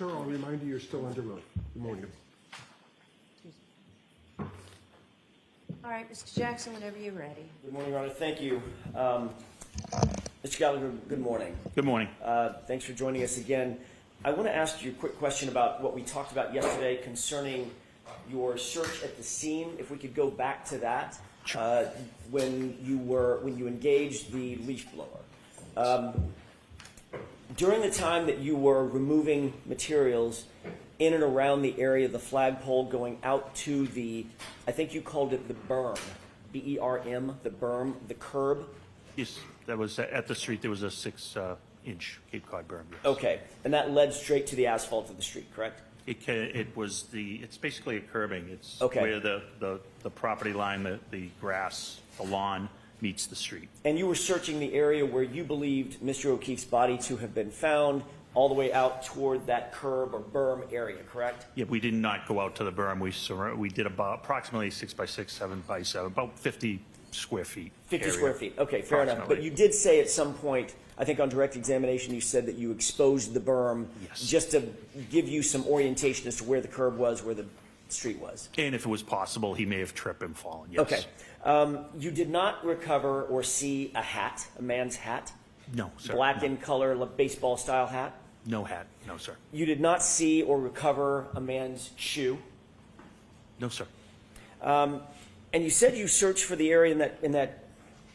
Sir, I'll remind you, you're still under oath. Good morning. All right, Mr. Jackson, whenever you're ready. Good morning, Your Honor. Thank you. Mr. Gallagher, good morning. Good morning. Thanks for joining us again. I want to ask you a quick question about what we talked about yesterday concerning your search at the scene. If we could go back to that, when you engaged the leaf blower. During the time that you were removing materials in and around the area of the flagpole going out to the, I think you called it the berm, B-E-R-M, the berm, the curb? Yes, that was at the street. There was a 6-inch Cape Cod berm. Yes. Okay, and that led straight to the asphalt of the street, correct? It's basically a curbing. It's Okay. where the property line, the grass, the lawn meets the street. And you were searching the area where you believed Mr. O'Keefe's body to have been found, all the way out toward that curb or berm area, correct? Yeah, we did not go out to the berm. We did about approximately 6 by 6, 7 by 7, about 50 square feet. 50 area. square feet. Okay, fair enough. But Approximately. you did say at some point, I think on direct examination, you said that you exposed the berm Yes. just to give you some orientation as to where the curb was, where the street was. And if it was possible, he may have tripped and fallen. Yes. Okay. You did not recover or see a hat, a man's hat? No, sir. Black No. in color, like baseball style hat? No hat. No, sir. You did not see or recover a man's shoe? No, sir. And you said you searched for the area in that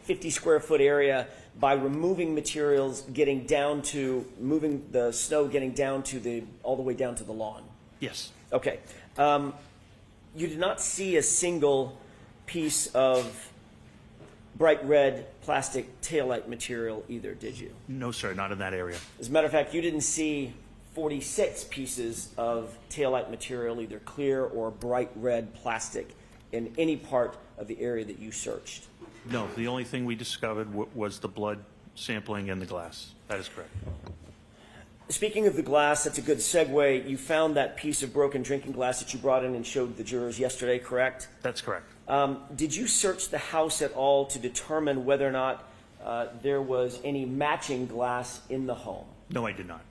50 square foot area by removing materials, getting down to, moving the snow, getting down to all the way down to the lawn. Yes. Okay. You did not see a single piece of bright red plastic taillight material either, did you? No, sir. Not in that area. As a matter of fact, you didn't see 46 pieces of taillight material, either clear or bright red plastic, in any part of the area that you searched. No, the only thing we discovered was the blood sampling in the glass. That is correct. Speaking of the glass, that's a good segue. You found that piece of broken drinking glass that you brought in and showed the jurors yesterday, correct? That's correct. Did you search the house at all to determine whether or not there was any matching glass in the home? No, I did not.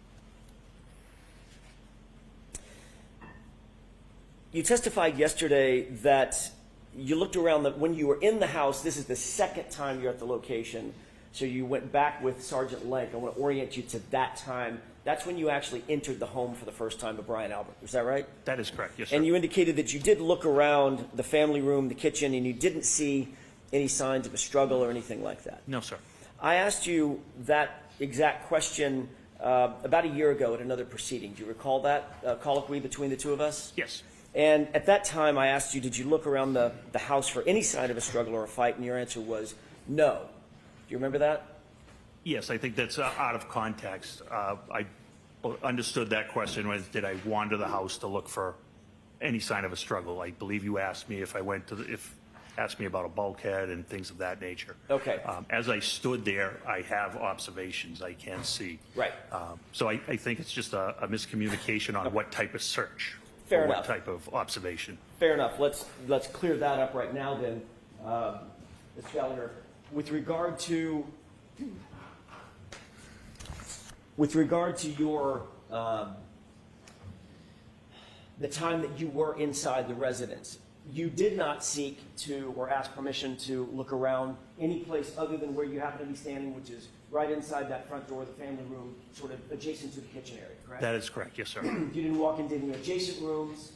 You testified yesterday that you looked around, when you were in the house, this is the second time you're at the location, so you went back with Sergeant Lank. I want to orient you to that time. That's when you actually entered the home for the first time of Brian Albert. Is that right? That is correct. Yes, sir. And you indicated that you did look around the family room, the kitchen, and you didn't see any signs of a struggle or anything like that. No, sir. I asked you that exact question about a year ago at another proceeding. Do you recall that colloquy between the two of us? Yes. And at that time, I asked you, did you look around the house for any sign of a struggle or a fight? And your answer was no. Do you remember that? Yes, I think that's out of context. I understood that question was, did I wander the house to look for any sign of a struggle? I believe you asked me if I went to asked me about a bulkhead and things of that nature. Okay. As I stood there, I have observations I can see. Right. So I think it's just a miscommunication on what type of search. Fair or enough. What type of observation. Fair enough. Let's clear that up right now then, Mr. Gallagher. With regard to your the time that you were inside the residence, you did not seek to or ask permission to look around any place other than where you happen to be standing, which is right inside that front door of the family room, sort of adjacent to the kitchen area, correct? That is correct. Yes, sir. You didn't walk into any adjacent rooms?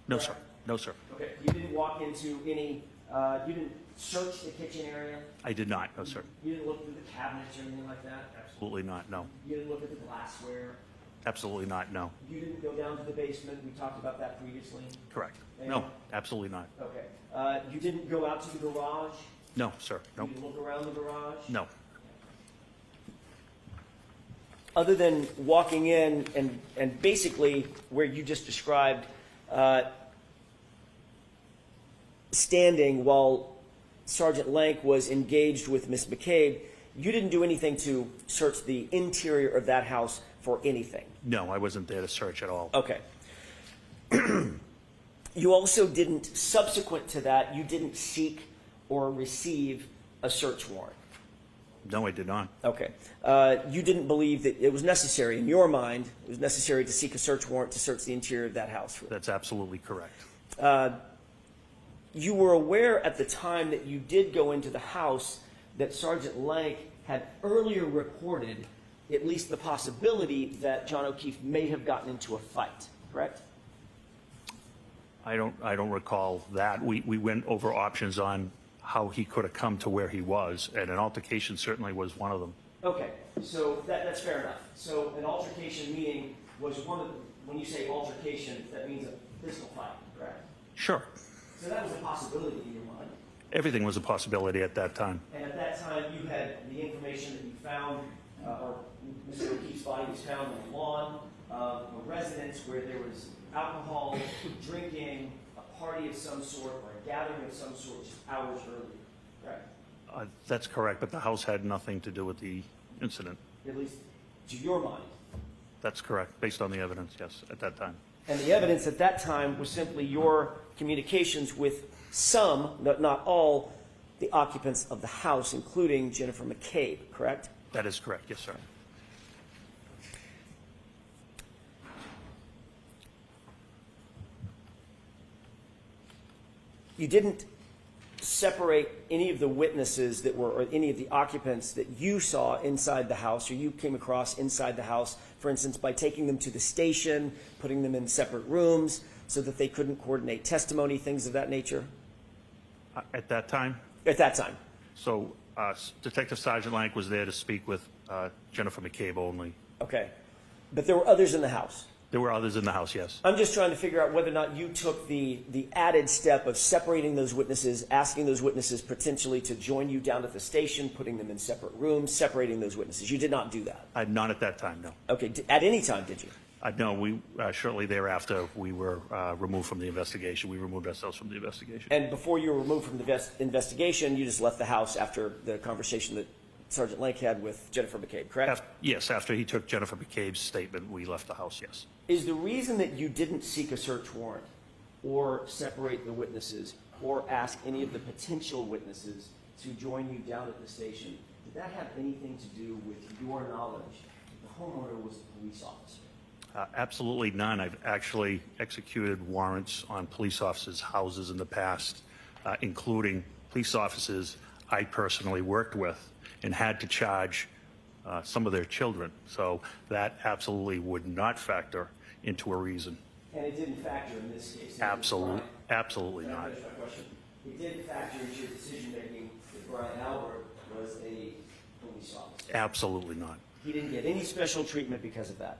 No, sir. No, sir. Okay. You didn't walk into any, you didn't search the kitchen area? I did not. No, sir. You didn't look through the cabinets or anything like that? Absolutely not. No. You didn't look at the glassware? Absolutely not. No. You didn't go down to the basement? We talked about that previously. Correct. And- No, absolutely not. Okay. You didn't go out to the garage? No, sir. No. You didn't look around the garage? No. Other than walking in and basically where you just described, standing while Sergeant Lank was engaged with Miss McCabe, you didn't do anything to search the interior of that house for anything? No, I wasn't there to search at all. Okay. You also didn't, subsequent to that, you didn't seek or receive a search warrant? No, I did not. Okay. You didn't believe that it was necessary, in your mind, it was necessary to seek a search warrant to search the interior of that house? That's absolutely correct. You were aware at the time that you did go into the house that Sergeant Lank had earlier reported at least the possibility that John O'Keefe may have gotten into a fight, correct? I don't recall that. We went over options on how he could have come to where he was, and an altercation certainly was one of them. Okay, so that's fair enough. So an altercation meaning was one of the, when you say altercation, that means a physical fight, correct? Sure. So that was a possibility in your mind. Everything was a possibility at that time. And at that time, you had the information that you found, or Mr. O'Keefe's body was found on the lawn of a residence where there was alcohol, drinking, a party of some sort, or a gathering of some sort just hours earlier, correct? That's correct, but the house had nothing to do with the incident. At least to your mind. That's correct, based on the evidence, yes, at that time. And the evidence at that time was simply your communications with some, not all, the occupants of the house, including Jennifer McCabe, correct? That is correct, yes, sir. You didn't separate any of the witnesses that were, or any of the occupants that you saw inside the house, or you came across inside the house, for instance, by taking them to the station, putting them in separate rooms so that they couldn't coordinate testimony, things of that nature? At that time? At that time. So Detective Sergeant Lank was there to speak with Jennifer McCabe only. Okay. But there were others in the house? There were others in the house, yes. I'm just trying to figure out whether or not you took the added step of separating those witnesses, asking those witnesses potentially to join you down at the station, putting them in separate rooms, separating those witnesses. You did not do that? Not at that time, no. Okay. At any time, did you? No, we shortly thereafter, we were removed from the investigation. We removed ourselves from the investigation. And before you were removed from the investigation, you just left the house after the conversation that Sergeant Lake had with Jennifer McCabe, correct? Yes, after he took Jennifer McCabe's statement, we left the house, yes. Is the reason that you didn't seek a search warrant or separate the witnesses or ask any of the potential witnesses to join you down at the station, did that have anything to do with your knowledge that the homeowner was a police officer? Absolutely none. I've actually executed warrants on police officers' houses in the past, including police officers I personally worked with and had to charge some of their children. So that absolutely would not factor into a reason. And it didn't factor in this case? Absolutely not. It did factor into your decision-making that Brian Albert was a police officer? Absolutely not. He didn't get any special treatment because of that?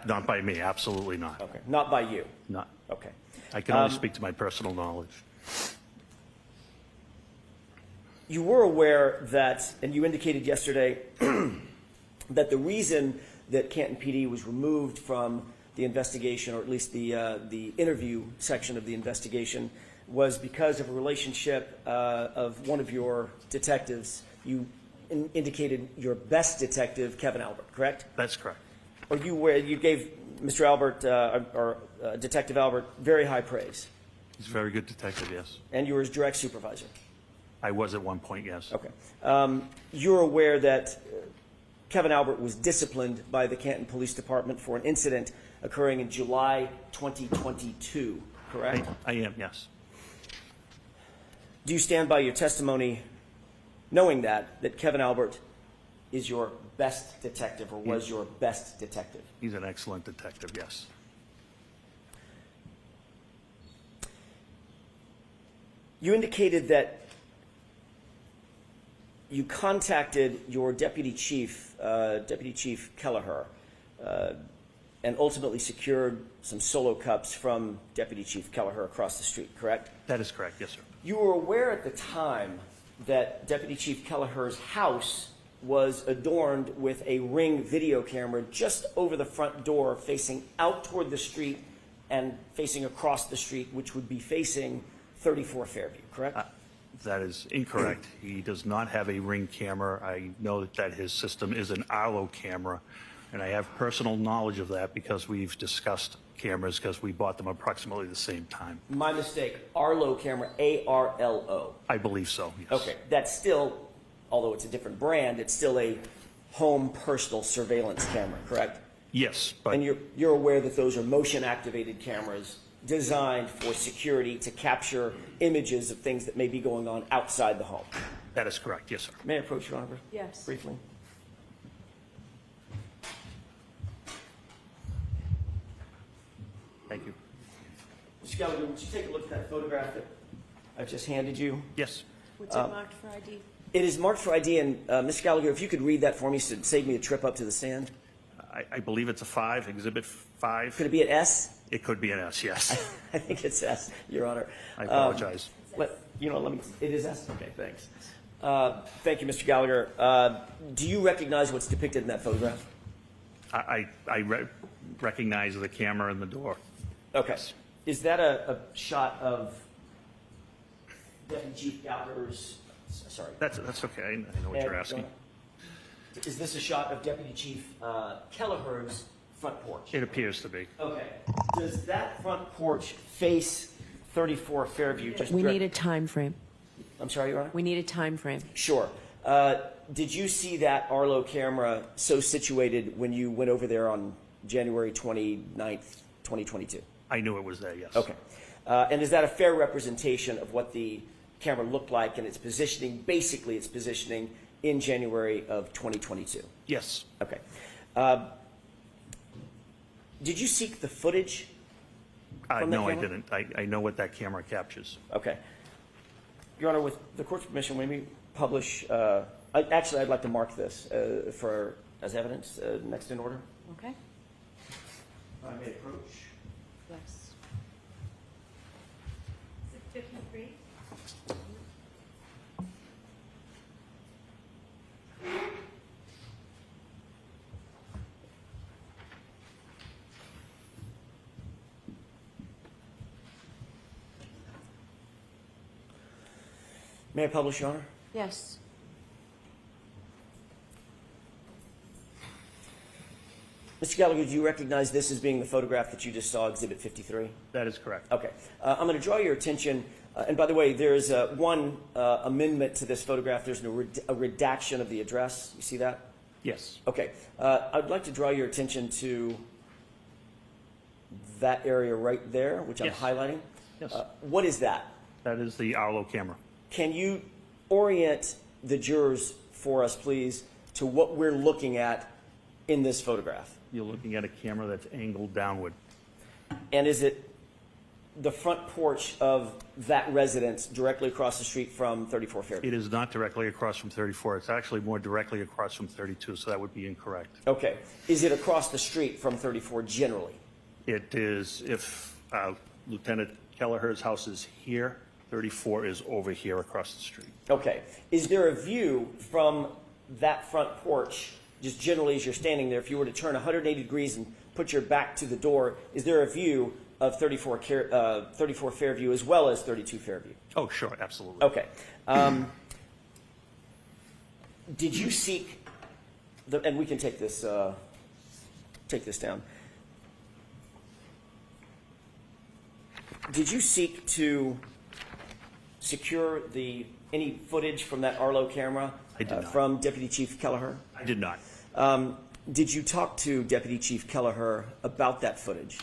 Not by me, absolutely not. Okay, not by you? Not. Okay. I can only speak to my personal knowledge. You were aware that, and you indicated yesterday, that the reason that Canton PD was removed from the investigation, or at least the interview section of the investigation, was because of a relationship of one of your detectives. You indicated your best detective, Kevin Albert, correct? That's correct. Or you gave Mr. Albert, or Detective Albert, very high praise. He's a very good detective, yes. And you were his direct supervisor. I was at one point, yes. Okay. You're aware that Kevin Albert was disciplined by the Canton Police Department for an incident occurring in July 2022, correct? I am, yes. Do you stand by your testimony knowing that Kevin Albert is your best detective, or was your best detective? He's an excellent detective, yes. You indicated that you contacted your deputy chief, Deputy Chief Kelleher, and ultimately secured some solo cups from Deputy Chief Kelleher across the street, correct? That is correct, yes, sir. You were aware at the time that Deputy Chief Kelleher's house was adorned with a Ring video camera just over the front door, facing out toward the street and facing across the street, which would be facing 34 Fairview, correct? That is incorrect. He does not have a Ring camera. I know that his system is an Arlo camera, and I have personal knowledge of that because we've discussed cameras because we bought them approximately the same time. My mistake. Arlo camera, A-R-L-O. I believe so, yes. Okay, that's still although it's a different brand, it's still a home personal surveillance camera, correct? Yes, but And you're aware that those are motion-activated cameras designed for security to capture images of things that may be going on outside the home. that is correct. Yes, sir. May I approach, Your Honor, Yes. briefly? Thank you. Mr. Gallagher, would you take a look at that photograph that I've just handed you? Yes. What's it marked for ID? It is marked for ID, and Mr. Gallagher, if you could read that for me, so it'd save me a trip up to the stand. I believe it's a 5, Exhibit 5. Could it be an S? It could be an S, yes. I think it's S, Your Honor. I apologize. It is S? Okay, thanks. Thank you, Mr. Gallagher. Do you recognize what's depicted in that photograph? I recognize the camera and the door. Okay. Is that a shot of Deputy Chief Gallagher's, sorry. That's okay. I know what you're asking. Is this a shot of Deputy Chief Kelleher's front porch? It appears to be. Okay. Does that front porch face 34 Fairview? We need a time frame. I'm sorry, Your Honor? We need a time frame. Sure. Did you see that Arlo camera so situated when you went over there on January 29th, 2022? I knew it was there, yes. Okay. And is that a fair representation of what the camera looked like and its positioning, basically its positioning in January of 2022? Yes. Okay. Did you seek the footage from that No, I camera? didn't. I know what that camera captures. Okay. Your Honor, with the court's permission, may we publish, actually, I'd like to mark this as evidence next in order. Okay? I may approach. Yes. Is it 53? May I publish, Your Honor? Yes. Mr. Gallagher, do you recognize this as being the photograph that you just saw, Exhibit 53? That is correct. Okay. I'm going to draw your attention, and by the way, there's one amendment to this photograph. There's a redaction of the address. You see that? Yes. Okay. I'd like to draw your attention to that area right there, which I'm Yes. highlighting. Yes. What is that? That is the Arlo camera. Can you orient the jurors for us, please, to what we're looking at in this photograph? You're looking at a camera that's angled downward. And is it the front porch of that residence directly across the street from 34 Fairview? It is not directly across from 34. It's actually more directly across from 32, so that would be incorrect. Okay. Is it across the street from 34 generally? It is, if Lieutenant Kelleher's house is here, 34 is over here across the street. Okay. Is there a view from that front porch, just generally as you're standing there, if you were to turn 180 degrees and put your back to the door, is there a view of 34 Fairview as well as 32 Fairview? Oh, sure, absolutely. Okay. Did you seek, and we can take this down. Did you seek to secure any footage from that Arlo camera I did not. from Deputy Chief Kelleher? I did not. Did you talk to Deputy Chief Kelleher about that footage?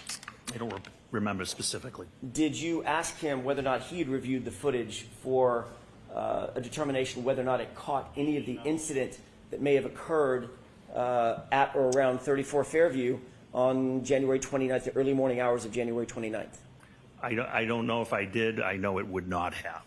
I don't remember specifically. Did you ask him whether or not he had reviewed the footage for a determination whether or not it caught any of the incident that may have occurred at or around 34 Fairview on January 29th, the early morning hours of January 29th? I don't know if I did. I know it would not have,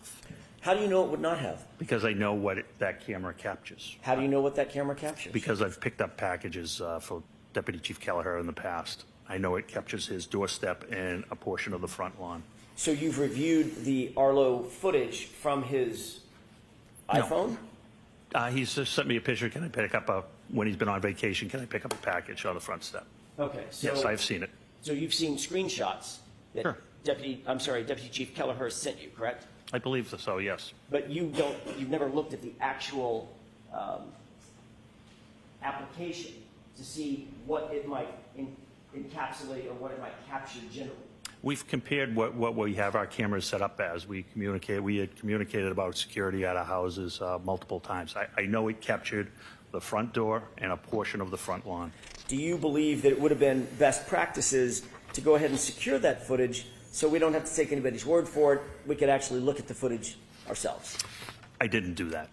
How do you know it would not have? because I know what that camera captures. How do you know what that camera captures? Because I've picked up packages for Deputy Chief Kelleher in the past. I know it captures his doorstep and a portion of the front lawn. So you've reviewed the Arlo footage from his No. iPhone? He's just sent me a picture. Can I pick up when he's been on vacation, can I pick up a package on the front step? Okay. So, Yes, I've seen it. So you've seen screenshots that Sure. Deputy Chief Kelleher sent you, correct? I believe so, yes. But you've never looked at the actual application to see what it might encapsulate or what it might capture generally. We've compared what we have our cameras set up as. We had communicated about security at our houses multiple times. I know it captured the front door and a portion of the front lawn. Do you believe that it would have been best practices to go ahead and secure that footage so we don't have to take anybody's word for it? We could actually look at the footage ourselves. I didn't do that.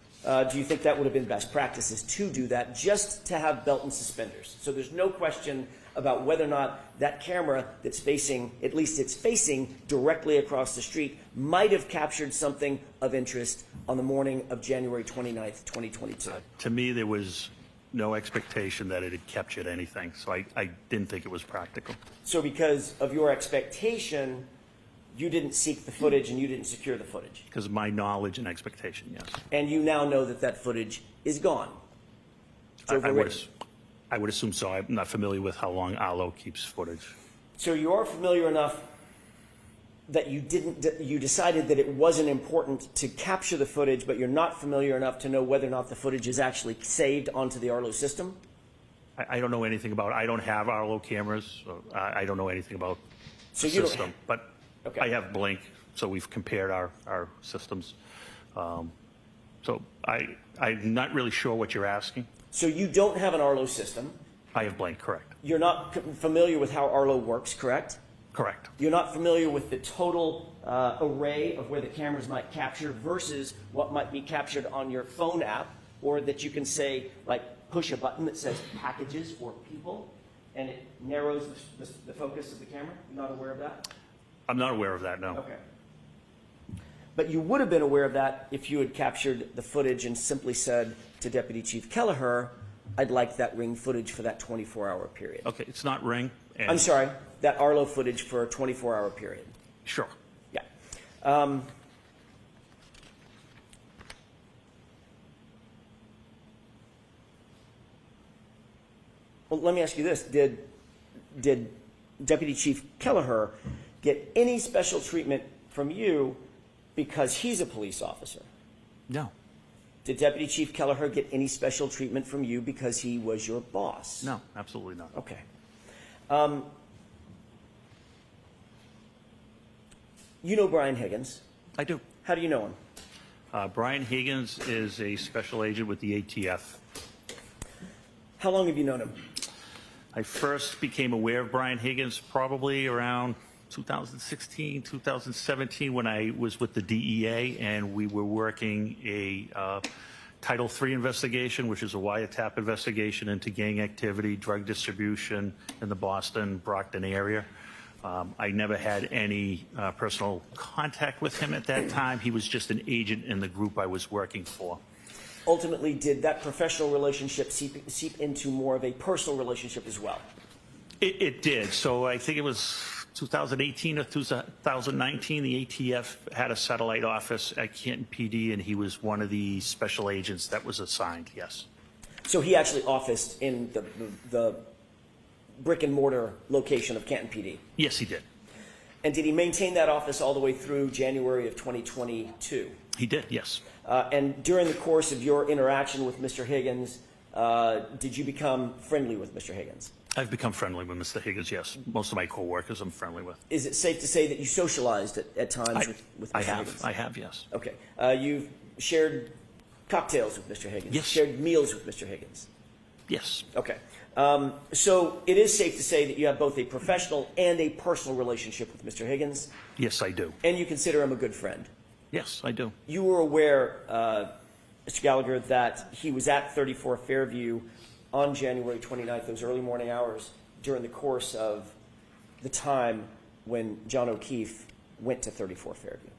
Do you think that would have been best practices to do that, just to have belt and suspenders? So there's no question about whether or not that camera that's facing, at least it's facing directly across the street, might have captured something of interest on the morning of January 29th, 2022. To me, there was no expectation that it had captured anything, so I didn't think it was practical. So because of your expectation, you didn't seek the footage and you didn't secure the footage. Because of my knowledge and expectation, yes. And you now know that that footage is gone. It's overwritten. I would assume so. I'm not familiar with how long Arlo keeps footage. So you are familiar enough that you decided that it wasn't important to capture the footage, but you're not familiar enough to know whether or not the footage is actually saved onto the Arlo system? I don't know anything about it. I don't have Arlo cameras, so I don't know anything about the system. But Okay. I have Blink, so we've compared our systems. So I'm not really sure what you're asking. So you don't have an Arlo system. I have Blink, correct. You're not familiar with how Arlo works, correct? Correct. You're not familiar with the total array of where the cameras might capture versus what might be captured on your phone app, or that you can say, like, push a button that says packages or people, and it narrows the focus of the camera? You're not aware of that? I'm not aware of that, no. Okay. But you would have been aware of that if you had captured the footage and simply said to Deputy Chief Kelleher, I'd like that Ring footage for that 24-hour period. Okay, it's not Ring. And I'm sorry, that Arlo footage for a 24-hour period. Sure. Yeah. Well, let me ask you this. Did Deputy Chief Kelleher get any special treatment from you because he's a police officer? No. Did Deputy Chief Kelleher get any special treatment from you because he was your boss? No, absolutely not. Okay. You know Brian Higgins. I do. How do you know him? Brian Higgins is a special agent with the ATF. How long have you known him? I first became aware of Brian Higgins probably around 2016, 2017, when I was with the DEA and we were working a Title III investigation, which is a wiretap investigation into gang activity, drug distribution in the Boston, Brockton area. I never had any personal contact with him at that time. He was just an agent in the group I was working for. Ultimately, did that professional relationship seep into more of a personal relationship as well? It did. So I think it was 2018 or 2019, the ATF had a satellite office at Canton PD, and he was one of the special agents that was assigned, yes. So he actually officed in the brick and mortar location of Canton PD? Yes, he did. And did he maintain that office all the way through January of 2022? He did, yes. And during the course of your interaction with Mr. Higgins, did you become friendly with Mr. Higgins? I've become friendly with Mr. Higgins, yes. Most of my coworkers I'm friendly with. Is it safe to say that you socialized at times with Mr. Higgins? I have, yes. Okay. You've shared cocktails with Mr. Higgins? Yes. Shared meals with Mr. Higgins? Yes. Okay. So it is safe to say that you have both a professional and a personal relationship with Mr. Higgins? Yes, I do. And you consider him a good friend? Yes, I do. You were aware, Mr. Gallagher, that he was at 34 Fairview on January 29th, those early morning hours, during the course of the time when John O'Keefe went to 34 Fairview.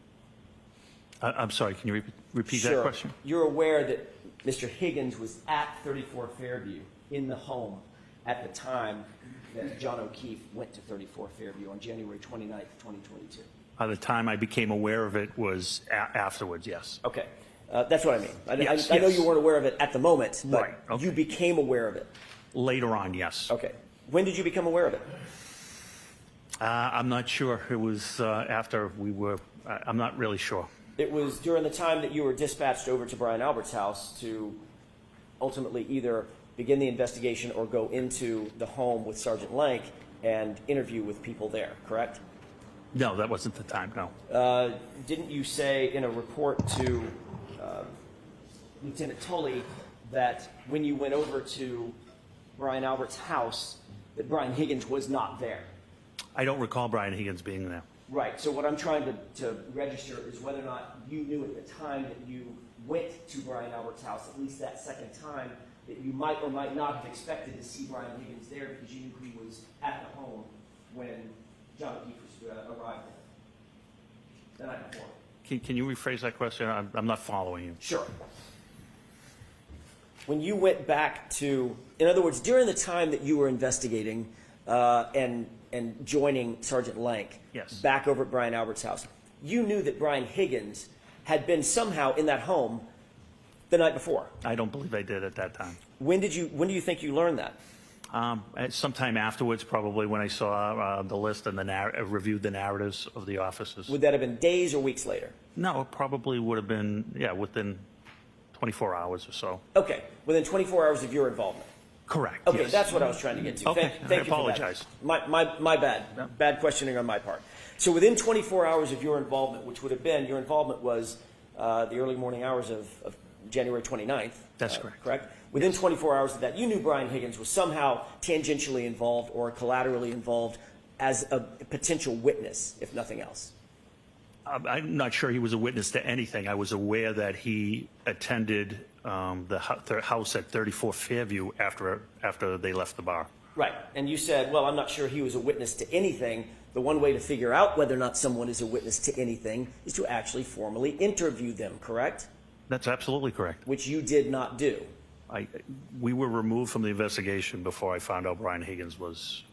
I'm sorry, can you repeat Sure. that question? You're aware that Mr. Higgins was at 34 Fairview in the home at the time that John O'Keefe went to 34 Fairview on January 29th, 2022. By the time I became aware of it was afterwards, yes. Okay. That's what I mean. Yes, I know yes. you weren't aware of it at the moment, but Right, okay. you became aware of it. Later on, yes. Okay. When did you become aware of it? I'm not sure. It was after we were, I'm not really sure. It was during the time that you were dispatched over to Brian Albert's house to ultimately either begin the investigation or go into the home with Sergeant Lank and interview with people there, correct? No, that wasn't the time, no. Didn't you say in a report to Lieutenant Tully that when you went over to Brian Albert's house, that Brian Higgins was not there? I don't recall Brian Higgins being there. Right. So what I'm trying to register is whether or not you knew at the time that you went to Brian Albert's house, at least that second time, that you might or might not have expected to see Brian Higgins there because you knew he was at the home when John O'Keefe arrived there the night before. Can you rephrase that question? I'm not following you. Sure. When you went back to, in other words, during the time that you were investigating and joining Sergeant Lank Yes. back over at Brian Albert's house, you knew that Brian Higgins had been somehow in that home the night before. I don't believe I did at that time. When do you think you learned that? Sometime afterwards, probably when I saw the list and reviewed the narratives of the officers. Would that have been days or weeks later? No, it probably would have been, within 24 hours or so. Okay, within 24 hours of your involvement. Correct. Okay, yes. that's what I was trying to get to. Okay, Thank I you apologize. For that. My bad. Yeah. Bad questioning on my part. So within 24 hours of your involvement, which would have been, your involvement was the early morning hours of January 29th. That's correct. Correct? Within 24 hours of that, you knew Brian Higgins was somehow tangentially involved or collaterally involved as a potential witness, if nothing else. I'm not sure he was a witness to anything. I was aware that he attended the house at 34 Fairview after they left the bar. Right. And you said, well, I'm not sure he was a witness to anything. The one way to figure out whether or not someone is a witness to anything is to actually formally interview them, correct? That's absolutely correct. Which you did not do. We were removed from the investigation before I found out Brian Higgins was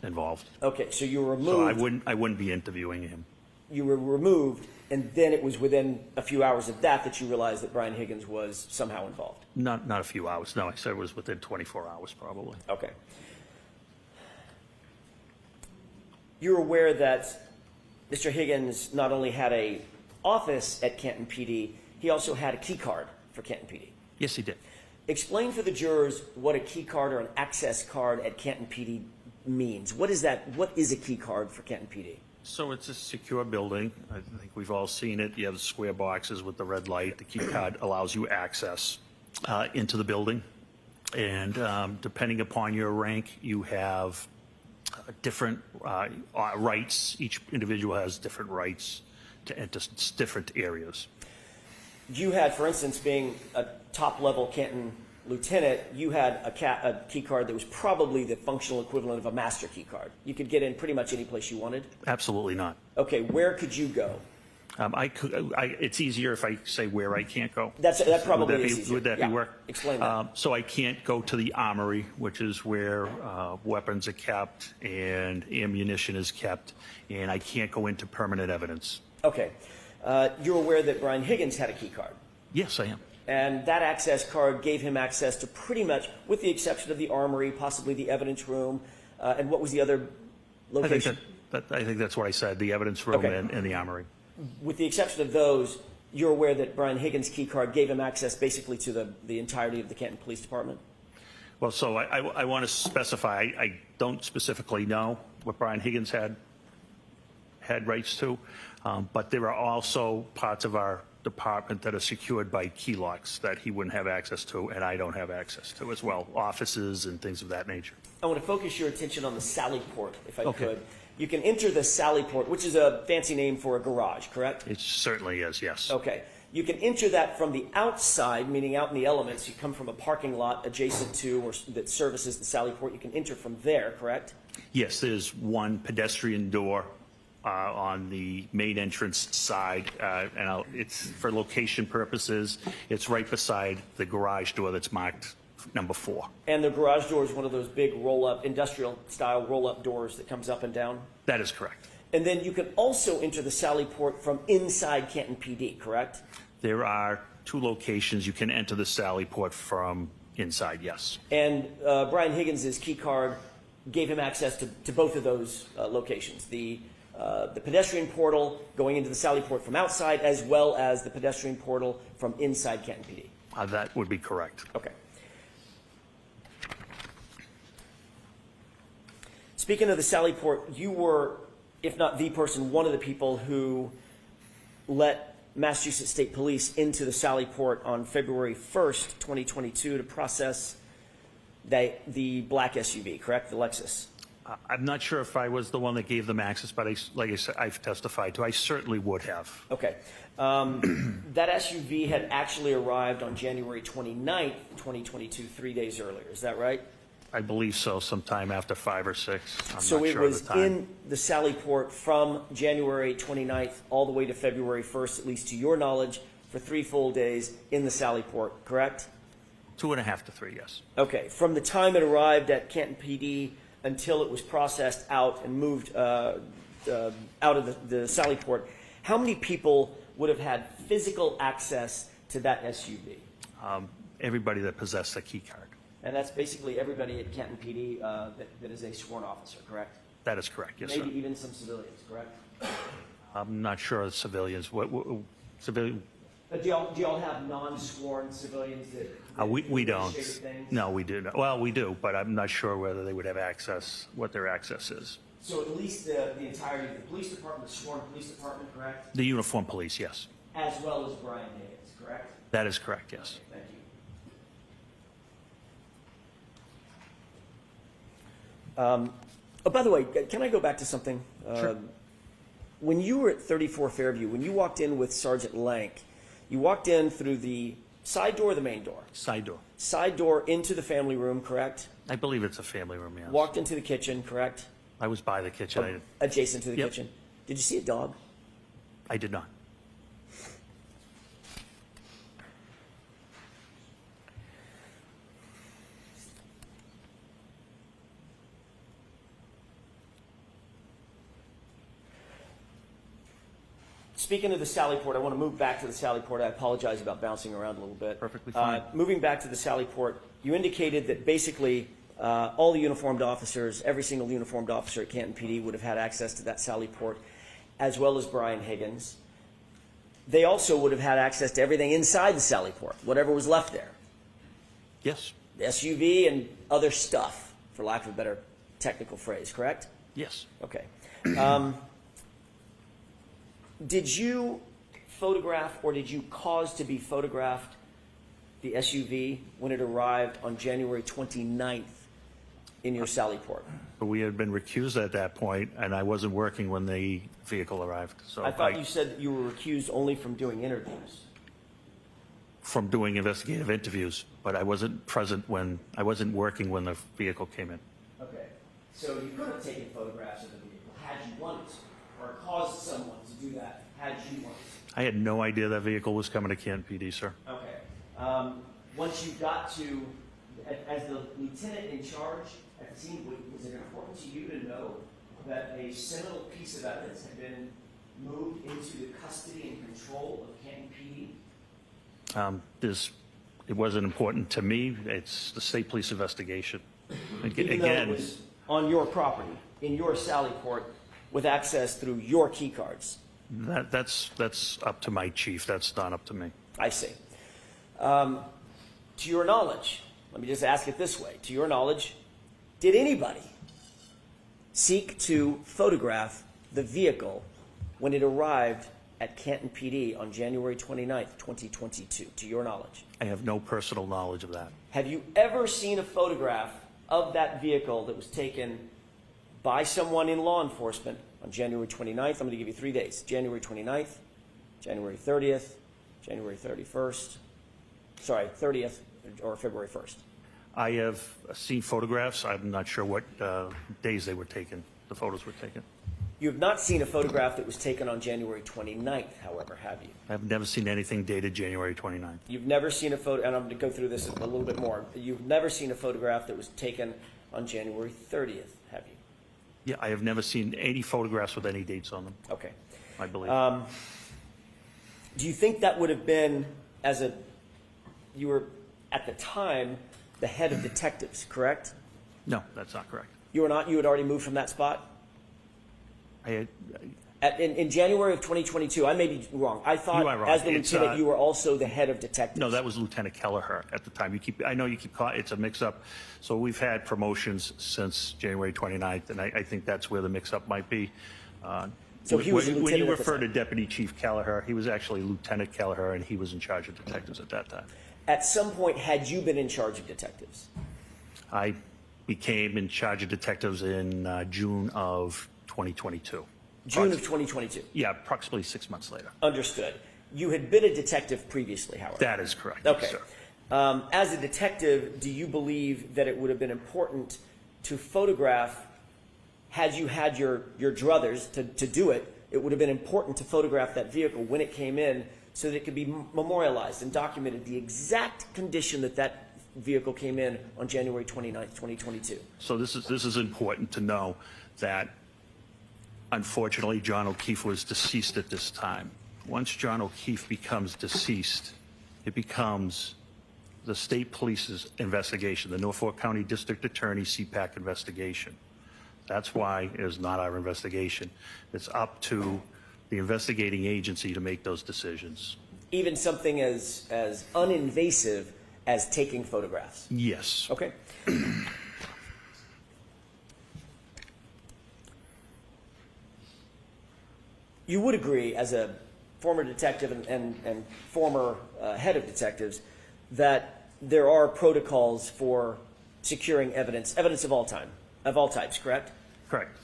involved. Okay, so you were So removed. I wouldn't be interviewing him. You were removed, and then it was within a few hours of that you realized that Brian Higgins was somehow involved. Not a few hours. No, I said it was within 24 hours probably. Okay. You're aware that Mr. Higgins not only had an office at Canton PD, he also had a key card for Canton PD. Yes, he did. Explain for the jurors what a key card or an access card at Canton PD means. What is that? What is a key card for Canton PD? So it's a secure building. I think we've all seen it. You have the square boxes with the red light. The key card allows you access into the building. And depending upon your rank, you have different rights. Each individual has different rights to enter different areas. You had, for instance, being a top-level Canton lieutenant, you had a key card that was probably the functional equivalent of a master key card. You could get in pretty much any place you wanted. Absolutely not. Okay, where could you go? It's easier if I say where I can't go. That probably is easier. Would that Yeah. be work? Explain that. So I can't go to the armory, which is where weapons are kept and ammunition is kept, and I can't go into permanent evidence. Okay. You're aware that Brian Higgins had a key card. Yes, I am. And that access card gave him access to pretty much, with the exception of the armory, possibly the evidence room, and what was the other location? I think that's what I said, the evidence room Okay. and the armory. With the exception of those, you're aware that Brian Higgins' key card gave him access basically to the entirety of the Canton Police Department? Well, so I want to specify, I don't specifically know what Brian Higgins had rights to, but there are also parts of our department that are secured by key locks that he wouldn't have access to, and I don't have access to as well, offices and things of that nature. I want to focus your attention on the Sally Port, if I Okay. could. You can enter the Sally Port, which is a fancy name for a garage, correct? It certainly is, yes. Okay. You can enter that from the outside, meaning out in the elements. You come from a parking lot adjacent to or that services the Sally Port. You can enter from there, correct? Yes, there's one pedestrian door on the main entrance side, and it's for location purposes. It's right beside the garage door that's marked number 4. And the garage door is one of those big roll-up, industrial-style roll-up doors that comes up and down? That is correct. And then you can also enter the Sally Port from inside Canton PD, correct? There are 2 locations you can enter the Sally Port from inside, yes. And Brian Higgins' key card gave him access to both of those locations, the pedestrian portal going into the Sally Port from outside, as well as the pedestrian portal from inside Canton PD. That would be correct. Okay. Speaking of the Sally Port, you were if not the person, one of the people who let Massachusetts State Police into the Sallyport on February 1st, 2022 to process the black SUV, correct? The Lexus. I'm not sure if I was the one that gave them access, but like I said, I've testified to. I certainly would have. Okay. That SUV had actually arrived on January 29th, 2022, 3 days earlier. Is that right? I believe so, sometime after 5 or 6. I'm So not it sure of was the time. in the Sallyport from January 29th all the way to February 1st, at least to your knowledge, for 3 full days in the Sallyport, correct? 2.5 to 3, yes. Okay. From the time it arrived at Canton PD until it was processed out and moved out of the Sallyport, how many people would have had physical access to that SUV? Everybody that possessed a key card. And that's basically everybody at Canton PD that is a sworn officer, correct? That is correct, yes, Maybe sir. even some civilians, correct? I'm not sure of civilians. Civilian? But do y'all have non-sworn civilians that We do don't. administrative things? No, we do not. Well, we do, but I'm not sure whether they would have access, what their access is. So at least the entirety of the police department, the sworn police department, correct? The uniformed police, yes. As well as Brian Higgins, correct? That is correct, yes. Thank you. Oh, by the way, can I go back to something? Sure. When you were at 34 Fairview, when you walked in with Sergeant Lank, you walked in through the side door or the main door? Side door. Side door into the family room, correct? I believe it's a family room, yes. Walked into the kitchen, correct? I was by the kitchen. Adjacent to the Yep. kitchen. Did you see a dog? I did not. Speaking of the Sallyport, I want to move back to the Sallyport. I apologize about bouncing around a little bit. Perfectly fine. Moving back to the Sallyport, you indicated that basically all the uniformed officers, every single uniformed officer at Canton PD would have had access to that Sallyport, as well as Brian Higgins. They also would have had access to everything inside the Sallyport, whatever was left there. Yes. The SUV and other stuff, for lack of a better technical phrase, correct? Yes. Okay. Did you photograph or did you cause to be photographed the SUV when it arrived on January 29th in your Sallyport? We had been recused at that point, and I wasn't working when the vehicle arrived. So I thought you said that you were recused only from doing interviews. from doing investigative interviews, but I wasn't present when, I wasn't working when the vehicle came in. Okay. So you could have taken photographs of the vehicle had you wanted to, or caused someone to do that had you wanted to. I had no idea that vehicle was coming to Canton PD, sir. Okay. Once you got to, as the lieutenant in charge at the scene, was it important to you to know that a seminal piece of evidence had been moved into the custody and control of Canton PD? It wasn't important to me. It's the state police investigation. Even though it was on your property, in your Sallyport, with access through your key cards. That's up to my chief. That's not up to me. I see. To your knowledge, let me just ask it this way. To your knowledge, did anybody seek to photograph the vehicle when it arrived at Canton PD on January 29th, 2022, to your knowledge? I have no personal knowledge of that. Have you ever seen a photograph of that vehicle that was taken by someone in law enforcement on January 29th? I'm going to give you 3 days. January 29th, January 30th, January 31st, sorry, 30th or February 1st. I have seen photographs. I'm not sure what days they were taken, the photos were taken. You have not seen a photograph that was taken on January 29th, however, have you? I've never seen anything dated January 29th. You've never seen a photo, and I'm going to go through this a little bit more. You've never seen a photograph that was taken on January 30th, have you? Yeah, I have never seen any photographs with any dates on them, Okay. I believe. Do you think that would have been, you were at the time the head of detectives, correct? No, that's not correct. You were not? You had already moved from that spot? I In January of 2022, I may be wrong. I thought, You are wrong. as the It's, lieutenant, you were also the head of detectives. No, that was Lieutenant Kelleher at the time. I know you keep calling, it's a mix-up. So we've had promotions since January 29th, and I think that's where the mix-up might be. So he was a When you lieutenant at the refer to time. Deputy Chief Kelleher, he was actually Lieutenant Kelleher, and he was in charge of detectives at that time. At some point, had you been in charge of detectives? I became in charge of detectives in June of 2022. June of 2022. Yeah, approximately 6 months later. Understood. You had been a detective previously, however. That is correct. Okay. Sir. As a detective, do you believe that it would have been important to photograph, had you had your druthers to do it, it would have been important to photograph that vehicle when it came in so that it could be memorialized and documented the exact condition that that vehicle came in on January 29th, 2022? So this is important to know that unfortunately John O'Keefe was deceased at this time. Once John O'Keefe becomes deceased, it becomes the state police's investigation, the Norfolk County District Attorney CPAC investigation. That's why it is not our investigation. It's up to the investigating agency to make those decisions. Even something as uninvasive as taking photographs? Yes. Okay. You would agree, as a former detective and former head of detectives, that there are protocols for securing evidence of all types, correct? Correct.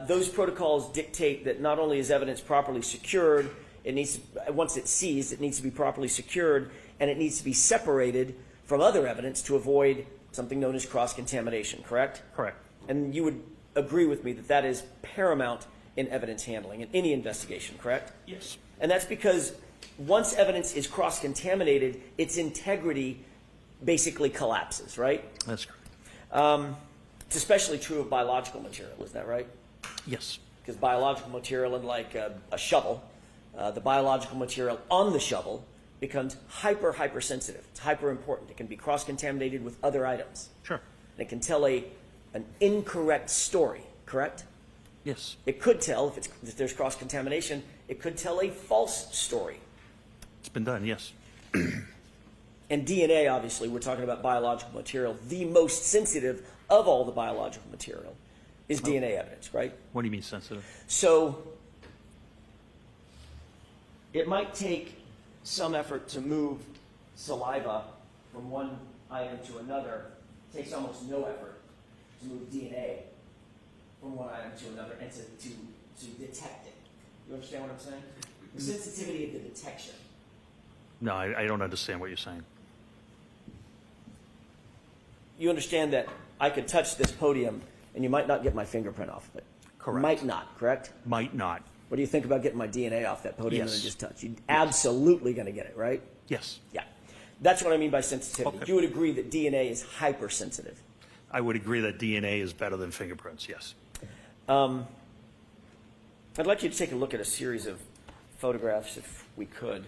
Those protocols dictate that not only is evidence properly secured, it needs to, once it's seized, it needs to be properly secured, and it needs to be separated from other evidence to avoid something known as cross-contamination, correct? Correct. And you would agree with me that that is paramount in evidence handling in any investigation, correct? Yes. And that's because once evidence is cross-contaminated, its integrity basically collapses, right? That's correct. It's especially true of biological material, is that right? Yes. Because biological material, unlike a shovel, the biological material on the shovel becomes hyper sensitive. It's hyper important. It can be cross-contaminated with other items. Sure. And it can tell an incorrect story, correct? Yes. It could tell, if there's cross-contamination, it could tell a false story. It's been done, yes. And DNA, obviously, we're talking about biological material. The most sensitive of all the biological material is DNA evidence, right? What do you mean sensitive? So it might take some effort to move saliva from one item to another. It takes almost no effort to move DNA from one item to another and to detect it. You understand what I'm saying? The sensitivity of the detection. No, I don't understand what you're saying. You understand that I could touch this podium and you might not get my fingerprint off of it. Correct. Might not, correct? Might not. What do you think about getting my DNA off that podium Yes. and just touch? You're absolutely going to get it, right? Yes. Yeah. That's what I mean by sensitivity. Okay. You would agree that DNA is hypersensitive. I would agree that DNA is better than fingerprints, yes. I'd like you to take a look at a series of photographs if we could.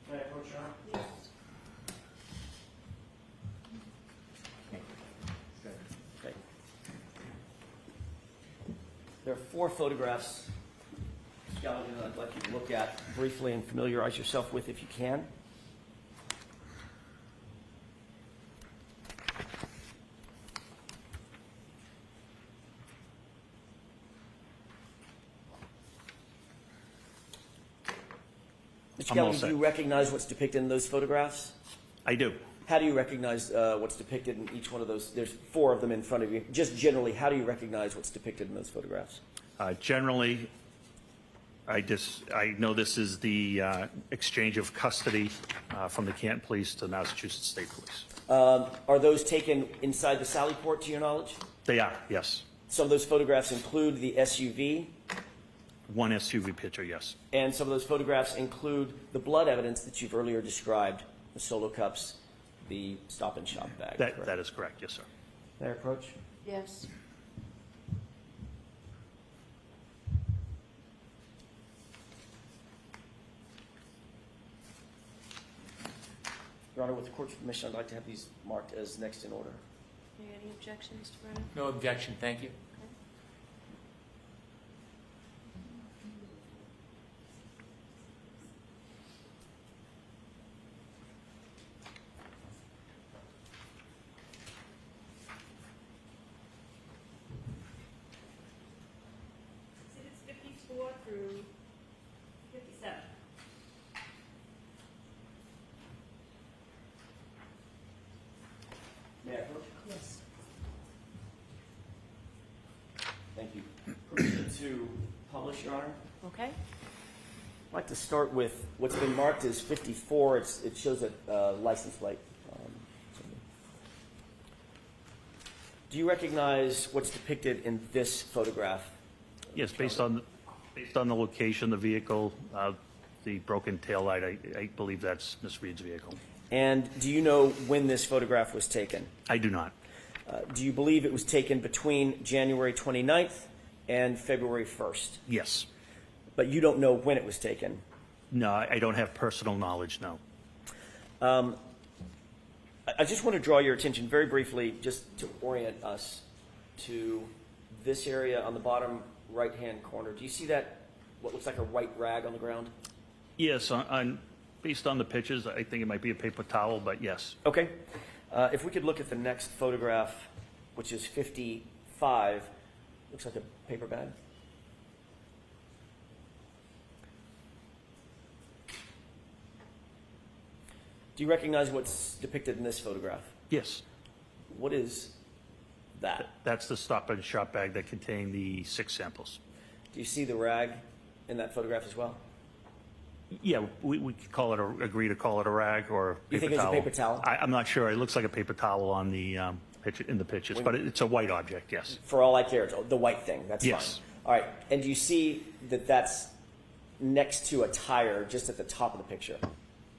Can I approach Sean? Yes. Okay. There are 4 photographs, Skeleton, that I'd like you to look at briefly and familiarize yourself with if you can. Mr. I'm all Kelly, do set. you recognize what's depicted in those photographs? I do. How do you recognize what's depicted in each one of those? There's 4 of them in front of you. Just generally, how do you recognize what's depicted in those photographs? Generally, I know this is the exchange of custody from the Canton Police to Massachusetts State Police. Are those taken inside the Sally Port, to your knowledge? They are, yes. Some of those photographs include the SUV, One SUV picture, yes. and some of those photographs include the blood evidence that you've earlier described, the solo cups, the Stop and Shop bag. That is correct, yes, sir. May I approach? Yes. Your Honor, with the court's permission, I'd like to have these marked as next in order. Any objections, Mr. Brennan? No objection, thank you. May I approach? Yes. Thank you. Permission to publish, Your Honor? Okay. I'd like to start with what's been marked as 54. It shows a license plate. Do you recognize what's depicted in this photograph? Yes, based on the location, the vehicle, the broken taillight, I believe that's Ms. Reed's vehicle. And do you know when this photograph was taken? I do not. Do you believe it was taken between January 29th and February 1st? Yes. But you don't know when it was taken? No, I don't have personal knowledge, no. I just want to draw your attention very briefly, just to orient us, to this area on the bottom right-hand corner. Do you see that, what looks like a white rag on the ground? Yes, based on the pictures, I think it might be a paper towel, but yes. Okay. If we could look at the next photograph, which is 55, looks like a paper bag. Do you recognize what's depicted in this photograph? Yes, What is that? that's the Stop and Shop bag that contained the 6 samples. Do you see the rag in that photograph as well? Yeah, we could call it agree to call it a rag or You paper think it's a towel. paper towel? I'm not sure. It looks like a paper towel on the picture, in the pictures, but it's a white object, yes. For all I care, it's the white thing. That's Yes. fine. All right. And do you see that that's next to a tire just at the top of the picture?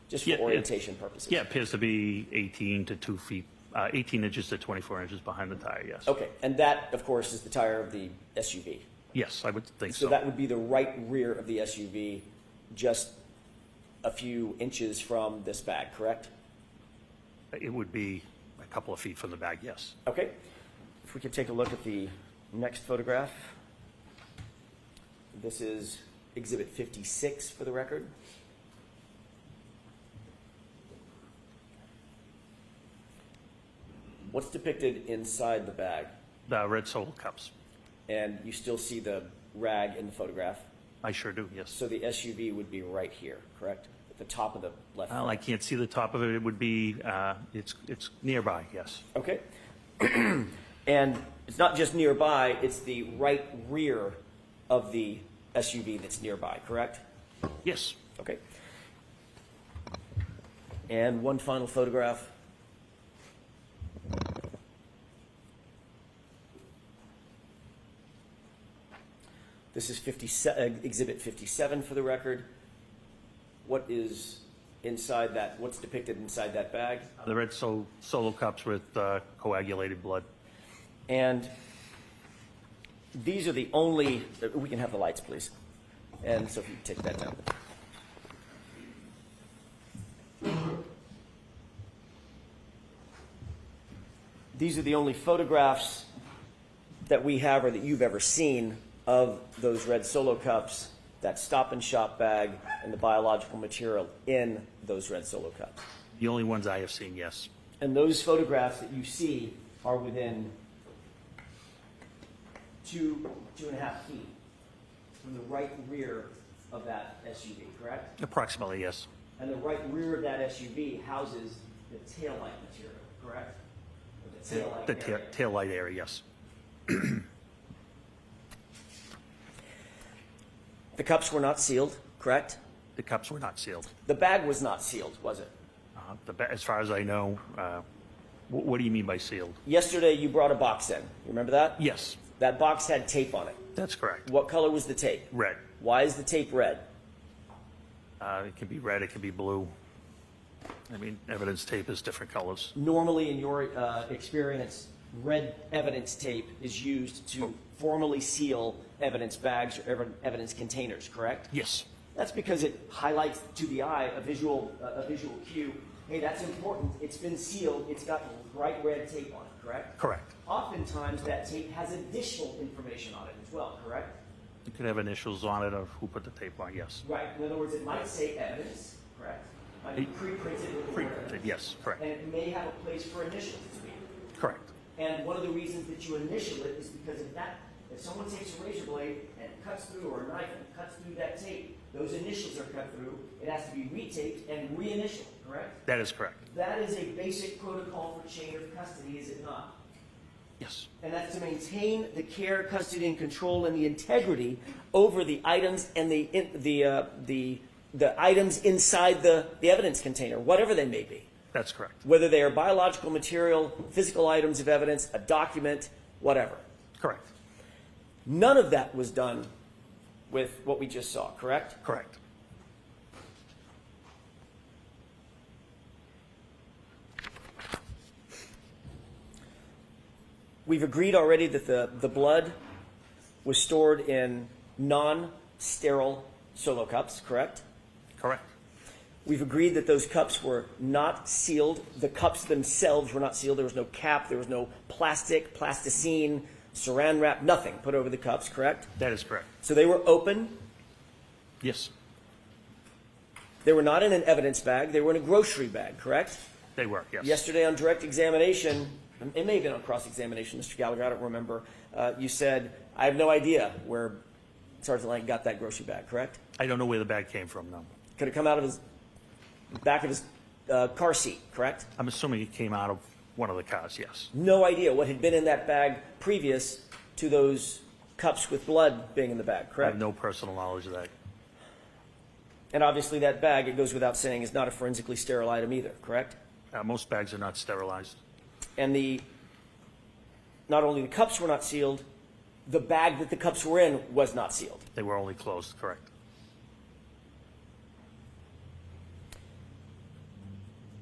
Just for Yeah, orientation purposes? Yeah, it appears to be 18 to 2 feet, 18 inches to 24 inches behind the tire, yes. Okay. And that, of course, is the tire of the SUV. Yes, I would think So so. that would be the right rear of the SUV, just a few inches from this bag, correct? It would be a couple of feet from the bag, yes. Okay. If we could take a look at the next photograph. This is Exhibit 56 for the record. What's depicted inside the bag? The red Solo cups. And you still see the rag in the photograph. I sure do, yes. So the SUV would be right here, correct? At the top of the left. Well, I can't see the top of it. It would be, it's nearby, yes. Okay. And it's not just nearby, it's the right rear of the SUV that's nearby, correct? Yes. Okay. And one final photograph. This is Exhibit 57 for the record. What is inside that? What's depicted inside that bag? The red Solo cups with coagulated blood. And these are the only, we can have the lights, please. And so if you take that down. These are the only photographs that we have or that you've ever seen of those red Solo cups, that Stop and Shop bag, and the biological material in those red Solo cups. The only ones I have seen, yes. And those photographs that you see are within 2.5 feet from the right rear of that SUV, correct? Approximately, yes. And the right rear of that SUV houses the taillight material, correct? Or the taillight The area. taillight area, yes. The cups were not sealed, correct? The cups were not sealed. The bag was not sealed, was it? As far as I know, what do you mean by sealed? Yesterday you brought a box in. You remember that? Yes, That box had tape on it. that's correct. What color was the tape? Red. Why is the tape red? It can be red, it can be blue. I mean, evidence tape is different colors. Normally, in your experience, red evidence tape is used to formally seal evidence bags or evidence containers, correct? Yes, That's because it highlights to the eye a visual cue. Hey, that's important. It's been sealed. It's got bright red tape on it, correct? correct. Oftentimes, that tape has additional information on it as well, correct? You could have initials on it of who put the tape on, yes. Right. In other words, it might say evidence, correct? It might be pre-printed with the word Pre-printed, evidence. yes, correct. And it may have a place for initials to be. Correct. And one of the reasons that you initial it is because if someone takes a razor blade and cuts through, or a knife and cuts through that tape, those initials are cut through. It has to be retaped and reinitialed, correct? That is correct. That is a basic protocol for chain of custody, is it not? Yes. And that's to maintain the care, custody, and control and the integrity over the items and the items inside the evidence container, whatever they may be. That's correct. Whether they are biological material, physical items of evidence, a document, whatever. Correct. None of that was done with what we just saw, correct? Correct. We've agreed already that the blood was stored in non-sterile solo cups, correct? Correct. We've agreed that those cups were not sealed. The cups themselves were not sealed. There was no cap. There was no plastic, plasticine, saran wrap, nothing put over the cups, correct? That is correct. So they were open. Yes. They were not in an evidence bag. They were in a grocery bag, correct? They were, yes. Yesterday on direct examination, it may have been on cross-examination, Mr. Gallagher, I don't remember, you said, I have no idea where Sergeant Lang got that grocery bag, correct? I don't know where the bag came from, no. Could have come out of his back of his car seat, correct? I'm assuming it came out of one of the cars, yes. No idea what had been in that bag previous to those cups with blood being in the bag, I correct? have no personal knowledge of that. And obviously that bag, it goes without saying, is not a forensically sterile item either, correct? Most bags are not sterilized. And not only the cups were not sealed, the bag that the cups were in was not sealed. They were only closed, correct.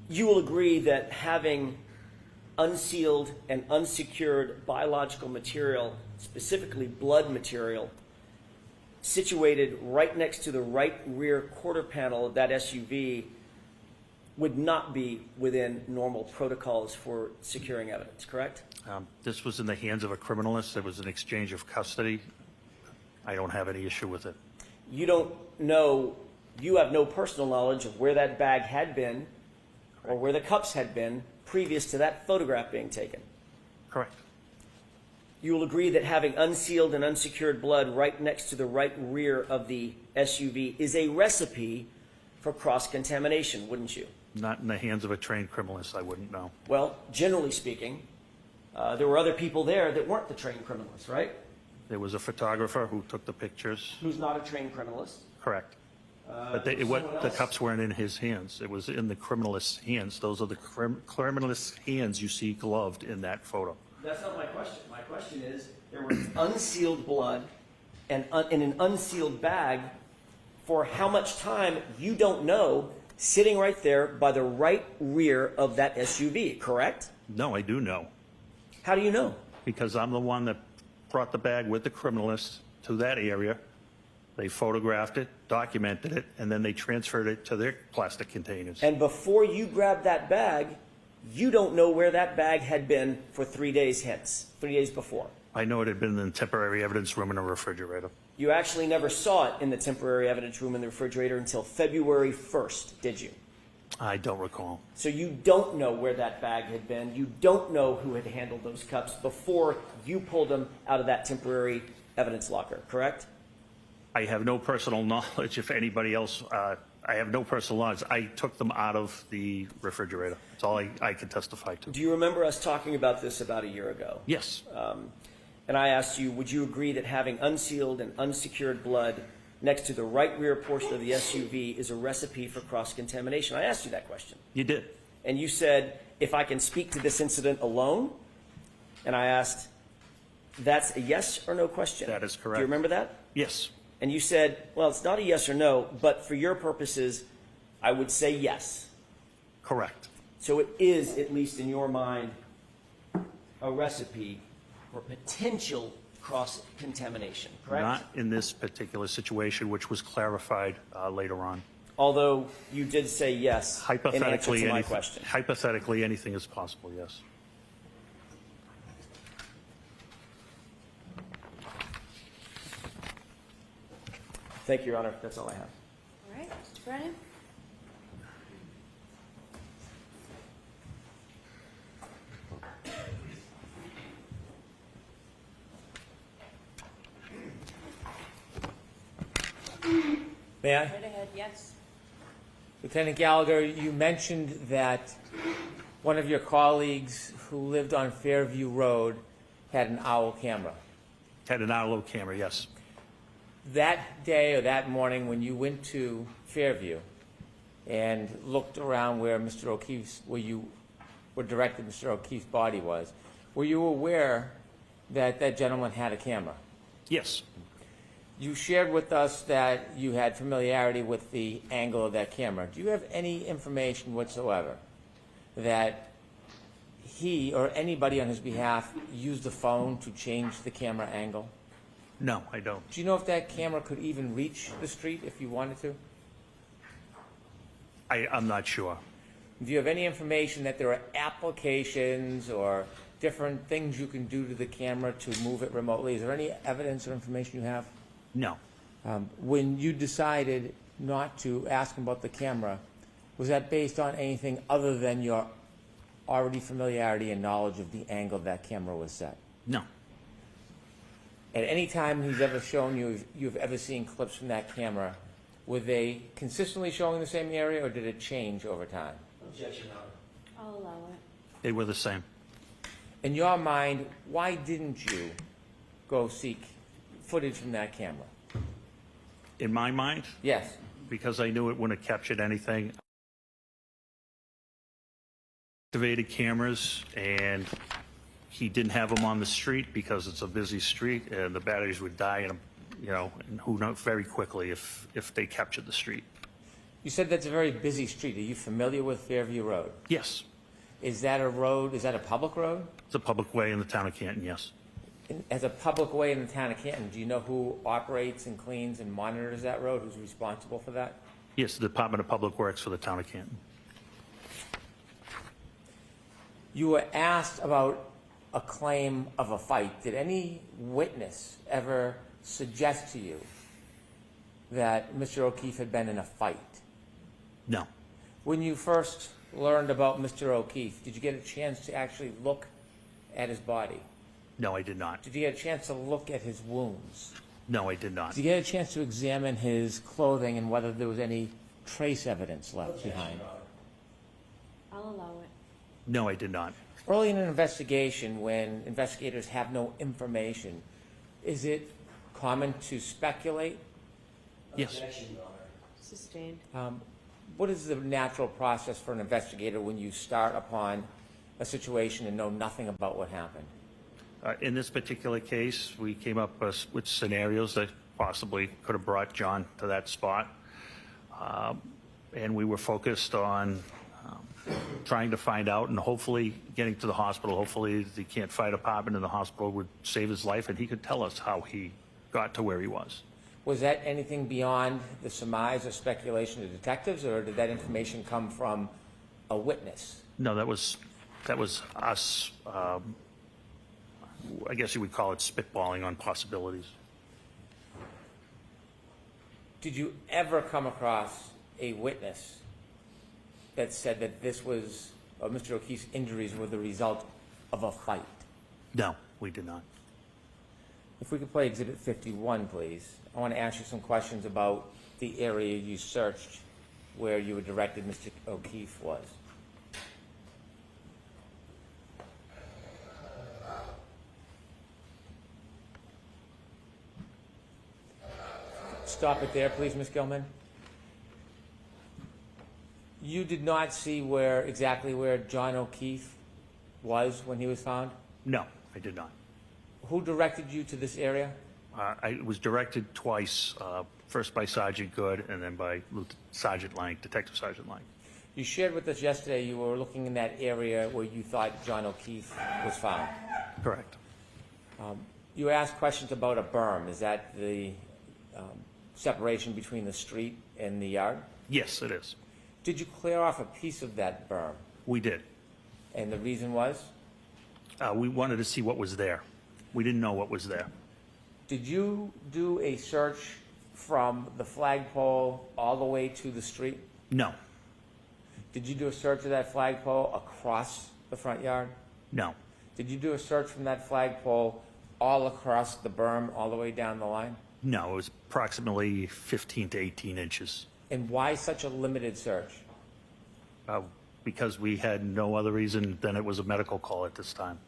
You will agree that having unsealed and unsecured biological material, specifically blood material, situated right next to the right rear quarter panel of that SUV would not be within normal protocols for securing evidence, correct? This was in the hands of a criminalist. There was an exchange of custody. I don't have any issue with it. You don't know, you have no personal knowledge of where that bag had been or where the cups had been previous to that photograph being taken. Correct. You will agree that having unsealed and unsecured blood right next to the right rear of the SUV is a recipe for cross-contamination, wouldn't you? Not in the hands of a trained criminalist, I wouldn't know. Well, generally speaking, there were other people there that weren't the trained criminalists, right? There was a photographer who took the pictures. Who's not a trained criminalist? Correct. But the cups weren't in his hands. It was in the criminalist's hands. Those are the criminalist's hands you see gloved in that photo. That's not my question. My question is, there was unsealed blood and in an unsealed bag for how much time you don't know, sitting right there by the right rear of that SUV, correct? No, I do know. How do you know? Because I'm the one that brought the bag with the criminalist to that area. They photographed it, documented it, and then they transferred it to their plastic containers. And before you grabbed that bag, you don't know where that bag had been for 3 days hence, 3 days before. I know it had been in the temporary evidence room in a refrigerator. You actually never saw it in the temporary evidence room in the refrigerator until February 1st, did you? I don't recall. So you don't know where that bag had been. You don't know who had handled those cups before you pulled them out of that temporary evidence locker, correct? I have no personal knowledge if anybody else, I have no personal knowledge. I took them out of the refrigerator. That's all I can testify to. Do you remember us talking about this about a year ago? Yes. And I asked you, would you agree that having unsealed and unsecured blood next to the right rear portion of the SUV is a recipe for cross-contamination? I asked you that question. You did. And you said, if I can speak to this incident alone, and I asked, that's a yes or no question. That is correct. Do you remember that? Yes. And you said, well, it's not a yes or no, but for your purposes, I would say yes. Correct. So it is, at least in your mind, a recipe for potential cross-contamination, correct? Not in this particular situation, which was clarified later on. Although you did say yes in answer to my question. Hypothetically, anything is possible, yes. Thank you, Your Honor. That's all I have. All right, Mr. Brennan? May I? Right ahead, yes. Lieutenant Gallagher, you mentioned that one of your colleagues who lived on Fairview Road had an owl camera. Had an Arlo camera, yes. That day or that morning when you went to Fairview and looked around where Mr. O'Keefe's, where you were directed Mr. O'Keefe's body was, were you aware that that gentleman had a camera? Yes. You shared with us that you had familiarity with the angle of that camera. Do you have any information whatsoever that he or anybody on his behalf used the phone to change the camera angle? No, I don't. Do you know if that camera could even reach the street if you wanted to? I'm not sure. Do you have any information that there are applications or different things you can do to the camera to move it remotely? Is there any evidence or information you have? No. When you decided not to ask him about the camera, was that based on anything other than your already familiarity and knowledge of the angle that camera was set? No. At any time he's ever shown you, you've ever seen clips from that camera, were they consistently showing the same area, or did it change over time? I'll allow it. They were the same. In your mind, why didn't you go seek footage from that camera? In my mind, Yes. because I knew it wouldn't have captured anything. Activated cameras, and he didn't have them on the street because it's a busy street, and the batteries would die, and and who knows, very quickly if they captured the street. You said that's a very busy street. Are you familiar with Fairview Road? Yes, Is that a road, is that a public road? it's a public way in the town of Canton. Yes, As a public way in the town of Canton, do you know who operates and cleans and monitors that road? Who's responsible for that? yes, the Department of Public Works for the town of Canton. You were asked about a claim of a fight. Did any witness ever suggest to you that Mr. O'Keefe had been in a fight? No, When you first learned about Mr. O'Keefe, did you get a chance to actually look at his body? no, I did not. Did you get a chance to look at his wounds? No, I did not. Did you get a chance to examine his clothing and whether there was any trace evidence left behind? I'll allow it. No, I did not. Early in an investigation, when investigators have no information, is it common to speculate? Yes, Sustained. What is the natural process for an investigator when you start upon a situation and know nothing about what happened? in this particular case, we came up with scenarios that possibly could have brought John to that spot. And we were focused on trying to find out and hopefully getting to the hospital. Hopefully the Can't Fire Department in the hospital would save his life and he could tell us how he got to where he was. Was that anything beyond the surmise or speculation of detectives, or did that information come from a witness? No, that was us, I guess you would call it spitballing on possibilities. Did you ever come across a witness that said that this was, Mr. O'Keefe's injuries were the result of a fight? No, we did not. If we could play Exhibit 51, please. I want to ask you some questions about the area you searched where you were directed Mr. O'Keefe was. Stop it there, please, Ms. Gilman. You did not see exactly where John O'Keefe was when he was found? No, I did not. Who directed you to this area? I was directed twice, first by Sergeant Good and then by Sergeant Lang, Detective Sergeant Lang. You shared with us yesterday you were looking in that area where you thought John O'Keefe was found. Correct. You asked questions about a berm. Is that the separation between the street and the yard? Yes, it is. Did you clear off a piece of that berm? We did. And the reason was? We wanted to see what was there. We didn't know what was there. Did you do a search from the flagpole all the way to the street? No, Did you do a search of that flagpole across the front yard? no, Did you do a search from that flagpole all across the berm, all the way down the line? no. It was approximately 15 to 18 inches. And why such a limited search? Because we had no other reason than it was a medical call at this time.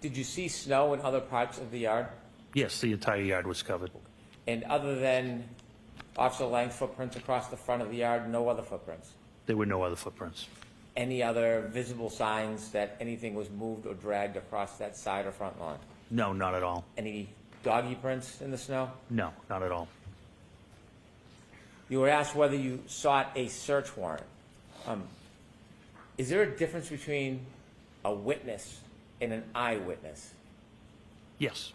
Did you see snow in other parts of the yard? Yes, the entire yard was covered. And other than Officer Lang's footprints across the front of the yard, no other footprints? There were no other footprints. Any other visible signs that anything was moved or dragged across that side or front lawn? No, not at all. Any doggy prints in the snow? No, not at all. You were asked whether you sought a search warrant. Is there a difference between a witness and an eyewitness? Yes.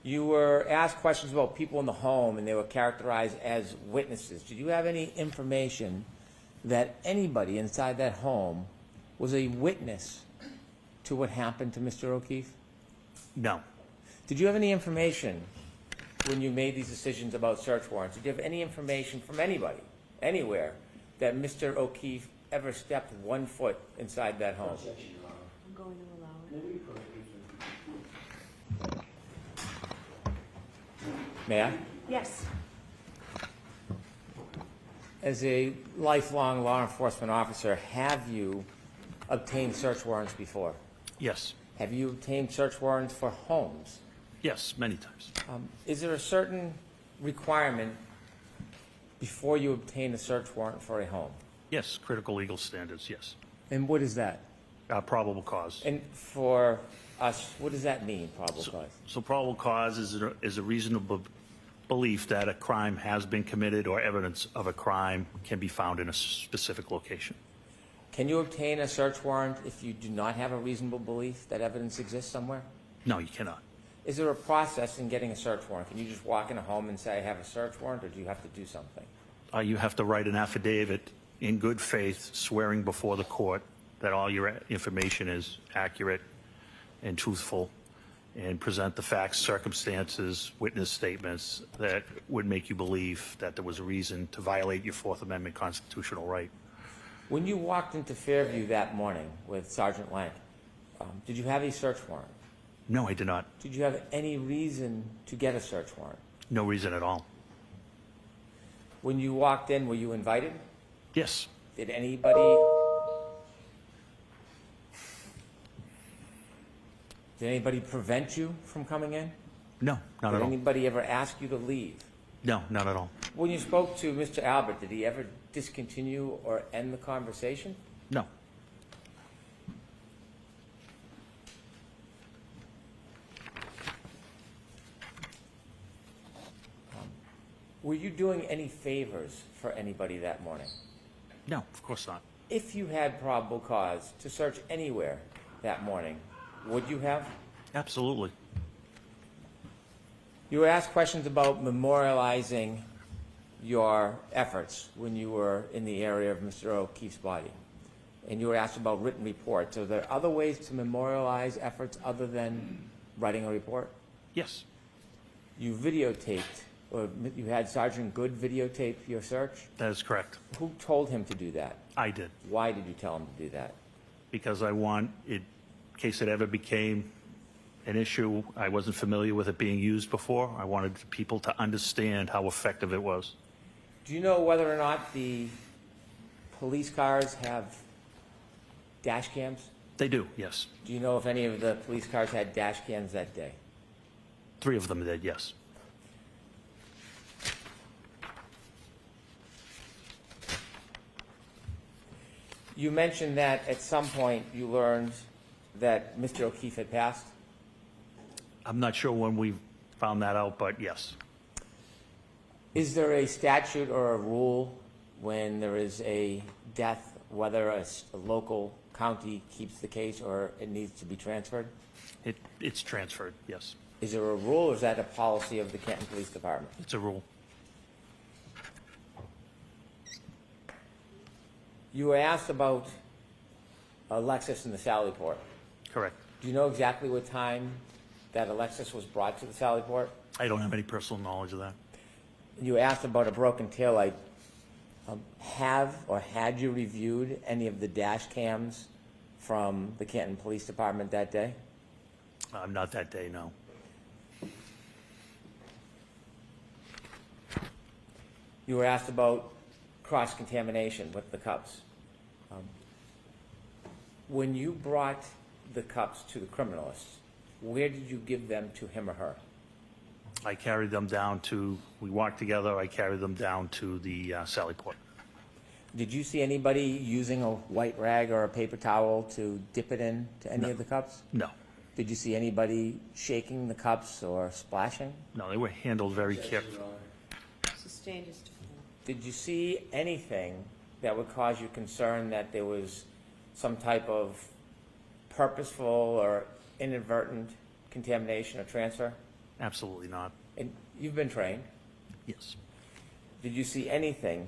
You were asked questions about people in the home, and they were characterized as witnesses. Did you have any information that anybody inside that home was a witness to what happened to Mr. O'Keefe? No. Did you have any information when you made these decisions about search warrants? Did you have any information from anybody, anywhere, that Mr. O'Keefe ever stepped 1 foot inside that home? I'm going to allow it. May I? Yes. As a lifelong law enforcement officer, have you obtained search warrants before? Yes. Have you obtained search warrants for homes? Yes, many times. Is there a certain requirement before you obtain a search warrant for a home? Yes, critical legal standards, yes. And what is that? Probable cause. And for us, what does that mean, probable cause? So probable cause is a reasonable belief that a crime has been committed or evidence of a crime can be found in a specific location. Can you obtain a search warrant if you do not have a reasonable belief that evidence exists somewhere? No, you cannot. Is there a process in getting a search warrant? Can you just walk in a home and say, I have a search warrant, or do you have to do something? You have to write an affidavit in good faith, swearing before the court that all your information is accurate and truthful, and present the facts, circumstances, witness statements that would make you believe that there was a reason to violate your Fourth Amendment constitutional right. When you walked into Fairview that morning with Sergeant Lang, did you have a search warrant? No, I did not. Did you have any reason to get a search warrant? No reason at all. When you walked in, were you invited? Yes. Did anybody prevent you from coming in? No, not Did at all. anybody ever ask you to leave? No, not at all. When you spoke to Mr. Albert, did he ever discontinue or end the conversation? No. Were you doing any favors for anybody that morning? No, of course not. If you had probable cause to search anywhere that morning, would you have? Absolutely. You were asked questions about memorializing your efforts when you were in the area of Mr. O'Keefe's body. And you were asked about written reports. Are there other ways to memorialize efforts other than writing a report? Yes. You videotaped, or you had Sergeant Good videotape your search? That is correct. Who told him to do that? I did. Why did you tell him to do that? Because I want, in case it ever became an issue, I wasn't familiar with it being used before. I wanted people to understand how effective it was. Do you know whether or not the police cars have dash cams? They do, yes. Do you know if any of the police cars had dash cams that day? 3 of them did, yes. You mentioned that at some point you learned that Mr. O'Keefe had passed. I'm not sure when we found that out, but yes. Is there a statute or a rule when there is a death, whether a local county keeps the case or it needs to be transferred? It's transferred, yes. Is there a rule, or is that a policy of the Canton Police Department? It's a rule. You were asked about Alexis and the Sally Port. Correct. Do you know exactly what time that Alexis was brought to the Sally Port? I don't have any personal knowledge of that. You were asked about a broken taillight. Have or had you reviewed any of the dash cams from the Canton Police Department that day? Not that day, no. You were asked about cross-contamination with the cups. When you brought the cups to the criminalist, where did you give them to him or her? I carried them down to, we walked together, I carried them down to the Sally Port. Did you see anybody using a white rag or a paper towel to dip it in to any of the cups? No, Did you see anybody shaking the cups or splashing? no, they were handled very carefully. Sustained is to Did you see anything that would cause you concern that there was some type of purposeful or inadvertent contamination or transfer? Absolutely not. And you've been trained. Yes. Did you see anything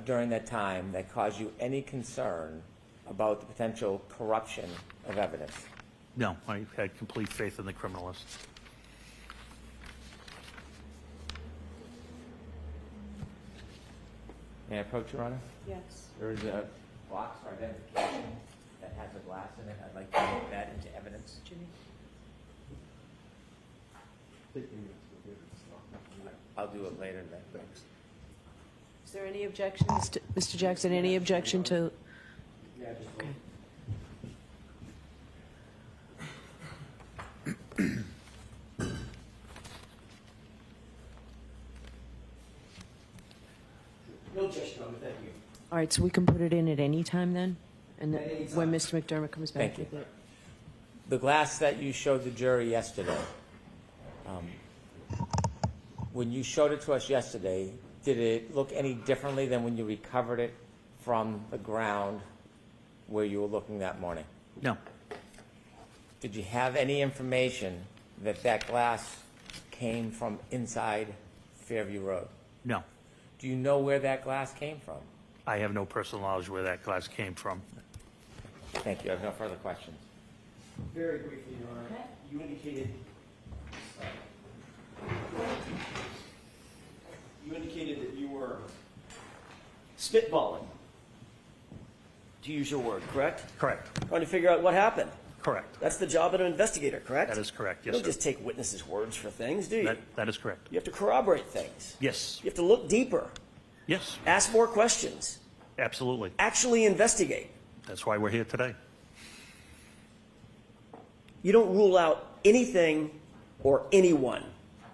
during that time that caused you any concern about the potential corruption of evidence? No, I had complete faith in the criminalist. May I approach, Your Honor? yes. There is a box for identification that has a glass in it. I'd like to put that into evidence. Jimmy? I'll do it later then. Thanks. Is there any objection, Mr. Jackson, any objection to? Okay. No objection, Your Honor, thank you. All right, so we can put it in at any time then? And then At any time. when Mr. McDermott comes back Thank you. with it? The glass that you showed the jury yesterday, when you showed it to us yesterday, did it look any differently than when you recovered it from the ground where you were looking that morning? No, Did you have any information that that glass came from inside Fairview Road? no. Do you know where that glass came from? I have no personal knowledge where that glass came from. Thank you. I have no further questions. Very briefly, Your Honor, you indicated that you were spitballing, to use your word, correct? Correct, Trying to figure out what happened. correct. That's the job of an investigator, correct? That is correct, You yes, don't sir. just take witnesses' words for things, do you? That is correct. You have to corroborate things. Yes, You have to look deeper, yes, ask more questions, absolutely. actually investigate. That's why we're here today. You don't rule out anything or anyone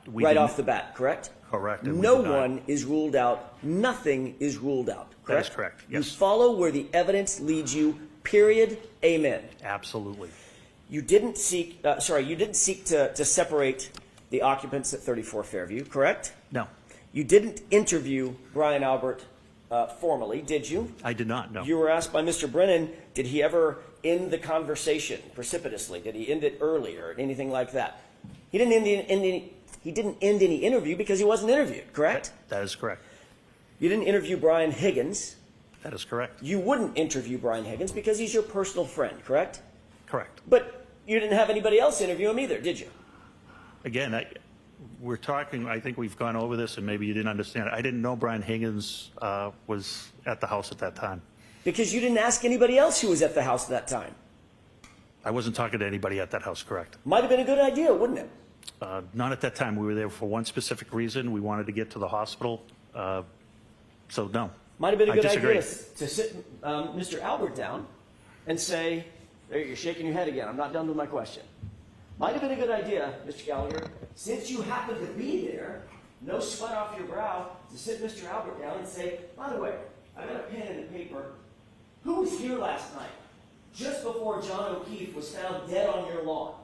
We right didn't- off the bat, correct? Correct. and we No did not. one is ruled out. Nothing is ruled out, That correct? is correct, You yes. follow where the evidence leads you, period, amen. Absolutely. You didn't seek, to separate the occupants at 34 Fairview, correct? No, You didn't interview Brian Albert formally, did you? I did not, no. You were asked by Mr. Brennan, did he ever end the conversation precipitously? Did he end it early or anything like that? He didn't end any interview because he wasn't interviewed, correct? That is correct. You didn't interview Brian Higgins. That is correct. You wouldn't interview Brian Higgins because he's your personal friend, correct? Correct. But you didn't have anybody else interview him either, did you? Again, we're talking, I think we've gone over this and maybe you didn't understand it. I didn't know Brian Higgins was at the house at that time. Because you didn't ask anybody else who was at the house at that time. I wasn't talking to anybody at that house, correct? Might have been a good idea, wouldn't it? Not at that time. We were there for one specific reason. We wanted to get to the hospital. So no. Might have been a I good disagree. idea to sit Mr. Albert down and say, there, you're shaking your head again. I'm not done with my question. Might have been a good idea, Mr. Gallagher, since you happen to be there, no sweat off your brow, to sit Mr. Albert down and say, by the way, I got a pen and a paper. Who was here last night, just before John O'Keefe was found dead on your lawn?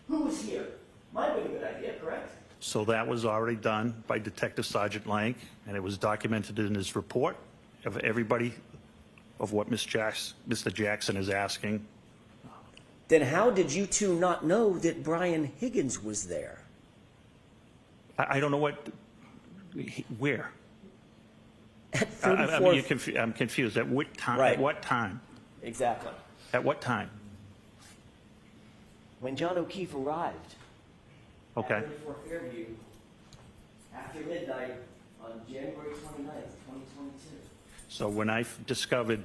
Who was here? Might have been a good idea, correct? So that was already done by Detective Sergeant Lank, and it was documented in his report of everybody of what Mr. Jackson is asking. Then how did you two not know that Brian Higgins was there? I don't know where. At I 34 mean, I'm confused. At what time? Right. At what time? Exactly. At what time? When John O'Keefe arrived Okay. at 34 Fairview after midnight on January 29th, 2022. So when I discovered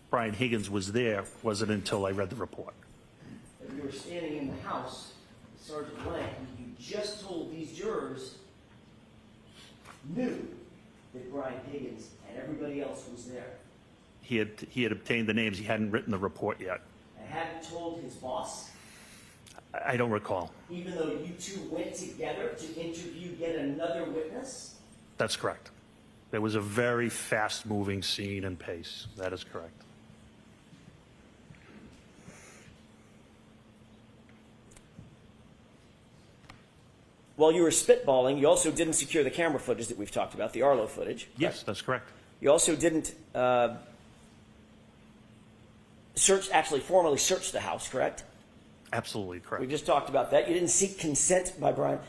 Brian Higgins was there, wasn't until I read the report. If you were standing in the house, Sergeant Lang, you just told these jurors, knew that Brian Higgins and everybody else was there He had obtained the names. He hadn't written the report yet. and hadn't told his boss, I don't recall. even though you two went together to interview yet another witness? That's correct. There was a very fast-moving scene and pace. That is correct. While you were spitballing, you also didn't secure the camera footage that we've talked about, the Arlo footage. Yes, that's correct. You also didn't formally search the house, correct? Absolutely We correct. just talked about that. You didn't seek consent by Brian,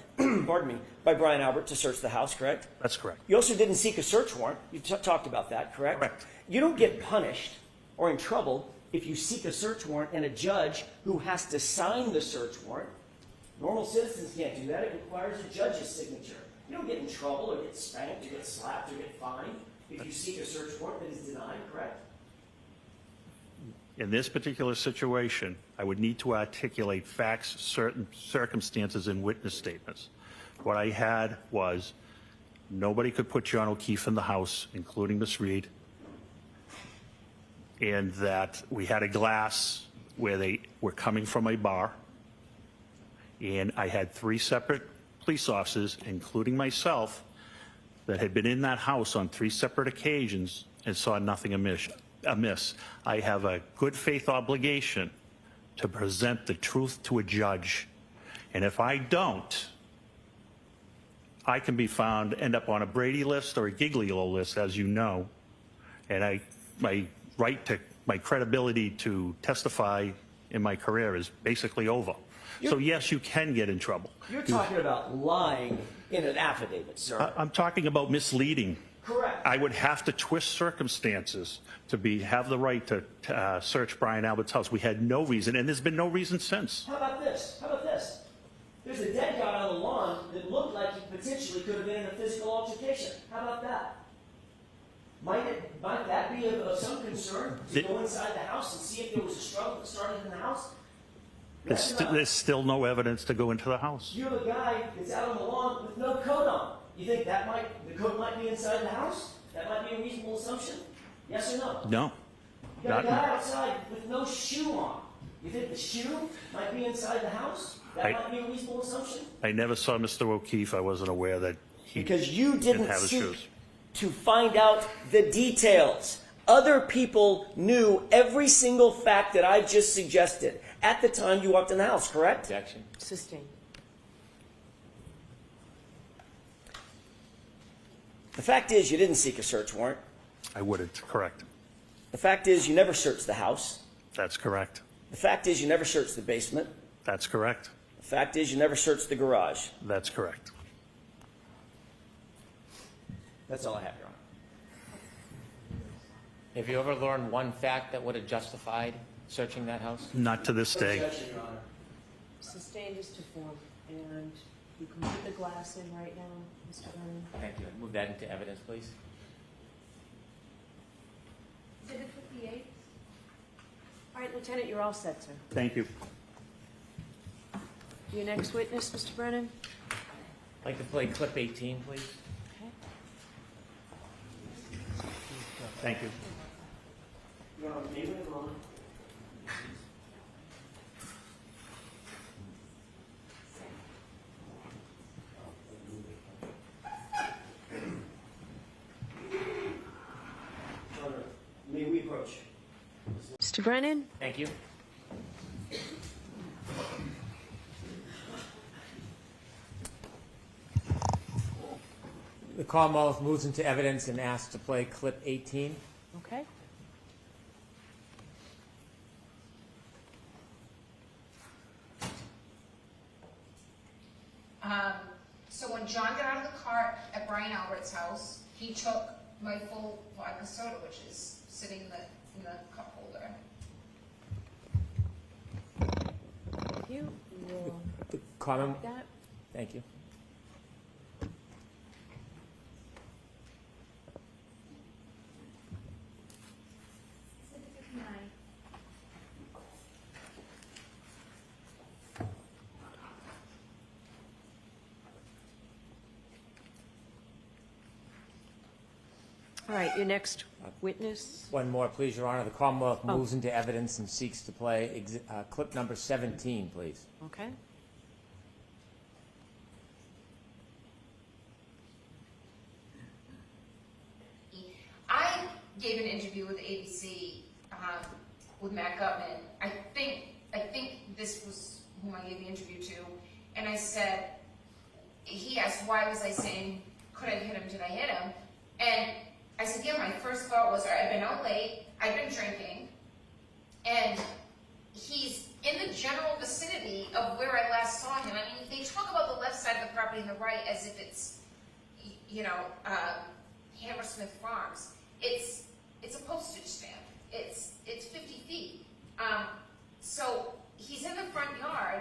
pardon me, by Brian Albert to search the house, correct? That's correct. You also didn't seek a search warrant. You talked about that, correct? Correct. You don't get punished or in trouble if you seek a search warrant and a judge who has to sign the search warrant. Normal citizens can't do that. It requires a judge's signature. You don't get in trouble or get spanked or get slapped or get fined if you seek a search warrant that is denied, correct? In this particular situation, I would need to articulate facts, certain circumstances, and witness statements. What I had was nobody could put John O'Keefe in the house, including Miss Reed, and that we had a glass where they were coming from a bar, and I had 3 separate police officers, including myself, that had been in that house on 3 separate occasions and saw nothing amiss. I have a good faith obligation to present the truth to a judge. And if I don't, I can be found, end up on a Brady list or a Giglio list, as you know. And my credibility to testify in my career is basically over. So yes, you can get in trouble. You're talking about lying in an affidavit, sir. I'm talking about misleading. Correct. I would have to twist circumstances to have the right to search Brian Albert's house. We had no reason, and there's been no reason since. How about this? How about this? There's a dead guy on the lawn that looked like he potentially could have been in a physical altercation. How about that? Might that be of some concern to go inside the house and see if there was a struggle that started in the house? There's still no evidence to go into the house. You're the guy that's out on the lawn with no coat on. You think the coat might be inside the house? That might be a reasonable assumption? Yes or no? No. You got a guy outside with no shoe on. You think the shoe might be inside the house? That might be a reasonable assumption? I never saw Mr. O'Keefe. I wasn't aware that he Because you didn't didn't have his seek shoes. to find out the details. Other people knew every single fact that I just suggested at the time you walked in the house, correct? Objection. Sustained. The fact is you didn't seek a search warrant. I wouldn't. Correct. The fact is you never searched the house. That's correct. The fact is you never searched the basement. That's correct. The fact is you never searched the garage. That's correct. That's all I have, Your Honor. Have you ever learned one fact that would have justified searching that house? Not to this day. Objection, Your Honor. Sustained is to form, and you can put the glass in right now, Mr. Vernon. Thank you. Move that into evidence, please. Exhibit 58. All right, Lieutenant, you're all set, sir. Thank you. Your next witness, Mr. Brennan? I'd like to play clip 18, please. Okay. Thank you. Your Honor, may we have a moment? Your Honor, may we approach? Mr. Brennan? Thank you. The Commonwealth moves into evidence and asks to play clip 18. Okay. So when John got out of the car at Brian Albert's house, he took my full vodka soda, which is sitting in the cup holder. Thank you. We'll The Common, do that. thank you. All right, your next witness? One more, please, Your Honor. The Commonwealth moves into evidence and seeks to play clip number 17, please. Okay. I gave an interview with ABC with Matt Gutman. I think this was whom I gave the interview to, and I said, he asked why was I saying, could I hit him, did I hit him? And I said, yeah, my first thought was, I've been out late, I've been drinking, and he's in the general vicinity of where I last saw him. I mean, they talk about the left side of the property and the right as if it's, you know, Hammersmith Farms. It's a postage stamp. It's 50 feet. So he's in the front yard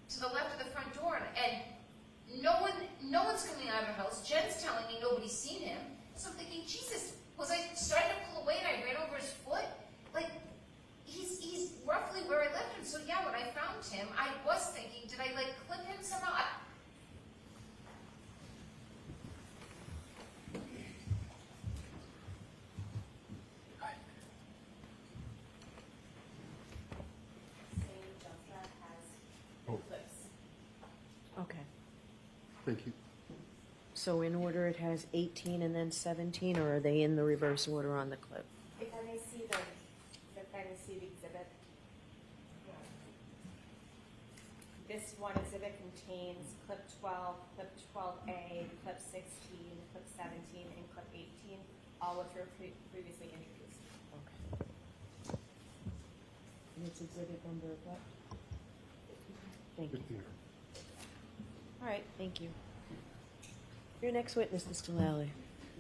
to the left of the front door, and no one's coming out of the house. Jen's telling me nobody's seen him. So I'm thinking, Jesus, was I starting to pull away and I ran over his foot? Like, he's roughly where I left him. So yeah, when I found him, I was thinking, did I like clip him somehow? Okay. Thank you. So in order, it has 18 and then 17, or are they in the reverse order on the clip? If I may see the exhibit. This one exhibit contains clip 12, clip 12A, clip 16, clip 17, and clip 18, all which were previously introduced. Okay. And it's exhibit number what? Thank you. 15. All right, thank you. Your next witness, Mr. Lally.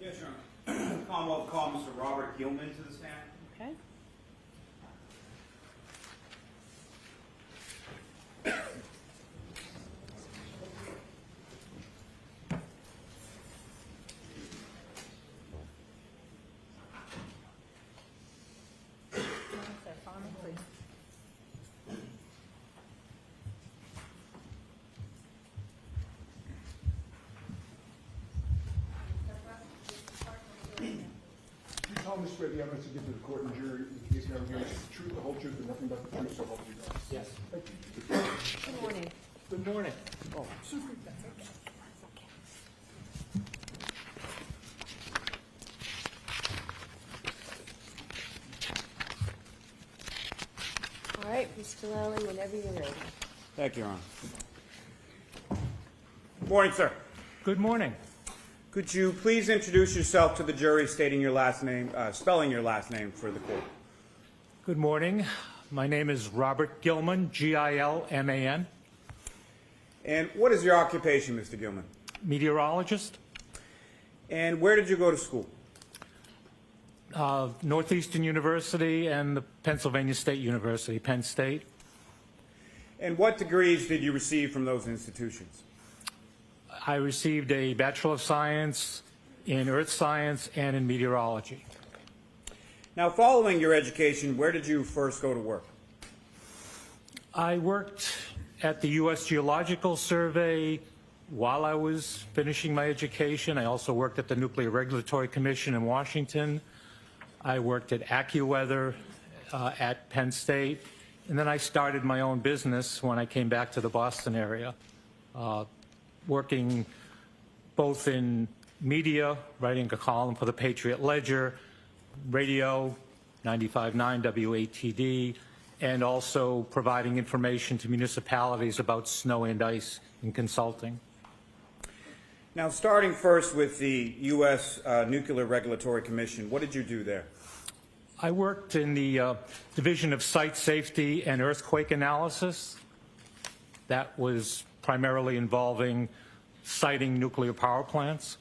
Yes, Your Honor. Commonwealth call Mr. Robert Gilman to the stand. Okay. Tell me swear the evidence to give to the court and jury in the case now reveals the truth, the whole truth, and nothing but the truth, so help you God. Yes. Thank you. Good morning. Good morning. Oh. All right, Mr. Lally, whenever you're ready. Thank you, Your Honor. Good morning, sir. Good morning. Could you please introduce yourself to the jury, stating your last name, spelling your last name for the court? Good morning. My name is Robert Gilman, Gilman. And what is your occupation, Mr. Gilman? Meteorologist, And where did you go to school? Northeastern University and the Pennsylvania State University, Penn State. And what degrees did you receive from those institutions? I received a Bachelor of Science in Earth Science and in Meteorology. Now, following your education, where did you first go to work? I worked at the U.S. Geological Survey while I was finishing my education. I also worked at the Nuclear Regulatory Commission in Washington. I worked at AccuWeather at Penn State. And then I started my own business when I came back to the Boston area, working both in media, writing a column for the Patriot Ledger, radio, 95.9 WATD, and also providing information to municipalities about snow and ice in consulting. Now, starting first with the U.S. Nuclear Regulatory Commission, what did you do there? I worked in the Division of Site Safety and Earthquake Analysis. That was primarily involving siting nuclear power plants.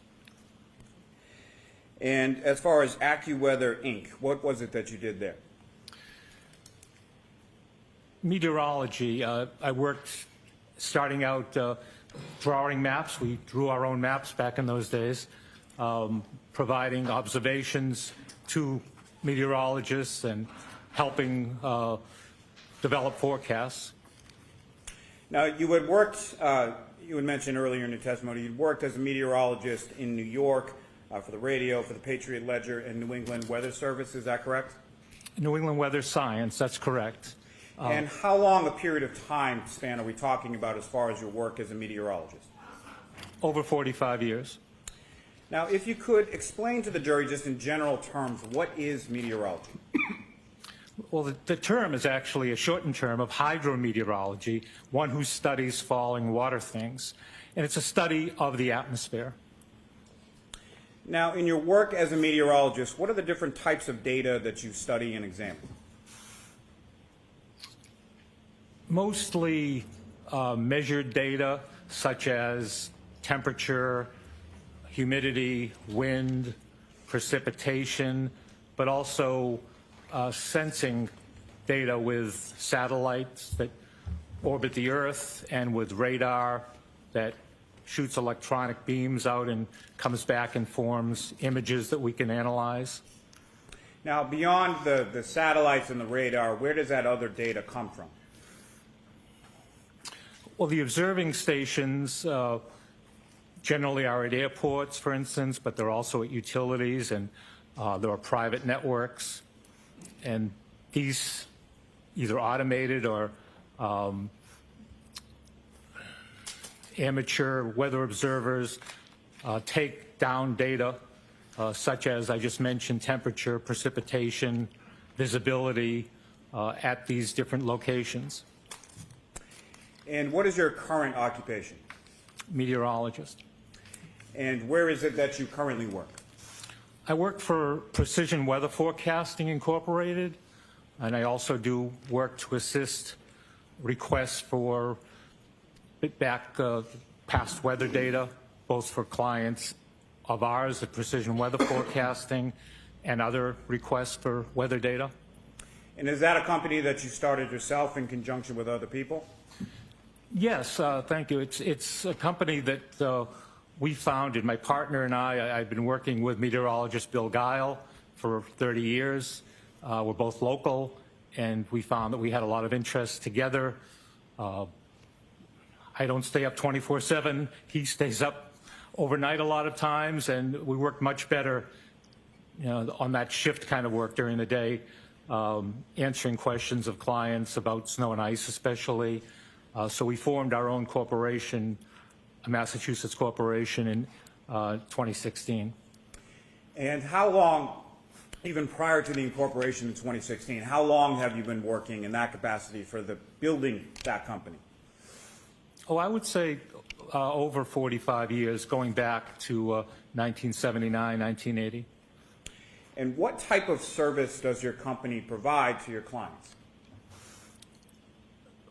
And as far as AccuWeather, Inc., what was it that you did there? Meteorology. I worked starting out drawing maps. We drew our own maps back in those days, providing observations to meteorologists and helping develop forecasts. Now, you had worked, you had mentioned earlier in your testimony, you'd worked as a meteorologist in New York. for the radio, for the Patriot Ledger, and New England Weather Service. Is that correct? New England Weather Science, that's correct. And how long a period of time span are we talking about as far as your work as a meteorologist? Over 45 years. Now, if you could explain to the jury just in general terms, what is meteorology? Well, the term is actually a shortened term of hydrometeorology, one who studies falling water things. And it's a study of the atmosphere. Now, in your work as a meteorologist, what are the different types of data that you study and examine? Mostly measured data such as temperature, humidity, wind, precipitation, but also sensing data with satellites that orbit the Earth and with radar that shoots electronic beams out and comes back and forms images that we can analyze. Now, beyond the satellites and the radar, where does that other data come from? Well, the observing stations generally are at airports, for instance, but they're also at utilities, and there are private networks. And these, either automated or amateur weather observers, take down data such as I just mentioned, temperature, precipitation, visibility at these different locations. And what is your current occupation? Meteorologist. And where is it that you currently work? I work for Precision Weather Forecasting Incorporated, and I also do work to assist requests for past weather data, both for clients of ours at Precision Weather Forecasting and other requests for weather data. And is that a company that you started yourself in conjunction with other people? Yes, thank you. It's a company that we founded, my partner and I. I've been working with meteorologist Bill Guile for 30 years. We're both local, and we found that we had a lot of interest together. I don't stay up 24/7. He stays up overnight a lot of times, and we work much better, on that shift kind of work during the day, answering questions of clients about snow and ice especially. So we formed our own corporation, a Massachusetts corporation, in 2016. And how long, even prior to the incorporation in 2016, how long have you been working in that capacity for building that company? Oh, I would say over 45 years, going back to 1979, 1980. And what type of service does your company provide to your clients?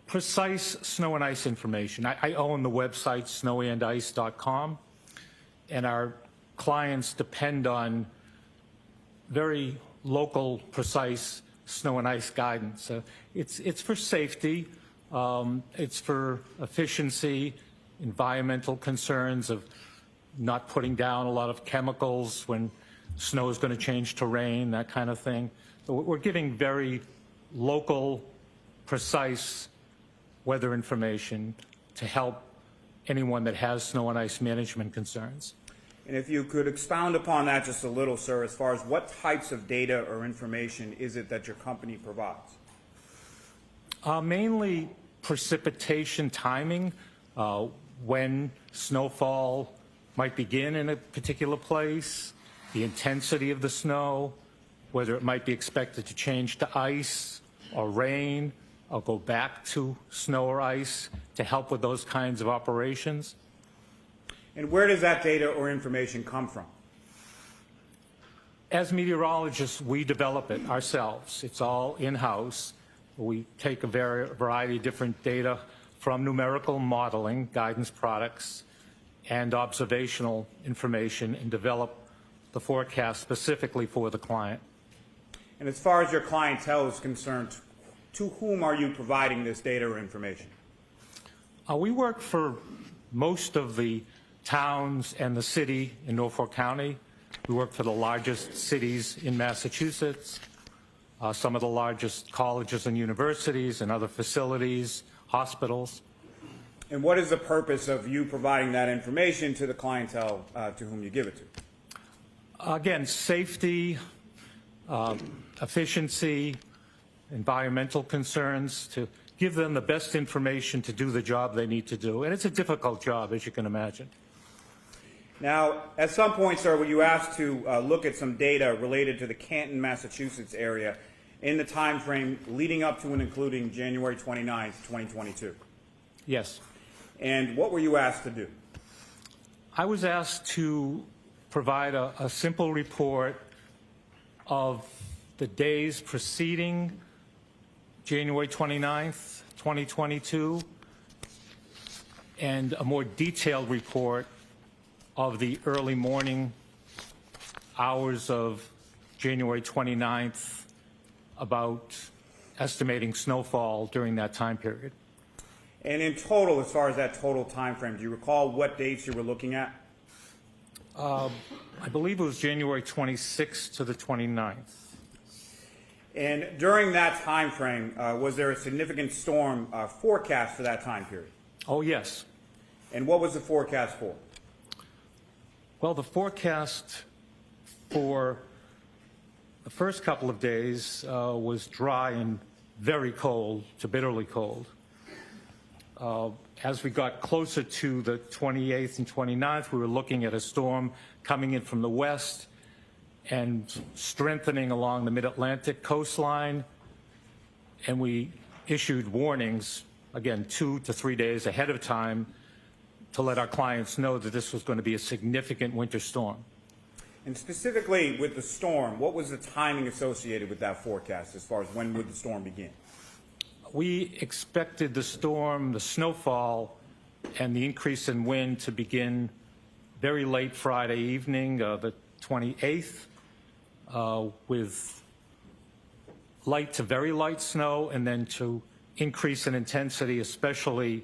Precise snow and ice information. I own the website snowandice.com, and our clients depend on very local, precise snow and ice guidance. It's for safety, it's for efficiency, environmental concerns of not putting down a lot of chemicals when snow is going to change to rain, that kind of thing. So we're giving very local, precise weather information to help anyone that has snow and ice management concerns. And if you could expound upon that just a little, sir, as far as what types of data or information is it that your company provides? Mainly precipitation timing, when snowfall might begin in a particular place, the intensity of the snow, whether it might be expected to change to ice or rain, or go back to snow or ice to help with those kinds of operations. And where does that data or information come from? As meteorologists, we develop it ourselves. It's all in-house. We take a variety of different data from numerical modeling, guidance products, and observational information, and develop the forecast specifically for the client. And as far as your clientele is concerned, to whom are you providing this data or information? We work for most of the towns and the city in Norfolk County. We work for the largest cities in Massachusetts, some of the largest colleges and universities and other facilities, hospitals. And what is the purpose of you providing that information to the clientele to whom you give it to? Again, safety, efficiency, environmental concerns, to give them the best information to do the job they need to do. And it's a difficult job, as you can imagine. Now, at some point, sir, were you asked to look at some data related to the Canton, Massachusetts area in the time frame leading up to and including January 29th, 2022? Yes. And what were you asked to do? I was asked to provide a simple report of the days preceding January 29th, 2022, and a more detailed report of the early morning hours of January 29th about estimating snowfall during that time period. And in total, as far as that total time frame, do you recall what dates you were looking at? I believe it was January 26th to the 29th. And during that time frame, was there a significant storm forecast for that time period? Oh, yes. And what was the forecast for? Well, the forecast for the first couple of days was dry and very cold to bitterly cold. As we got closer to the 28th and 29th, we were looking at a storm coming in from the west and strengthening along the mid-Atlantic coastline, and we issued warnings, again, 2 to 3 days ahead of time to let our clients know that this was going to be a significant winter storm. And specifically with the storm, what was the timing associated with that forecast as far as when would the storm begin? We expected the storm, the snowfall, and the increase in wind to begin very late Friday evening, the 28th, with light to very light snow, and then to increase in intensity, especially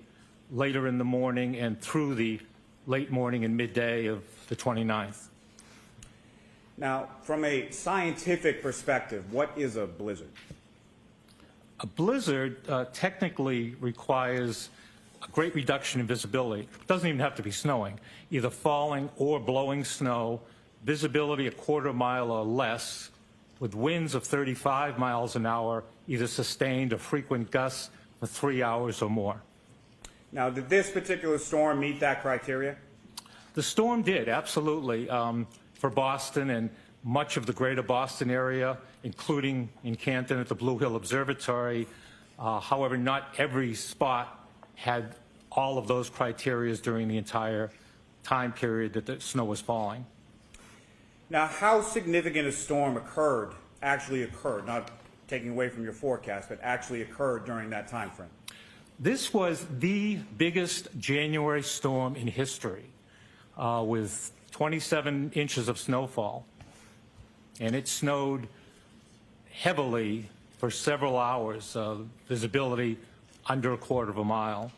later in the morning and through the late morning and midday of the 29th. Now, from a scientific perspective, what is a blizzard? A blizzard technically requires a great reduction in visibility. It doesn't even have to be snowing, either falling or blowing snow, visibility a quarter mile or less, with winds of 35 miles an hour, either sustained or frequent gusts for 3 hours or more. Now, did this particular storm meet that criteria? The storm did, absolutely, for Boston and much of the greater Boston area, including in Canton at the Blue Hill Observatory. However, not every spot had all of those criteria during the entire time period that the snow was falling. Now, how significant a storm actually occurred, not taking away from your forecast, but actually occurred during that time frame? This was the biggest January storm in history, with 27 inches of snowfall. And it snowed heavily for several hours, visibility under a quarter of a mile.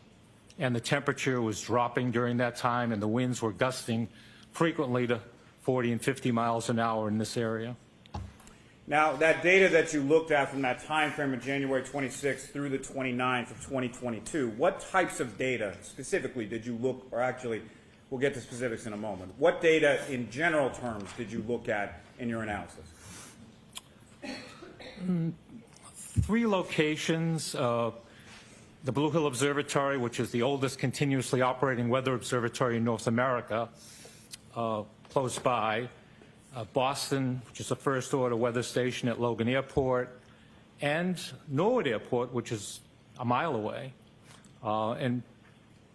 And the temperature was dropping during that time, and the winds were gusting frequently to 40 and 50 miles an hour in this area. Now, that data that you looked at from that time frame of January 26th through the 29th of 2022, what types of data specifically did you look, or actually, we'll get to specifics in a moment. What data in general terms did you look at in your analysis? 3 locations, the Blue Hill Observatory, which is the oldest continuously operating weather observatory in North America, close by, Boston, which is a first order weather station at Logan Airport, and Norwood Airport, which is a mile away. And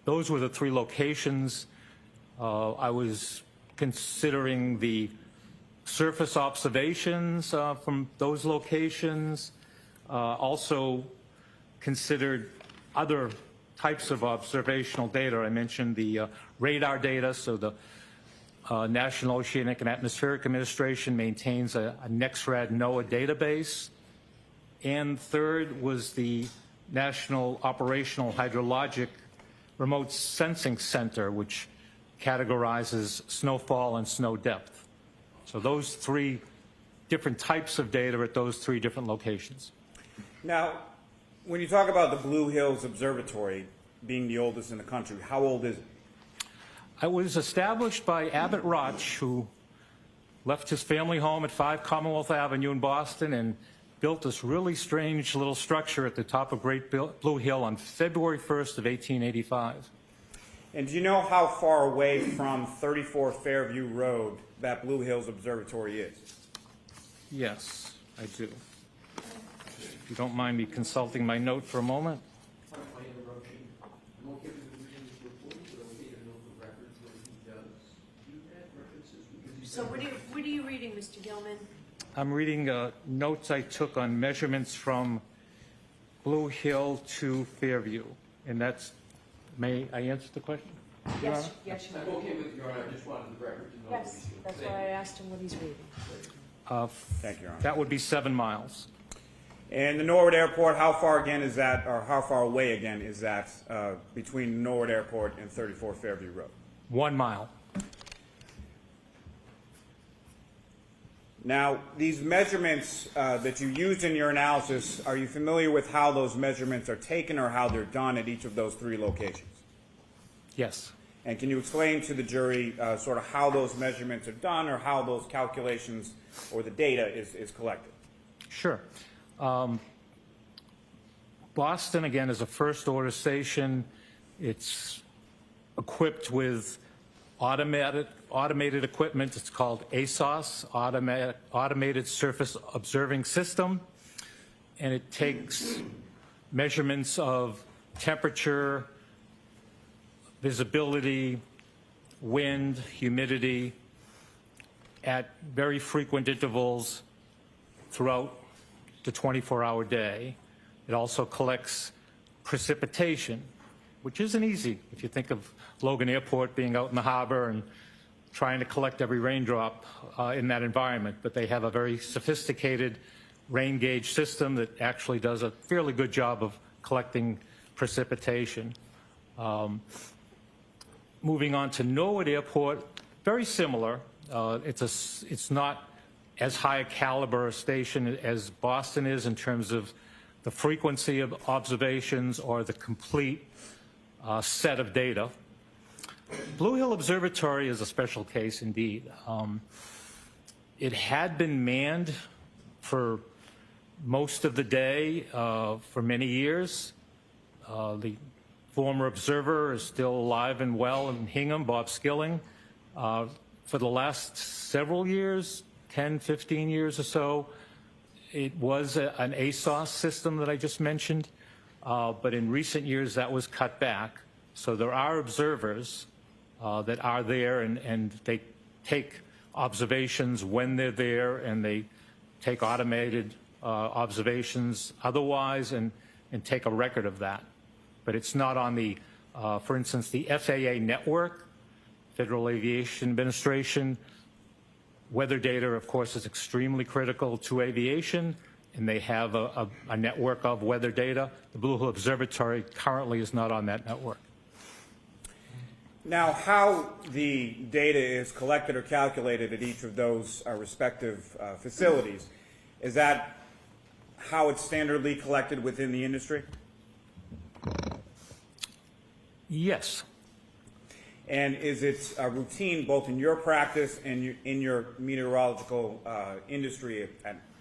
those were the 3 locations. I was considering the surface observations from those locations, also considered other types of observational data. I mentioned the radar data, so the National Oceanic and Atmospheric Administration maintains a NEXRAD NOAA database. And third was the National Operational Hydrologic Remote Sensing Center, which categorizes snowfall and snow depth. So those 3 different types of data at those 3 different locations. Now, when you talk about the Blue Hills Observatory being the oldest in the country, how old is it? It was established by Abbott Roch, who left his family home at 5 Commonwealth Avenue in Boston and built this really strange little structure at the top of Great Blue Hill on February 1st of 1885. And do you know how far away from 34 Fairview Road that Blue Hills Observatory is? Yes, I do. If you don't mind me consulting my note for a moment. So what are you reading, Mr. Gilman? I'm reading notes I took on measurements from Blue Hill to Fairview, and that's, may I answer the question? Your Honor? Yes, you I'm okay with Your Honor, I just wanted the record to know. Yes, that's why I asked him what he's reading. Thank you, Your Honor. That would be 7 miles. And the Norwood Airport, how far again is that, or how far away again is that between Norwood Airport and 34 Fairview Road? 1 mile. Now, these measurements that you used in your analysis, are you familiar with how those measurements are taken or how they're done at each of those 3 locations? Yes. And can you explain to the jury sort of how those measurements are done or how those calculations or the data is collected? Sure. Boston, again, is a first-order station. It's equipped with automated equipment. It's called ASOS, Automated Surface Observing System, and it takes measurements of temperature, visibility, wind, humidity at very frequent intervals throughout the 24-hour day. It also collects precipitation, which isn't easy if you think of Logan Airport being out in the harbor and trying to collect every raindrop in that environment. But they have a very sophisticated rain gauge system that actually does a fairly good job of collecting precipitation. Moving on to Norwood Airport, very similar. It's not as high a caliber a station as Boston is in terms of the frequency of observations or the complete set of data. Blue Hill Observatory is a special case indeed. It had been manned for most of the day for many years. The former observer is still alive and well in Hingham, Bob Skilling. For the last several years, 10, 15 years or so, it was an ASOS system that I just mentioned, but in recent years that was cut back. So there are observers that are there and they take observations when they're there, and they take automated observations otherwise and take a record of that. But it's not on the, for instance, the FAA network, Federal Aviation Administration. Weather data, of course, is extremely critical to aviation, and they have a network of weather data. The Blue Hill Observatory currently is not on that network. Now, how the data is collected or calculated at each of those respective facilities, is that how it's standardly collected within the industry? Yes. And is it routine both in your practice and in your meteorological industry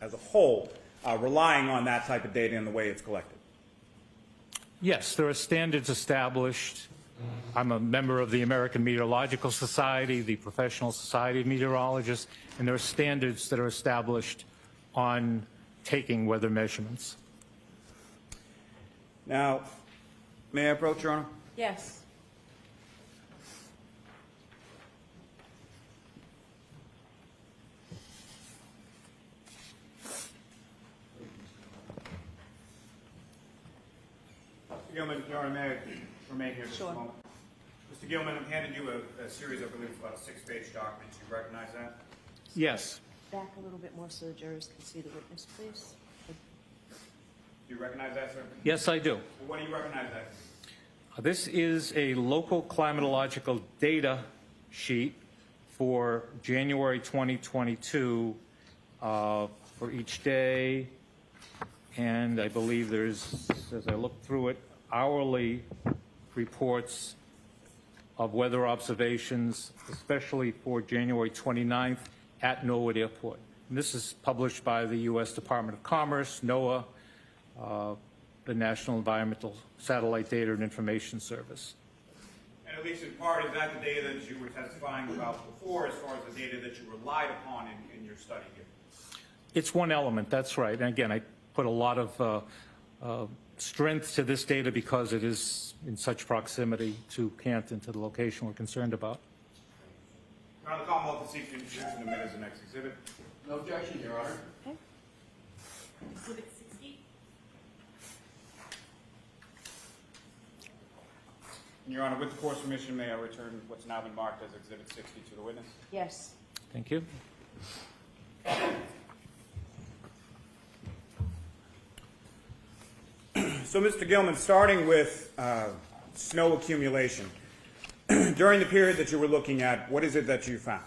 as a whole, relying on that type of data and the way it's collected? Yes, there are standards established. I'm a member of the American Meteorological Society, the Professional Society of Meteorologists, and there are standards that are established on taking weather measurements. Now, may I approach, Your Honor? Yes. Mr. Gilman, Your Honor, may I remain here just Sure. a moment? Mr. Gilman, I'm handing you a series of, I believe, about 6-page documents. You recognize that? Yes. Back a little bit more so the jurors can see the witness, please. Do you recognize that, sir? Yes, I do. Well, what do you recognize that? This is a local climatological data sheet for January 2022 for each day, and I believe there's, as I look through it, hourly reports of weather observations, especially for January 29th at Norwood Airport. And this is published by the U.S. Department of Commerce, NOAA, the National Environmental Satellite Data and Information Service. And at least in part, is that the data that you were testifying about before, as far as the data that you relied upon in your study here? It's one element, that's right. And again, I put a lot of strength to this data because it is in such proximity to Canton, to the location we're concerned about. Your Honor, the Commonwealth to seek to introduce and admit as the next exhibit. No objection, Your Honor. Exhibit 60. Your Honor, with the court's permission, may I return what's now been marked as Exhibit 60 to the witness? Yes. Thank you. So, Mr. Gilman, starting with snow accumulation, during the period that you were looking at, what is it that you found?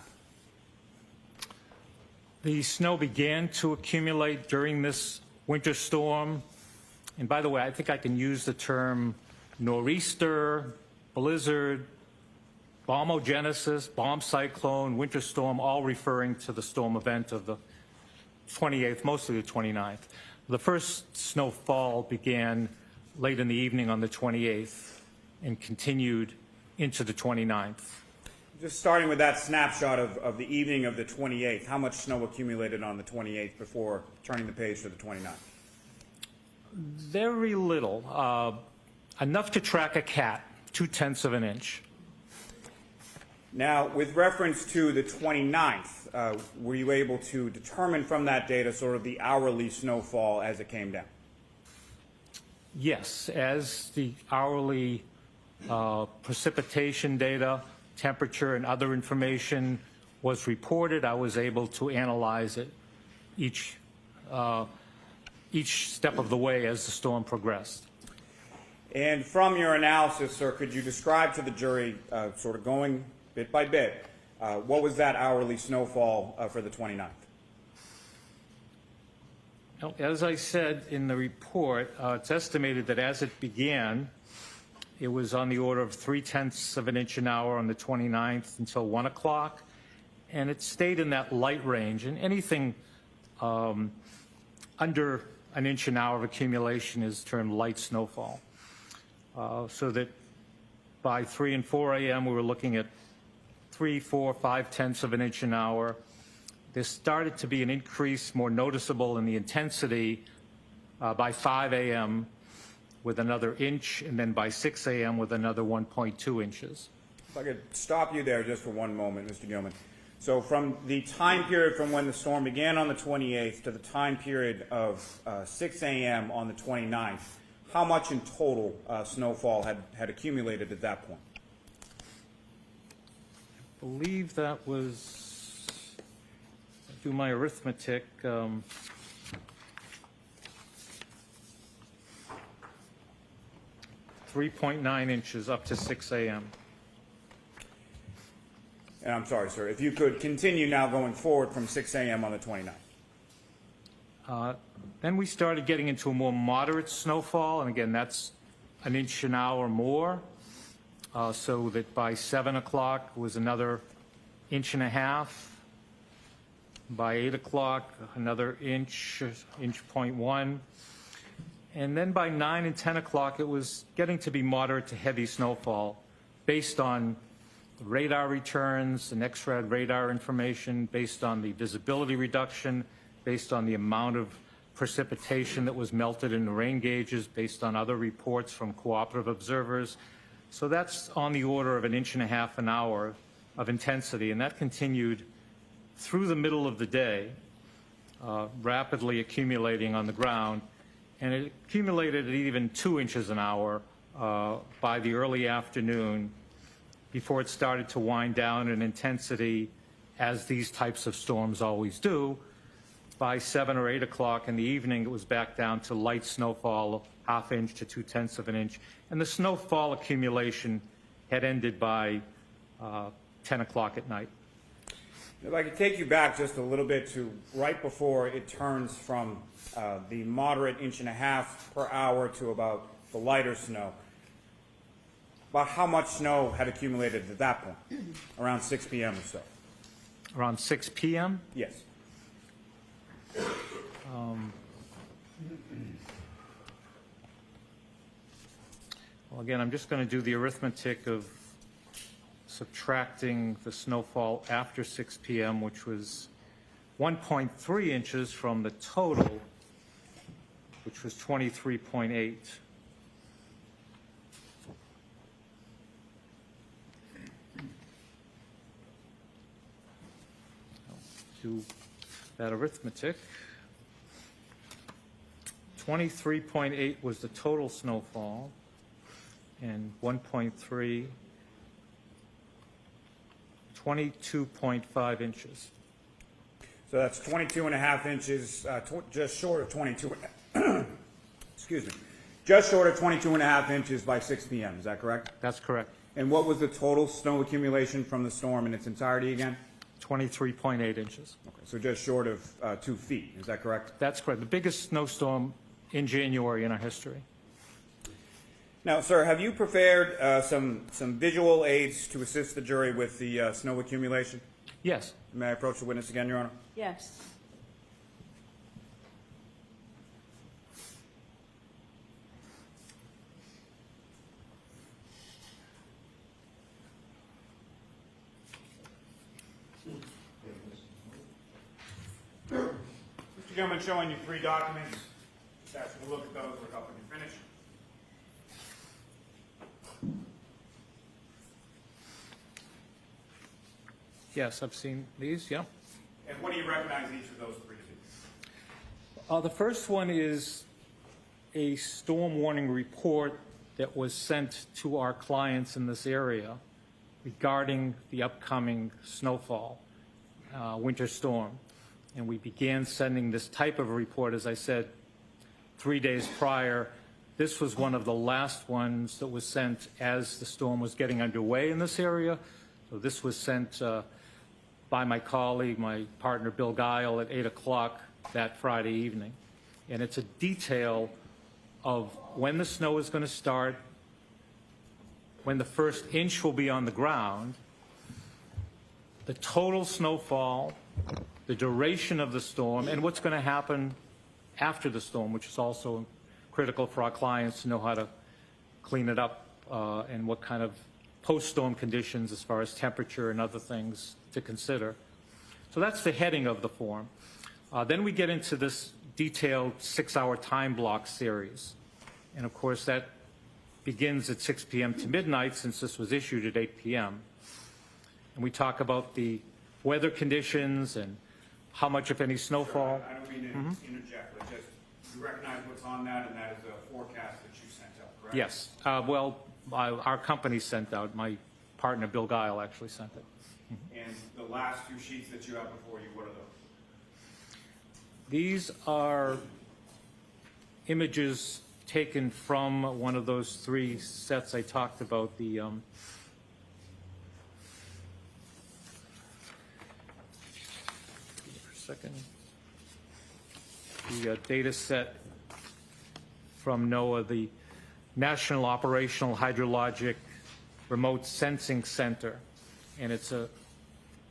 The snow began to accumulate during this winter storm. And by the way, I think I can use the term nor'easter, blizzard, bombogenesis, bomb cyclone, winter storm, all referring to the storm event of the 28th, mostly the 29th. The first snowfall began late in the evening on the 28th and continued into the 29th. Just starting with that snapshot of the evening of the 28th, how much snow accumulated on the 28th before turning the page to the 29th? Very little. Enough to track a cat, 0.2 of an inch. Now, with reference to the 29th, were you able to determine from that data sort of the hourly snowfall as it came down? Yes, as the hourly precipitation data, temperature, and other information was reported, I was able to analyze it each step of the way as the storm progressed. And from your analysis, sir, could you describe to the jury, sort of going bit by bit, what was that hourly snowfall for the 29th? Now, as I said in the report, it's estimated that as it began, it was on the order of 0.3 of an inch an hour on the 29th until 1 o'clock, and it stayed in that light range. And anything under an inch an hour of accumulation is termed light snowfall. So that by 3 and 4 a.m. we were looking at 3, 4, 5/10 of an inch an hour. There started to be an increase more noticeable in the intensity by 5 a.m. with another inch, and then by 6 a.m. with another 1.2 inches. If I could stop you there just for one moment, Mr. Gilman. So from the time period from when the storm began on the 28th to the time period of 6 a.m. on the 29th, how much in total snowfall had accumulated at that point? I believe that was, do my arithmetic, 3.9 inches up to 6 a.m. And I'm sorry, sir, if you could continue now going forward from 6 a.m. on the 29th. Then we started getting into a more moderate snowfall, and again, that's an inch an hour more, so that by 7 o'clock was another inch and a half. By 8 o'clock, another inch, 1.1. And then by 9 and 10 o'clock, it was getting to be moderate to heavy snowfall based on the radar returns, the NEXRAD radar information, based on the visibility reduction, based on the amount of precipitation that was melted in the rain gauges, based on other reports from cooperative observers. So that's on the order of an inch and a half an hour of intensity, and that continued through the middle of the day, rapidly accumulating on the ground, and it accumulated at even 2 inches an hour by the early afternoon before it started to wind down in intensity, as these types of storms always do. By 7 or 8 o'clock in the evening, it was back down to light snowfall, ½ inch to 0.2 of an inch, and the snowfall accumulation had ended by 10 o'clock at night. If I could take you back just a little bit to right before it turns from the moderate inch and a half per hour to about the lighter snow. About how much snow had accumulated at that point, around 6 p.m. or so? Around 6 p.m.? Yes. Well, again, I'm just going to do the arithmetic of subtracting the snowfall after 6 p.m., which was 1.3 inches from the total, which was 23.8. Do that arithmetic. 23.8 was the total snowfall, and 1.3, 22.5 inches. So that's 22 and a half inches, just short of 22, excuse me, just short of 22 and a half inches by 6 p.m., is that correct? That's correct. And what was the total snow accumulation from the storm in its entirety again? 23.8 inches. Okay, so just short of 2 feet, is that correct? That's correct. The biggest snowstorm in January in our history. Now, sir, have you prepared some visual aids to assist the jury with the snow accumulation? Yes. May I approach the witness again, Your Honor? Yes. Mr. Gilman, showing you 3 documents. Just ask you to look at those, look up when you finish. Yes, I've seen these, yeah. And what do you recognize each of those 3 to be? The first one is a storm warning report that was sent to our clients in this area regarding the upcoming snowfall, winter storm. And we began sending this type of report, as I said, 3 days prior. This was one of the last ones that was sent as the storm was getting underway in this area. So this was sent by my colleague, my partner Bill Guile, at 8 o'clock that Friday evening. And it's a detail of when the snow is going to start, when the first inch will be on the ground, the total snowfall, the duration of the storm, and what's going to happen after the storm, which is also critical for our clients to know how to clean it up and what kind of post-storm conditions as far as temperature and other things to consider. So that's the heading of the form. Then we get into this detailed 6-hour time block series. And of course that begins at 6 p.m. to midnight, since this was issued at 8 p.m. And we talk about the weather conditions and how much, if any, snowfall. Sir, I don't mean to interject, but just you recognize what's on that, and that is a forecast that you sent out, correct? Yes. Our company sent out. My partner, Bill Guile, actually sent it. And the last 2 sheets that you have before you, what are those? These are images taken from one of those 3 sets I talked about. The the data set from NOAA, the National Operational Hydrologic Remote Sensing Center, and it's a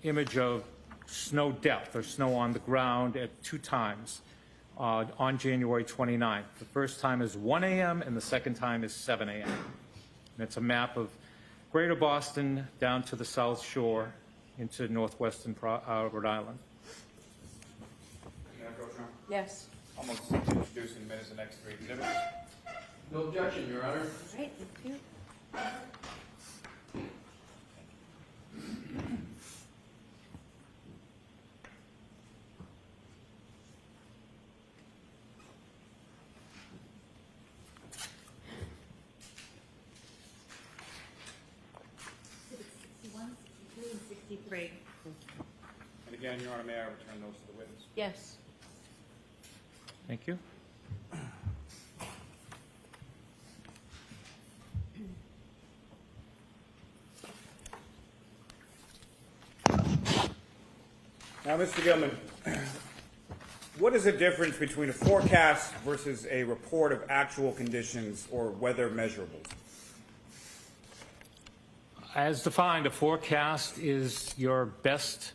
image of snow depth or snow on the ground at 2 times on January 29th. The first time is 1 a.m. and the second time is 7 a.m. And it's a map of Greater Boston down to the South Shore into northwestern Rhode Island. May I approach, Your Honor? Yes. I'm going to introduce in a minute the next 3 exhibits. No objection, Your Honor. Great, thank you. And again, Your Honor, may I return those to the witness? Yes. Thank you. Now, Mr. Gilman, what is the difference between a forecast versus a report of actual conditions or weather measurables? As defined, a forecast is your best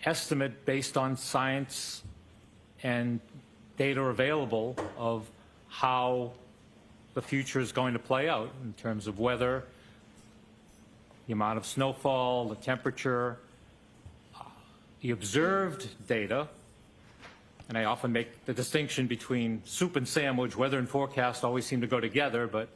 estimate based on science and data available of how the future is going to play out in terms of weather, the amount of snowfall, the temperature, the observed data. And I often make the distinction between soup and sandwich. Weather and forecast always seem to go together, but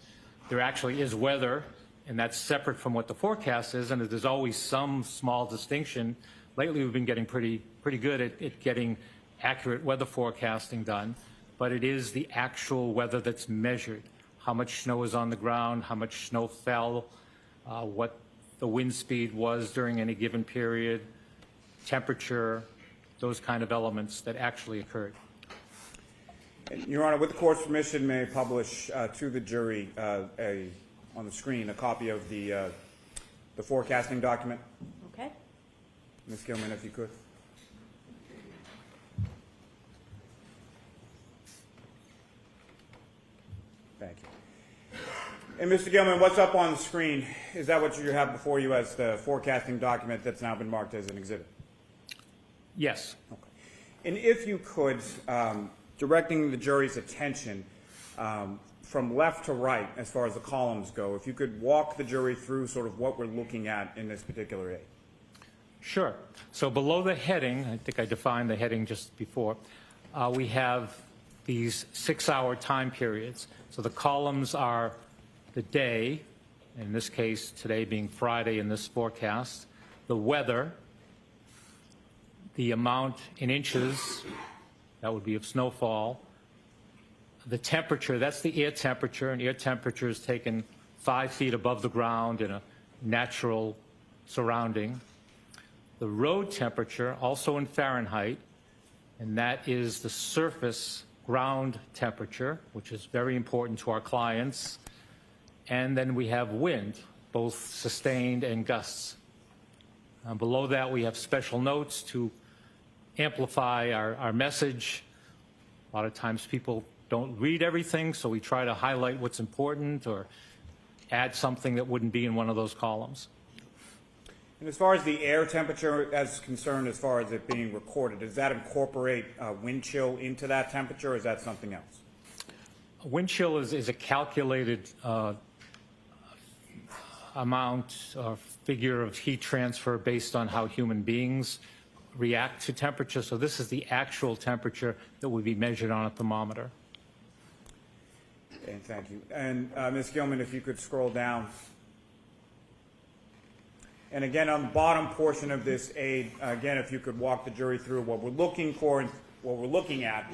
there actually is weather, and that's separate from what the forecast is, and there's always some small distinction. Lately, we've been getting pretty good at getting accurate weather forecasting done, but it is the actual weather that's measured. How much snow is on the ground, how much snow fell, what the wind speed was during any given period, temperature, those kind of elements that actually occurred. Your Honor, with the court's permission, may I publish to the jury on the screen a copy of the forecasting document? Okay. Ms. Gilman, if you could. Thank you. And Mr. Gilman, what's up on the screen? Is that what you have before you as the forecasting document that's now been marked as an exhibit? Yes. Okay. And if you could, directing the jury's attention from left to right as far as the columns go, if you could walk the jury through sort of what we're looking at in this particular aid. Sure. So below the heading, I think I defined the heading just before, we have these 6-hour time periods. So the columns are the day, in this case today being Friday in this forecast, the weather, the amount in inches, that would be of snowfall, the temperature, that's the air temperature, and air temperature is taken 5 feet above the ground in a natural surrounding. The road temperature, also in Fahrenheit, and that is the surface ground temperature, which is very important to our clients. And then we have wind, both sustained and gusts. Below that, we have special notes to amplify our message. A lot of times people don't read everything, so we try to highlight what's important or add something that wouldn't be in one of those columns. And as far as the air temperature is concerned, as far as it being recorded, does that incorporate wind chill into that temperature, or is that something else? Wind chill is a calculated amount or figure of heat transfer based on how human beings react to temperature. So this is the actual temperature that would be measured on a thermometer. Okay, thank you. And Ms. Gilman, if you could scroll down. And again, on the bottom portion of this aid, again, if you could walk the jury through what we're looking for and what we're looking at,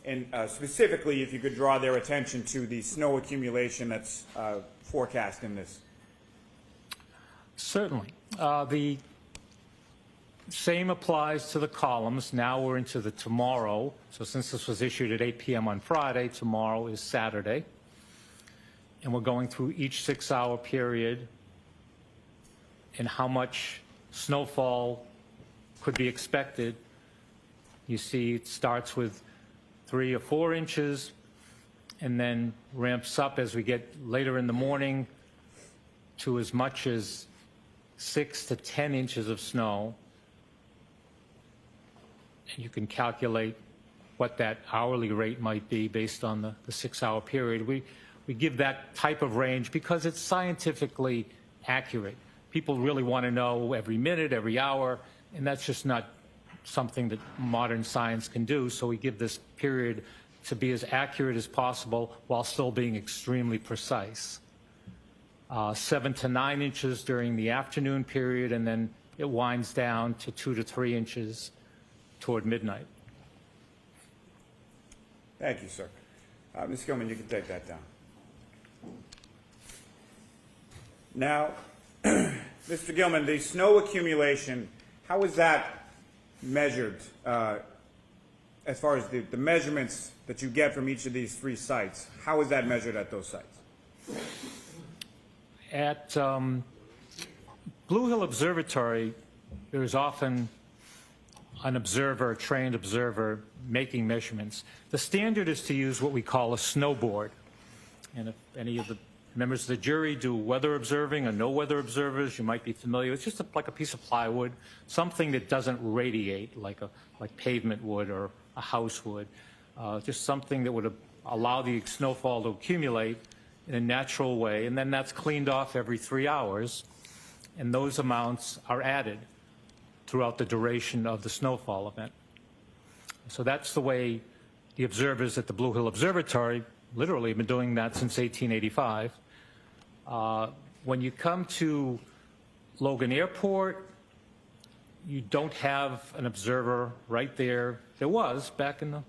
and specifically if you could draw their attention to the snow accumulation that's forecast in this. Certainly. The same applies to the columns. Now we're into the tomorrow. So since this was issued at 8 p.m. on Friday, tomorrow is Saturday. And we're going through each 6-hour period and how much snowfall could be expected. You see it starts with 3 or 4 inches and then ramps up as we get later in the morning to as much as 6 to 10 inches of snow. And you can calculate what that hourly rate might be based on the 6-hour period. We give that type of range because it's scientifically accurate. People really want to know every minute, every hour, and that's just not something that modern science can do. So we give this period to be as accurate as possible while still being extremely precise. 7 to 9 inches during the afternoon period, and then it winds down to 2 to 3 inches toward midnight. Thank you, sir. Ms. Gilman, you can take that down. Now, Mr. Gilman, the snow accumulation, how is that measured as far as the measurements that you get from each of these 3 sites? How is that measured at those sites? At Blue Hill Observatory, there's often an observer, a trained observer, making measurements. The standard is to use what we call a snowboard. And if any of the members of the jury do weather observing or no weather observers, you might be familiar. It's just like a piece of plywood, something that doesn't radiate like pavement would or a house would. Just something that would allow the snowfall to accumulate in a natural way, and then that's cleaned off every 3 hours, and those amounts are added throughout the duration of the snowfall event. So that's the way the observers at the Blue Hill Observatory literally have been doing that since 1885. When you come to Logan Airport, you don't have an observer right there. There was back in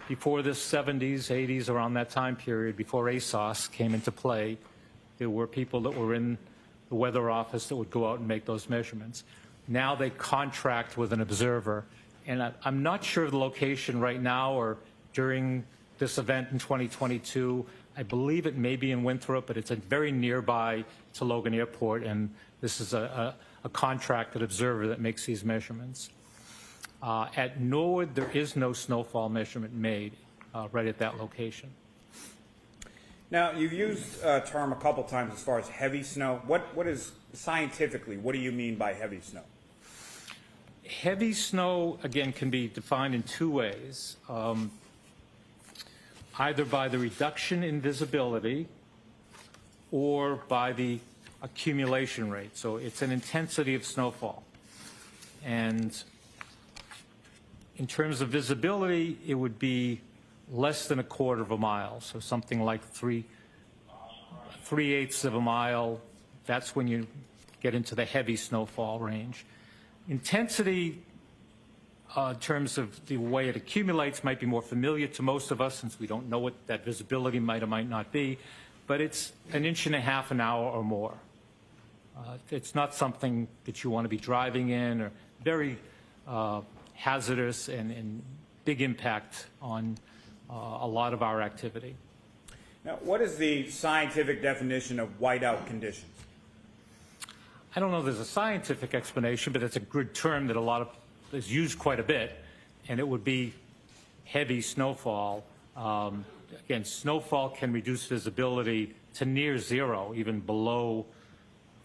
before the 70s, 80s, around that time period, before ASOS came into play. There were people that were in the weather office that would go out and make those measurements. Now they contract with an observer, and I'm not sure of the location right now or during this event in 2022. I believe it may be in Winthrop, but it's very nearby to Logan Airport, and this is a contracted observer that makes these measurements. At Norwood, there is no snowfall measurement made right at that location. Now, you've used a term a couple times as far as heavy snow. What is, scientifically, what do you mean by heavy snow? Heavy snow, again, can be defined in two ways. Either by the reduction in visibility or by the accumulation rate. So it's an intensity of snowfall. And in terms of visibility, it would be less than 1/4 of a mile. So something like 3/8 of a mile. That's when you get into the heavy snowfall range. Intensity, in terms of the way it accumulates, might be more familiar to most of us since we don't know what that visibility might or might not be, but it's 1.5 inches an hour or more. It's not something that you want to be driving in, or very hazardous and big impact on a lot of our activity. Now, what is the scientific definition of whiteout conditions? I don't know if there's a scientific explanation, but it's a good term that is used quite a bit, and it would be heavy snowfall. Again, snowfall can reduce visibility to near zero, even below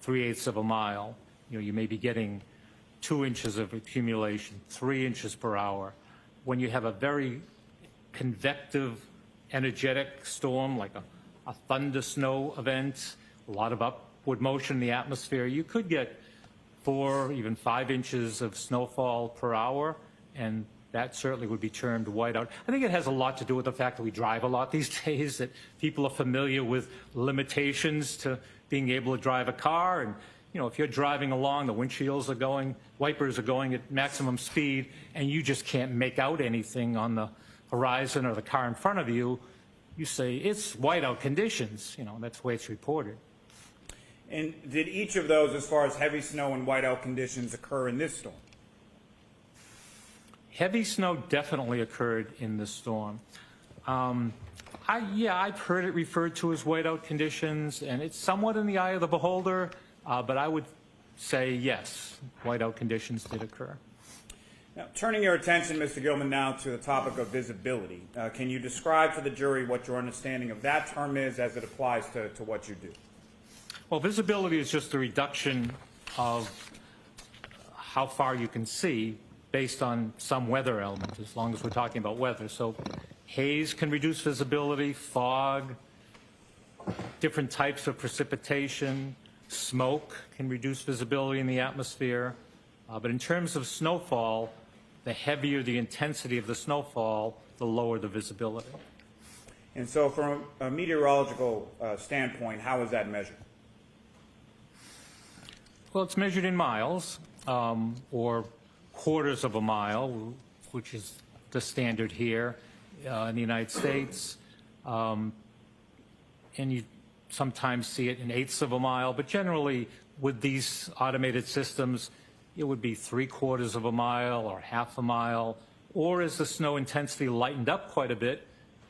3/8 of a mile. You know, you may be getting 2 inches of accumulation, 3 inches per hour. When you have a very convective, energetic storm, like a thunder snow event, a lot of upward motion in the atmosphere, you could get 4, even 5 inches of snowfall per hour, and that certainly would be termed whiteout. I think it has a lot to do with the fact that we drive a lot these days, that people are familiar with limitations to being able to drive a car. And, you know, if you're driving along, the windshields are going, wipers are going at maximum speed, and you just can't make out anything on the horizon or the car in front of you, you say, it's whiteout conditions. You know, that's the way it's reported. And did each of those, as far as heavy snow and whiteout conditions, occur in this storm? Heavy snow definitely occurred in this storm. I've heard it referred to as whiteout conditions, and it's somewhat in the eye of the beholder, but I would say yes, whiteout conditions did occur. Now, turning your attention, Mr. Gilman, now to the topic of visibility. Can you describe to the jury what your understanding of that term is as it applies to what you do? Well, visibility is just the reduction of how far you can see based on some weather element, as long as we're talking about weather. So haze can reduce visibility, fog, different types of precipitation, smoke can reduce visibility in the atmosphere. But in terms of snowfall, the heavier the intensity of the snowfall, the lower the visibility. And so from a meteorological standpoint, how is that measured? Well, it's measured in miles, or quarters of a mile, which is the standard here in the United States. And you sometimes see it in 1/8 of a mile, but generally with these automated systems, it would be 3/4 of a mile or 1/2 a mile, or as the snow intensity lightened up quite a bit,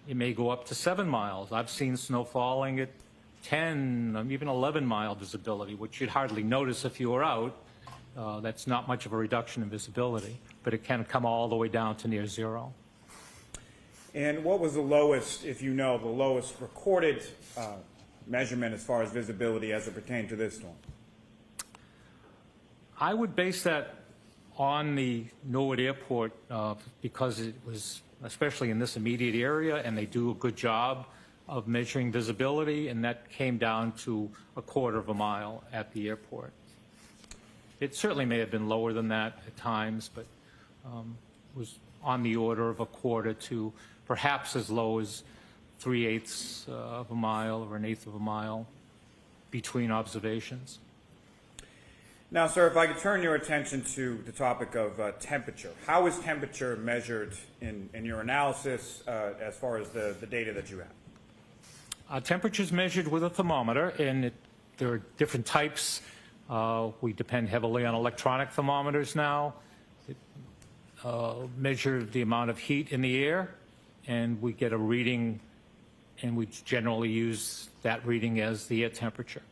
it may go up to 7 miles. I've seen snow falling at 10, even 11-mile visibility, which you'd hardly notice if you were out. That's not much of a reduction in visibility, but it can come all the way down to near zero. And what was the lowest, if you know, the lowest recorded measurement as far as visibility as it pertained to this storm? I would base that on the Norwood Airport because it was, especially in this immediate area, and they do a good job of measuring visibility, and that came down to 1/4 mile at the airport. It certainly may have been lower than that at times, but was on the order of 1/4 to perhaps as low as 3/8 of a mile or 1/8 of a mile between observations. Now, sir, if I could turn your attention to the topic of temperature. How is temperature measured in your analysis as far as the data that you have? Temperature is measured with a thermometer, and there are different types. We depend heavily on electronic thermometers now. Measure the amount of heat in the air, and we get a reading, and we generally use that reading as the air temperature.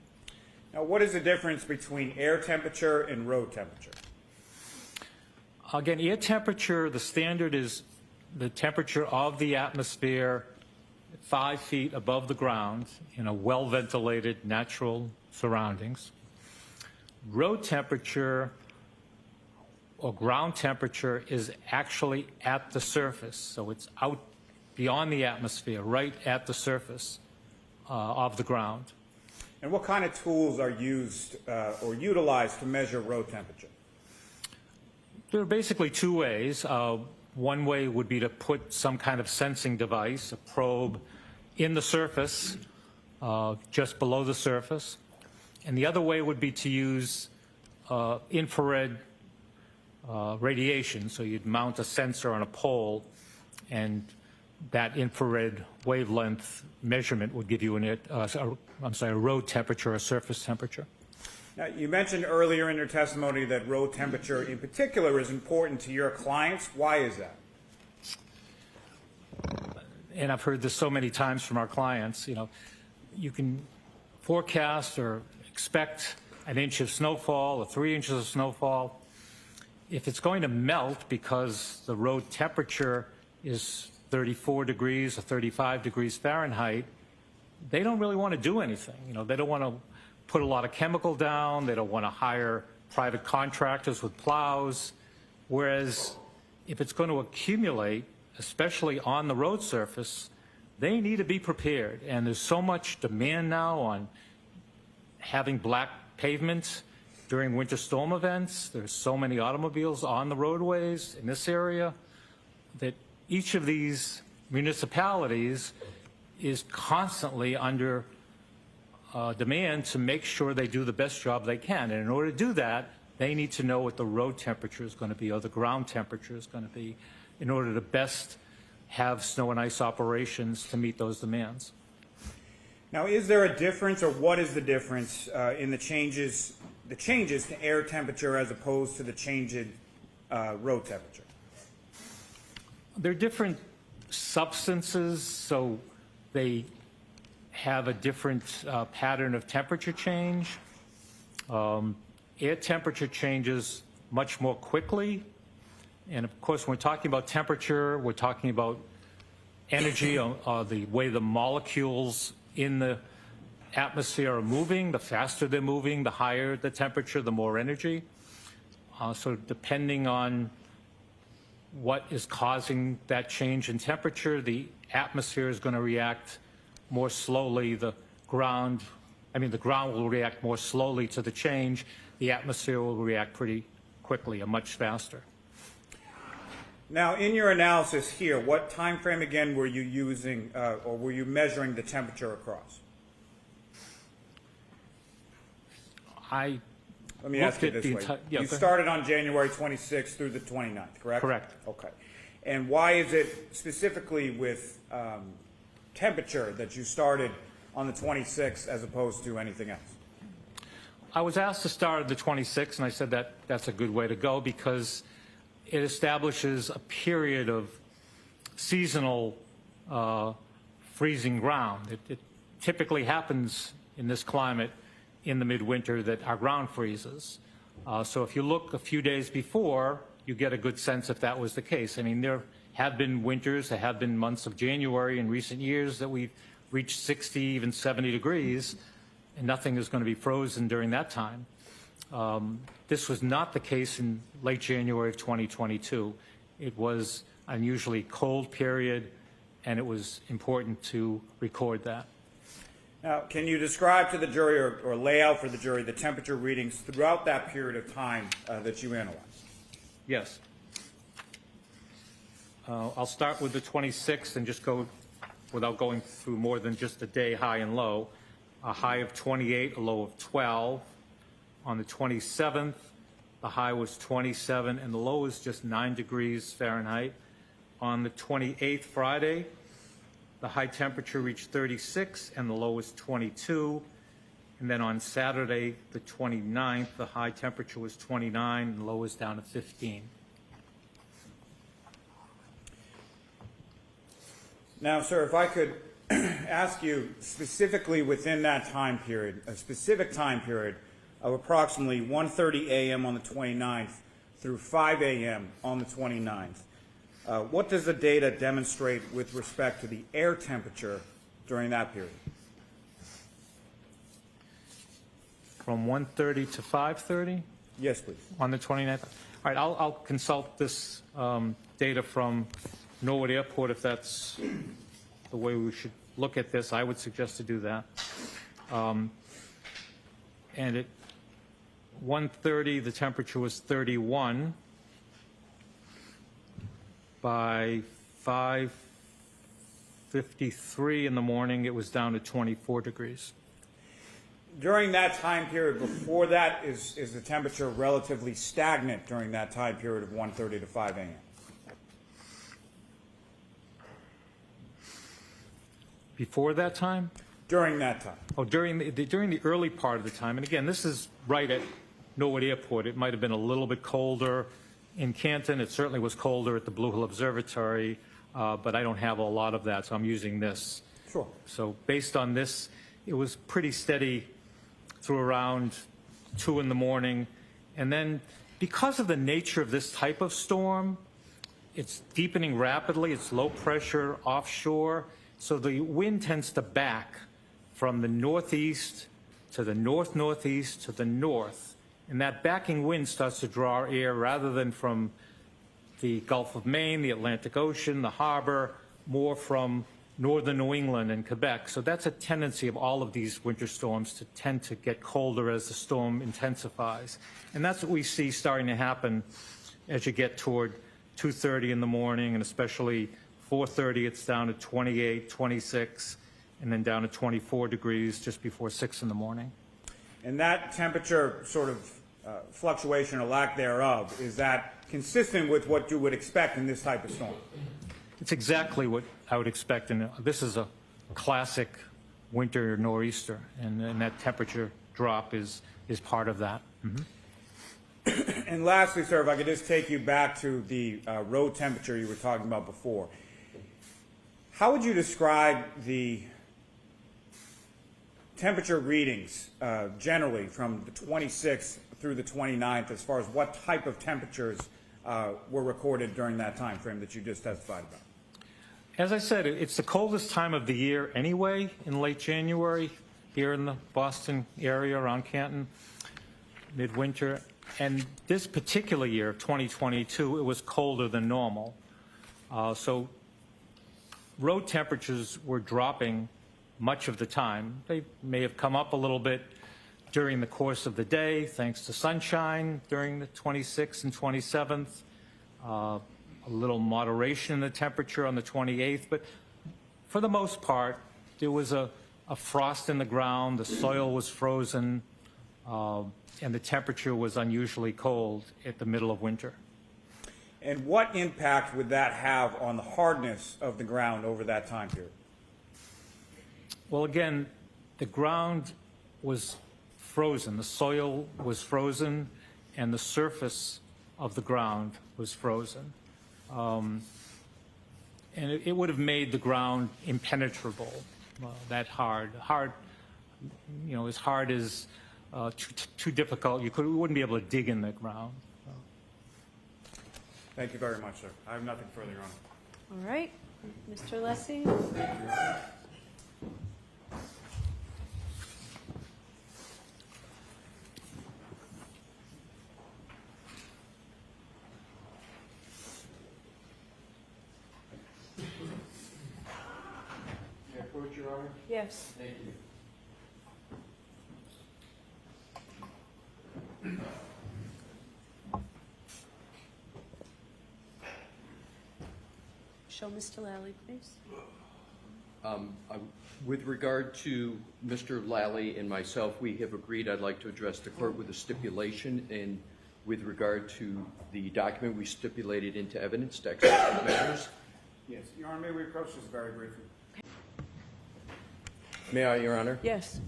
Now, what is the difference between air temperature and road temperature? Again, air temperature, the standard is the temperature of the atmosphere 5 feet above the ground in a well-ventilated natural surroundings. Road temperature or ground temperature is actually at the surface, so it's out beyond the atmosphere, right at the surface of the ground. And what kind of tools are used or utilized to measure road temperature? There are basically two ways. One way would be to put some kind of sensing device, a probe, in the surface, just below the surface. And the other way would be to use infrared radiation. So you'd mount a sensor on a pole, and that infrared wavelength measurement would give you a road temperature, a surface temperature. Now, you mentioned earlier in your testimony that road temperature in particular is important to your clients. Why is that? And I've heard this so many times from our clients, you can forecast or expect an inch of snowfall or 3 inches of snowfall. If it's going to melt because the road temperature is 34 degrees or 35 degrees Fahrenheit, they don't really want to do anything. They don't want to put a lot of chemical down. They don't want to hire private contractors with plows. Whereas if it's going to accumulate, especially on the road surface, they need to be prepared. And there's so much demand now on having black pavement during winter storm events. There's so many automobiles on the roadways in this area that each of these municipalities is constantly under demand to make sure they do the best job they can. And in order to do that, they need to know what the road temperature is going to be or the ground temperature is going to be in order to best have snow and ice operations to meet those demands. Now, is there a difference, or what is the difference in the changes to air temperature as opposed to the change in road temperature? They're different substances, so they have a different pattern of temperature change. Air temperature changes much more quickly. And of course, when we're talking about temperature, we're talking about energy, the way the molecules in the atmosphere are moving. The faster they're moving, the higher the temperature, the more energy. So depending on what is causing that change in temperature, the atmosphere is going to react more slowly. The ground will react more slowly to the change. The atmosphere will react pretty quickly, much faster. Now, in your analysis here, what time frame again were you using, or were you measuring the temperature across? Let me ask you this way. You started on January 26th through the 29th, correct? Correct. Okay. And why is it specifically with temperature that you started on the 26th as opposed to anything else? I was asked to start at the 26th, and I said that's a good way to go because it establishes a period of seasonal freezing ground. It typically happens in this climate in the midwinter that our ground freezes. So if you look a few days before, you get a good sense if that was the case. I mean, there have been winters, there have been months of January in recent years that we've reach 60, even 70 degrees, and nothing is going to be frozen during that time. This was not the case in late January of 2022. It was an unusually cold period, and it was important to record that. Now, can you describe to the jury or lay out for the jury the temperature readings throughout that period of time that you analyzed? Yes. I'll start with the 26th and just go without going through more than just a day high and low. A high of 28, a low of 12. On the 27th, the high was 27 and the low was just 9 degrees Fahrenheit. On the 28th, Friday, the high temperature reached 36 and the low was 22. And then on Saturday, the 29th, the high temperature was 29 and the low was down to 15. Now, sir, if I could ask you specifically within that time period, a specific time period of approximately 1:30 a.m. on the 29th through 5 a.m. on the 29th, what does the data demonstrate with respect to the air temperature during that period? From 1:30 to 5:30 Yes, please. on the 29th? All right, I'll consult this data from Norwood Airport if that's the way we should look at this. I would suggest to do that. And at 1:30, the temperature was 31. By 5:53 in the morning, it was down to 24 degrees. During that time period, before that, is the temperature relatively stagnant during that time period of 1:30 to 5 a.m.? Before that time? During that time. Oh, during the early part of the time, and again, this is right at Norwood Airport. It might have been a little bit colder in Canton. It certainly was colder at the Blue Hill Observatory, but I don't have a lot of that, so I'm using this. Sure. So based on this, it was pretty steady through around 2 in the morning. And then because of the nature of this type of storm, it's deepening rapidly. It's low pressure offshore. So the wind tends to back from the northeast to the north-northeast to the north. And that backing wind starts to draw air rather than from the Gulf of Maine, the Atlantic Ocean, the harbor, more from northern New England and Quebec. So that's a tendency of all of these winter storms to tend to get colder as the storm intensifies. And that's what we see starting to happen as you get toward 2:30 in the morning, and especially 4:30, it's down to 28, 26, and then down to 24 degrees just before 6 in the morning. And that temperature sort of fluctuation or lack thereof, is that consistent with what you would expect in this type of storm? It's exactly what I would expect, and this is a classic winter nor'easter, and that temperature drop is part of that. Mm-hmm. And lastly, sir, if I could just take you back to the road temperature you were talking about before. How would you describe the temperature readings generally from the 26th through the 29th as far as what type of temperatures were recorded during that time frame that you just testified about? As I said, it's the coldest time of the year anyway, in late January, here in the Boston area around Canton, midwinter. And this particular year, 2022, it was colder than normal. So road temperatures were dropping much of the time. They may have come up a little bit during the course of the day, thanks to sunshine during the 26th and 27th. A little moderation in the temperature on the 28th, but for the most part, there was a frost in the ground, the soil was frozen, and the temperature was unusually cold at the middle of winter. And what impact would that have on the hardness of the ground over that time period? Well, again, the ground was frozen, the soil was frozen, and the surface of the ground was frozen. And it would have made the ground impenetrable, that hard, you know, as hard as too difficult. You wouldn't be able to dig in the ground. Thank you very much, sir. I have nothing further on. All right. Mr. Lessie? May I approach, Your Honor? Yes. Thank you. Show Mr. Lally, please. With regard to Mr. Lally and myself, we have agreed I'd like to address the court with a stipulation, and with regard to the document we stipulated into evidence, to execute measures. Yes, Your Honor, may we approach this very briefly? May I, Your Honor? Yes.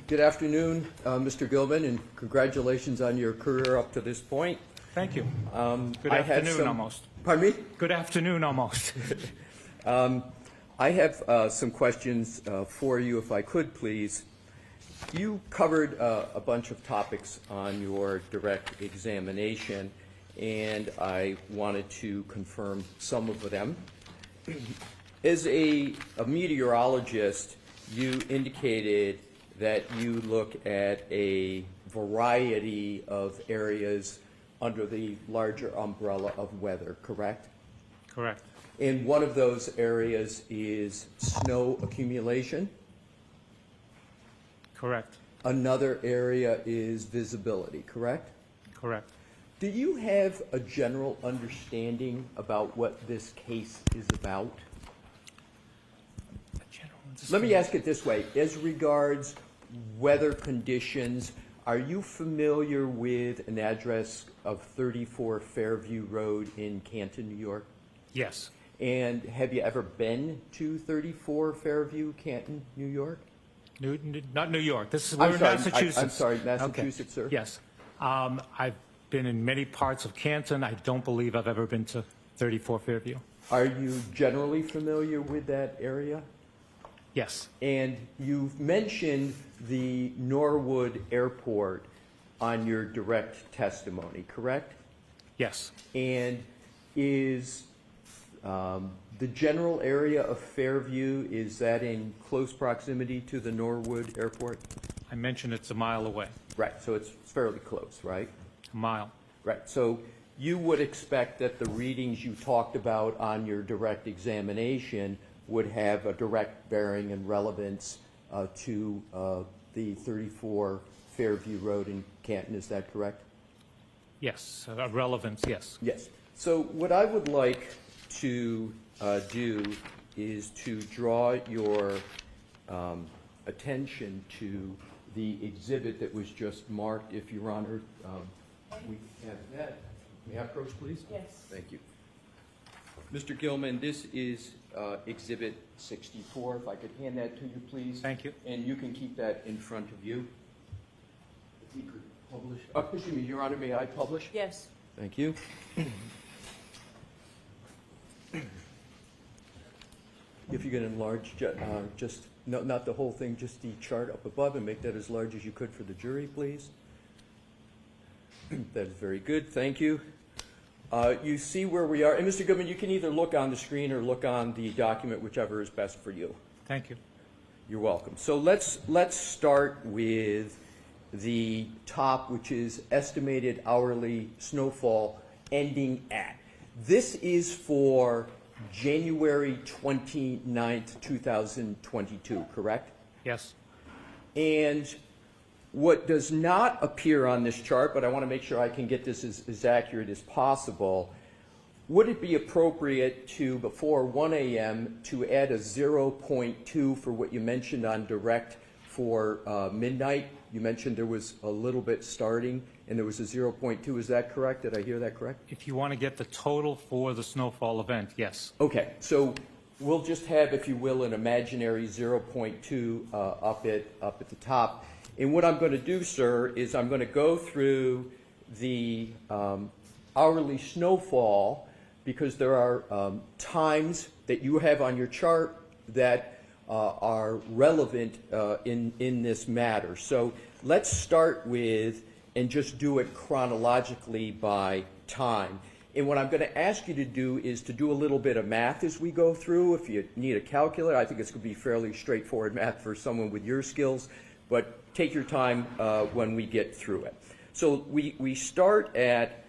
Good afternoon, Mr. Gilman, and congratulations on your career up to this point. Thank you. Good I had afternoon, almost. Pardon me? Good afternoon, almost. I have some questions for you, if I could, please. You covered a bunch of topics on your direct examination, and I wanted to confirm some of them. As a meteorologist, you indicated that you look at a variety of areas under the larger umbrella of weather, correct? Correct. And one of those areas is snow accumulation. Correct. Another area is visibility, correct? Correct. Do you have a general understanding about what this case is about? Let me ask it this way. As regards weather conditions, are you familiar with an address of 34 Fairview Road in Canton, New York? Yes. And have you ever been to 34 Fairview, Canton, New York? Not New York. This is I'm we're in sorry, Massachusetts. I'm sorry, Massachusetts, Okay. sir? Yes. I've been in many parts of Canton. I don't believe I've ever been to 34 Fairview. Are you generally familiar with that area? Yes. And you've mentioned the Norwood Airport on your direct testimony, correct? Yes. And is the general area of Fairview, is that in close proximity to the Norwood Airport? I mentioned it's a mile away. Right, so it's fairly close, right? A mile. Right, so you would expect that the readings you talked about on your direct examination would have a direct bearing and relevance to the 34 Fairview Road in Canton, is that correct? Yes. Relevance, yes. Yes. So what I would like to do is to draw your attention to the exhibit that was just marked, if Your Honor, we have that. May I approach, please? Yes. Thank you. Mr. Gilman, this is Exhibit 64. If I could hand that to you, please. Thank you. And you can keep that in front of you. If you could publish. Excuse me, Your Honor, may I publish? Yes. Thank you. If you could enlarge, just, no, not the whole thing, just the chart up above, and make that as large as you could for the jury, please. That is very good, thank you. You see where we are, and Mr. Goodman, you can either look on the screen or look on the document, whichever is best for you. Thank you. You're welcome. So let's start with the top, which is estimated hourly snowfall ending at. This is for January 29th, 2022, correct? Yes. And what does not appear on this chart, but I want to make sure I can get this as accurate as possible, would it be appropriate to, before 1 a.m., to add a 0.2 for what you mentioned on direct for midnight? You mentioned there was a little bit starting, and there was a 0.2. Is that correct? Did I hear that correct? If you want to get the total for the snowfall event, yes. Okay, so we'll just have, if you will, an imaginary 0.2 up at the top. And what I'm going to do, sir, is I'm going to go through the hourly snowfall, because there are times that you have on your chart that are relevant in this matter. So let's start with, and just do it chronologically by time. And what I'm going to ask you to do is to do a little bit of math as we go through. If you need a calculator, I think it's going to be fairly straightforward math for someone with your skills, but take your time when we get through it. So we start at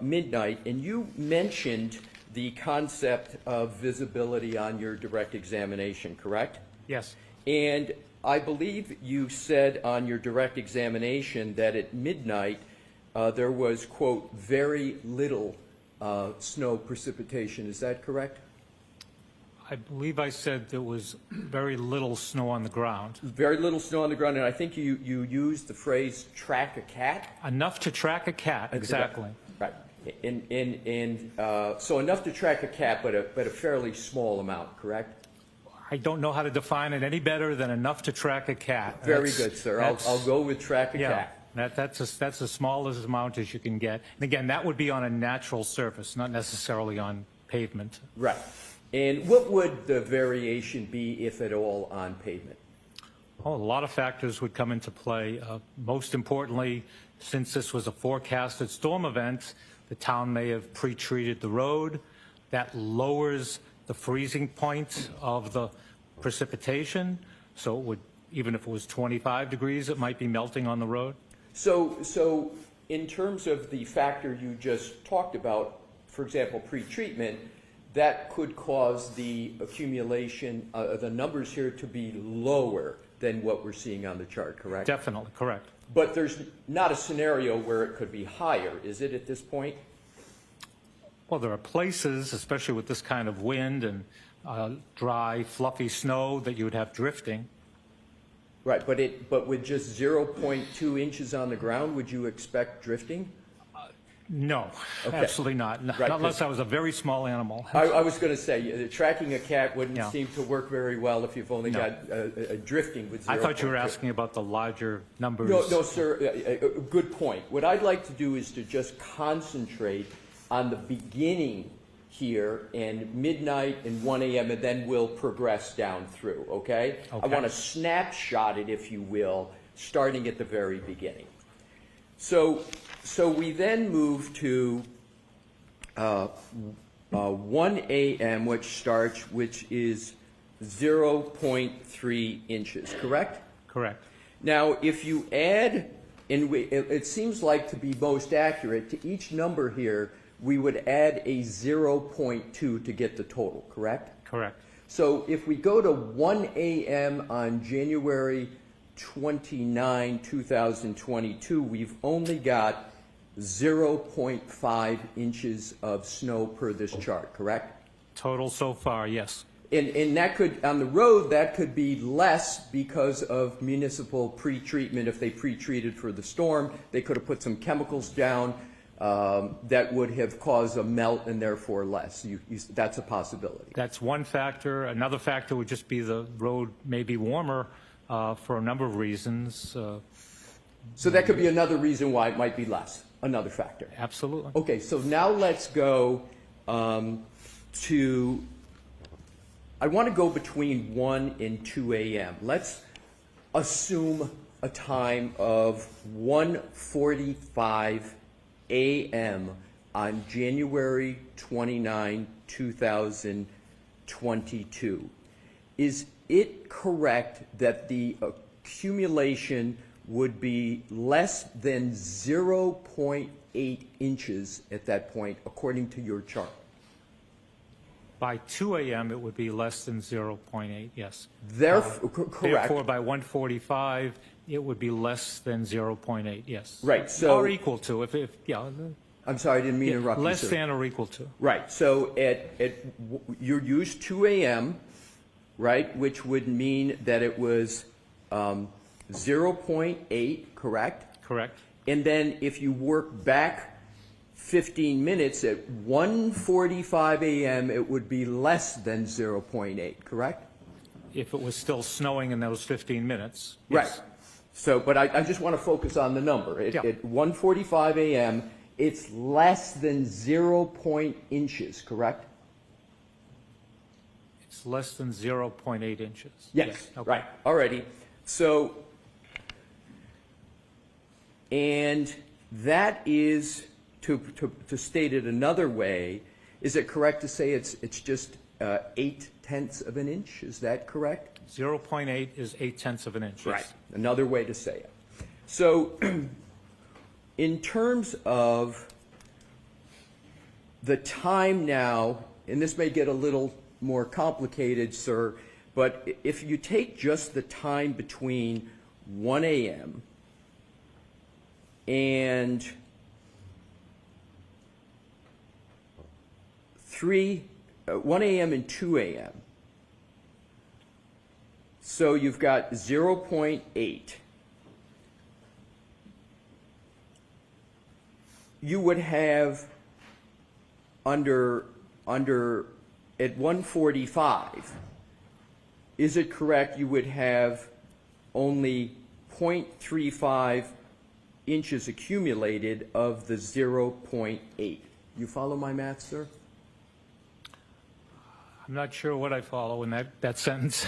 midnight, and you mentioned the concept of visibility on your direct examination, correct? Yes. And I believe you said on your direct examination that at midnight there was, quote, very little snow precipitation. Is that correct? I believe I said there was very little snow on the ground. Very little snow on the ground, and I think you used the phrase track a cat? Enough to track a cat, exactly. Right. So enough to track a cat, but a fairly small amount, correct? I don't know how to define it any better than enough to track a cat. Very good, sir. I'll go with track a cat. That's the smallest amount as you can get. And again, that would be on a natural surface, not necessarily on pavement. Right. And what would the variation be, if at all, on pavement? Oh, a lot of factors would come into play. Most importantly, since this was a forecasted storm event, the town may have pre-treated the road. That lowers the freezing point of the precipitation, so it would, even if it was 25 degrees, it might be melting on the road. So in terms of the factor you just talked about, for example, pre-treatment, that could cause the accumulation, the numbers here to be lower than what we're seeing on the chart, correct? Definitely, correct. But there's not a scenario where it could be higher, is it, at this point? Well, there are places, especially with this kind of wind and dry, fluffy snow, that you would have drifting. Right, but with just 0.2 inches on the ground, would you expect drifting? No, Okay. absolutely not. Not Right, unless I was a very small animal. I was going to say, tracking a cat wouldn't Yeah. seem to work very well if you've only No. got a drifting with 0.2. I thought you were asking about the larger numbers. No, sir, good point. What I'd like to do is to just concentrate on the beginning here and midnight and 1 a.m., and then we'll progress down through, okay? I want to snapshot it, if you will, starting at the very beginning. So we then move to 1 a.m., which is 0.3 inches, correct? Correct. Now, if you add, and it seems like to be most accurate, to each number here, we would add a 0.2 to get the total, correct? Correct. So if we go to 1 a.m. on January 29, 2022, we've only got 0.5 inches of snow per this chart, correct? Total so far, yes. And that could, on the road, that could be less because of municipal pre-treatment. If they pre-treated for the storm, they could have put some chemicals down that would have caused a melt and therefore less. That's a possibility. That's one factor. Another factor would just be the road may be warmer for a number of reasons. So that could be another reason why it might be less, another factor. Absolutely. Okay, so now let's go to, I want to go between 1 and 2 a.m. Let's assume a time of 1:45 a.m. on January 29, 2022. Is it correct that the accumulation would be less than 0.8 inches at that point, according to your chart? By 2 a.m., it would be less than 0.8, yes. Therefore, correct. Therefore, by 1:45, it would be less than 0.8, yes. Right, so- Or equal to, if yeah. I'm sorry, I didn't mean to interrupt you, Less sir. than or equal to. Right, so you used 2 a.m., right, which would mean that it was 0.8, correct? Correct. And then if you work back 15 minutes, at 1:45 a.m., it would be less than 0.8, correct? If it was still snowing in those 15 minutes. Right. Yes. So, but I just want to focus on the number. Yeah. At 1:45 a.m., it's less than 0.8 inches, correct? It's less than 0.8 inches. Yes, Okay. right, alrighty. So, and that is to state it another way, is it correct to say it's just 0.8 of an inch? Is that correct? 0.8 is 0.8 of an inch. Yes. Another way to say it. So in terms of the time now, and this may get a little more complicated, sir, but if you take just the time between 1 a.m. and 1 a.m. and 2 a.m., so you've got 0.8. You would have under at 1:45, is it correct you would have only 0.35 inches accumulated of the 0.8? You follow my math, sir? I'm not sure what I follow in that sentence.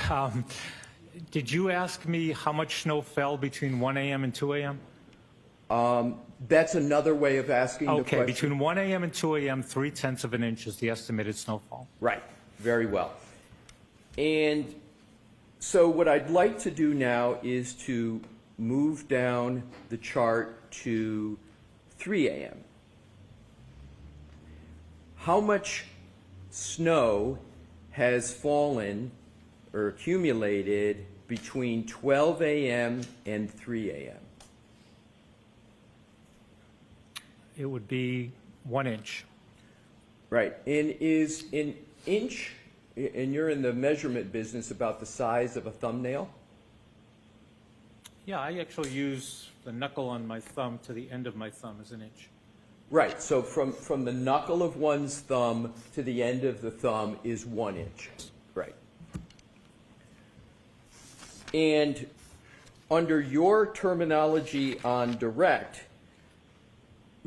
Did you ask me how much snow fell between 1 a.m. and 2 a.m.? That's another way of asking the Okay, question. between 1 a.m. and 2 a.m., 0.3 of an inch is the estimated snowfall. Right, very well. And so what I'd like to do now is to move down the chart to 3 a.m. How much snow has fallen or accumulated between 12 a.m. and 3 a.m.? It would be 1 inch. Right, and is an inch, and you're in the measurement business, about the size of a thumbnail? Yeah, I actually use the knuckle on my thumb to the end of my thumb as an inch. Right, so from the knuckle of one's thumb to the end of the thumb is 1 inch. Right. And under your terminology on direct,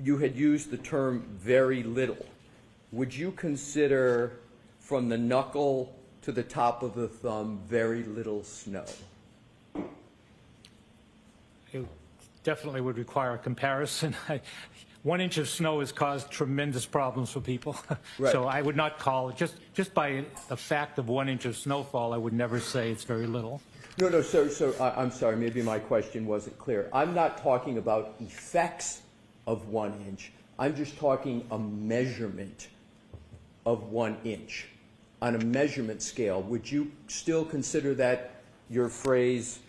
you had used the term very little. Would you consider from the knuckle to the top of the thumb very little snow? It definitely would require a comparison. 1 inch of snow has caused tremendous problems for people. Right. So I would not call it, just by the fact of 1 inch of snowfall, I would never say it's very little. No, so I'm sorry, maybe my question wasn't clear. I'm not talking about effects of 1 inch. I'm just talking a measurement of 1 inch on a measurement scale. Would you still consider that your phrase,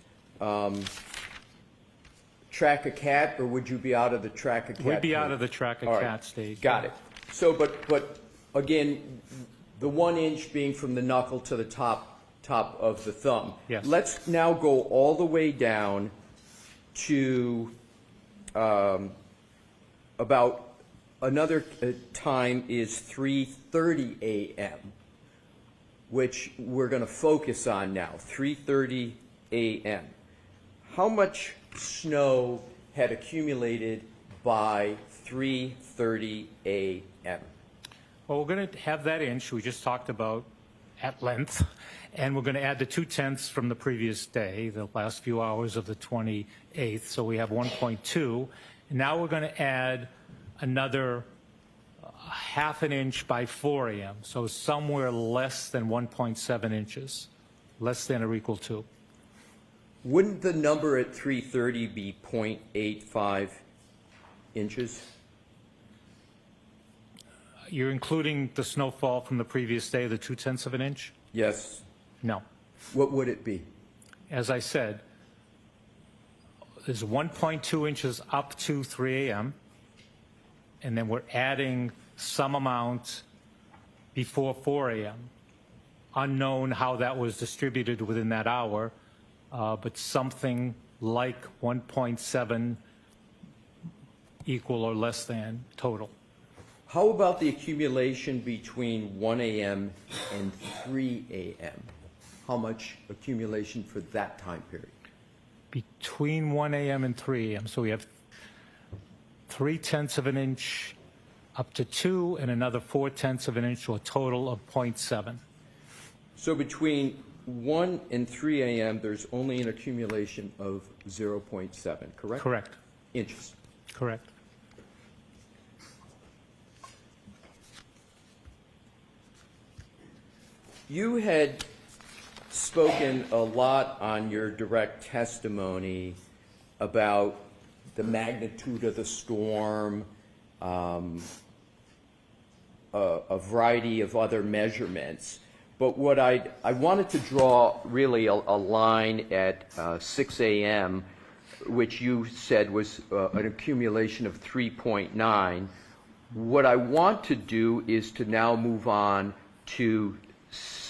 track a cat, or would you be out of the track a cat? We'd be group? out of the track a All right, cat stage. Got it. So, but again, the 1 inch being from the knuckle to the top of the thumb. Yes. Let's now go all the way down to about another time is 3:30 a.m., which we're going to focus on now, 3:30 a.m. How much snow had accumulated by 3:30 a.m.? Well, we're going to have that inch we just talked about at length, and we're going to add the 0.2 from the previous day, the last few hours of the 28th, so we have 1.2. And now we're going to add another half an inch by 4 a.m., so somewhere less than 1.7 inches, less than or equal to. Wouldn't the number at 3:30 be 0.85 inches? You're including the snowfall from the previous day, the 0.2 of an inch? Yes. No. What would it be? As I said, there's 1.2 inches up to 3 a.m., and then we're adding some amount before 4 a.m. Unknown how that was distributed within that hour, but something like 1.7 equal or less than total. How about the accumulation between 1 a.m. and 3 a.m.? How much accumulation for that time period? Between 1 a.m. and 3 a.m., so we have 0.3 of an inch up to 2, and another 0.4 of an inch, to a total of 0.7. So between 1 and 3 a.m., there's only an accumulation of 0.7, correct? Correct. Inches. Correct. You had spoken a lot on your direct testimony about the magnitude of the storm, a variety of other measurements. But what I wanted to draw really a line at 6 a.m., which you said was an accumulation of 3.9. What I want to do is to now move on to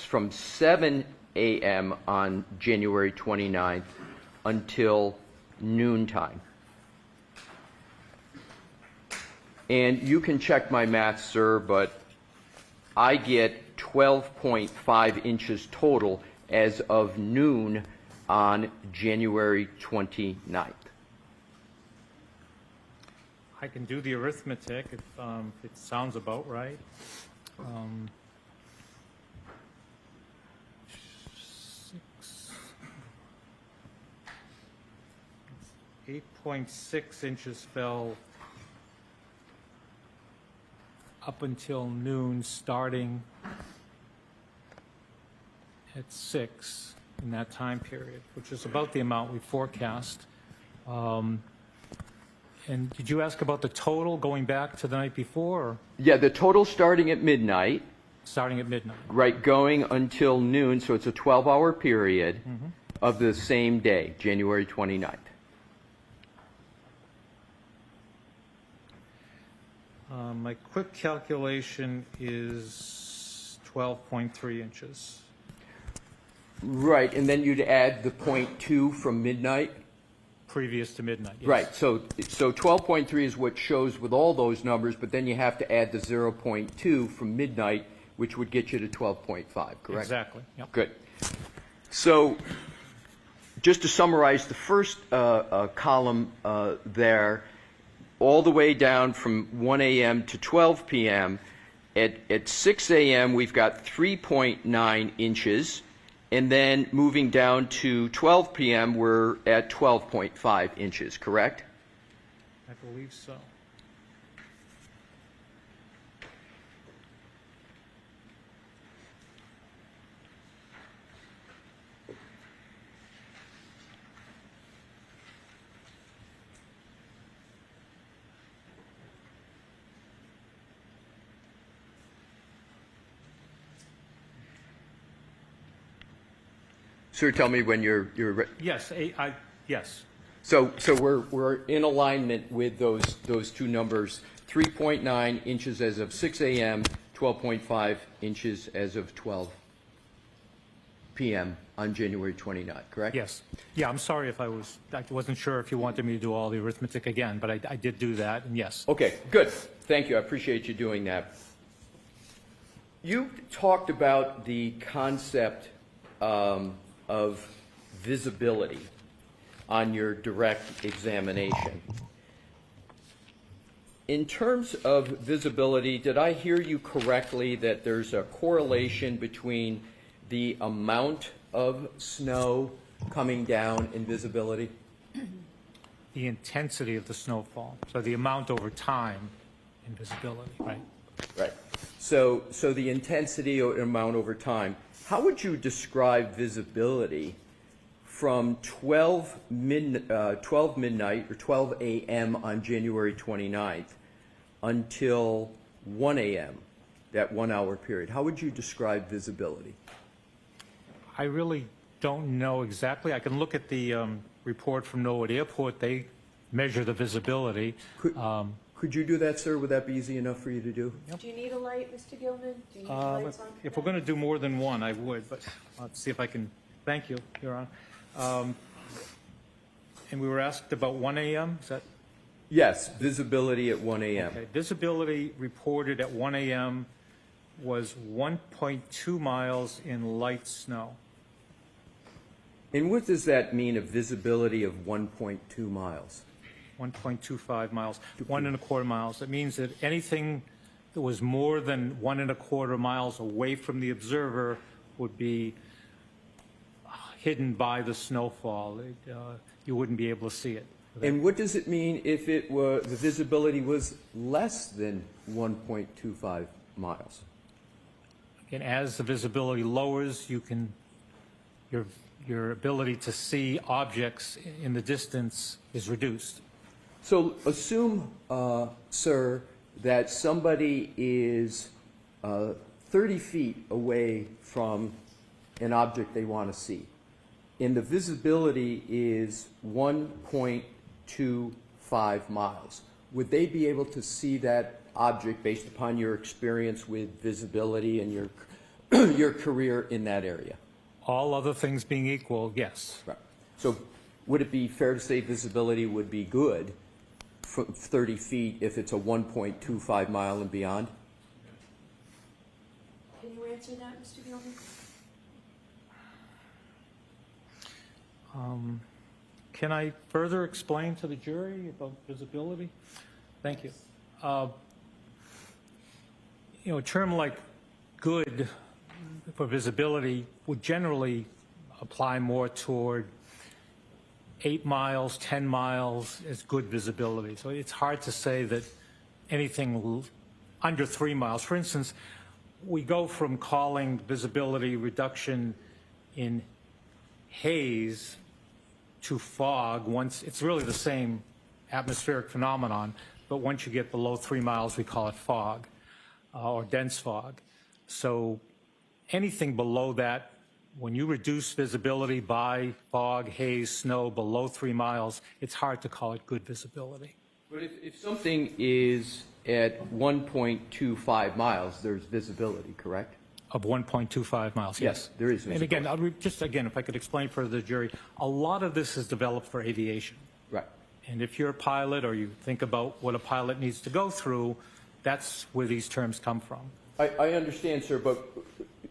from 7 a.m. on January 29th until noontime. And you can check my math, sir, but I get 12.5 inches total as of noon on January 29th. I can do the arithmetic if it sounds about right. 8.6 inches fell up until noon, starting at 6 in that time period, which is about the amount we forecast. And did you ask about the total going back to the night before, or Yeah, the total starting at midnight, starting at midnight? right, going until noon, so it's a 12-hour period of the same day, January 29th. My quick calculation is 12.3 inches. Right, and then you'd add the 0.2 from midnight? Previous to midnight, yes. Right, so 12.3 is what shows with all those numbers, but then you have to add the 0.2 from midnight, which would get you to 12.5, correct? Exactly, yep. Good. So just to summarize the first column there, all the way down from 1 a.m. to 12 p.m., at 6 a.m. we've got 3.9 inches, and then moving down to 12 p.m. we're at 12.5 inches, correct? I believe so. Sir, tell me when you're Yes, yes. So we're in alignment with those two numbers, 3.9 inches as of 6 a.m., 12.5 inches as of 12 p.m. on January 29th, correct? Yes. Yeah, I'm sorry if I wasn't sure if you wanted me to do all the arithmetic again, but I did do that, and yes. Okay, good. Thank you. I appreciate you doing that. You talked about the concept of visibility on your direct examination. In terms of visibility, did I hear you correctly that there's a correlation between the amount of snow coming down and visibility? The intensity of the snowfall, so the amount over time and visibility, right? Right. So the intensity or amount over time. How would you describe visibility from 12 midnight or 12 a.m. on January 29th until 1 a.m., that 1 hour period? How would you describe visibility? I really don't know exactly. I can look at the report from Norwood Airport. They measure the visibility. Could you do that, sir? Would that be easy enough for you to do? Do you need a light, Mr. Gilman? Do you need lights on? If we're going to do more than one, I would, but let's see if I can. Thank you, Your Honor. And we were asked about 1 a.m., is that? Yes, visibility at 1 a.m. Okay, visibility reported at 1 a.m. was 1.2 miles in light snow. And what does that mean, a visibility of 1.2 miles? 1.25 miles, 1.25 miles. That means that anything that was more than 1.25 miles away from the observer would be hidden by the snowfall. You wouldn't be able to see it. And what does it mean if it were the visibility was less than 1.25 miles? And as the visibility lowers, your ability to see objects in the distance is reduced. So assume, sir, that somebody is 30 feet away from an object they want to see, and the visibility is 1.25 miles. Would they be able to see that object based upon your experience with visibility and your your career in that area? All other things being equal, yes. Right. So would it be fair to say visibility would be good from 30 feet if it's a 1.25 mile and beyond? Can you answer that, Mr. Gilman? Can I further explain to the jury about visibility? Thank you. A term like good for visibility would generally apply more toward 8 miles, 10 miles as good visibility. So it's hard to say that anything under 3 miles. For instance, we go from calling visibility reduction in haze to fog. Once it's really the same atmospheric phenomenon, but once you get below 3 miles, we call it fog or dense fog. So anything below that, when you reduce visibility by fog, haze, snow below 3 miles, it's hard to call it good visibility. But if something is at 1.25 miles, there's visibility, correct? Of 1.25 miles, yes. There is And again, if I could explain for the jury, a lot of this is developed for aviation. Right. And if you're a pilot or you think about what a pilot needs to go through, that's where these terms come from. I understand, sir, but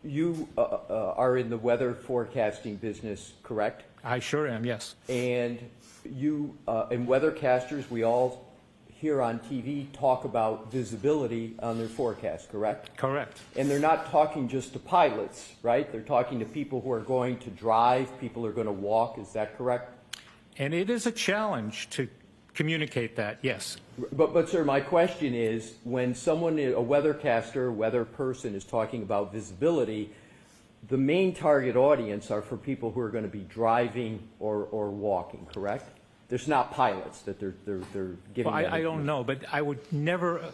you are in the weather forecasting business, correct? I sure am, yes. And you, and weathercasters, we all here on TV talk about visibility on their forecast, correct? Correct. And they're not talking just to pilots, right? They're talking to people who are going to drive, people who are going to walk, is that correct? And it is a challenge to communicate that, yes. But sir, my question is, when someone, a weathercaster, weather person is talking about visibility, the main target audience are for people who are going to be driving or walking, correct? There's not pilots that they're giving. Well, I don't know, but I would never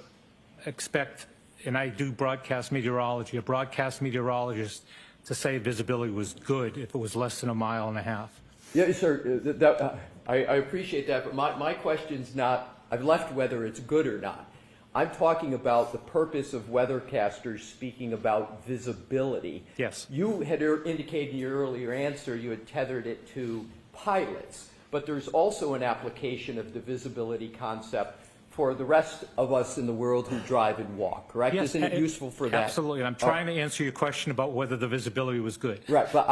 expect, and I do broadcast meteorology, a broadcast meteorologist to say visibility was good if it was less than 1.5 miles. Yeah, sir, I appreciate that, but my question's not, I've left whether it's good or not. I'm talking about the purpose of weathercasters speaking about visibility. Yes. You had indicated in your earlier answer you had tethered it to pilots, but there's also an application of the visibility concept for the rest of us in the world who drive and walk, correct? Yes, Isn't it useful for that? Absolutely. And I'm trying to answer your question about whether the visibility was good. Right, but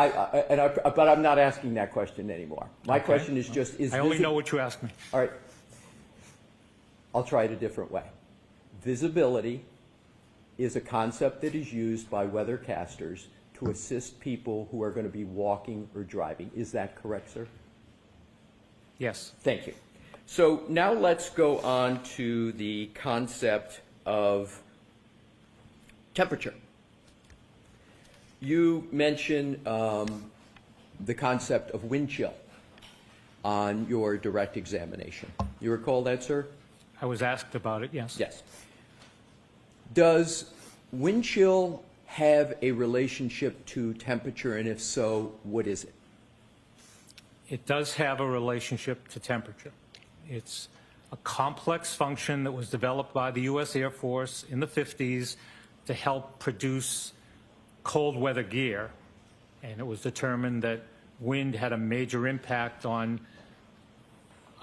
but I'm not asking that question anymore. My question is just, I only know what you asked me. All right. I'll try it a different way. Visibility is a concept that is used by weathercasters to assist people who are going to be walking or driving. Is that correct, sir? Yes. Thank you. So now let's go on to the concept of temperature. You mentioned the concept of wind chill on your direct examination. You recall that, sir? I was asked about it, yes. Yes. Does wind chill have a relationship to temperature, and if so, what is it? It does have a relationship to temperature. It's a complex function that was developed by the U.S. Air Force in the 50s to help produce cold weather gear. And it was determined that wind had a major impact on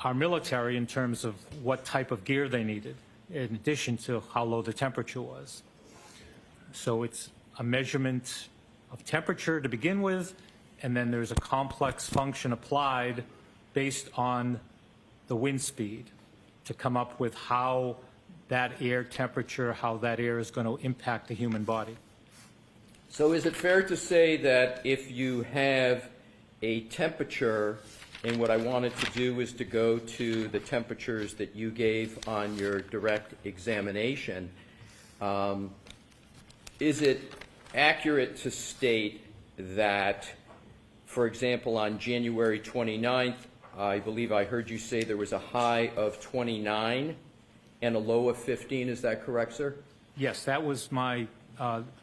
our military in terms of what type of gear they needed, in addition to how low the temperature was. So it's a measurement of temperature to begin with, and then there's a complex function applied based on the wind speed to come up with how that air temperature, how that air is going to impact the human body. So is it fair to say that if you have a temperature, and what I wanted to do is to go to the temperatures that you gave on your direct examination, is it accurate to state that, for example, on January 29th, I believe I heard you say there was a high of 29 and a low of 15. Is that correct, sir? Yes, that was my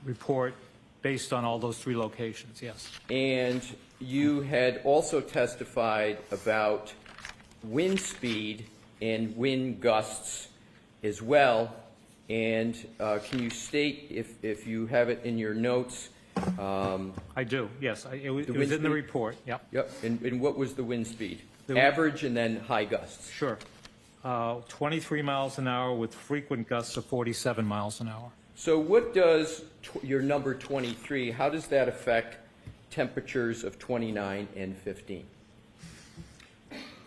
report based on all those 3 locations, yes. And you had also testified about wind speed and wind gusts as well. And can you state, if you have it in your notes? I do, yes. It was wind in the speed? report, yep. Yep. And what was the wind speed? The- Average and then high gusts. Sure. 23 miles an hour with frequent gusts of 47 miles an hour. So what does your number 23, how does that affect temperatures of 29 and 15?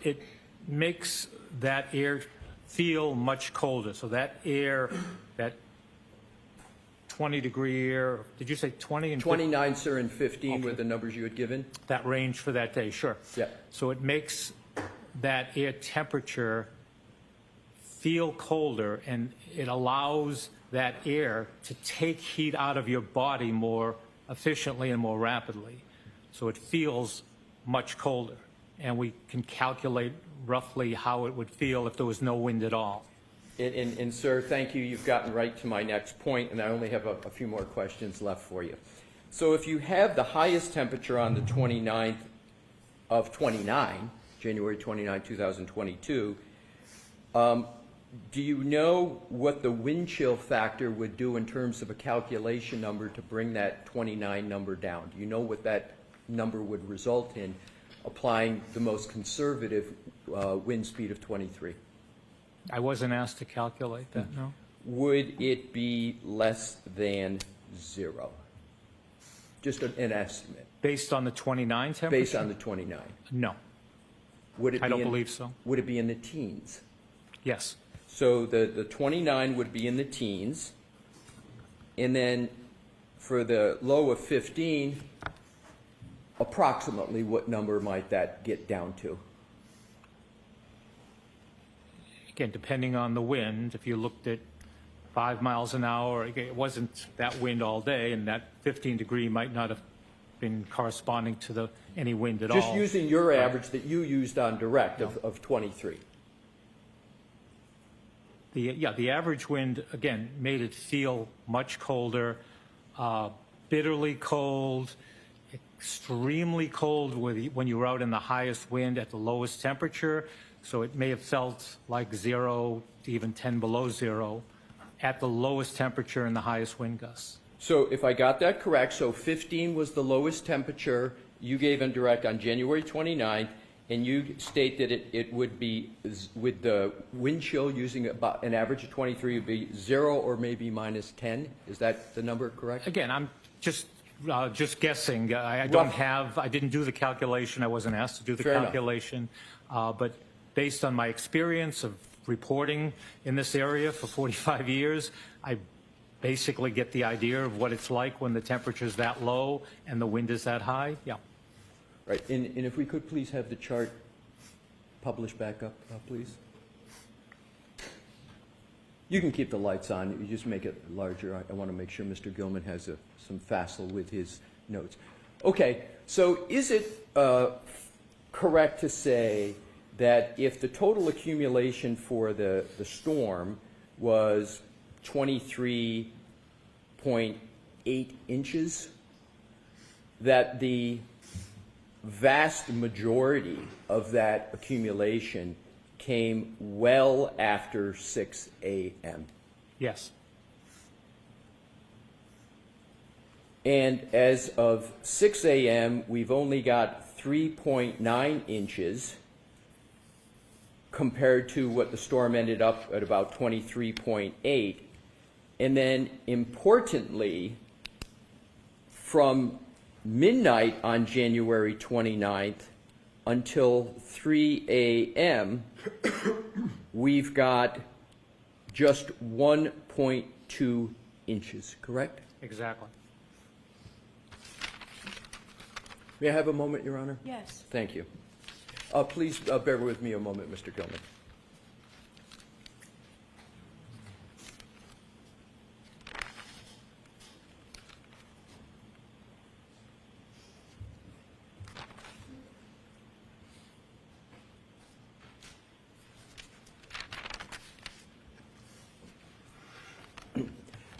It makes that air feel much colder. So that air, that 20-degree air, did you say 20 and 29, sir, and 15 were the numbers you had given? that range for that day? Sure. Yeah. So it makes that air temperature feel colder, and it allows that air to take heat out of your body more efficiently and more rapidly. So it feels much colder, and we can calculate roughly how it would feel if there was no wind at all. And sir, thank you. You've gotten right to my next point, and I only have a few more questions left for you. So if you have the highest temperature on the 29th of 29, January 29, 2022, do you know what the wind chill factor would do in terms of a calculation number to bring that 29 number down? Do you know what that number would result in applying the most conservative wind speed of 23? I wasn't asked to calculate that, no? Would it be less than 0? Just an estimate, Based on the 29 temperature? based on the 29. No, Would it I be don't in- believe so. Would it be in the teens? Yes. So the 29 would be in the teens, and then for the low of 15, approximately what number might that get down to? Again, depending on the wind, if you looked at 5 miles an hour, again, it wasn't that wind all day, and that 15-degree might not have been corresponding to any wind at all. Just using your average that you used on direct of 23. The average wind, again, made it feel much colder, bitterly cold, extremely cold when you were out in the highest wind at the lowest temperature. So it may have felt like 0 to even 10 below 0 at the lowest temperature and the highest wind gusts. So if I got that correct, so 15 was the lowest temperature you gave in direct on January 29th, and you state that it would be, with the wind chill using about an average of 23, would be 0 or maybe minus 10? Is that the number correct? Again, I'm just guessing. I didn't do the calculation. I wasn't asked to do the Fair enough. calculation. But based on my experience of reporting in this area for 45 years, I basically get the idea of what it's like when the temperature's that low and the wind is that high. Yeah. Right, and if we could please have the chart published back up, please. You can keep the lights on, you just make it larger. I want to make sure Mr. Gilman has some facile with his notes. Okay, so is it correct to say that if the total accumulation for the storm was 23.8 inches, that the vast majority of that accumulation came well after 6 a.m.? Yes. And as of 6 a.m., we've only got 3.9 inches compared to what the storm ended up at about 23.8. And then, importantly, from midnight on January 29th until 3 a.m., we've got just 1.2 inches, correct? Exactly. May I have a moment, Your Honor? Yes. Thank you. Please bear with me a moment, Mr. Gilman.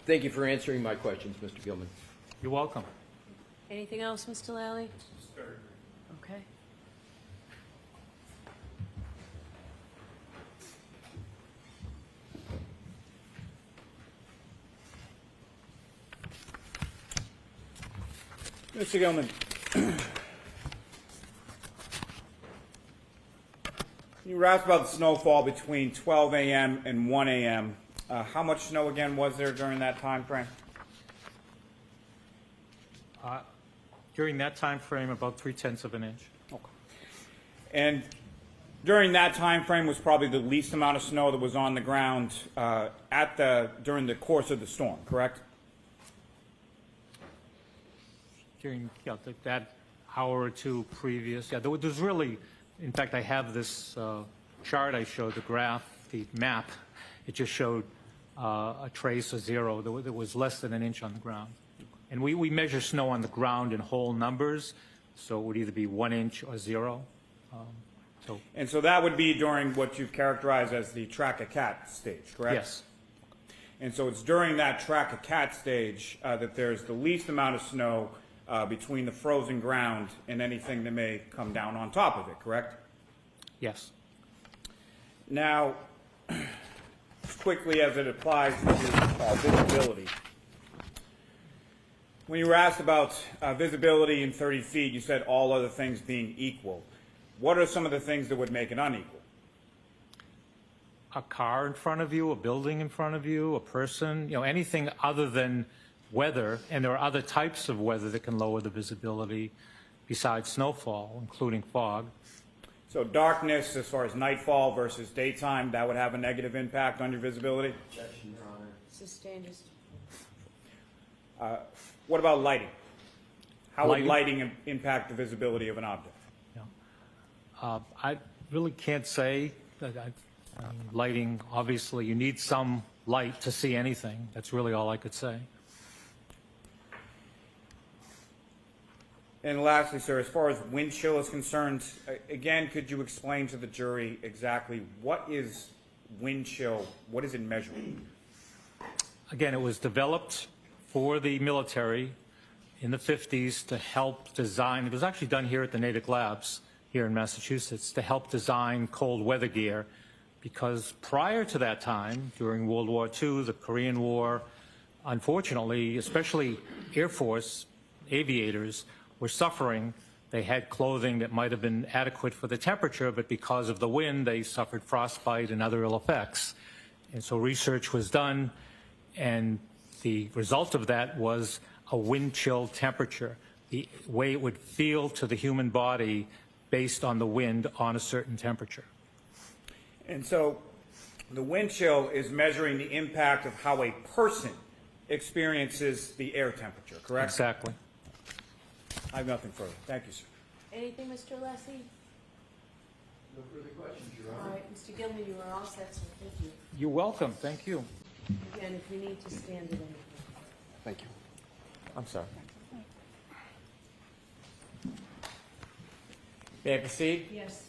Thank you for answering my questions, Mr. Gilman. You're welcome. Anything else, Mr. Lally? Okay. Mr. Gilman, you were asked about the snowfall between 12 a.m. and 1 a.m. How much snow again was there during that time frame? During that time frame, about 3/10 of an inch. Okay. And during that time frame was probably the least amount of snow that was on the ground during the course of the storm, correct? During that hour or two previous, there was really, in fact, I have this chart I showed, the graph, the map. It just showed a trace, a zero. There was less than an inch on the ground. And we measure snow on the ground in whole numbers, so it would either be 1 inch or 0. And so that would be during what you've characterized as the track-a-cat stage, correct? Yes. And so it's during that track-a-cat stage that there's the least amount of snow between the frozen ground and anything that may come down on top of it, correct? Yes. Now, just quickly as it applies to visibility. When you were asked about visibility in 30 feet, you said all other things being equal. What are some of the things that would make it unequal? A car in front of you, a building in front of you, a person, anything other than weather, and there are other types of weather that can lower the visibility besides snowfall, including fog. So darkness, as far as nightfall versus daytime, that would have a negative impact on your visibility? Objection, Your Honor. Sustained. What about lighting? How would Lighting? lighting impact the visibility of an object? I really can't say. Lighting, obviously, you need some light to see anything. That's really all I could say. And lastly, sir, as far as wind chill is concerned, again, could you explain to the jury exactly what is wind chill? What is it measuring? Again, it was developed for the military in the 50s to help design. It was actually done here at the Natick Labs here in Massachusetts to help design cold weather gear, because prior to that time, during World War II, the Korean War, unfortunately, especially Air Force aviators were suffering. They had clothing that might have been adequate for the temperature, but because of the wind, they suffered frostbite and other ill effects. And so research was done, and the result of that was a wind chill temperature, the way it would feel to the human body based on the wind on a certain temperature. And so the wind chill is measuring the impact of how a person experiences the air temperature, correct? Exactly. I have nothing further. Thank you, sir. Anything, Mr. Lessie? No further questions, Your All Honor. right, Mr. Gilman, you are all set, sir. Thank you. You're welcome. Thank you. Again, if you need to stand at anything. Thank you. I'm sorry. May I proceed? Yes.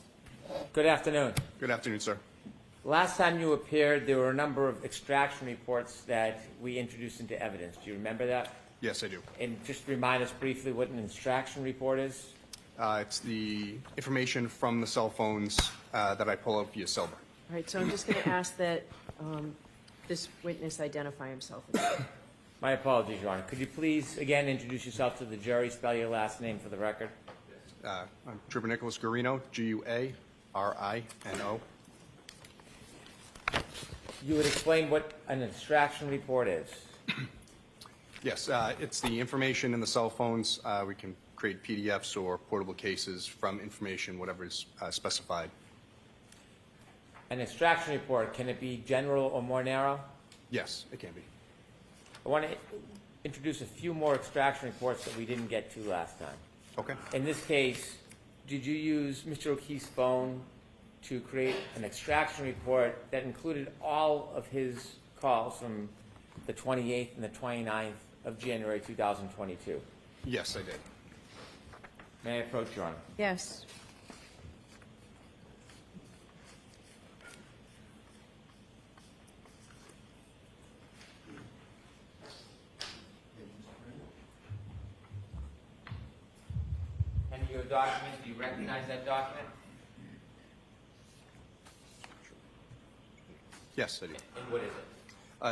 Good afternoon. Good afternoon, sir. Last time you appeared, there were a number of extraction reports that we introduced into evidence. Do you remember that? Yes, I do. And just remind us briefly what an extraction report is. It's the information from the cell phones that I pull up via SideBar. All right, so I'm just going to ask that this witness identify himself. My apologies, Your Honor. Could you please, again, introduce yourself to the jury, spell your last name for the record? I'm Trooper Nicholas Guarino, Guarino. You would explain what an extraction report is. Yes, it's the information in the cell phones. We can create PDFs or portable cases from information, whatever is specified. An extraction report, can it be general or more narrow? Yes, it can be. I want to introduce a few more extraction reports that we didn't get to last time. Okay. In this case, did you use Mr. O'Keefe's phone to create an extraction report that included all of his calls from the 28th and the 29th of January 2022? Yes, I did. May I approach, Your Honor? Yes. you a document. Do you recognize that document? Yes, I do. And what is it?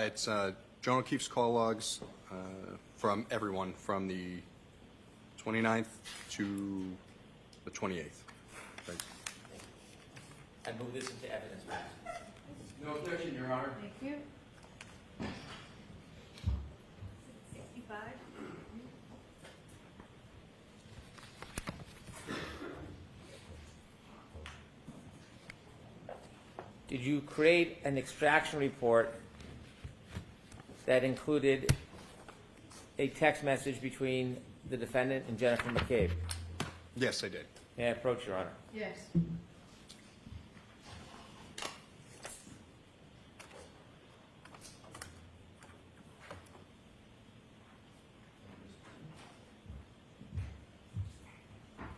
It's John O'Keefe's call logs from everyone from the 29th to the 28th. Right. I move this into evidence, please. No objection, Your Honor. Thank you. 65. Did you create an extraction report that included a text message between the defendant and Jennifer McCabe? Yes, I did. May I approach, Your Honor? Yes.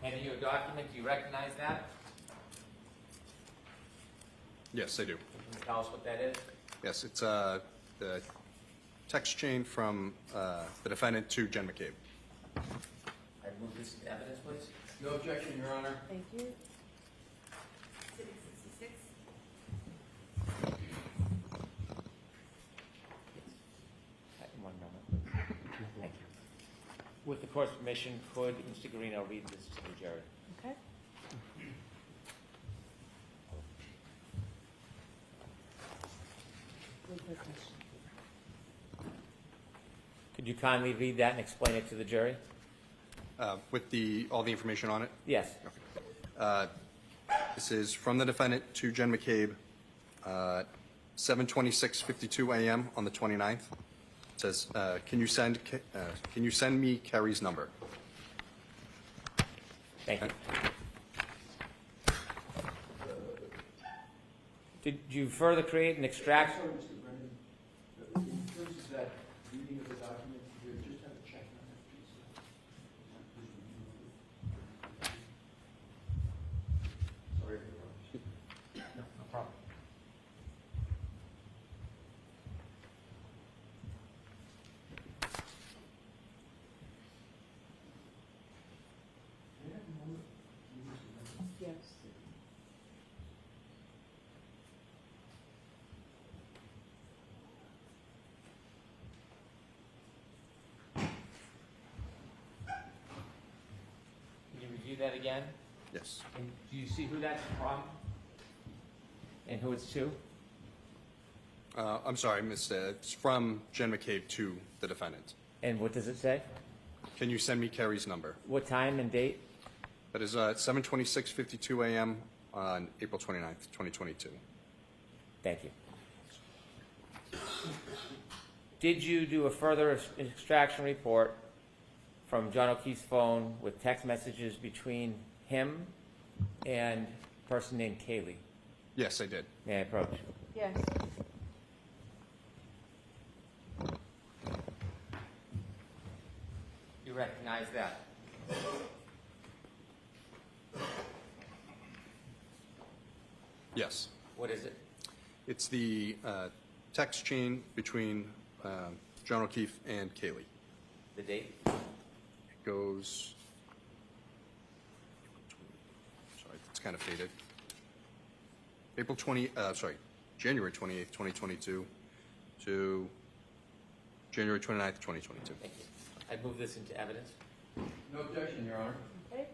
Handing you a document. Do you recognize that? Yes, I do. Can you tell us what that is? Yes, it's the text chain from the defendant to Jen McCabe. I move this into evidence, please. No objection, Your Honor. Thank you. Exhibit 66. One moment. Thank you. With the court's permission, could Mr. Guarino read this to the jury? Okay. Could you kindly read that and explain it to the jury? With all the information on it. Yes. This is from the defendant to Jen McCabe, 7:26:52 a.m. on the 29th. It says, "Can you send me Carrie's number?" Thank you. Did you further create an extraction? Sorry, Mr. Brennan. In terms of that reading of the document, you just have a check on that piece. Sorry for the No problem. Yes. Can you review that again? Yes. And do you see who that's from? And who it's to? I'm sorry, Miss. It's from Jen McCabe to the defendant. And what does it say? Can you send me Carrie's number? What time and date? That is 7:26:52 a.m. on April 29th, 2022. Thank you. Did you do a further extraction report from John O'Keefe's phone with text messages between him and a person named Kaylee? Yes, I did. May I approach? Yes. You recognize that? Yes. What is it? It's the text chain between John O'Keefe and Kaylee. The date? It goes. Sorry, it's kind of faded. January 28th, 2022 to January 29th, 2022. Thank you. I move this into evidence. No objection, Your Honor. Okay.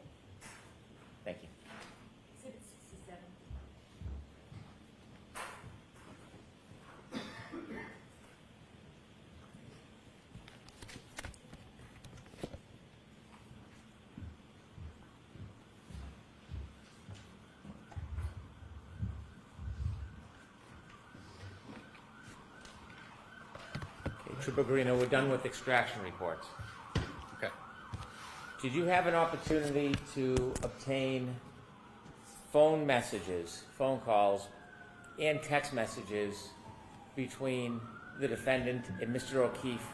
Thank you. Exhibit 67. Okay, Trooper Guarino, we're done with extraction reports. Okay. Did you have an opportunity to obtain phone messages, phone calls, and text messages between the defendant and Mr. O'Keefe?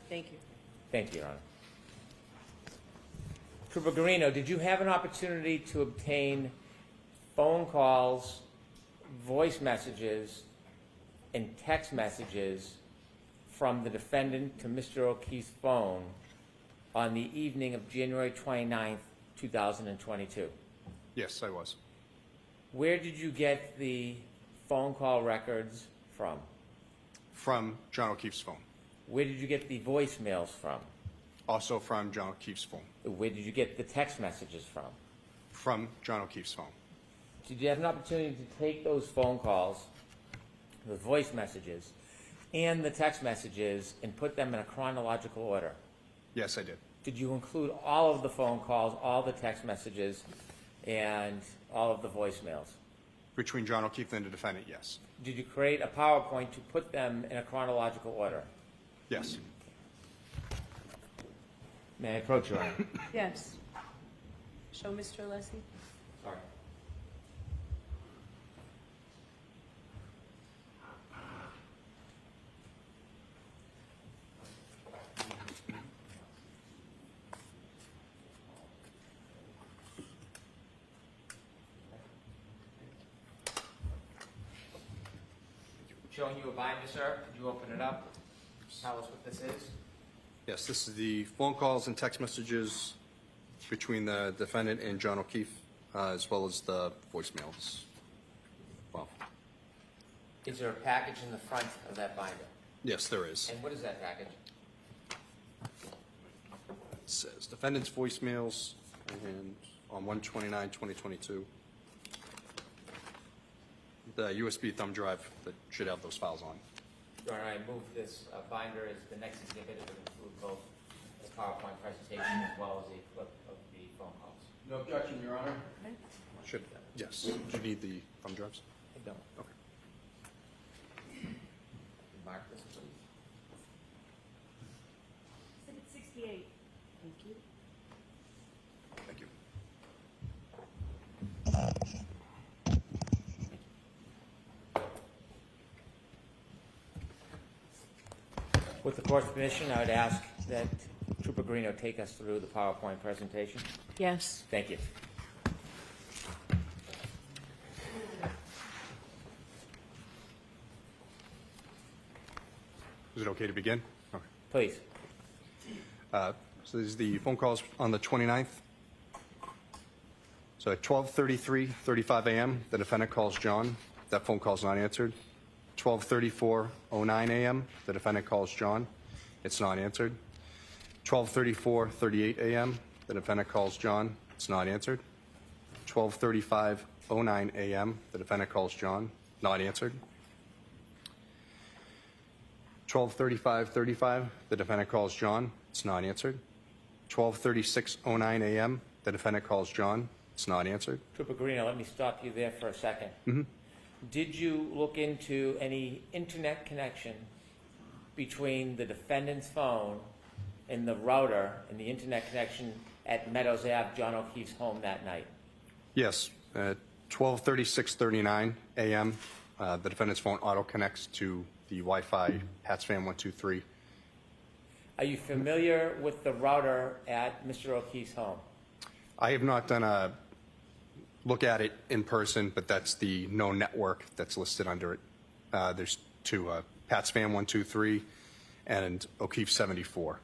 Thank you. Thank you, Your Honor. Trooper Guarino, did you have an opportunity to obtain phone calls, voice messages, in text messages from the defendant to Mr. O'Keefe's phone on the evening of January 29th, 2022? Yes, I was. Where did you get the phone call records from? From John O'Keefe's phone. Where did you get the voicemails from? Also from John O'Keefe's phone. Where did you get the text messages from? From John O'Keefe's phone. Did you have an opportunity to take those phone calls, the voice messages, and the text messages and put them in a chronological order? Yes, I did. Did you include all of the phone calls, all the text messages, and all of the voicemails? Between John O'Keefe and the defendant, yes. Did you create a PowerPoint to put them in a chronological order? Yes. May I approach you, Honor? Yes. Show Mr. Alessi. Sorry. Showing you a binder, sir. Could you open it up? Tell us what this is. Yes, this is the phone calls and text messages between the defendant and John O'Keefe, as well as the voicemails. Well, Is there a package in the front of that binder? yes, there is. And what is that package? It says defendant's voicemails and on 1/29/2022. The USB thumb drive that should have those files on. Your Honor, I move this binder as the next exhibit. It would include both the PowerPoint presentation as well as a clip of the phone calls. No objection, Your Honor. Should, yes. Do you need the thumb drives? I don't. Okay. Mark this, please. Exhibit 68. Thank you. Thank you. With the court's permission, I would ask that Trooper Greeno take us through the PowerPoint presentation. Yes. Thank you. Is it okay to begin? Okay. Please. So this is the phone calls on the 29th. So at 12:35 a.m., the defendant calls John. That phone call is not answered. 12:34:09 a.m., the defendant calls John. It's not answered. 12:34:38 a.m., the defendant calls John. It's not answered. 12:35:09 a.m., the defendant calls John. Not answered. 12:35:35, the defendant calls John. It's not answered. 12:36:09 a.m., the defendant calls John. It's not answered. Trooper Greeno, let me stop you there for a second. Did you look into any internet connection between the defendant's phone and the router and the internet connection at Meadows Ave, John O'Keefe's home that night? Yes, at 12:36:39 a.m., the defendant's phone auto connects to the Wi-Fi PatsFam 123. Are you familiar with the router at Mr. O'Keefe's home? I have not done a look at it in person, but that's the known network that's listed under it. There's two, PatsFam 123 and O'Keefe 74.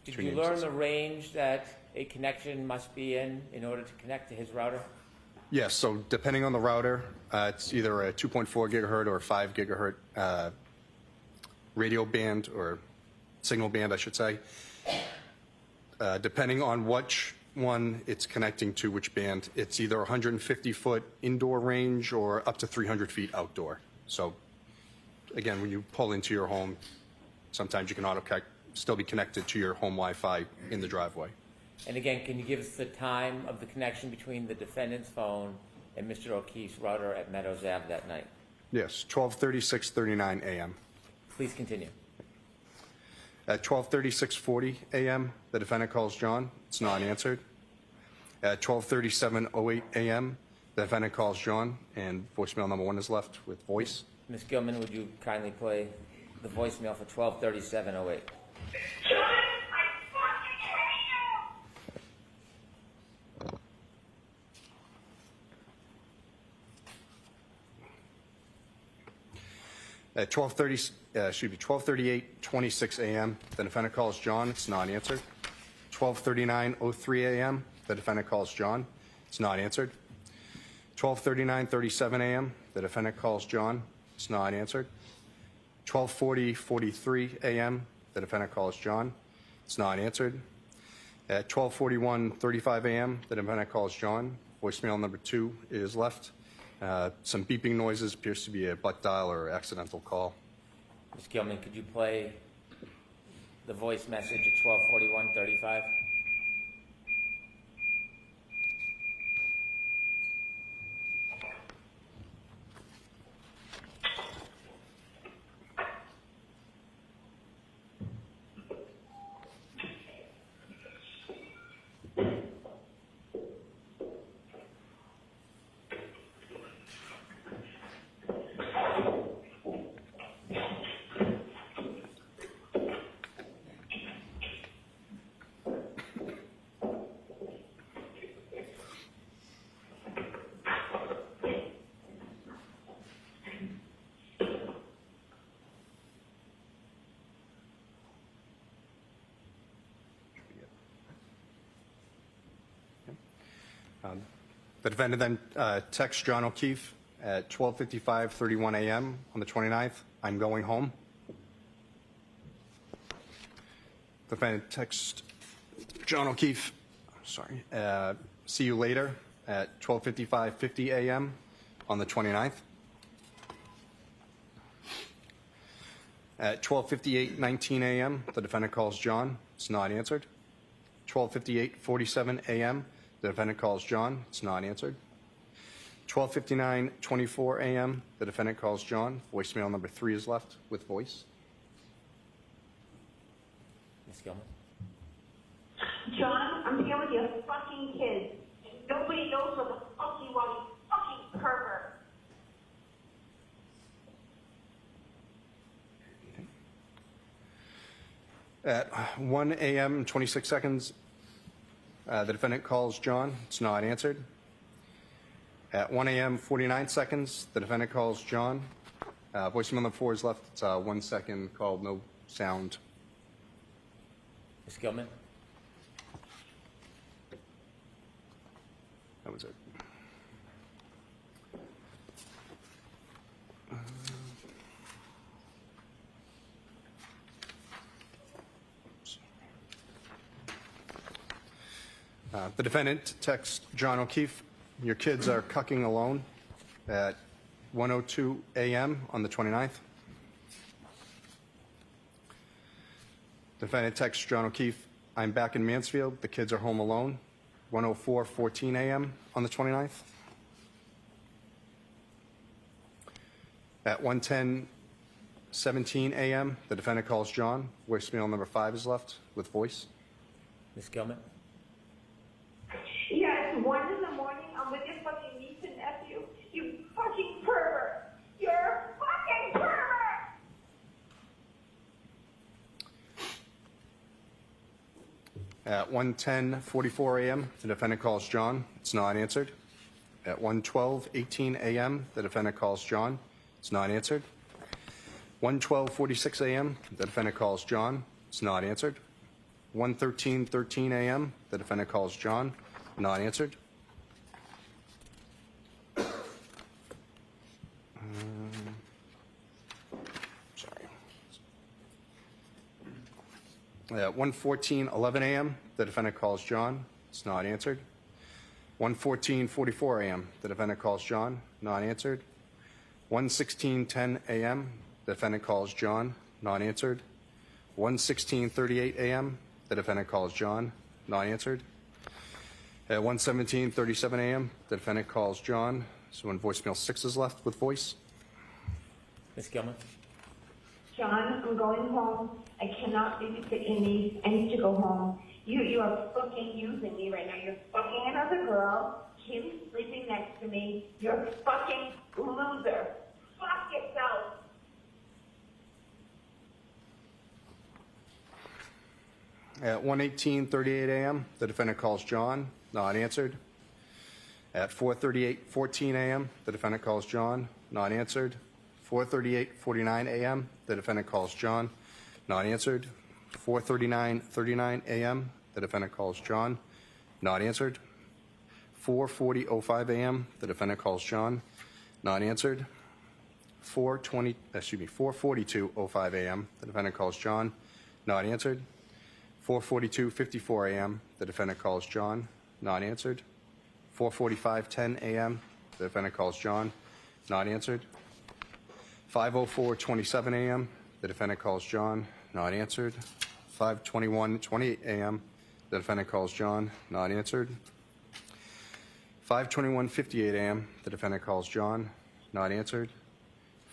Did Two you names learn listed. the range that a connection must be in order to connect to his router? Yes, so depending on the router, it's either a 2.4 gigahertz or a 5 gigahertz radio band or signal band, I should say. Depending on which one it's connecting to, which band, it's either 150-foot indoor range or up to 300 feet outdoor. So again, when you pull into your home, sometimes you can still be connected to your home Wi-Fi in the driveway. And again, can you give us the time of the connection between the defendant's phone and Mr. O'Keefe's router at Meadows Ave that night? Yes, 12:36:39 a.m. Please continue. At 12:36:40 a.m., the defendant calls John. It's not answered. At 12:37:08 a.m., the defendant calls John, and voicemail number 1 is left with voice. Ms. Gilman, would you kindly play the voicemail for 12:37:08? At 12:38:26 a.m., the defendant calls John. It's not answered. 12:39:03 a.m., the defendant calls John. It's not answered. 12:39:37 a.m., the defendant calls John. It's not answered. 12:40:43 a.m., the defendant calls John. It's not answered. At 12:41:35 a.m., the defendant calls John. Voicemail number 2 is left. Some beeping noises, appears to be a butt dial or accidental call. Ms. Gilman, could you play the voice message at 12:41:35? The defendant then texts John O'Keefe at 12:55:31 a.m. on the 29th, "I'm going home." The defendant texts John O'Keefe, "See you later," at 12:55:50 a.m. on the 29th. At 12:58:19 a.m., the defendant calls John. It's not answered. 12:58:47 a.m., the defendant calls John. It's not answered. 12:59:24 a.m., the defendant calls John. Voicemail number 3 is left with voice. Ms. Gilman? John, I'm here with your fucking kids. Nobody knows what the fuck you are, you fucking pervert. At 1 a.m. and 26 seconds, the defendant calls John. It's not answered. At 1 a.m. 49 seconds, the defendant calls John. Voicemail number 4 is left. It's 1 second called, no sound. Ms. Gilman? That was it. The defendant texts John O'Keefe, "Your kids are cucking alone," at 1:02 a.m. on the 29th. The defendant texts John O'Keefe, "I'm back in Mansfield. The kids are home alone," 1:04:14 a.m. on the 29th. At 1:10:17 a.m., the defendant calls John. Voicemail number 5 is left with voice. Ms. Gilman? Yeah, it's 1 in the morning. I'm with your fucking niece and nephew. You fucking pervert. You're a fucking pervert. At 1:10:44 a.m., the defendant calls John. It's not answered. At 1:12:18 a.m., the defendant calls John. It's not answered. 1:12:46 a.m., the defendant calls John. It's not answered. 1:13:13 a.m., the defendant calls John. Not answered. Sorry. At 1:14:11 a.m., the defendant calls John. It's not answered. 1:14:44 a.m., the defendant calls John. Not answered. 1:16:10 a.m., the defendant calls John. Not answered. 1:16:38 a.m., the defendant calls John. Not answered. At 1:17:37 a.m., the defendant calls John. So when voicemail 6 is left with voice. Ms. Gilman? John, I'm going home. I cannot babysit your niece. I need to go home. You are fucking using me right now. You're fucking another girl. Kim's sleeping next to me. You're a fucking loser. Fuck yourself. At 1:18:38 a.m., the defendant calls John. Not answered. At 4:38:14 a.m., the defendant calls John. Not answered. 4:38:49 a.m., the defendant calls John, not answered. 4:39:39 a.m., the defendant calls John, not answered. 4:40:05 a.m., the defendant calls John, not answered. 4:42:05 a.m., the defendant calls John, not answered. 4:42:54 a.m., the defendant calls John, not answered. 4:45:10 a.m., the defendant calls John, not answered. 5:04:27 a.m., the defendant calls John, not answered. 5:21:28 a.m., the defendant calls John, not answered. 5:21:58 a.m., the defendant calls John, not answered.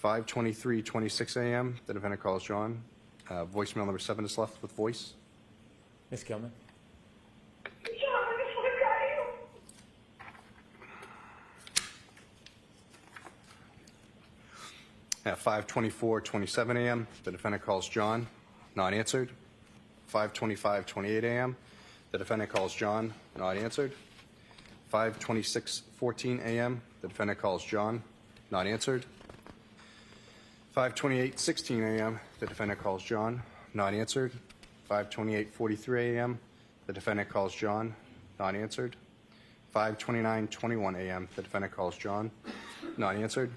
5:23:26 a.m., the defendant calls John. Voicemail number 7 is left with voice. Ms. Gilman? At 5:24:27 a.m., the defendant calls John, not answered. 5:25:28 a.m., the defendant calls John, not answered. 5:26:14 a.m., the defendant calls John, not answered. 5:28:16 a.m., the defendant calls John, not answered. 5:28:43 a.m., the defendant calls John, not answered. 5:29:21 a.m., the defendant calls John, not answered.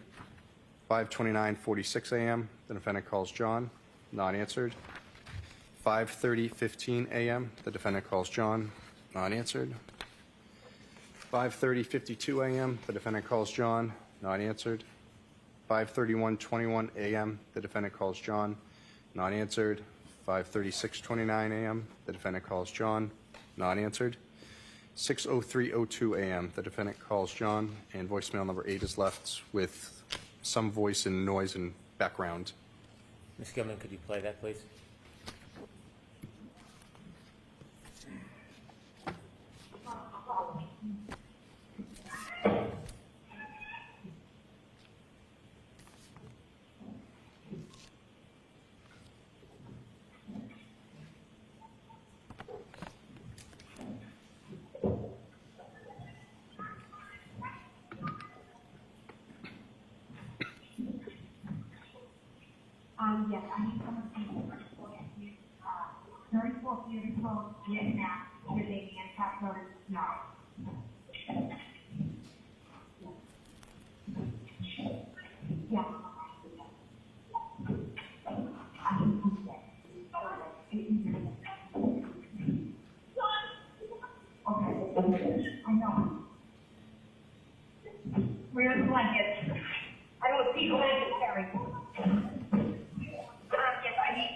5:29:46 a.m., the defendant calls John, not answered. 5:30:15 a.m., the defendant calls John, not answered. 5:30:52 a.m., the defendant calls John, not answered. 5:31:21 a.m., the defendant calls John, not answered. 5:36:29 a.m., the defendant calls John, not answered. 6:03:02 a.m., the defendant calls John, and voicemail number 8 is left with some voice and noise and background. Ms. Gilman, could you play that, please? Yes, I need someone to report it. 34 beautiful, kidnapped, with a handcuff notice, no. Yeah. Okay, I know. Where's the blanket? I don't see the blanket, Terry. Yes, I need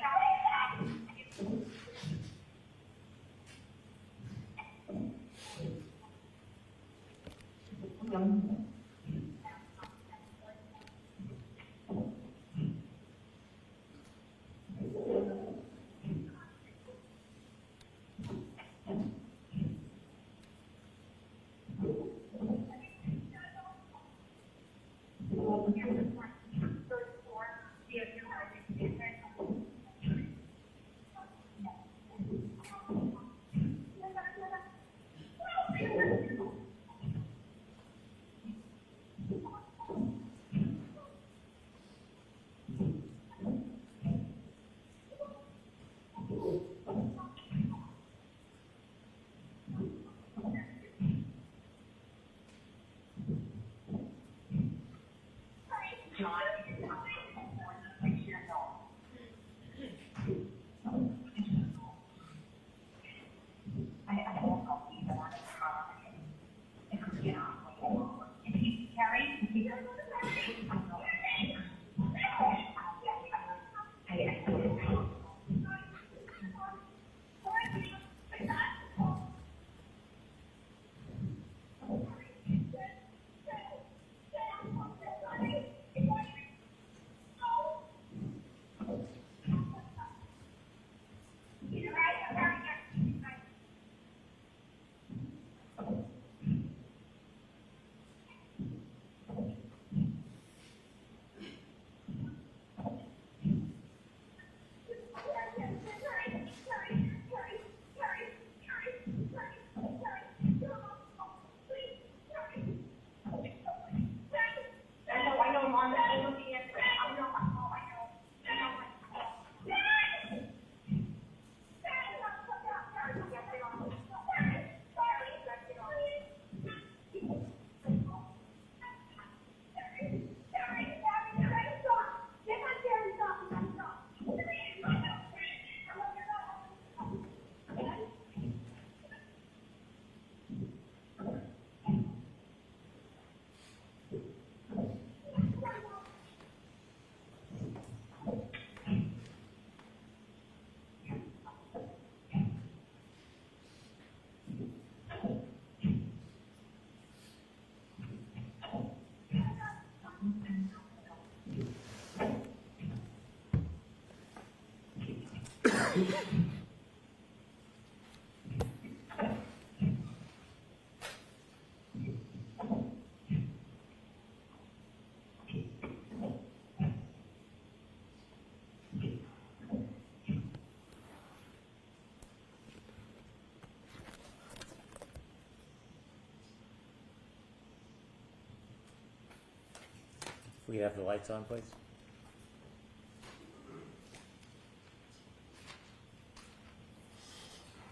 We have the lights on, please.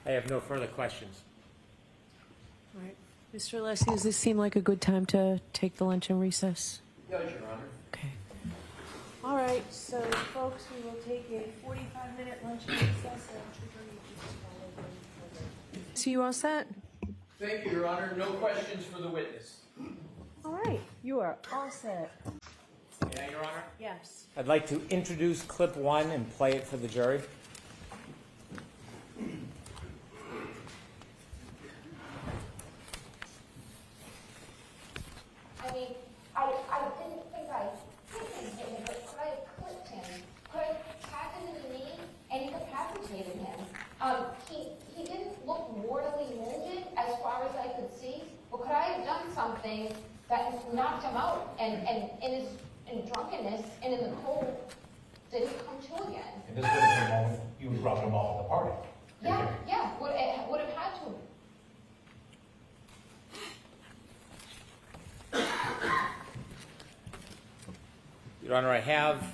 I have no further questions. All right. Mr. Alessi, does this seem like a good time to take the luncheon recess? Yes, Your Honor. Okay. All right, so folks, we will take a 45-minute luncheon recess. So you all set? Thank you, Your Honor. No questions for the witness. All right, you are all set. Yeah, Your Honor? Yes. I'd like to introduce clip 1 and play it for the jury. I mean, I didn't think I hit him, but could I have clipped him? Could I have tapped him in the knee and incapacitated him? He didn't look mortally wounded as far as I could see, but could I have done something that knocked him out and in drunkenness and in the cold didn't come to again? And this was the moment he was dropping him off at the party. Yeah, would have had to. Your Honor, I have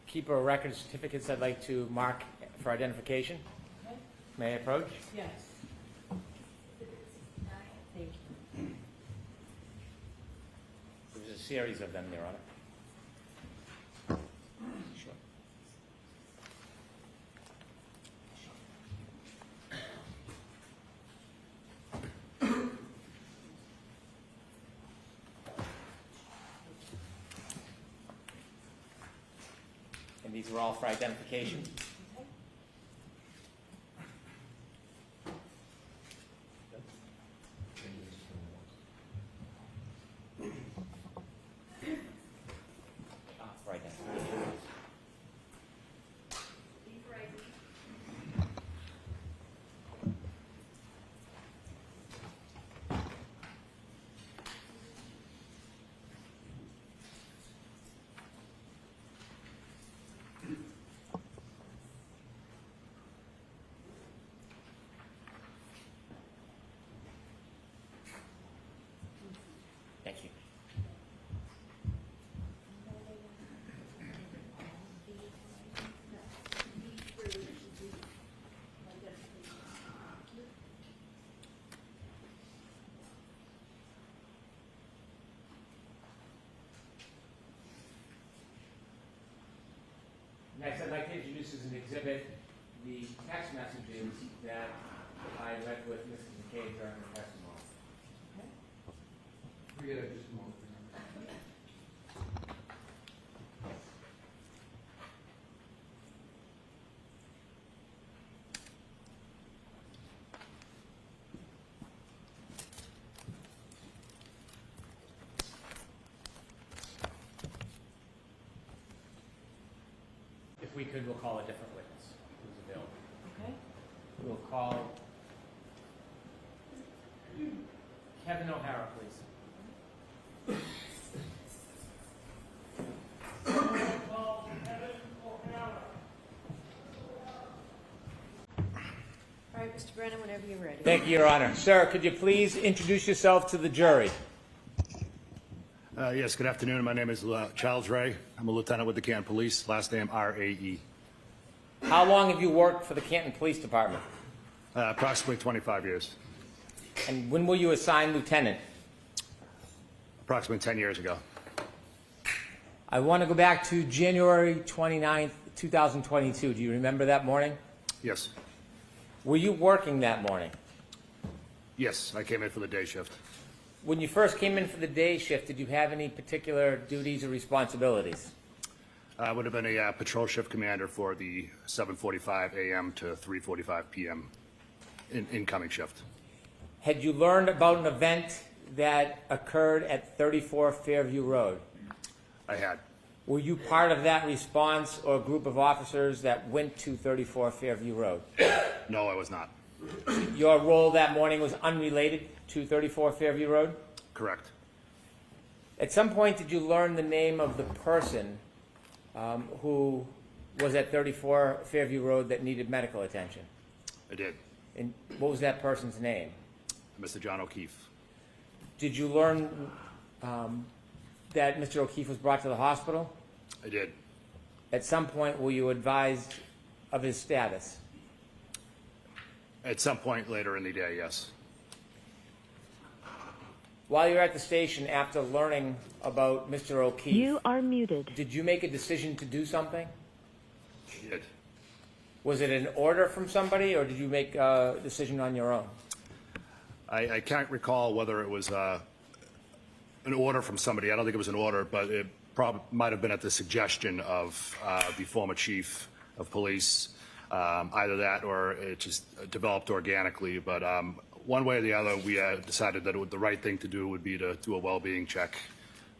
keeper of record certificates I'd like to mark for identification. Okay. May I approach? Yes. Thank you. There's a series of them, Your Honor. Sure. And these are all for identification. For identification. Thank you. Next, I'd like to introduce as an exhibit the text messages that I read with Mrs. McKay during her testimony. Just a moment. If we could, we'll call a different witness who's available. Okay. We'll call Kevin O'Hara, please. All right, Mr. Brennan, whenever you're ready. Thank you, Your Honor. Sir, could you please introduce yourself to the jury? Yes, good afternoon. My name is Charles Ray. I'm a lieutenant with the Canton Police, last name R-A-E. How long have you worked for the Canton Police Department? Approximately 25 years. And when were you assigned lieutenant? Approximately 10 years ago. I want to go back to January 29th, 2022. Do you remember that morning? Yes. Were you working that morning? Yes, I came in for the day shift. When you first came in for the day shift, did you have any particular duties or responsibilities? I would have been a patrol shift commander for the 7:45 a.m. to 3:45 p.m. Incoming shift. Had you learned about an event that occurred at 34 Fairview Road? I had. Were you part of that response or group of officers that went to 34 Fairview Road? No, I was not. Your role that morning was unrelated to 34 Fairview Road? Correct. At some point, did you learn the name of the person who was at 34 Fairview Road that needed medical attention? I did. And what was that person's name? Mr. John O'Keefe. Did you learn that Mr. O'Keefe was brought to the hospital? I did. At some point, were you advised of his status? At some point later in the day, yes. While you were at the station after learning about Mr. O'Keefe, You are muted. did you make a decision to do something? I did. Was it an order from somebody, or did you make a decision on your own? I can't recall whether it was an order from somebody. I don't think it was an order, but it probably might have been at the suggestion of the former chief of police. Either that or it just developed organically. But one way or the other, we decided that the right thing to do would be to do a well-being check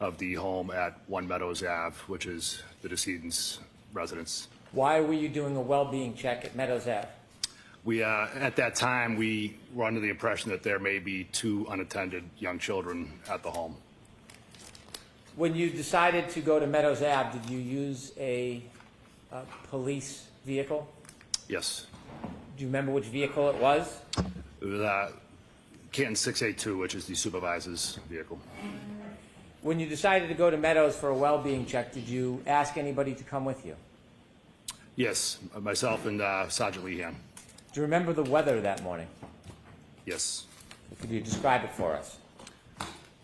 of the home at 1 Meadows Ave, which is the decedent's residence. Why were you doing a well-being check at Meadows Ave? We, at that time, we were under the impression that there may be 2 unattended young children at the home. When you decided to go to Meadows Ave, did you use a police vehicle? Yes. Do you remember which vehicle it was? It was Canton 682, which is the supervisor's vehicle. When you decided to go to Meadows for a well-being check, did you ask anybody to come with you? Yes, myself and Sergeant Lehan. Do you remember the weather that morning? Yes. Could you describe it for us?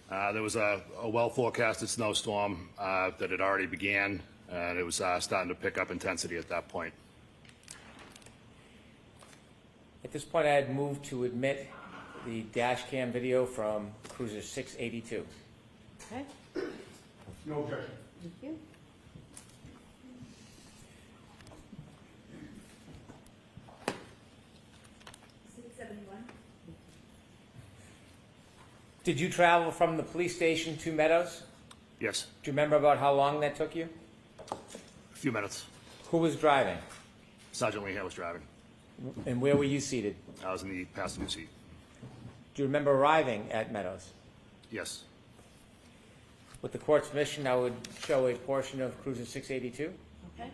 There was a well-forecasted snowstorm that had already began, and it was starting to pick up intensity at that point. At this point, I had moved to admit the dash cam video from Cruiser 682. Okay, No objection. thank you. Did you travel from the police station to Meadows? Yes, Do you remember about how long that took you? a few minutes. Who was driving? Sergeant Lehan was driving. And where were you seated? I was in the passenger seat. Do you remember arriving at Meadows? Yes. With the court's permission, I would show a portion of Cruiser 682. Okay.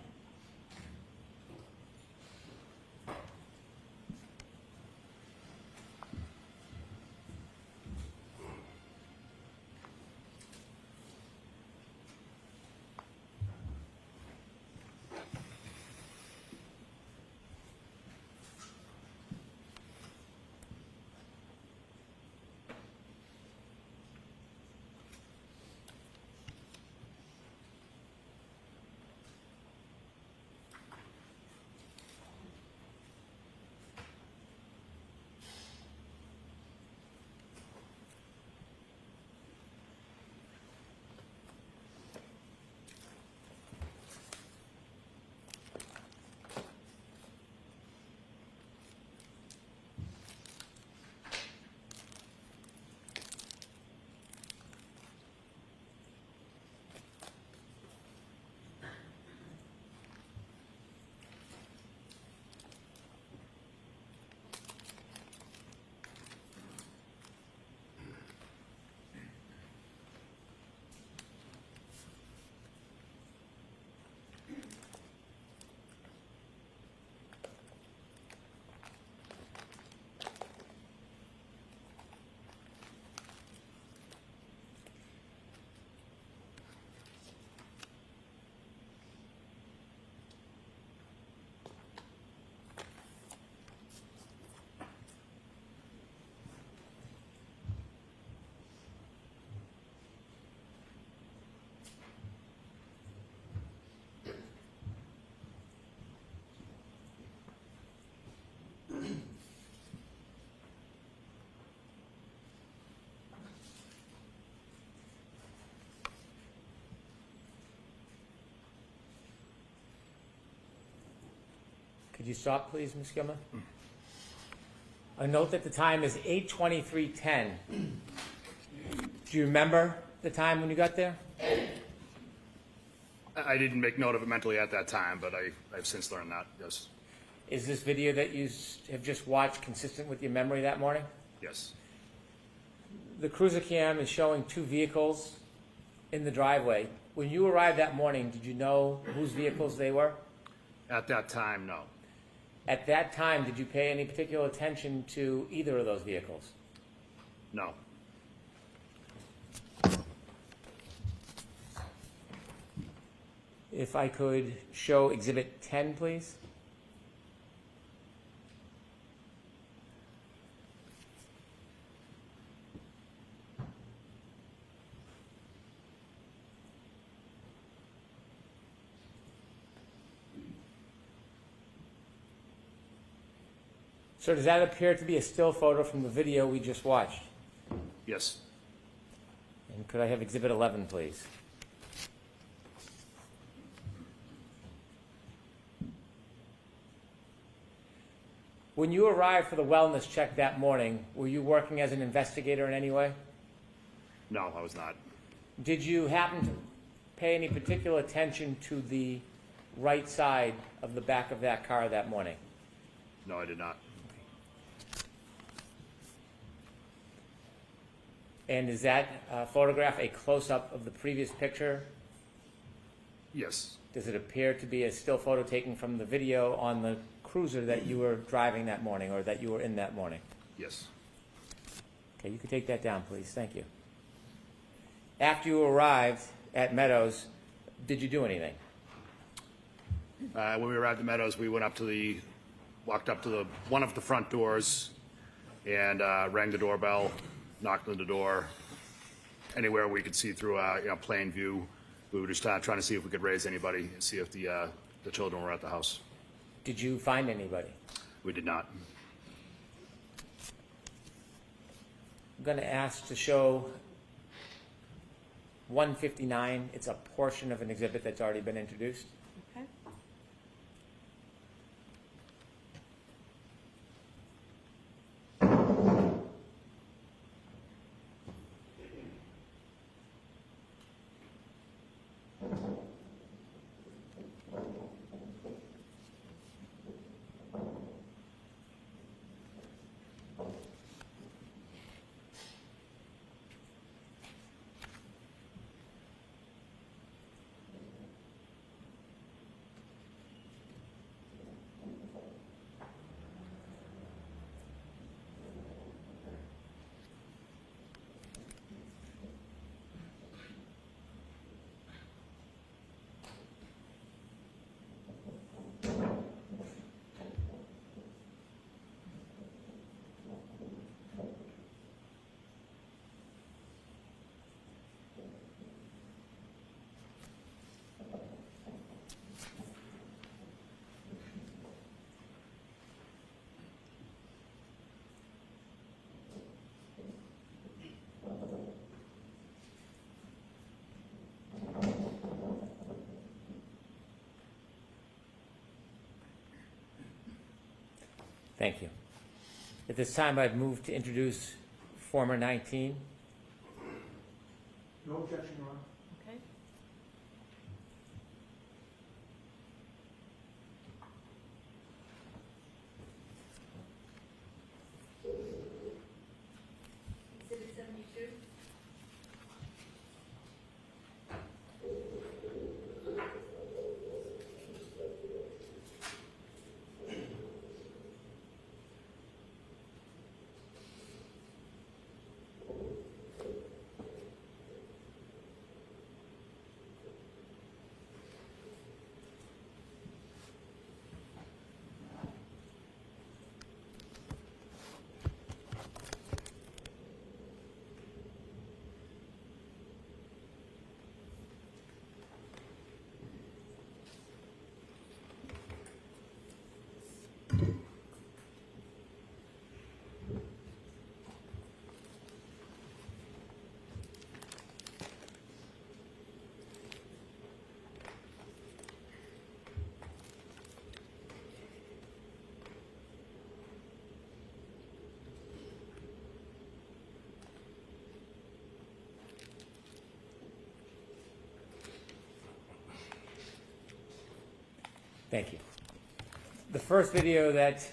Could you stop, please, Ms. Gilman? I note that the time is 8:23:10. Do you remember the time when you got there? I didn't make note of it mentally at that time, but I've since learned that, yes. Is this video that you have just watched consistent with your memory that morning? Yes. The cruiser cam is showing 2 vehicles in the driveway. When you arrived that morning, did you know whose vehicles they were? At that time, no. At that time, did you pay any particular attention to either of those vehicles? No. If I could show Exhibit 10, please. So does that appear to be a still photo from the video we just watched? Yes. And could I have Exhibit 11, please? When you arrived for the wellness check that morning, were you working as an investigator in any way? No, I was not. Did you happen to pay any particular attention to the right side of the back of that car that morning? No, I did not. And is that photograph a close-up of the previous picture? Yes. Does it appear to be a still photo taken from the video on the cruiser that you were driving that morning or that you were in that morning? Yes. Okay, you can take that down, please. Thank you. After you arrived at Meadows, did you do anything? When we arrived at Meadows, we walked up to one of the front doors and rang the doorbell, knocked on the door. Anywhere we could see through plain view, we were just trying to see if we could raise anybody, see if the children were at the house. Did you find anybody? We did not. I'm going to ask to show 159. It's a portion of an exhibit that's already been introduced. Okay. Thank you. At this time, I'd move to introduce former 19. No objection, Your Honor. Okay. Exhibit 72. Thank you. The first video that,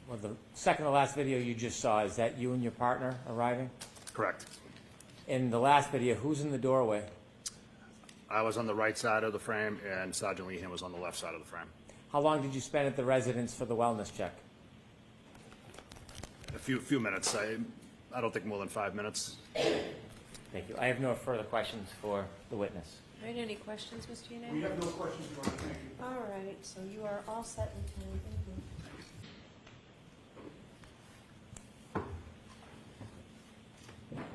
well, the second to last video you just saw, is that you and your partner arriving? Correct. In the last video, who's in the doorway? I was on the right side of the frame, and Sergeant Lehan was on the left side of the frame. How long did you spend at the residence for the wellness check? A few minutes. I don't think more than 5 minutes. Thank you. I have no further questions for the witness. All right, any questions, Mr. Yanez? We have no questions, Your Honor. Thank you. All right, so you are all set in time. Thank you.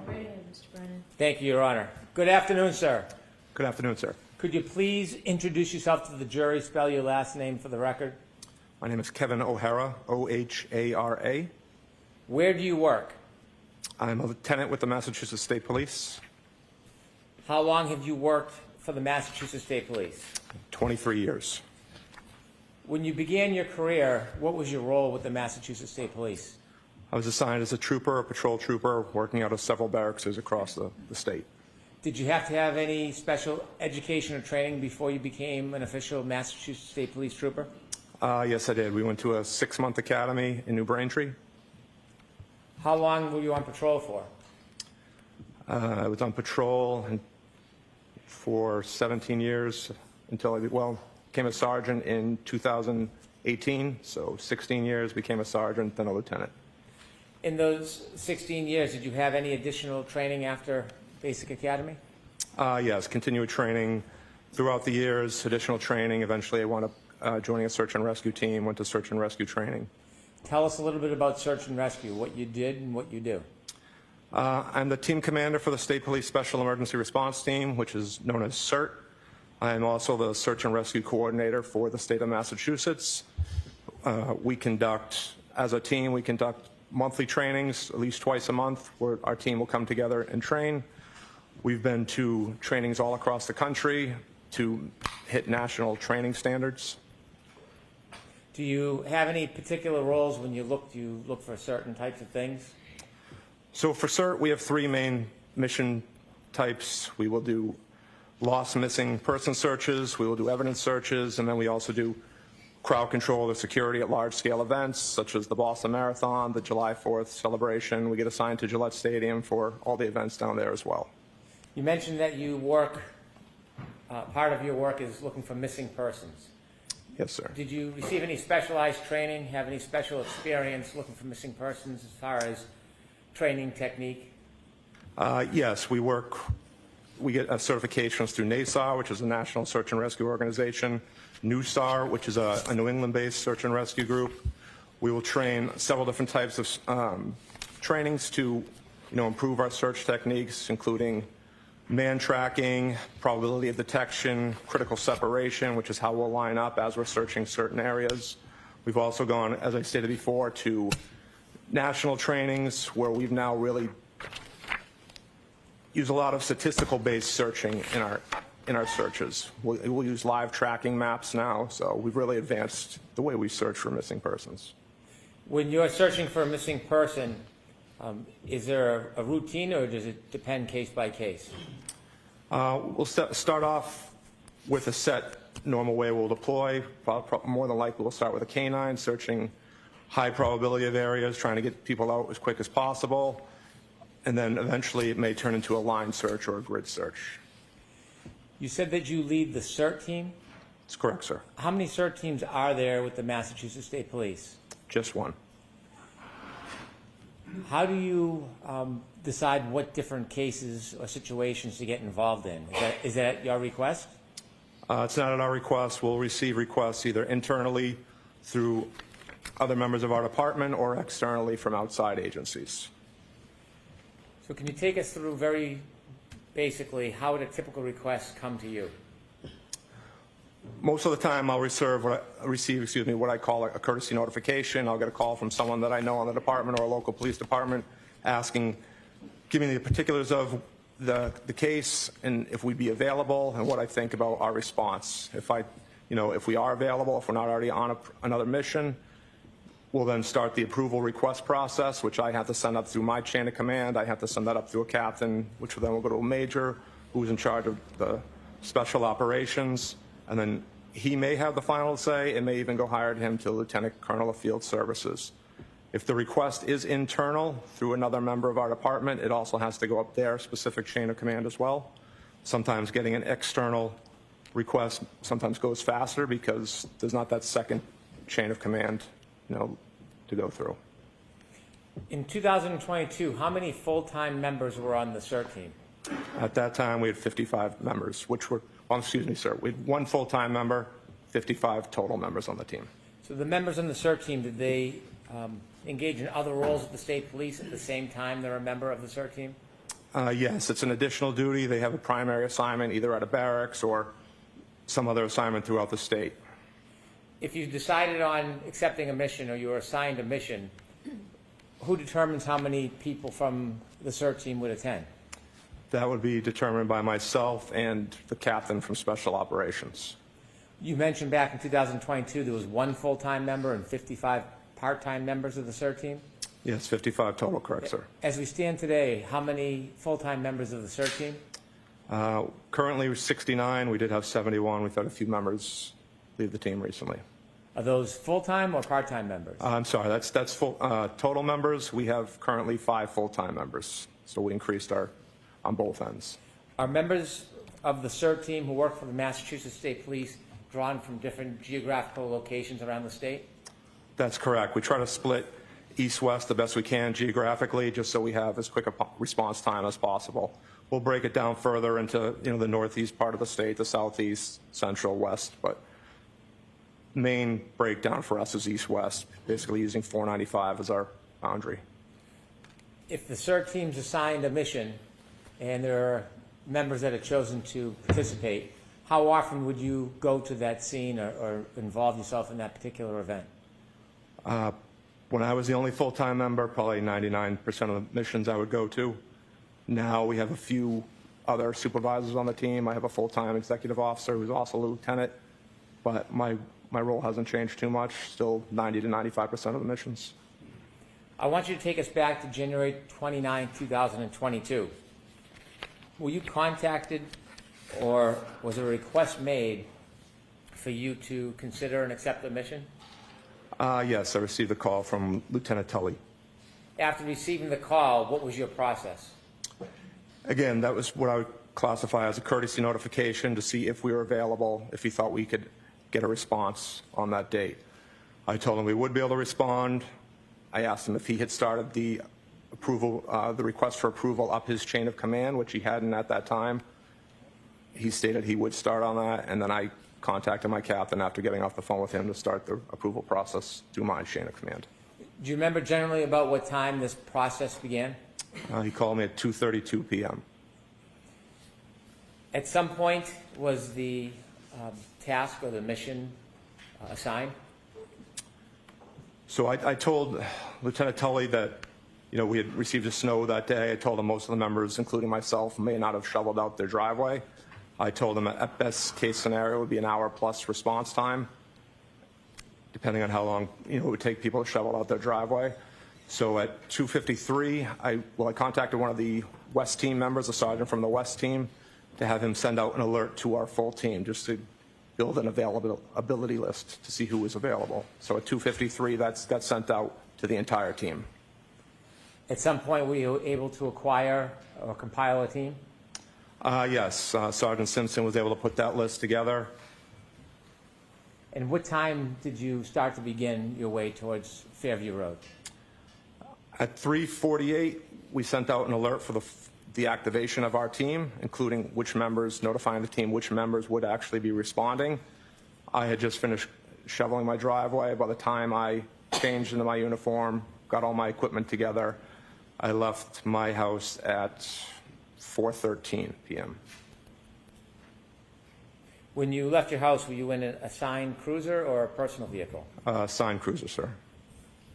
All right, Mr. Brennan. Thank you, Your Honor. Good afternoon, sir. Good afternoon, sir. Could you please introduce yourself to the jury, spell your last name for the record? My name is Kevin O'Hara, O-H-A-R-A. Where do you work? I'm a lieutenant with the Massachusetts State Police, How long have you worked for the Massachusetts State Police? 23 years. When you began your career, what was your role with the Massachusetts State Police? I was assigned as a trooper, a patrol trooper, working out of several barracks across the state. Did you have to have any special education or training before you became an official Massachusetts State Police trooper? Yes, I did. We went to a 6-month academy in New Braintree. How long were you on patrol for? I was on patrol for 17 years until I became a sergeant in 2018. So 16 years, became a sergeant, then a lieutenant. In those 16 years, did you have any additional training after basic academy? Yes, continued training throughout the years, additional training. Eventually, I wound up joining a search and rescue team, went to search and rescue training. Tell us a little bit about search and rescue, what you did and what you do. I'm the team commander for the State Police Special Emergency Response Team, which is known as CERT. I'm also the search and rescue coordinator for the state of Massachusetts. As a team, we conduct monthly trainings, at least twice a month, where our team will come together and train. We've been to trainings all across the country to hit national training standards. Do you have any particular roles when you look for certain types of things? So for CERT, we have 3 main mission types. We will do lost missing person searches, we will do evidence searches, and then we also do crowd control or security at large-scale events, such as the Boston Marathon, the July 4th celebration. We get assigned to Gillette Stadium for all the events down there as well. You mentioned that you work, part of your work is looking for missing persons. Yes, sir. Did you receive any specialized training, have any special experience looking for missing persons as far as training technique? Yes, we get certifications through NASAR, which is a National Search and Rescue Organization, NUSAR, which is a New England-based search and rescue group. We will train several different types of trainings to, improve our search techniques, including man tracking, probability of detection, critical separation, which is how we'll line up as we're searching certain areas. We've also gone, as I stated before, to national trainings where we've now really used a lot of statistical-based searching in our searches. We'll use live tracking maps now, so we've really advanced the way we search for missing persons. When you're searching for a missing person, is there a routine or does it depend case by case? We'll start off with a set normal way we'll deploy. More than likely, we'll start with a canine, searching high probability of areas, trying to get people out as quick as possible. And then eventually it may turn into a line search or a grid search. You said that you lead the CERT team? That's correct, sir. How many CERT teams are there with the Massachusetts State Police? Just one. How do you decide what different cases or situations to get involved in? Is that at your request? It's not at our request. We'll receive requests either internally through other members of our department or externally from outside agencies. So can you take us through very basically how would a typical request come to you? Most of the time I'll receive what I call a courtesy notification. I'll get a call from someone that I know on the department or a local police department giving me the particulars of the case and if we'd be available and what I think about our response. If we are available, if we're not already on another mission, we'll then start the approval request process, which I have to send up through my chain of command. I have to send that up through a captain, which then will go to a major who's in charge of the special operations. And then he may have the final say. It may even go higher to him to Lieutenant Colonel of Field Services. If the request is internal through another member of our department, it also has to go up their specific chain of command as well. Sometimes getting an external request sometimes goes faster because there's not that second chain of command, to go through. In 2022, how many full-time members were on the CERT team? At that time, we had 55 members, which excuse me, sir. We had 1 full-time member, 55 total members on the team. So the members on the CERT team, did they engage in other roles at the state police at the same time they're a member of the CERT team? Yes, it's an additional duty. They have a primary assignment either at a barracks or some other assignment throughout the state. If you decided on accepting a mission or you were assigned a mission, who determines how many people from the CERT team would attend? That would be determined by myself and the captain from Special Operations. You mentioned back in 2022 there was 1 full-time member and 55 part-time members of the CERT team? Yes, 55 total, correct, sir. As we stand today, how many full-time members of the CERT team? Currently, we're 69. We did have 71. We've had a few members leave the team recently. Are those full-time or part-time members? I'm sorry, that's full, total members. We have currently 5 full-time members, so we increased our on both ends. Are members of the CERT team who work for the Massachusetts State Police drawn from different geographical locations around the state? That's correct. We try to split east-west the best we can geographically, just so we have as quick a response time as possible. We'll break it down further into the northeast part of the state, the southeast, central, west, but main breakdown for us is east-west, basically using 495 as our boundary. If the CERT team's assigned a mission and there are members that have chosen to participate, how often would you go to that scene or involve yourself in that particular event? When I was the only full-time member, probably 99% of the missions I would go to. Now we have a few other supervisors on the team. I have a full-time executive officer who's also a lieutenant, but my role hasn't changed too much, still 90 to 95% of the missions. I want you to take us back to January 29, 2022. Were you contacted or was a request made for you to consider and accept the mission? Yes, I received a call from Lieutenant Tully. After receiving the call, what was your process? Again, that was what I would classify as a courtesy notification to see if we were available, if he thought we could get a response on that date. I told him we would be able to respond. I asked him if he had started the approval, the request for approval up his chain of command, which he hadn't at that time. He stated he would start on that, and then I contacted my captain after getting off the phone with him to start the approval process through my chain of command. Do you remember generally about what time this process began? He called me at 2:32 p.m. At some point, was the task or the mission assigned? So I told Lieutenant Tully that, we had received a snow that day. I told him most of the members, including myself, may not have shoveled out their driveway. I told him at best case scenario it would be an hour plus response time, depending on how long it would take people to shovel out their driveway. So at 2:53, I contacted one of the West team members, a sergeant from the West team, to have him send out an alert to our full team, just to build an availability list to see who was available. So at 2:53, that got sent out to the entire team. At some point, were you able to acquire or compile a team? Yes, Sergeant Simpson was able to put that list together. And what time did you start to begin your way towards Fairview Road? At 3:48, we sent out an alert for the activation of our team, including which members, notifying the team which members would actually be responding. I had just finished shoveling my driveway. By the time I changed into my uniform, got all my equipment together, I left my house at 4:13 p.m. When you left your house, were you in an assigned cruiser or a personal vehicle? Assigned cruiser, sir.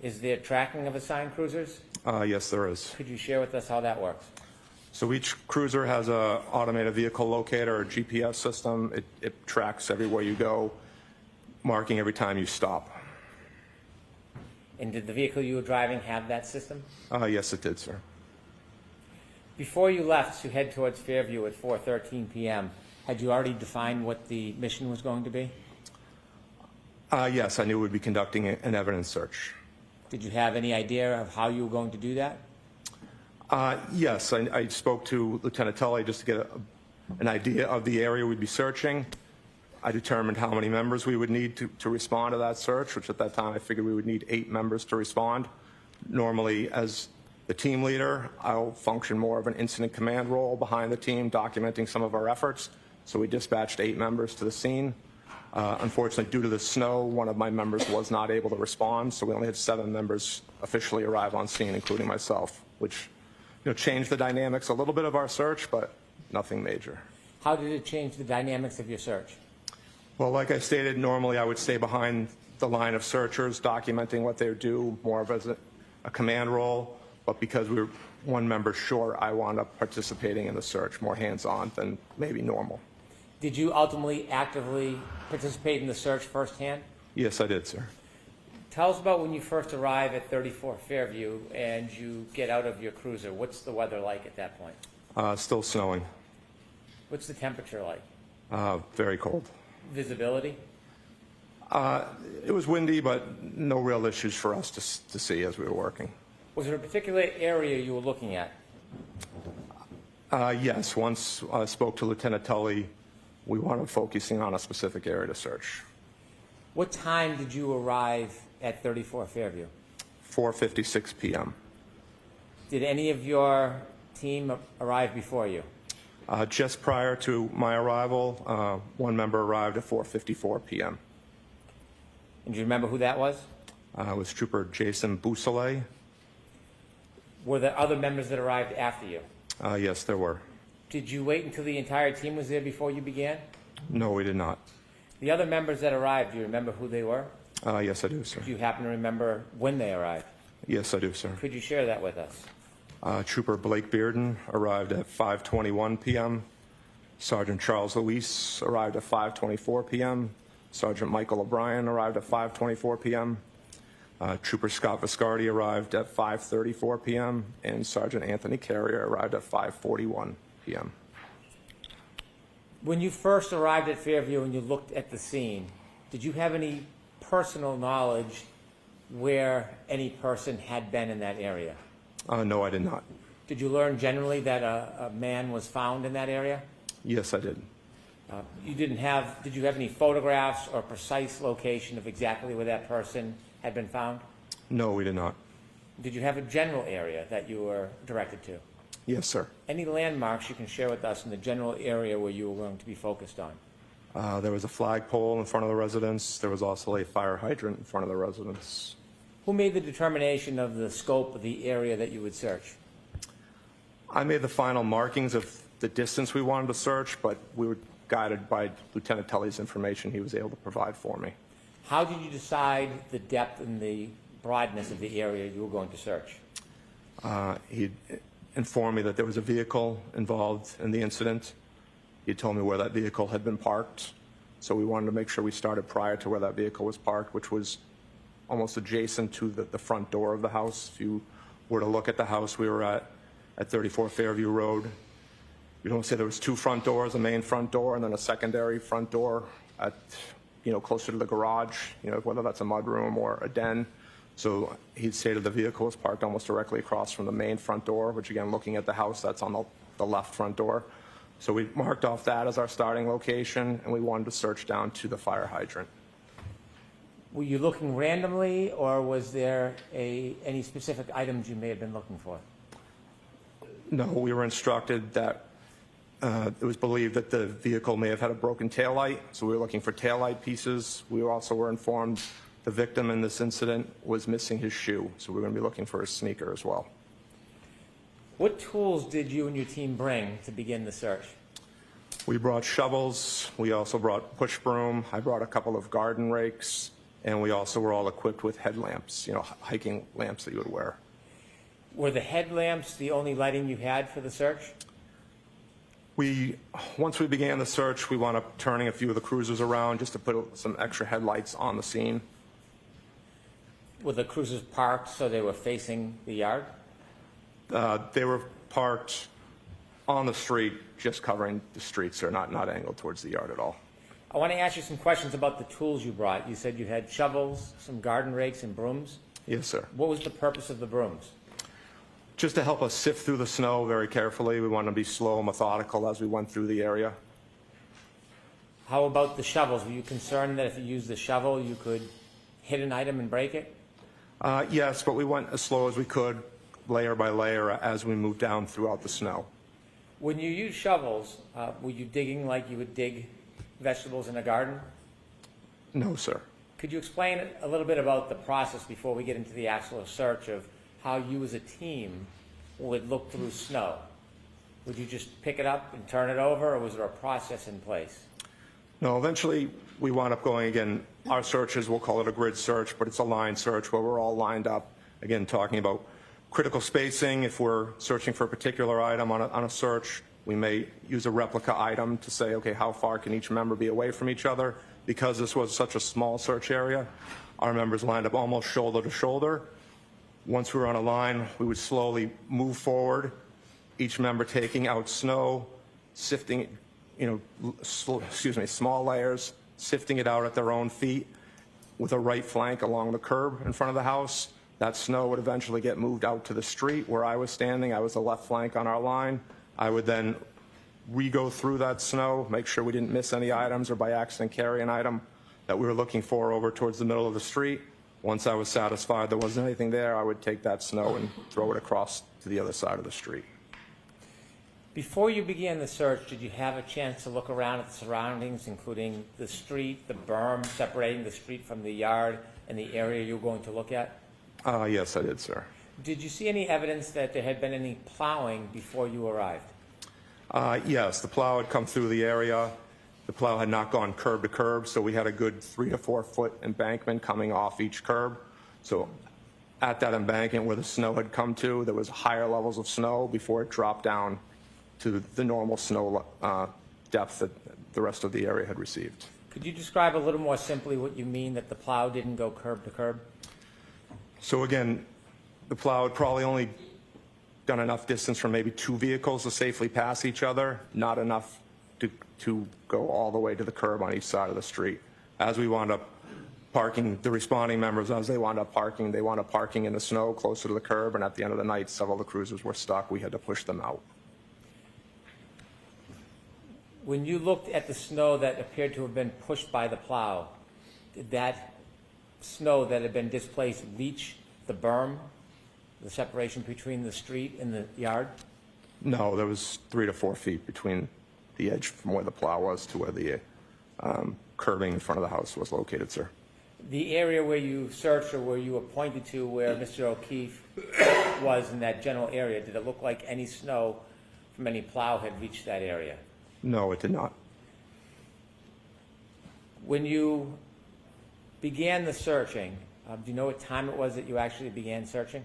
Is there tracking of assigned cruisers? Yes, there is. Could you share with us how that works? So each cruiser has a automated vehicle locator or GPS system. It tracks everywhere you go, marking every time you stop. And did the vehicle you were driving have that system? Yes, it did, sir. Before you left to head towards Fairview at 4:13 p.m., had you already defined what the mission was going to be? Yes, I knew we'd be conducting an evidence search. Did you have any idea of how you were going to do that? Yes, I spoke to Lieutenant Tully just to get an idea of the area we'd be searching. I determined how many members we would need to respond to that search, which at that time I figured we would need 8 members to respond. Normally, as the team leader, I'll function more of an incident command role behind the team, documenting some of our efforts. So we dispatched 8 members to the scene. Unfortunately, due to the snow, one of my members was not able to respond, so we only had 7 members officially arrive on scene, including myself, which changed the dynamics a little bit of our search, but nothing major. How did it change the dynamics of your search? Well, like I stated, normally I would stay behind the line of searchers, documenting what they do, more of as a command role, but because we were 1 member short, I wound up participating in the search, more hands-on than maybe normal. Did you ultimately actively participate in the search firsthand? Yes, I did, sir. Tell us about when you first arrive at 34 Fairview and you get out of your cruiser. What's the weather like at that point? Still snowing. What's the temperature like? Very cold. Visibility? It was windy, but no real issues for us to see as we were working. Was there a particular area you were looking at? Yes, once I spoke to Lieutenant Tully, we wanted focusing on a specific area to search. What time did you arrive at 34 Fairview? 4:56 p.m. Did any of your team arrive before you? Just prior to my arrival, 1 member arrived at 4:54 p.m. And do you remember who that was? It was Trooper Jason Bousselet. Were there other members that arrived after you? Yes, there were. Did you wait until the entire team was there before you began? No, we did not. The other members that arrived, do you remember who they were? Yes, I do, sir. Do you happen to remember when they arrived? Yes, I do, sir. Could you share that with us? Trooper Blake Bearden arrived at 5:21 p.m. Sergeant Charles Luis arrived at 5:24 p.m. Sergeant Michael O'Brien arrived at 5:24 p.m. Trooper Scott Viscardi arrived at 5:34 p.m. and Sergeant Anthony Carrier arrived at 5:41 p.m. When you first arrived at Fairview and you looked at the scene, did you have any personal knowledge where any person had been in that area? No, I did not. Did you learn generally that a man was found in that area? Yes, I did. Did you have any photographs or precise location of exactly where that person had been found? No, we did not. Did you have a general area that you were directed to? Yes, sir. Any landmarks you can share with us in the general area where you were going to be focused on? There was a flagpole in front of the residence. There was also a fire hydrant in front of the residence. Who made the determination of the scope of the area that you would search? I made the final markings of the distance we wanted to search, but we were guided by Lieutenant Tully's information he was able to provide for me. How did you decide the depth and the broadness of the area you were going to search? He informed me that there was a vehicle involved in the incident. He told me where that vehicle had been parked, so we wanted to make sure we started prior to where that vehicle was parked, which was almost adjacent to the front door of the house. If you were to look at the house we were at 34 Fairview Road, you don't say there was 2 front doors, a main front door and then a secondary front door at, closer to the garage, whether that's a mudroom or a den. So he'd stated the vehicle was parked almost directly across from the main front door, which again, looking at the house, that's on the left front door. So we marked off that as our starting location, and we wanted to search down to the fire hydrant. Were you looking randomly, or was there any specific items you may have been looking for? No, we were instructed that it was believed that the vehicle may have had a broken taillight, so we were looking for taillight pieces. We also were informed the victim in this incident was missing his shoe, so we were going to be looking for his sneaker as well. What tools did you and your team bring to begin the search? We brought shovels. We also brought push broom. I brought a couple of garden rakes, and we also were all equipped with headlamps, hiking lamps that you would wear. Were the headlamps the only lighting you had for the search? Once we began the search, we wound up turning a few of the cruisers around just to put some extra headlights on the scene. Were the cruisers parked so they were facing the yard? They were parked on the street, just covering the street, sir, not angled towards the yard at all. I want to ask you some questions about the tools you brought. You said you had shovels, some garden rakes, and brooms. Yes, sir. What was the purpose of the brooms? Just to help us sift through the snow very carefully. We wanted to be slow and methodical as we went through the area. How about the shovels? Were you concerned that if you used the shovel, you could hit an item and break it? Yes, but we went as slow as we could, layer by layer, as we moved down throughout the snow. When you use shovels, were you digging like you would dig vegetables in a garden? No, sir. Could you explain a little bit about the process before we get into the actual search of how you as a team would look through snow? Would you just pick it up and turn it over, or was there a process in place? No, eventually we wound up going again. Our searches, we'll call it a grid search, but it's a line search where we're all lined up. Again, talking about critical spacing. If we're searching for a particular item on a search, we may use a replica item to say, okay, how far can each member be away from each other? Because this was such a small search area, our members lined up almost shoulder to shoulder. Once we were on a line, we would slowly move forward, each member taking out snow, sifting, small layers, sifting it out at their own feet with a right flank along the curb in front of the house. That snow would eventually get moved out to the street where I was standing. I was the left flank on our line. I would then re-go through that snow, make sure we didn't miss any items or by accident carry an item that we were looking for over towards the middle of the street. Once I was satisfied there wasn't anything there, I would take that snow and throw it across to the other side of the street. Before you began the search, did you have a chance to look around at the surroundings, including the street, the berm separating the street from the yard, and the area you were going to look at? Yes, I did, sir. Did you see any evidence that there had been any plowing before you arrived? Yes, the plow had come through the area. The plow had not gone curb to curb, so we had a good 3 to 4 foot embankment coming off each curb. So at that embankment where the snow had come to, there was higher levels of snow before it dropped down to the normal snow depth that the rest of the area had received. Could you describe a little more simply what you mean that the plow didn't go curb to curb? So again, the plow had probably only done enough distance for maybe 2 vehicles to safely pass each other, not enough to go all the way to the curb on each side of the street. As we wound up parking, the responding members, as they wound up parking in the snow closer to the curb, and at the end of the night, several of the cruisers were stuck. We had to push them out. When you looked at the snow that appeared to have been pushed by the plow, did that snow that had been displaced reach the berm, the separation between the street and the yard? No, there was 3 to 4 feet between the edge from where the plow was to where the curbing in front of the house was located, sir. The area where you searched or where you were pointed to where Mr. O'Keefe was in that general area, did it look like any snow from any plow had reached that area? No, it did not. When you began the searching, do you know what time it was that you actually began searching?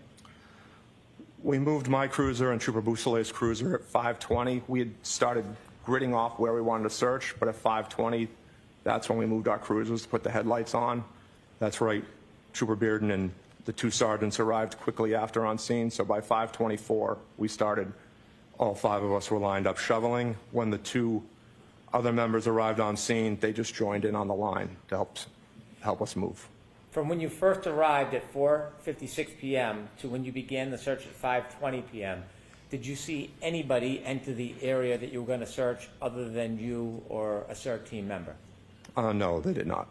We moved my cruiser and Trooper Boussolet's cruiser at 5:20. We had started gridding off where we wanted to search, but at 5:20, that's when we moved our cruisers to put the headlights on. That's right. Trooper Bearden and the 2 sergeants arrived quickly after on scene, so by 5:24, we started. All 5 of us were lined up shoveling. When the 2 other members arrived on scene, they just joined in on the line to help us move. From when you first arrived at 4:56 p.m. to when you began the search at 5:20 p.m., did you see anybody enter the area that you were going to search other than you or a CERT team member? No, they did not.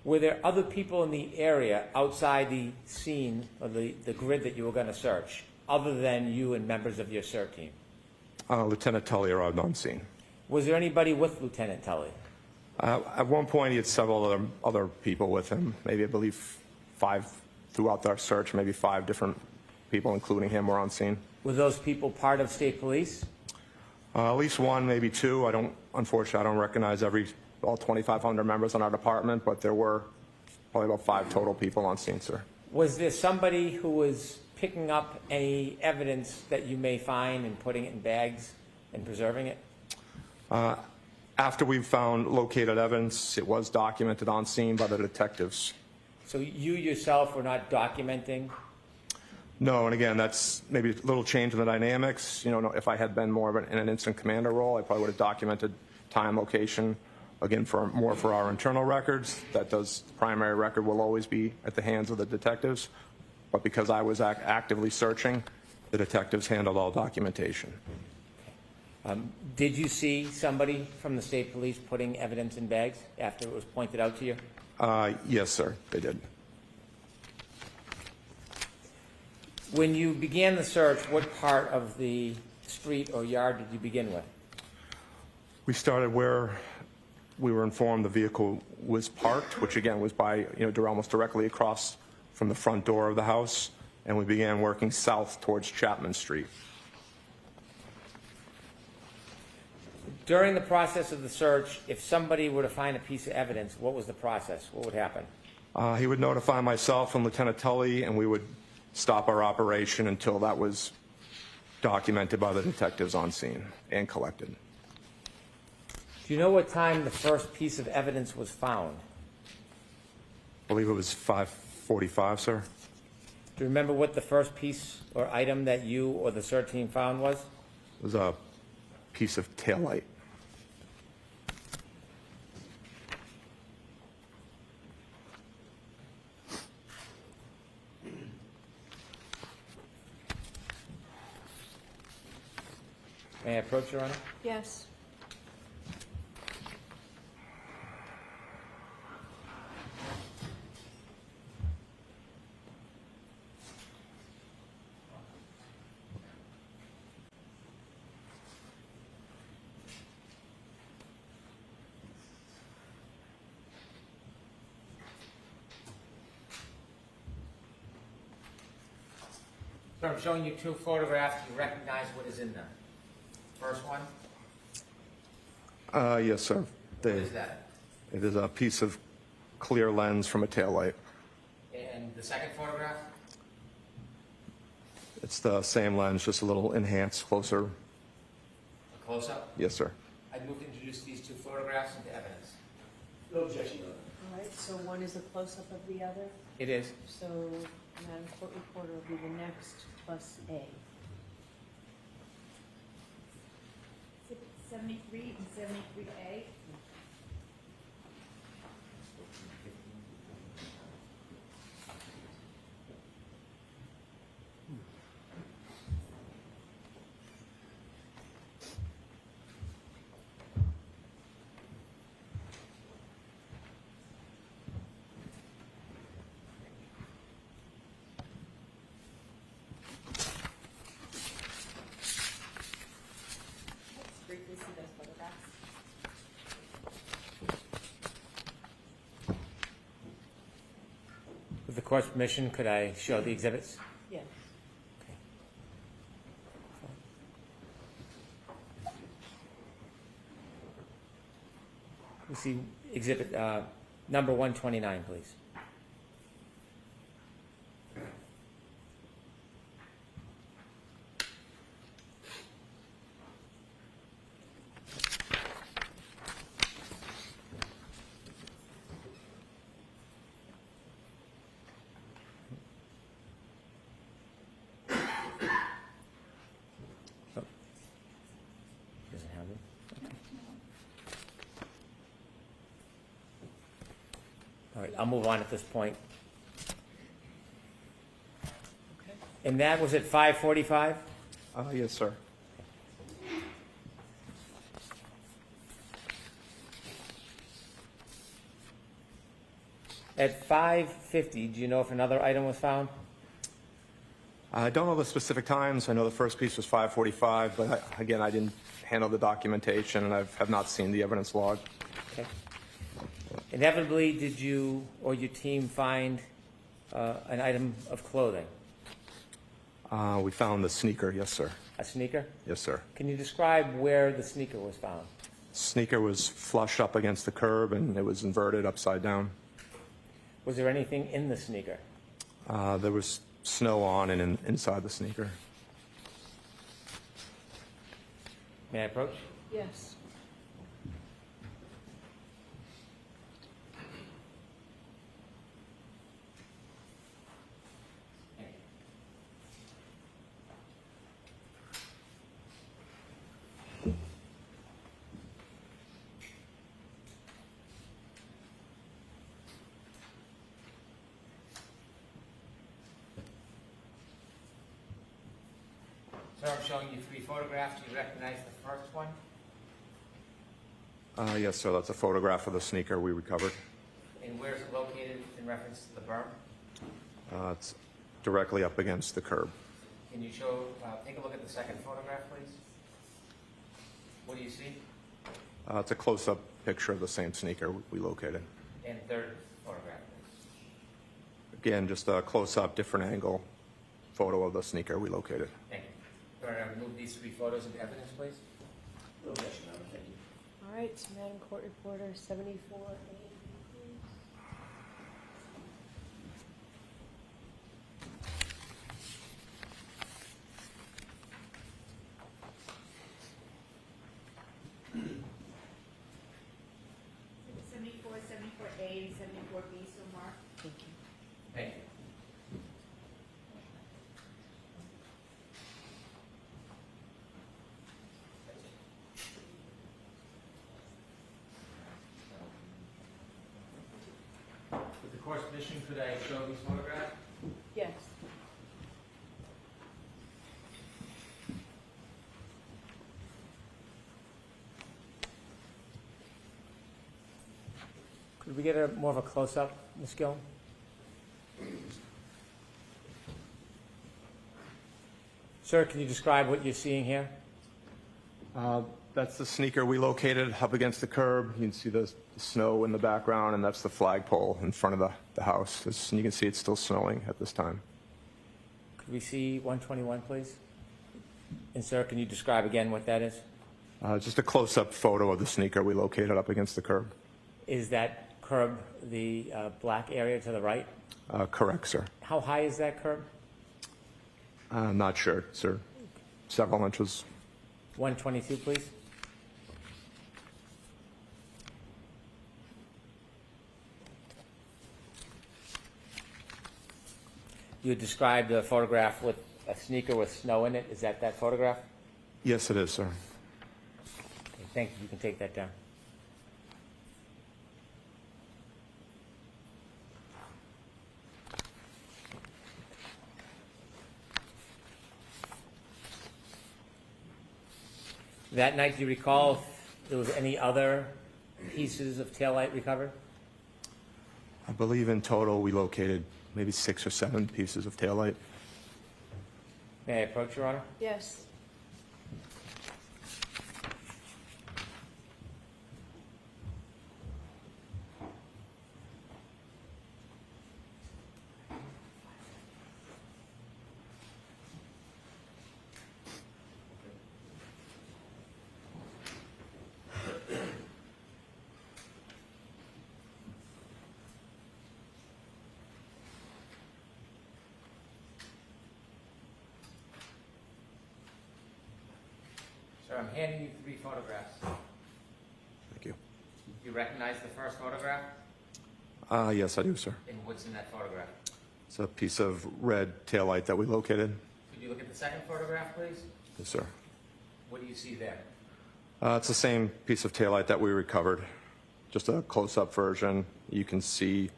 Were there other people in the area outside the scene or the grid that you were going to search other than you and members of your CERT team? Lieutenant Tully arrived on scene. Was there anybody with Lieutenant Tully? At one point, he had several other people with him. Maybe, I believe, 5 throughout our search. Maybe 5 different people, including him, were on scene. Were those people part of state police? At least 1, maybe 2. Unfortunately, I don't recognize all 2,500 members in our department, but there were probably about 5 total people on scene, sir. Was there somebody who was picking up any evidence that you may find and putting it in bags and preserving it? After we found located evidence, it was documented on scene by the detectives. So you yourself were not documenting? No, and again, that's maybe a little change in the dynamics. If I had been more of in an incident commander role, I probably would have documented time, location, again, more for our internal records. The primary record will always be at the hands of the detectives. But because I was actively searching, the detectives handled all documentation. Did you see somebody from the state police putting evidence in bags after it was pointed out to you? Yes, sir, they did. When you began the search, what part of the street or yard did you begin with? We started where we were informed the vehicle was parked, which again was by, almost directly across from the front door of the house, and we began working south towards Chapman Street. During the process of the search, if somebody were to find a piece of evidence, what was the process? What would happen? He would notify myself and Lieutenant Tully, and we would stop our operation until that was documented by the detectives on scene and collected. Do you know what time the first piece of evidence was found? I believe it was 5:45, sir. Do you remember what the first piece or item that you or the search team found was? It was a piece of taillight. May I approach, Your Honor? Yes. So I'm showing you two photographs. Do you recognize what is in them? First one? Yes, sir. What is that? It is a piece of clear lens from a taillight. And the second photograph? It's the same lens, just a little enhanced, closer. A close-up? Yes, sir. I'd move to introduce these two photographs into evidence. No objection, Your Honor. All right, so one is a close-up of the other. It is. So Madam Court Reporter will be the next, plus A. 73 and 73A. Briefly see those photographs. With the court's permission, could I show the exhibits? Yes. We see exhibit number 129, please. Doesn't have them. Okay. All right, I'll move on at this point. Okay. And that was at 5:45? Yes, sir. At 5:50, do you know if another item was found? I don't know the specific times. I know the first piece was 5:45, but again, I didn't handle the documentation, and I have not seen the evidence log. Okay. Inevitably, did you or your team find an item of clothing? We found the sneaker, yes, sir. A sneaker? Yes, sir. Can you describe where the sneaker was found? Sneaker was flush up against the curb, and it was inverted upside down. Was there anything in the sneaker? There was snow on and inside the sneaker. May I approach? Yes. Sir, I'm showing you three photographs. Do you recognize the first one? Yes, sir. That's a photograph of the sneaker we recovered. And where is it located in reference to the berm? It's directly up against the curb. Can you show, take a look at the second photograph, please? What do you see? It's a close-up picture of the same sneaker we located. And third photograph, please. Again, just a close-up, different angle photo of the sneaker we located. Thank you. Go ahead and remove these three photos into evidence, please. No objection, Your Honor. Thank you. All right, Madam Court Reporter, 74A. Seventy-four, 74A, and 74B, so marked. Thank you. Thank you. With the court's permission, could I show these photographs? Yes. Could we get more of a close-up, Ms. Gill? Sir, can you describe what you're seeing here? That's the sneaker we located up against the curb. You can see the snow in the background, and that's the flagpole in front of the house. And you can see it's still snowing at this time. Could we see 121, please? And sir, can you describe again what that is? Just a close-up photo of the sneaker we located up against the curb. Is that curb the black area to the right? Correct, sir. How high is that curb? Not sure, sir. Several inches. 122, please. You described a photograph with a sneaker with snow in it. Is that photograph? Yes, it is, sir. Okay, thank you. You can take that down. That night, do you recall if there was any other pieces of taillight recovered? I believe in total we located maybe 6 or 7 pieces of taillight. May I approach, Your Honor? Yes. Sir, I'm handing you 3 photographs. Thank you. You recognize the first photograph? Yes, I do, sir. And what's in that photograph? It's a piece of red taillight that we located. Could you look at the second photograph, please? Yes, sir. What do you see there? It's the same piece of taillight that we recovered, just a close-up version. You can see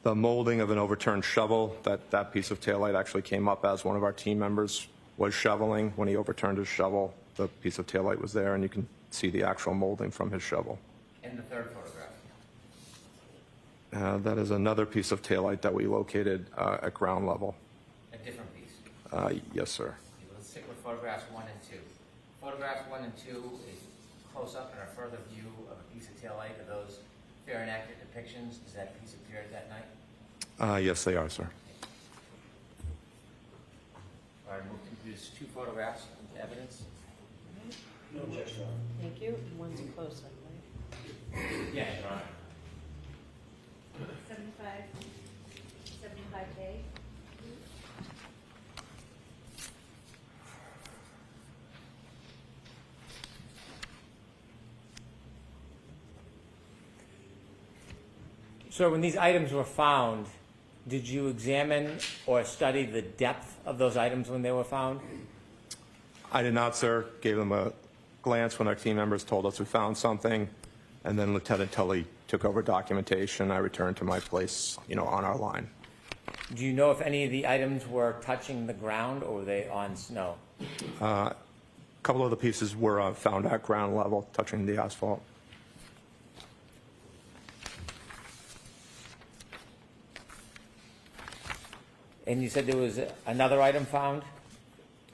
the molding of an overturned shovel. That piece of taillight actually came up as one of our team members was shoveling. When he overturned his shovel, the piece of taillight was there, and you can see the actual molding from his shovel. And the third photograph? That is another piece of taillight that we located at ground level. A different piece? Yes, sir. Okay, let's stick with photographs 1 and 2. Photographs 1 and 2 is close-up and a further view of a piece of taillight. Are those fair and accurate depictions? Does that piece appear that night? Yes, they are, sir. All right, we'll introduce 2 photographs into evidence. No objection, Your Honor. Thank you. One's a close-up, right? Yes, Your Honor. 75A. So when these items were found, did you examine or study the depth of those items when they were found? I did not, sir. Gave them a glance when our team members told us we found something, and then Lieutenant Tully took over documentation. I returned to my place, on our line. Do you know if any of the items were touching the ground or were they on snow? A couple of the pieces were found at ground level, touching the asphalt. And you said there was another item found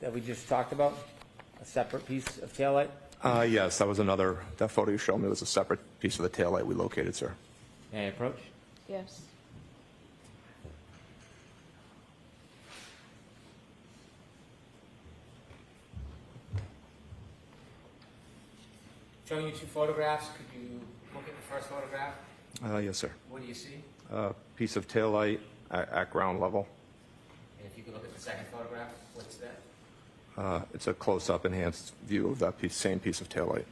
that we just talked about? A separate piece of taillight? Yes, that was another, that photo you showed me was a separate piece of the taillight we located, sir. May I approach? Yes. Showing you two photographs, could you look at the first photograph? Yes, sir. What do you see? Piece of taillight at ground level. And if you could look at the second photograph, what's that? It's a close-up enhanced view of that same piece of taillight.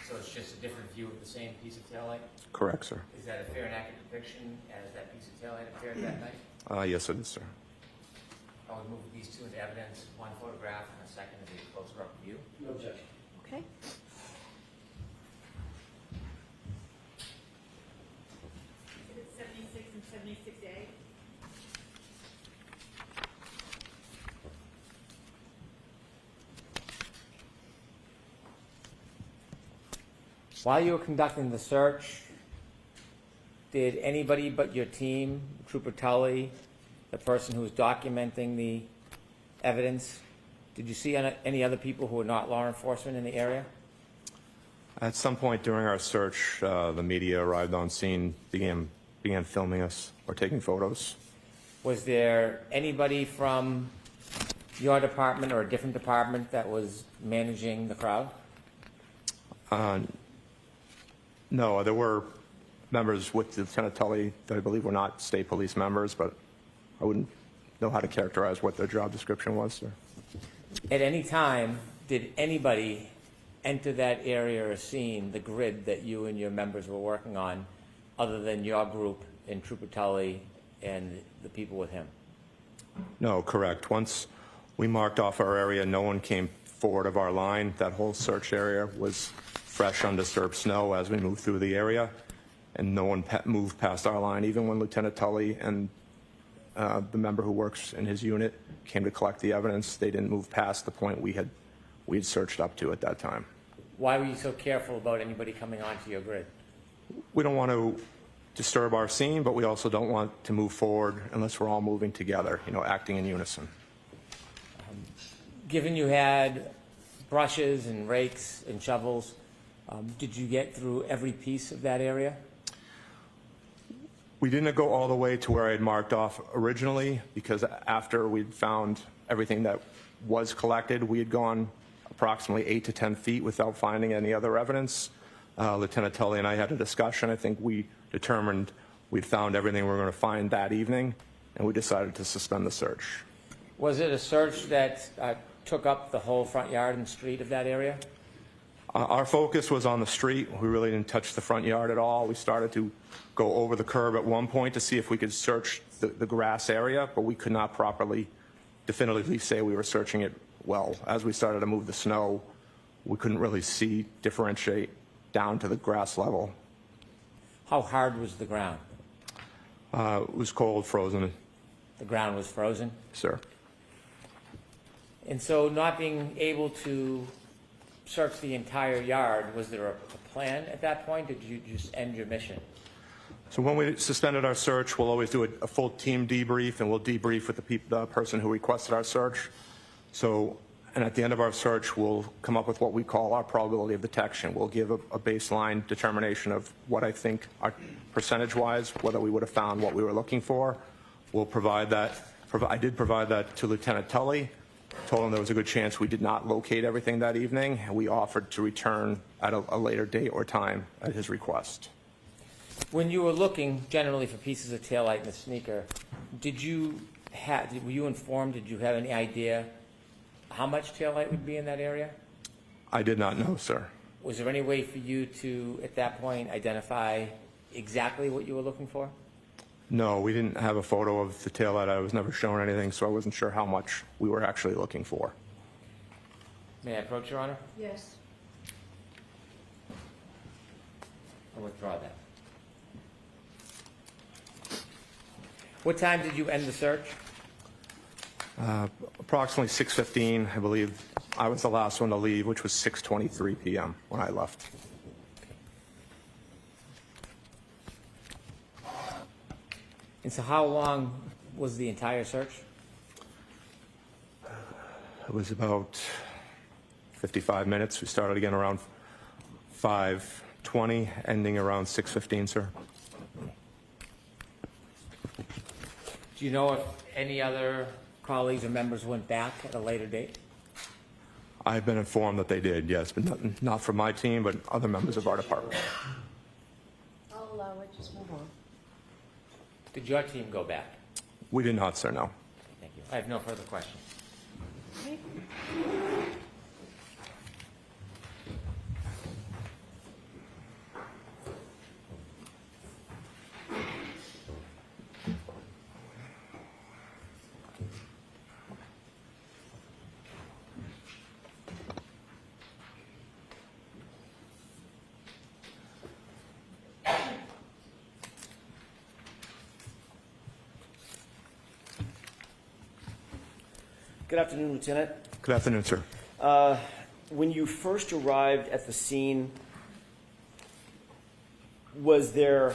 So it's just a different view of the same piece of taillight? Correct, sir. Is that a fair and accurate depiction as that piece of taillight appeared that night? Yes, it is, sir. I would move these two into evidence, one photograph and a second is a closer up view. No objection. Okay. Exhibit 76 and 76A. While you were conducting the search, did anybody but your team, Trooper Tully, the person who was documenting the evidence, did you see any other people who were not law enforcement in the area? At some point during our search, the media arrived on scene, began filming us or taking photos. Was there anybody from your department or a different department that was managing the crowd? No, there were members with Lieutenant Tully that I believe were not state police members, but I wouldn't know how to characterize what their job description was, sir. At any time, did anybody enter that area or scene, the grid that you and your members were working on, other than your group and Trooper Tully and the people with him? No, correct. Once we marked off our area, no one came forward of our line. That whole search area was fresh, undisturbed snow as we moved through the area, and no one moved past our line. Even when Lieutenant Tully and the member who works in his unit came to collect the evidence, they didn't move past the point we'd searched up to at that time. Why were you so careful about anybody coming onto your grid? We don't want to disturb our scene, but we also don't want to move forward unless we're all moving together, acting in unison. Given you had brushes and rakes and shovels, did you get through every piece of that area? We didn't go all the way to where I had marked off originally, because after we'd found everything that was collected, we had gone approximately 8 to 10 feet without finding any other evidence. Lieutenant Tully and I had a discussion. I think we determined we'd found everything we were going to find that evening, and we decided to suspend the search. Was it a search that took up the whole front yard and street of that area? Our focus was on the street. We really didn't touch the front yard at all. We started to go over the curb at one point to see if we could search the grass area, but we could not properly, definitively say we were searching it well. As we started to move the snow, we couldn't really differentiate down to the grass level. How hard was the ground? It was cold, frozen. The ground was frozen? Sir. And so not being able to search the entire yard, was there a plan at that point? Did you just end your mission? So when we suspended our search, we'll always do a full team debrief, and we'll debrief with the person who requested our search. And at the end of our search, we'll come up with what we call our probability of detection. We'll give a baseline determination of what I think, percentage-wise, whether we would have found what we were looking for. We'll provide that. I did provide that to Lieutenant Tully. Told him there was a good chance we did not locate everything that evening, and we offered to return at a later date or time at his request. When you were looking generally for pieces of taillight in the sneaker, were you informed, did you have any idea how much taillight would be in that area? I did not know, sir. Was there any way for you to, at that point, identify exactly what you were looking for? No, we didn't have a photo of the taillight. I was never shown anything, so I wasn't sure how much we were actually looking for. May I approach, Your Honor? Yes. I'll withdraw that. What time did you end the search? Approximately 6:15, I believe. I was the last one to leave, which was 6:23 p.m. when I left. And so how long was the entire search? It It was about 55 minutes. We started again around 5:20, ending around 6:15, sir. Do you know if any other colleagues or members went back at a later date? I've been informed that they did, yes, but not from my team, but other members of our department. I'll allow it, just move on. Did your team go back? We did not, sir, no. Thank you. I have no further questions. Good afternoon, Lieutenant. Good afternoon, sir. When you first arrived at the scene, was there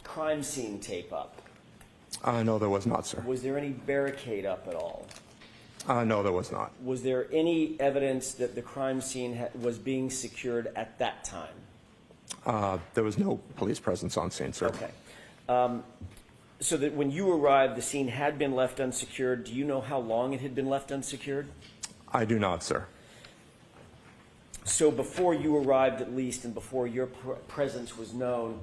crime scene tape up? No, there was not, sir. Was there any barricade up at all? No, there was not. Was there any evidence that the crime scene was being secured at that time? There was no police presence on scene, sir. Okay. So that when you arrived, the scene had been left unsecured. Do you know how long it had been left unsecured? I do not, sir. So before you arrived, at least, and before your presence was known,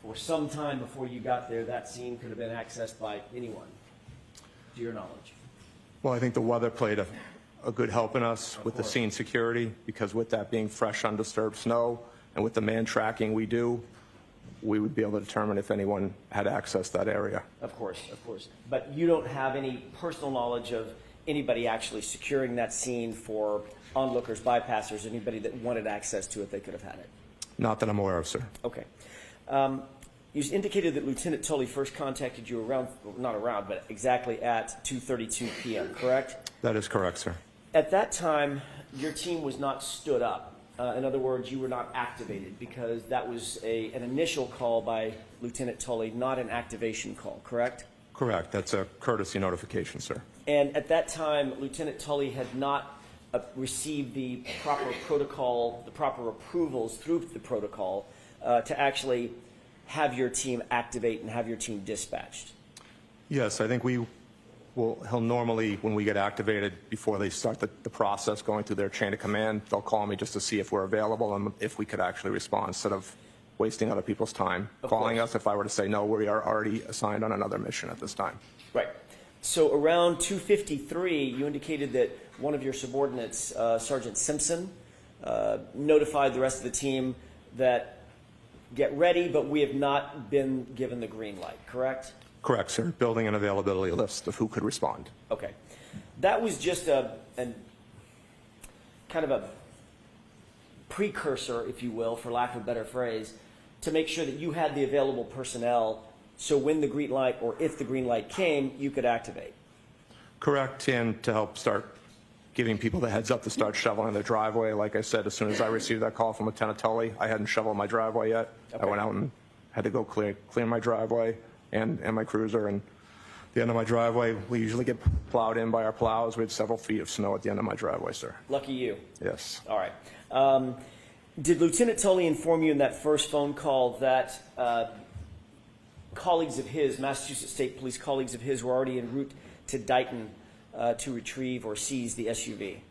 for some time before you got there, that scene could have been accessed by anyone, to your knowledge? Well, I think the weather played a good help in us with the scene security, because with that being fresh, undisturbed snow, and with the man tracking we do, we would be able to determine if anyone had access to that area. Of course, of course. But you don't have any personal knowledge of anybody actually securing that scene for onlookers, bypassers, anybody that wanted access to it, they could have had it? Not that I'm aware of, sir. Okay. You indicated that Lieutenant Tully first contacted you around, not around, but exactly at 2:32 p.m., correct? That is correct, sir. At that time, your team was not stood up. In other words, you were not activated because that was an initial call by Lieutenant Tully, not an activation call, correct? Correct. That's a courtesy notification, sir. And at that time, Lieutenant Tully had not received the proper protocol, the proper approvals through the protocol to actually have your team activate and have your team dispatched. Yes, I think he'll normally, when we get activated, before they start the process going through their chain of command, they'll call me just to see if we're available and if we could actually respond instead of wasting other people's time calling us if I were to say, no, we are already assigned on another mission at this time. Right. So around 2:53, you indicated that one of your subordinates, Sergeant Simpson, notified the rest of the team that get ready, but we have not been given the green light, correct? Correct, sir. Building an availability list of who could respond. Okay. That was just a kind of a precursor, if you will, for lack of a better phrase, to make sure that you had the available personnel so when the green light, or if the green light came, you could activate. Correct, and to help start giving people the heads up to start shoveling their driveway. Like I said, as soon as I received that call from Lieutenant Tully, I hadn't shoveled my driveway yet. Okay. I went out and had to go clear my driveway and my cruiser. And the end of my driveway, we usually get plowed in by our plows. We had several feet of snow at the end of my driveway, sir. Lucky you. Yes. All right. Did Lieutenant Tully inform you in that first phone call that colleagues of his, Massachusetts State Police colleagues of his, were already en route to Dighton to retrieve or seize the SUV?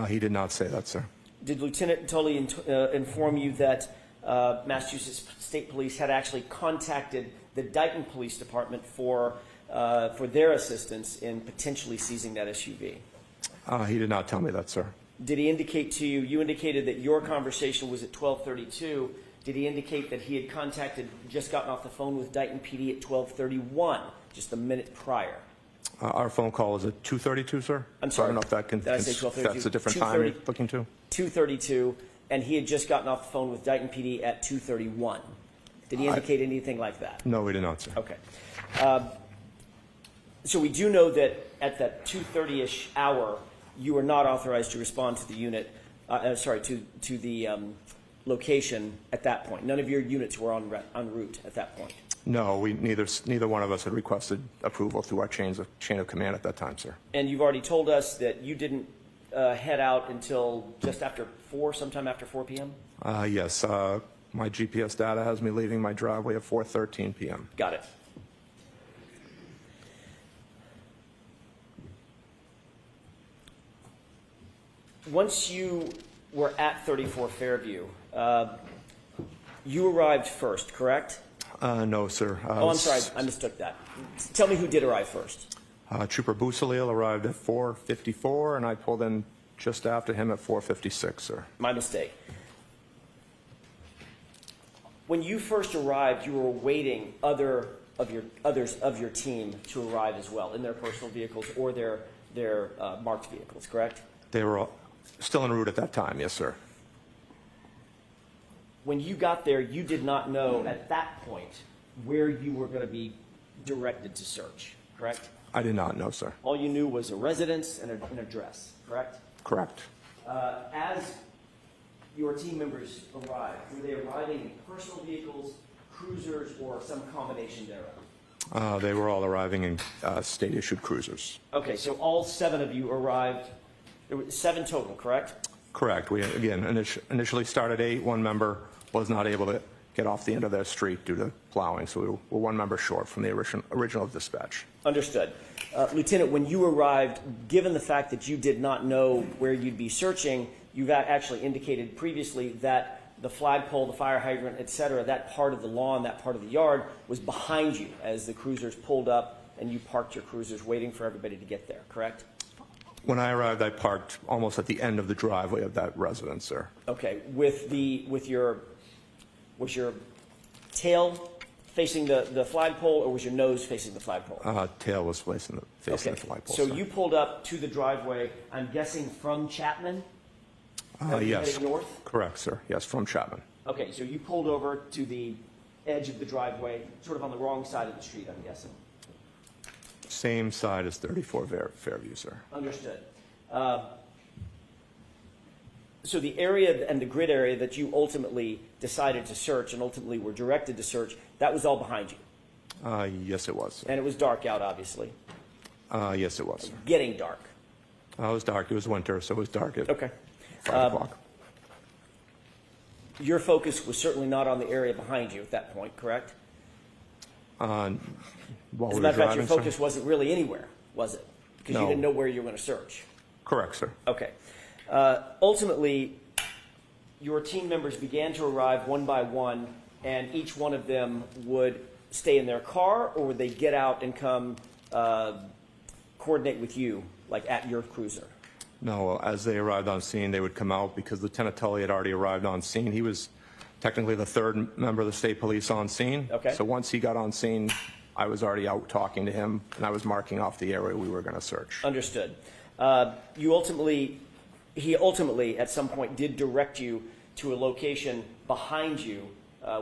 He did not say that, sir. Did Lieutenant Tully inform you that Massachusetts State Police had actually contacted the Dighton Police Department for their assistance in potentially seizing that SUV? He did not tell me that, sir. Did he indicate to you, you indicated that your conversation was at 12:32. Did he indicate that he had just gotten off the phone with Dighton PD at 12:31, just a minute prior? Our phone call was at 2:32, sir. I'm sorry. I don't know if that can, Did I say 12:32? that's a different time you're looking to. 2:32, and he had just gotten off the phone with Dighton PD at 2:31. Did he indicate anything like that? No, we did not, sir. Okay. So we do know that at that 2:30-ish hour, you were not authorized to respond to the unit, to the location at that point. None of your units were en route at that point. No, neither one of us had requested approval through our chain of command at that time, sir. And you've already told us that you didn't head out until just after 4, sometime after 4 p.m.? Yes, my GPS data has me leaving my driveway at 4:13 p.m. Got it. Once you were at 34 Fairview, you arrived first, correct? No, sir. Oh, I'm sorry, I mistook that. Tell me who did arrive first. Trooper Busalil arrived at 4:54, and I pulled in just after him at 4:56, sir. My mistake. When you first arrived, you were waiting others of your team to arrive as well in their personal vehicles or their marked vehicles, correct? They were still en route at that time, yes, sir. When you got there, you did not know at that point where you were going to be directed to search, correct? I did not know, sir. All you knew was a residence and an address, correct? Correct. As your team members arrived, were they arriving in personal vehicles, cruisers, or some combination thereof? They were all arriving in state-issued cruisers. Okay, so all 7 of you arrived. There were 7 total, correct? Correct. We, again, initially started 8. One member was not able to get off the end of their street due to plowing, so we were 1 member short from the original dispatch. Understood. Lieutenant, when you arrived, given the fact that you did not know where you'd be searching, you've actually indicated previously that the flagpole, the fire hydrant, et cetera, that part of the lawn, that part of the yard was behind you as the cruisers pulled up and you parked your cruisers waiting for everybody to get there, correct? When I arrived, I parked almost at the end of the driveway of that residence, sir. Okay. Was your tail facing the flagpole, or was your nose facing the flagpole? Tail was facing the flagpole. So sir. you pulled up to the driveway, I'm guessing from Chapman? Yes. Heading north? Correct, sir. Yes, from Chapman. Okay, so you pulled over to the edge of the driveway, sort of on the wrong side of the street, I'm guessing. Same side as 34 Fairview, sir. Understood. So the area and the grid area that you ultimately decided to search and ultimately were directed to search, that was all behind you? Yes, it was, sir. And it was dark out, obviously? Yes, it was, sir. Getting dark? It was dark. It was winter, so it was dark at Okay. 5 o'clock. Your focus was certainly not on the area behind you at that point, correct? While As we a were matter of fact, driving, your sir? focus wasn't really anywhere, was it? Because you No. didn't know where you were going to search. Correct, sir. Okay. Ultimately, your team members began to arrive one by one, and each one of them would stay in their car, or would they get out and come coordinate with you, like at your cruiser? No, as they arrived on scene, they would come out because Lieutenant Tully had already arrived on scene. He was technically the 3rd member of the state police on scene. Okay. So once he got on scene, I was already out talking to him, and I was marking off the area we were going to search. Understood. He ultimately, at some point, did direct you to a location behind you,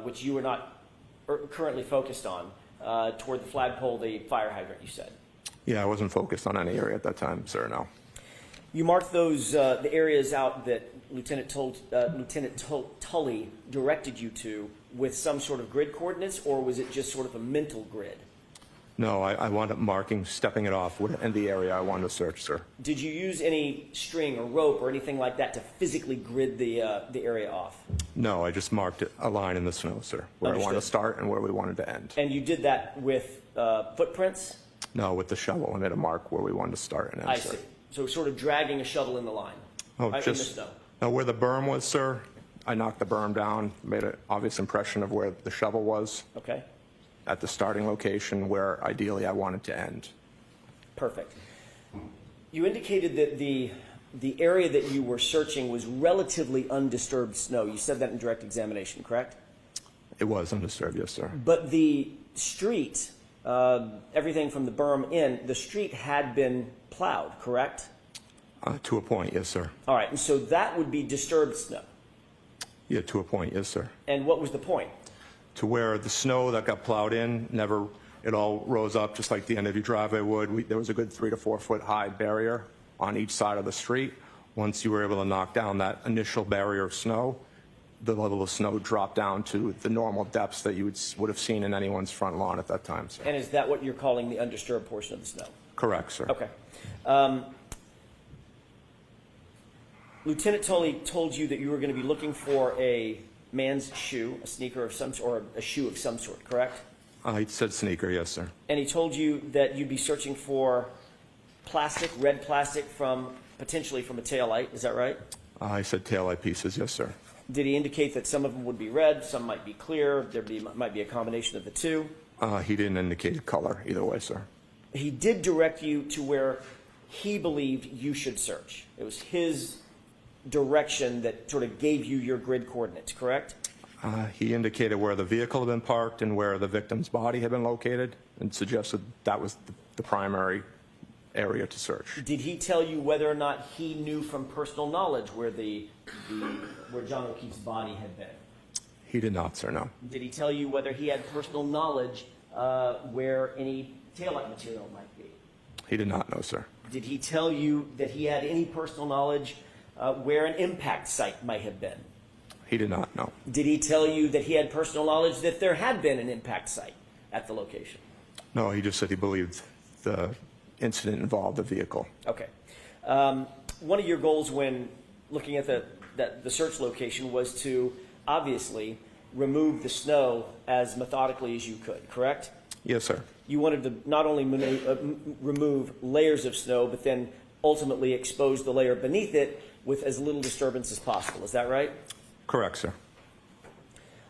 which you were not currently focused on, toward the flagpole, the fire hydrant, you said. Yeah, I wasn't focused on any area at that time, sir, no. You marked those the areas out that Lieutenant Tully directed you to with some sort of grid coordinates, or was it just sort of a mental grid? No, I wound up marking, stepping it off in the area I wanted to search, sir. Did you use any string or rope or anything like that to physically grid the area off? No, I just marked a line in the snow, sir, where I wanted to Understood. start and where we wanted to end. And you did that with footprints? No, with the shovel, I made a mark where we wanted to start and end, I sir. see. So sort of dragging a shovel in the line. In the snow. Now, where the berm was, sir, I knocked the berm down, made an obvious impression of where the shovel was Okay. at the starting location where ideally I wanted to end. Perfect. You indicated that the area that you were searching was relatively undisturbed snow. You said that in direct examination, correct? It was undisturbed, yes, sir. But the street, everything from the berm in, the street had been plowed, correct? To a point, yes, sir. All right, and so that would be disturbed snow. Yeah, to a point, yes, sir. And what was the point? To where the snow that got plowed in, it all rose up just like the end of your driveway would. There was a good 3 to 4 foot high barrier on each side of the street. Once you were able to knock down that initial barrier of snow, the level of snow dropped down to the normal depths that you would have seen in anyone's front lawn at that time, sir. And is that what you're calling the undisturbed portion of the snow? Correct, sir. Okay. Lieutenant Tully told you that you were going to be looking for a man's shoe, a sneaker of some sort, or a shoe of some sort, correct? He said sneaker, yes, sir. And he told you that you'd be searching for plastic, red plastic, potentially from a taillight. Is that right? He said taillight pieces, yes, sir. Did he indicate that some of them would be red, some might be clear, might be a combination of the two? He didn't indicate color either way, sir. He did direct you to where he believed you should search. It was his direction that sort of gave you your grid coordinates, correct? He indicated where the vehicle had been parked and where the victim's body had been located and suggested that was the primary area to search. Did he tell you whether or not he knew from personal knowledge where where John O'Keefe's body had been? He did not, sir, no. Did he tell you whether he had personal knowledge where any taillight material might be? He did not know, sir. Did he tell you that he had any personal knowledge where an impact site might have been? He did not know. Did he tell you that he had personal knowledge that there had been an impact site at the location? No, he just said he believed the incident involved the vehicle. Okay. One of your goals when looking at the search location was to obviously remove the snow as methodically as you could, correct? Yes, sir. You wanted to not only remove layers of snow, but then ultimately expose the layer beneath it with as little disturbance as possible. Is that right? Correct, sir.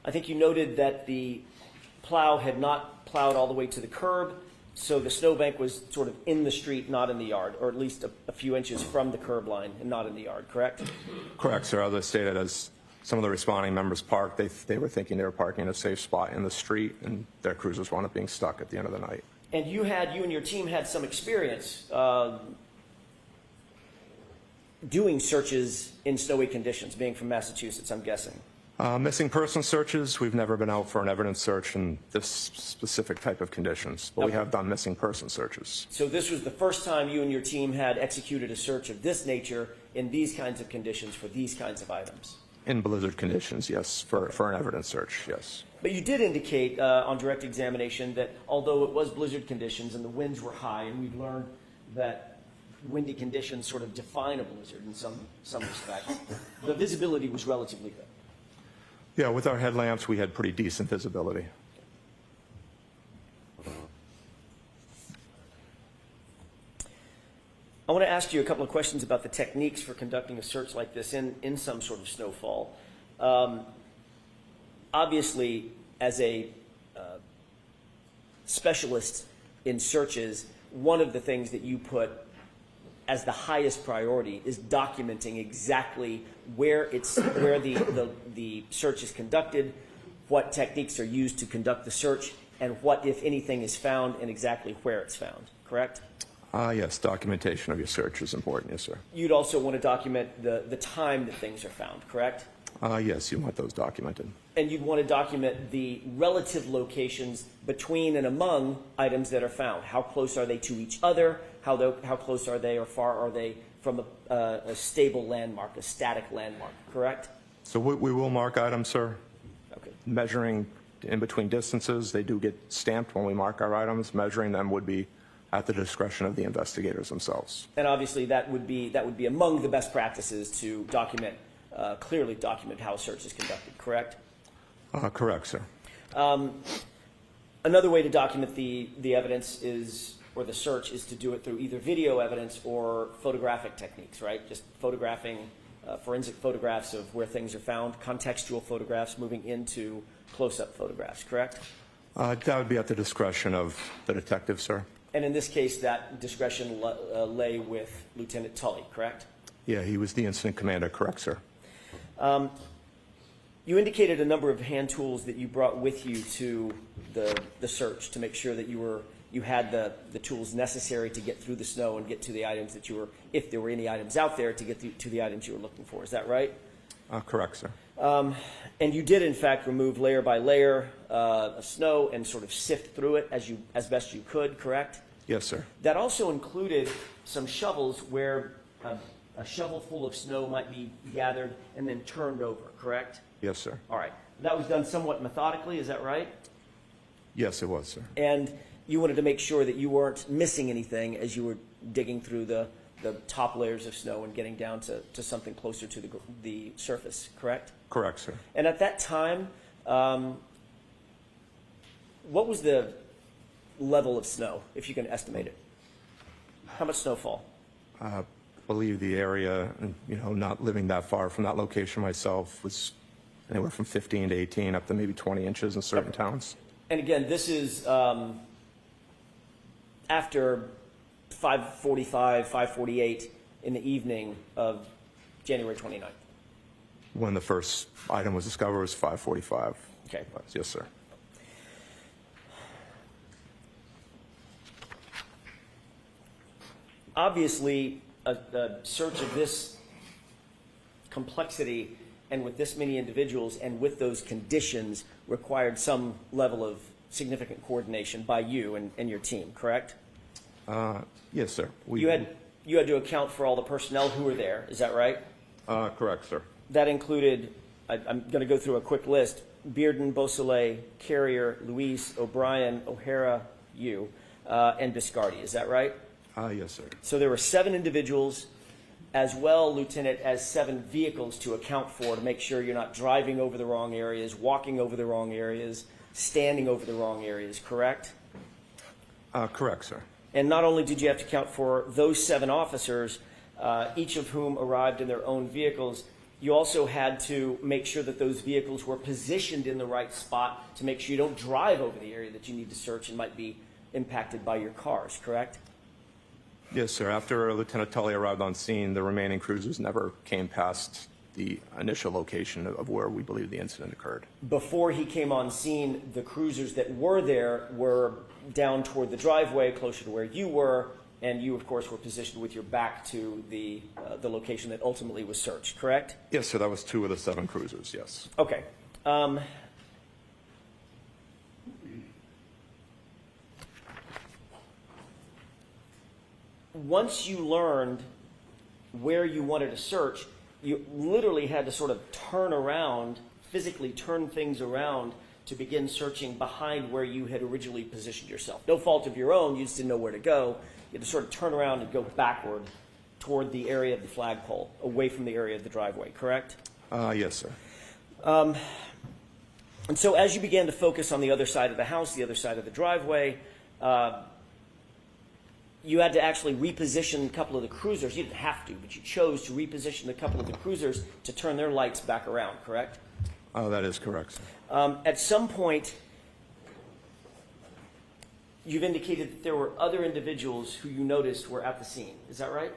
I think you noted that the plow had not plowed all the way to the curb, so the snowbank was sort of in the street, not in the yard, or at least a few inches from the curb line and not in the yard, correct? Correct, sir. As I stated, as some of the responding members parked, they were thinking they were parking in a safe spot in the street, and their cruisers wound up being stuck at the end of the night. And you and your team had some experience doing searches in snowy conditions, being from Massachusetts, I'm guessing. Missing person searches, we've never been out for an evidence search in this specific type of conditions, but we have done missing person searches. So this was the first time you and your team had executed a search of this nature in these kinds of conditions for these kinds of items? In blizzard conditions, yes, for an evidence search, yes. But you did indicate on direct examination that although it was blizzard conditions and the winds were high, and we've learned that windy conditions sort of define a blizzard in some respects, the visibility was relatively good. Yeah, with our headlamps, we had pretty decent visibility. I want to ask you a couple of questions about the techniques for conducting a search like this in some sort of snowfall. Obviously, as a specialist in searches, one of the things that you put as the highest priority is documenting exactly where the search is conducted, what techniques are used to conduct the search, and what, if anything, is found and exactly where it's found, correct? Yes, documentation of your search is important, yes, sir. You'd also want to document the time that things are found, correct? Yes, you want those documented. And you'd want to document the relative locations between and among items that are found. How close are they to each other? How close are they or far are they from a stable landmark, a static landmark, correct? So we will mark items, sir. Okay. Measuring in between distances, they do get stamped when we mark our items. Measuring them would be at the discretion of the investigators themselves. And obviously that would be among the best practices to clearly document how a search is conducted, correct? Correct, sir. Another way to document the evidence or the search is to do it through either video evidence or photographic techniques, right? Just photographing, forensic photographs of where things are found, contextual photographs moving into close-up photographs, correct? That would be at the discretion of the detective, sir. And in this case, that discretion lay with Lieutenant Tully, correct? Yeah, he was the incident commander, correct, sir. You indicated a number of hand tools that you brought with you to the search to make sure that you had the tools necessary to get through the snow and get to the items that if there were any items out there, to get to the items you were looking for. Is that right? Correct, sir. And you did, in fact, remove layer by layer of snow and sort of sift through it as best you could, correct? Yes, sir. That also included some shovels where a shovel full of snow might be gathered and then turned over, correct? Yes, sir. All right. That was done somewhat methodically, is that right? Yes, it was, sir. And you wanted to make sure that you weren't missing anything as you were digging through the top layers of snow and getting down to something closer to the surface, correct? Correct, sir. And at that time, what was the level of snow, if you can estimate it? How much snowfall? I believe the area, not living that far from that location myself, was anywhere from 15 to 18 up to maybe 20 inches in certain towns. And again, this is after 5:45, 5:48 in the evening of January 29th. When the first item was discovered was 5:45. Okay. Yes, sir. Obviously, a search of this complexity and with this many individuals and with those conditions required some level of significant coordination by you and your team, correct? Yes, sir. You had to account for all the personnel who were there, is that right? Correct, sir. That included, I'm going to go through a quick list, Bearden, Beausoleil, Carrier, Luis, O'Brien, O'Hara, you, and Biscardi, is that right? Yes, sir. So there were 7 individuals, as well, Lieutenant, as 7 vehicles to account for to make sure you're not driving over the wrong areas, walking over the wrong areas, standing over the wrong areas, correct? Correct, sir. And not only did you have to account for those 7 officers, each of whom arrived in their own vehicles, you also had to make sure that those vehicles were positioned in the right spot to make sure you don't drive over the area that you need to search and might be impacted by your cars, correct? Yes, sir. After Lieutenant Tully arrived on scene, the remaining cruisers never came past the initial location of where we believe the incident occurred. Before he came on scene, the cruisers that were there were down toward the driveway, closer to where you were, and you, of course, were positioned with your back to the location that ultimately was searched, correct? Yes, sir. That was 2 of the 7 cruisers, yes. Okay. Once you learned where you wanted to search, you literally had to sort of turn around, physically turn things around to begin searching behind where you had originally positioned yourself. No fault of your own, you just didn't know where to go. You had to sort of turn around and go backward toward the area of the flagpole, away from the area of the driveway, correct? Yes, sir. And so as you began to focus on the other side of the house, the other side of the driveway, you had to actually reposition a couple of the cruisers. You didn't have to, but you chose to reposition a couple of the cruisers to turn their lights back around, correct? Oh, that is correct, sir. At some point, you've indicated that there were other individuals who you noticed were at the scene. Is that right?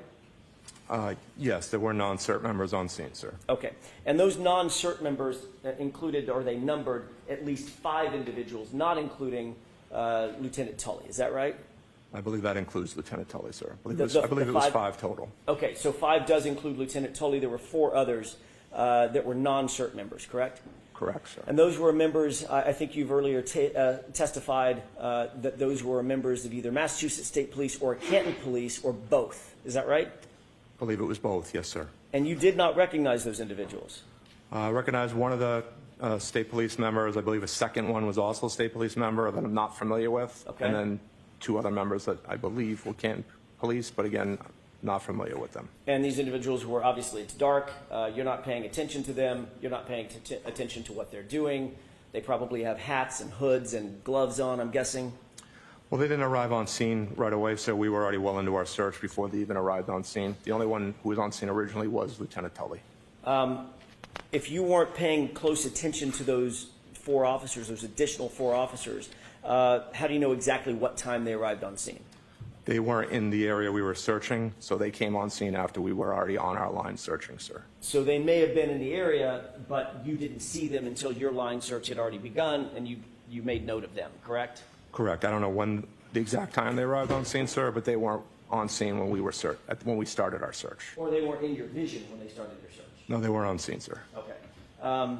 Yes, there were non-CERT members on scene, sir. Okay. And those non-CERT members included, or they numbered, at least 5 individuals, not including Lieutenant Tully. Is that right? I believe that includes Lieutenant Tully, sir. I believe it was 5 total. Okay, so 5 does include Lieutenant Tully. There were 4 others that were non-CERT members, correct? Correct, sir. And those were members, I think you've earlier testified that those were members of either Massachusetts State Police or Canton Police or both. Is that right? I believe it was both, yes, sir. And you did not recognize those individuals? I recognized one of the state police members. I believe a second one was also a state police member that I'm not familiar with. Okay. And then 2 other members that I believe were Canton Police, but again, not familiar with them. And these individuals were obviously, it's dark, you're not paying attention to them, you're not paying attention to what they're doing. They probably have hats and hoods and gloves on, I'm guessing. Well, they didn't arrive on scene right away, so we were already well into our search before they even arrived on scene. The only one who was on scene originally was Lieutenant Tully. If you weren't paying close attention to those 4 officers, those additional 4 officers, how do you know exactly what time they arrived on scene? They weren't in the area we were searching, so they came on scene after we were already on our line searching, sir. So they may have been in the area, but you didn't see them until your line search had already begun, and you made note of them, correct? Correct. I don't know when the exact time they arrived on scene, sir, but they weren't on scene when we started our search. Or they weren't in your vision when they started their search? No, they weren't on scene, sir. Okay.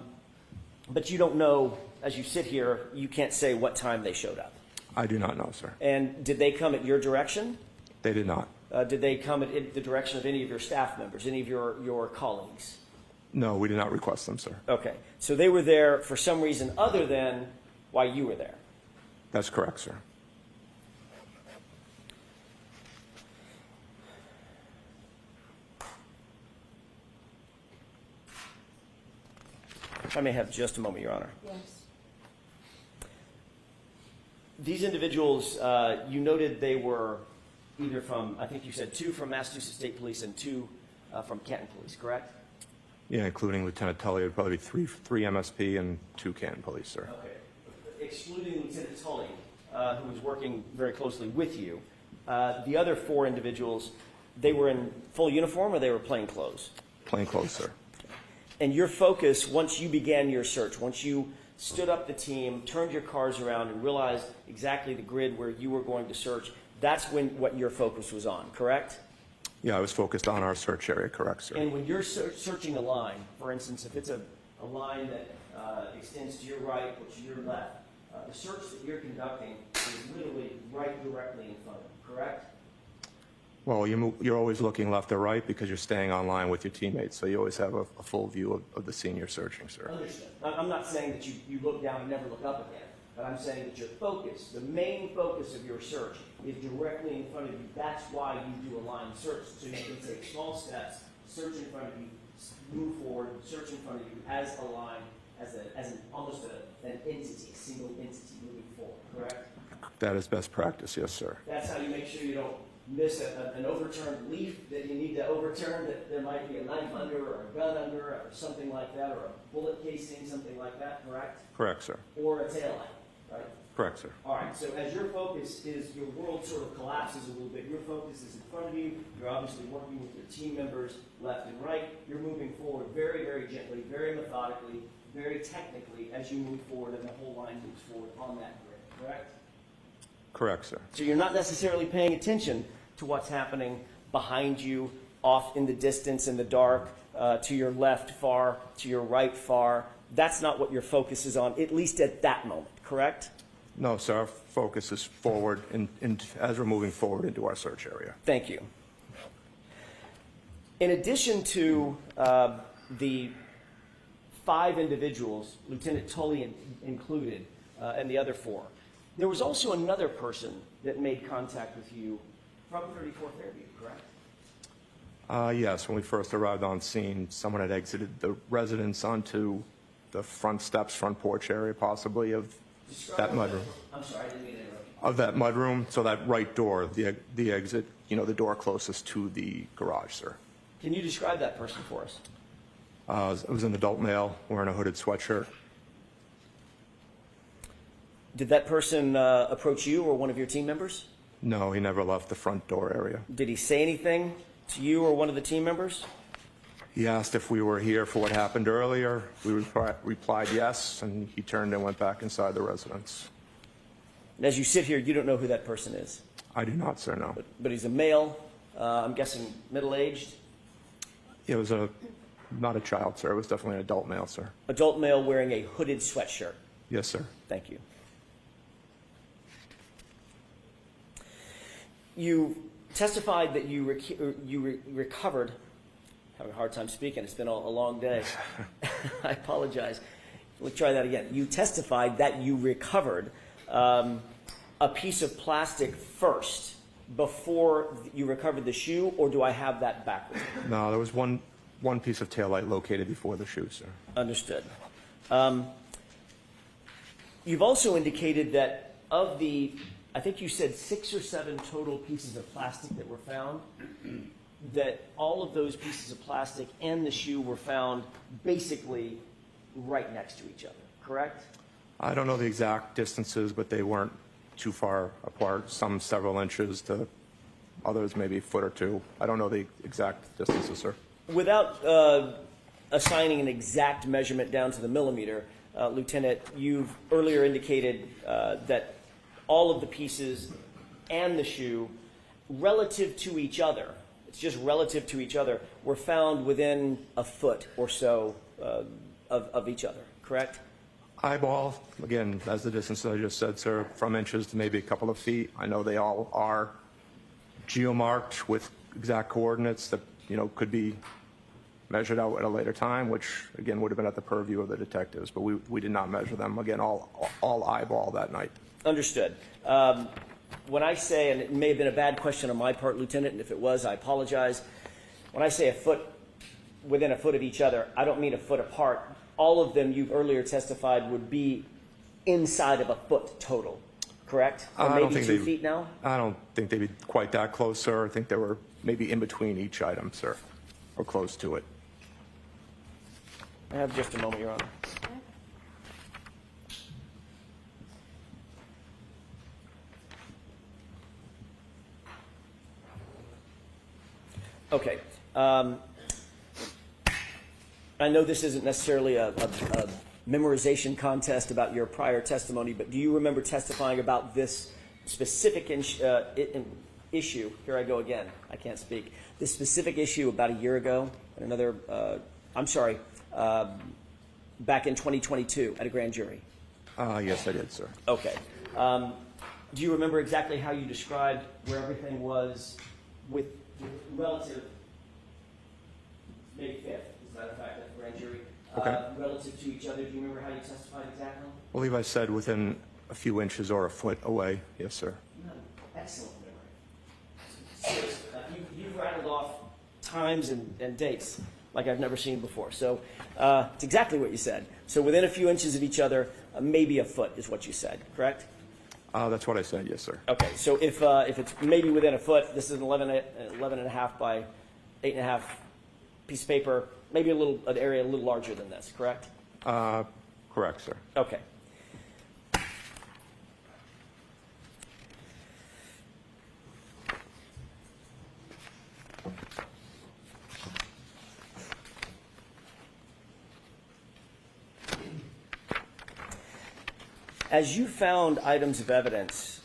But you don't know, as you sit here, you can't say what time they showed up. I do not know, sir. And did they come at your direction? They did not. Did they come at the direction of any of your staff members, any of your colleagues? No, we did not request them, sir. Okay, so they were there for some reason other than why you were there. That's correct, sir. If I may have just a moment, Your Honor. Yes. These individuals, you noted they were either from, I think you said 2 from Massachusetts State Police and 2 from Canton Police, correct? Yeah, including Lieutenant Tully, it would probably be three MSP and 2 Canton Police, sir. Okay. Excluding Lieutenant Tully, who was working very closely with you, the other 4 individuals, they were in full uniform or they were plain clothes? Plain clothes, sir. And your focus, once you began your search, once you stood up the team, turned your cars around, and realized exactly the grid where you were going to search, that's when what your focus was on, correct? Yeah, I was focused on our search area, correct, sir. And when you're searching a line, for instance, if it's a line that extends to your right or to your left, the search that you're conducting is literally right directly in front of you, correct? Well, you're always looking left or right because you're staying online with your teammates, so you always have a full view of the scene you're searching, sir. Understood. I'm not saying that you look down and never look up again, but I'm saying that your focus, the main focus of your search, is directly in front of you. That's why you do a line search, so you can take small steps, search in front of you, move forward, search in front of you as a line, as almost an entity, a single entity moving forward, correct? That is best practice, yes, sir. That's how you make sure you don't miss an overturned leaf that you need to overturn, that there might be a knife under or a gun under or something like that, or a bullet casing, something like that, correct? Correct, sir. Or a taillight, right? Correct, sir. All right, so as your focus is, your world sort of collapses a little bit. Your focus is in front of you. You're obviously working with your team members left and right. You're moving forward very, very gently, very methodically, very technically as you move forward, and the whole line moves forward on that grid, correct? Correct, sir. So you're not necessarily paying attention to what's happening behind you, off in the distance, in the dark, to your left far, to your right far. That's not what your focus is on, at least at that moment, correct? No, sir, our focus is forward as we're moving forward into our search area. Thank you. In addition to the 5 individuals, Lieutenant Tully included, and the other 4, there was also another person that made contact with you from 34th Fairview, correct? Yes, when we first arrived on scene, someone had exited the residence onto the front steps, front porch area possibly of that mudroom. I'm sorry, I didn't mean to interrupt you. Of that mudroom, so that right door, the exit, the door closest to the garage, sir. Can you describe that person for us? It was an adult male wearing a hooded sweatshirt. Did that person approach you or one of your team members? No, he never left the front door area. Did he say anything to you or one of the team members? He asked if we were here for what happened earlier. We replied yes, and he turned and went back inside the residence. And as you sit here, you don't know who that person is? I do not, sir, no. But he's a male, I'm guessing middle-aged? It was not a child, sir. It was definitely an adult male, sir. Adult male wearing a hooded sweatshirt. Yes, sir. Thank you. You testified that you recovered. Having a hard time speaking. It's been a long day. I apologize. Let's try that again. You testified that you recovered a piece of plastic first before you recovered the shoe, or do I have that backwards? No, there was one piece of taillight located before the shoe, sir. Understood. You've also indicated that of the, I think you said 6 or 7 total pieces of plastic that were found, that all of those pieces of plastic and the shoe were found basically right next to each other, correct? I don't know the exact distances, but they weren't too far apart, some several inches to others maybe a foot or 2. I don't know the exact distances, sir. Without assigning an exact measurement down to the millimeter, Lieutenant, you've earlier indicated that all of the pieces and the shoe, relative to each other, it's just relative to each other, were found within a foot or so of each other, correct? Eyeball, again, as the distance I just said, sir, from inches to maybe a couple of feet. I know they all are geomarked with exact coordinates that, could be measured out at a later time, which again would have been at the purview of the detectives, but we did not measure them, again, all eyeball that night. Understood. When I say, and it may have been a bad question on my part, Lieutenant, and if it was, I apologize. When I say within a foot of each other, I don't mean a foot apart. All of them, you've earlier testified, would be inside of a foot total, correct? Or I don't maybe think 2 feet now? I don't think they'd be quite that close, sir. I think they were maybe in between each item, sir, or close to it. I have just a moment, Your Honor. Okay. I know this isn't necessarily a memorization contest about your prior testimony, but do you remember testifying about this specific issue? Here I go again. I can't speak. This specific issue about a year ago, and another, back in 2022 at a grand jury? Yes, I did, sir. Okay. Do you remember exactly how you described where everything was with relative May 5th, as a matter of fact, at the grand jury, relative to each other? Do you remember how you testified exactly? I believe I said within a few inches or a foot away. Yes, sir. You have excellent memory. Seriously. You've rattled off times and dates like I've never seen before. So it's exactly what you said. So within a few inches of each other, maybe a foot is what you said, correct? That's what I said, yes, sir. Okay, so if it's maybe within a foot, this is an 11.5 by 8.5 piece of paper, maybe an area a little larger than this, correct? Correct, sir. Okay. As you found items of evidence,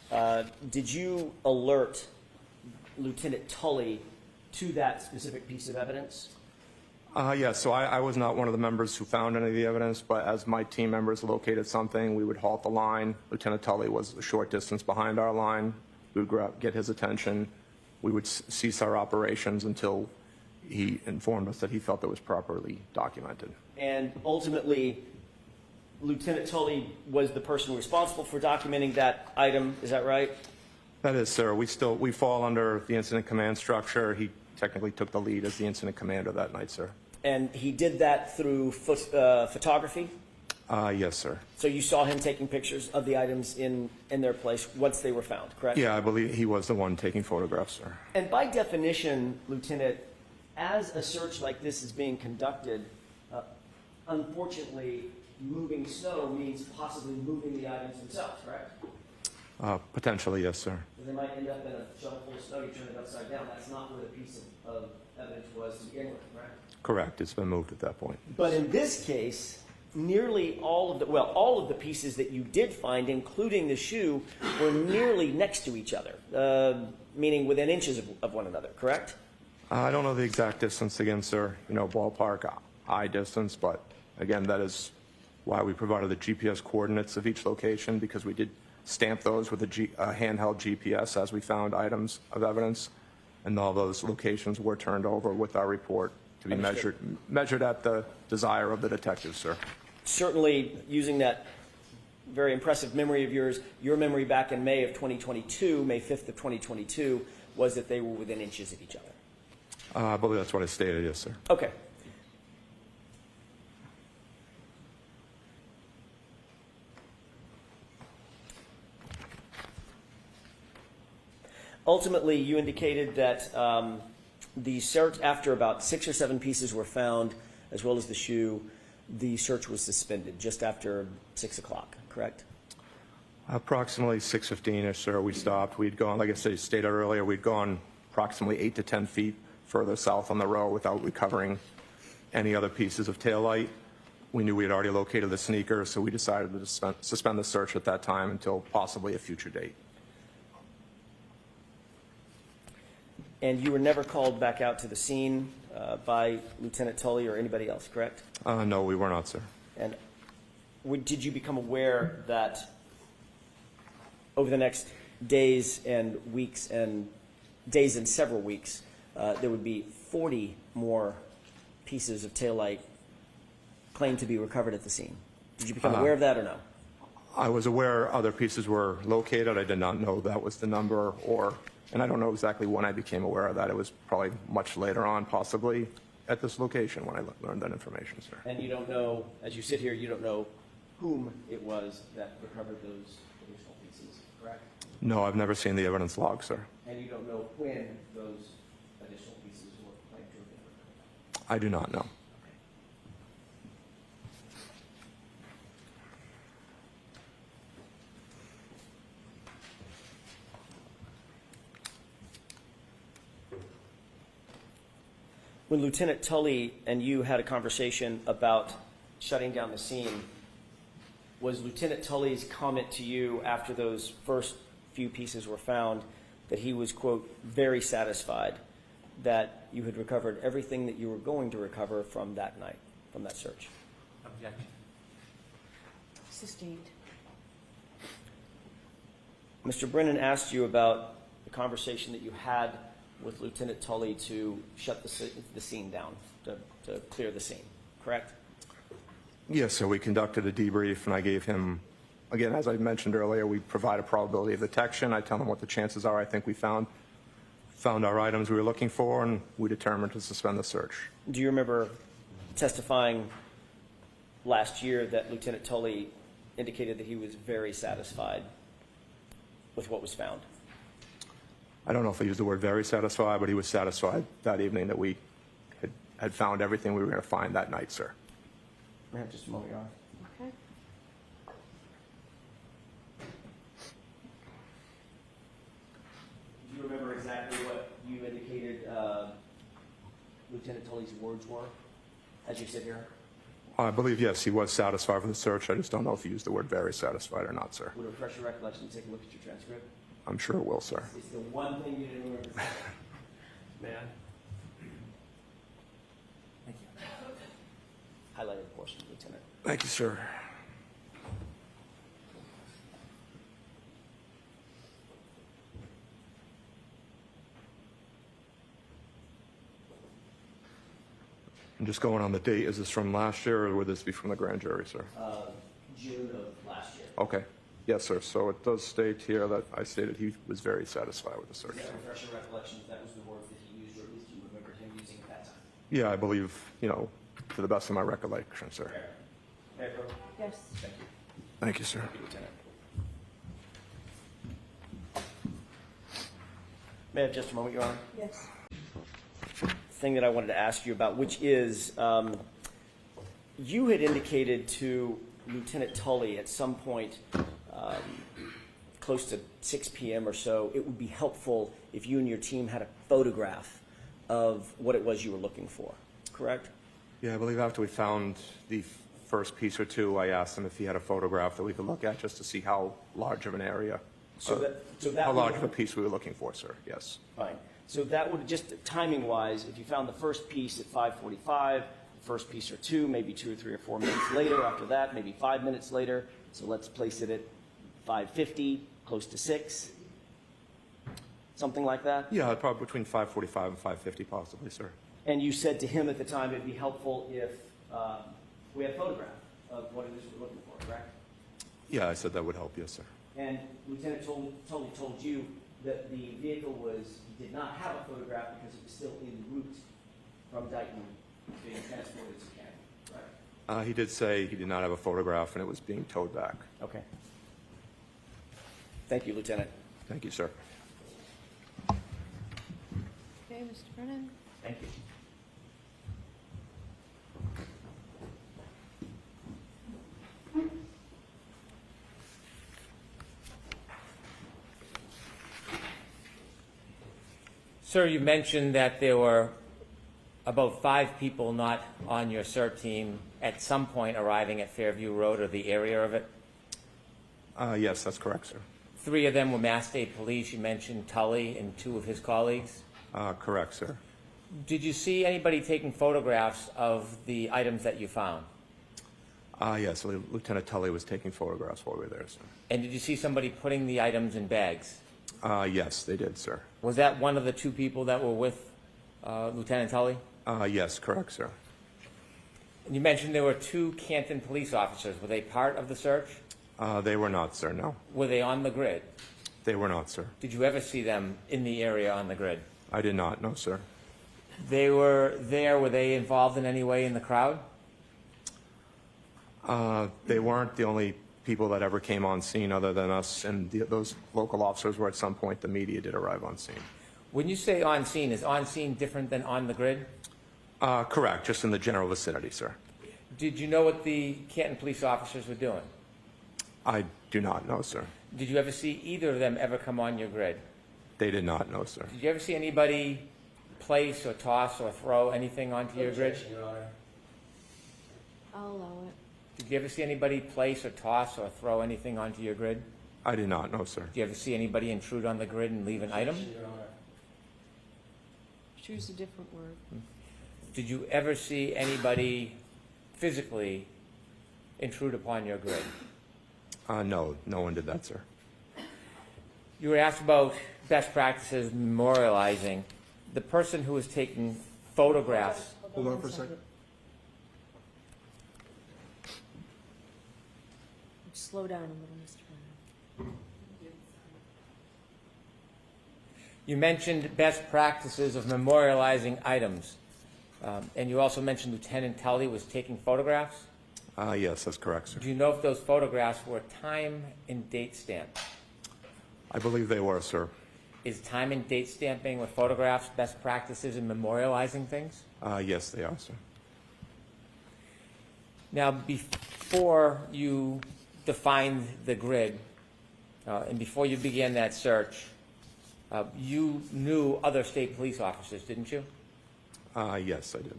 did you alert Lieutenant Tully to that specific piece of evidence? Yes, so I was not one of the members who found any of the evidence, but as my team members located something, we would halt the line. Lieutenant Tully was a short distance behind our line. We would get his attention. We would cease our operations until he informed us that he felt it was properly documented. And ultimately, Lieutenant Tully was the person responsible for documenting that item, is that right? That is, sir. We fall under the incident command structure. He technically took the lead as the incident commander that night, sir. And he did that through photography? Yes, sir. So you saw him taking pictures of the items in their place once they were found, correct? Yeah, I believe he was the one taking photographs, sir. And by definition, Lieutenant, as a search like this is being conducted, unfortunately, moving snow means possibly moving the items themselves, correct? Potentially, yes, sir. They might end up in a shovel full of snow, you turn it upside down. That's not where the piece of evidence was to begin with, correct? Correct. It's been moved at that point. But in this case, nearly all of the pieces that you did find, including the shoe, were nearly next to each other, meaning within inches of one another, correct? I don't know the exact distance again, sir, ballpark eye distance, but again, that is why we provided the GPS coordinates of each location, because we did stamp those with a handheld GPS as we found items of evidence, and all those locations were turned over with our report to be measured at the desire of the detectives, sir. Certainly, using that very impressive memory of yours, your memory back in May of 2022, May 5th of 2022, was that they were within inches of each other. I believe that's what I stated, yes, sir. Okay. Ultimately, you indicated that the search, after about 6 or 7 pieces were found, as well as the shoe, the search was suspended just after 6 o'clock, correct? Approximately 6:15-ish, sir, we stopped. We'd gone, like I stated earlier, we'd gone approximately 8 to 10 feet further south on the road without recovering any other pieces of taillight. We knew we had already located the sneaker, so we decided to suspend the search at that time until possibly a future date. And you were never called back out to the scene by Lieutenant Tully or anybody else, correct? No, we were not, sir. And did you become aware that over the next days and several weeks, there would be 40 more pieces of taillight claimed to be recovered at the scene. Did you become aware of that or no? I was aware other pieces were located. I did not know that was the number, and I don't know exactly when I became aware of that. It was probably much later on, possibly at this location when I learned that information, sir. And you don't know, as you sit here, you don't know whom it was that recovered those additional pieces, correct? No, I've never seen the evidence log, sir. And you don't know when those additional pieces were claimed to have been recovered? I do not know. When Lieutenant Tully and you had a conversation about shutting down the scene, was Lieutenant Tully's comment to you after those first few pieces were found that he was, quote, very satisfied that you had recovered everything that you were going to recover from that night, from that search? Objection. Sustained. Mr. Brennan asked you about the conversation that you had with Lieutenant Tully to shut the scene down, to clear the scene, correct? Yes, so we conducted a debrief, and I gave him, again, as I mentioned earlier, we provide a probability of detection. I tell him what the chances are. I think we found our items we were looking for, and we determined to suspend the search. Do you remember testifying last year that Lieutenant Tully indicated that he was very satisfied with what was found? I don't know if he used the word very satisfied, but he was satisfied that evening that we had found everything we were going to find that night, sir. We have just a moment, Your Honor. Okay. Do you remember exactly what you indicated Lieutenant Tully's words were as you sit here? I believe, yes, he was satisfied with the search. I just don't know if he used the word very satisfied or not, sir. Would it refresh your recollection to take a look at your transcript? I'm sure it will, sir. It's the one thing you didn't remember. Man. Thank you. Highlighted portion, Lieutenant. Thank you, sir. I'm just going on the date. Is this from last year, or would this be from the grand jury, sir? June of last year. Okay. Yes, sir. So it does state here that I stated he was very satisfied with the search. Does that refresh your recollection that was the words that he used, or at least you remember him using at that time? Yeah, I believe, to the best of my recollection, sir. Fair. Fair, Pro? Yes. Thank you. Thank you, sir. Thank you, Lieutenant. May I have just a moment, Your Honor? Yes. Thing that I wanted to ask you about, which is you had indicated to Lieutenant Tully at some point close to 6 p.m. or so, it would be helpful if you and your team had a photograph of what it was you were looking for, correct? Yeah, I believe after we found the first piece or two, I asked him if he had a photograph that we could look at just to see how large of an area, how large of a piece we were looking for, sir. Yes. Fine. So that would, just timing-wise, if you found the first piece at 5:45, the first piece or two, maybe 2 or 3 or 4 minutes later, after that, maybe 5 minutes later, so let's place it at 5:50, close to 6, something like that? Yeah, probably between 5:45 and 5:50 possibly, sir. And you said to him at the time it'd be helpful if we had a photograph of what it is we're looking for, correct? Yeah, I said that would help, yes, sir. And Lieutenant Tully told you that the vehicle did not have a photograph because it was still en route from Dighton being transported to Canada, right? He did say he did not have a photograph and it was being towed back. Okay. Thank you, Lieutenant. Thank you, sir. Okay, Mr. Brennan. Thank you. Sir, you mentioned that there were about 5 people not on your CERT team at some point arriving at Fairview Road or the area of it. Yes, that's correct, sir. 3 of them were Mass State Police. You mentioned Tully and 2 of his colleagues. Correct, sir. Did you see anybody taking photographs of the items that you found? Yes, Lieutenant Tully was taking photographs while we were there, sir. And did you see somebody putting the items in bags? Yes, they did, sir. Was that one of the 2 people that were with Lieutenant Tully? Yes, correct, sir. And you mentioned there were 2 Canton police officers. Were they part of the search? They were not, sir, no. Were they on the grid? They were not, sir. Did you ever see them in the area on the grid? I did not, no, sir. They were there. Were they involved in any way in the crowd? They weren't the only people that ever came on scene other than us, and those local officers were at some point, the media did arrive on scene. When you say on scene, is on scene different than on the grid? Correct, just in the general vicinity, sir. Did you know what the Canton police officers were doing? I do not know, sir. Did you ever see either of them ever come on your grid? They did not know, sir. Did you ever see anybody place or toss or throw anything onto your grid? I'll allow it. Did you ever see anybody place or toss or throw anything onto your grid? I did not know, sir. Did you ever see anybody intrude on the grid and leave an item? Choose a different word. Did you ever see anybody physically intrude upon your grid? No, no one did that, sir. You were asked about best practices memorializing. The person who was taking photographs. Hold on for a second. Slow down a little, Mr. Brennan. You mentioned best practices of memorializing items. And you also mentioned Lieutenant Tully was taking photographs. Yes, that's correct, sir. Do you know if those photographs were time and date stamped? I believe they were, sir. Is time and date stamping with photographs best practices in memorializing things? Yes, they are, sir. Now, before you defined the grid, and before you began that search, you knew other state police officers, didn't you? Yes, I did.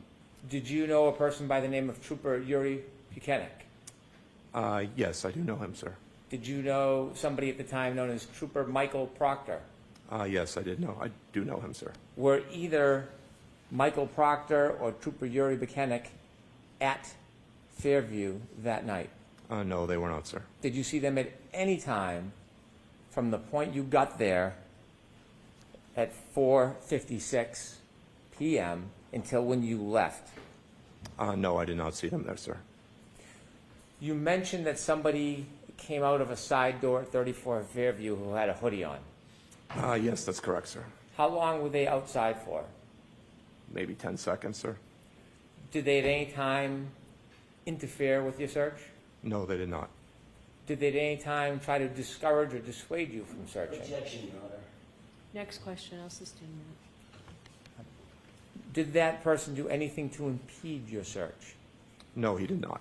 Did you know a person by the name of Trooper Yuri Buchanan? Yes, I do know him, sir. Did you know somebody at the time known as Trooper Michael Proctor? Yes, I did know. I do know him, sir. Were either Michael Proctor or Trooper Yuri Buchanan at Fairview that night? No, they were not, sir. Did you see them at any time from the point you got there at 4:56 p.m. until when you left? No, I did not see them there, sir. You mentioned that somebody came out of a side door at 34 Fairview who had a hoodie on. Yes, that's correct, sir. How long were they outside for? Maybe 10 seconds, sir. Did they at any time interfere with your search? No, they did not. Did they at any time try to discourage or dissuade you from searching? Objection, Your Honor. Next question, I'll sustain that. Did that person do anything to impede your search? No, he did not.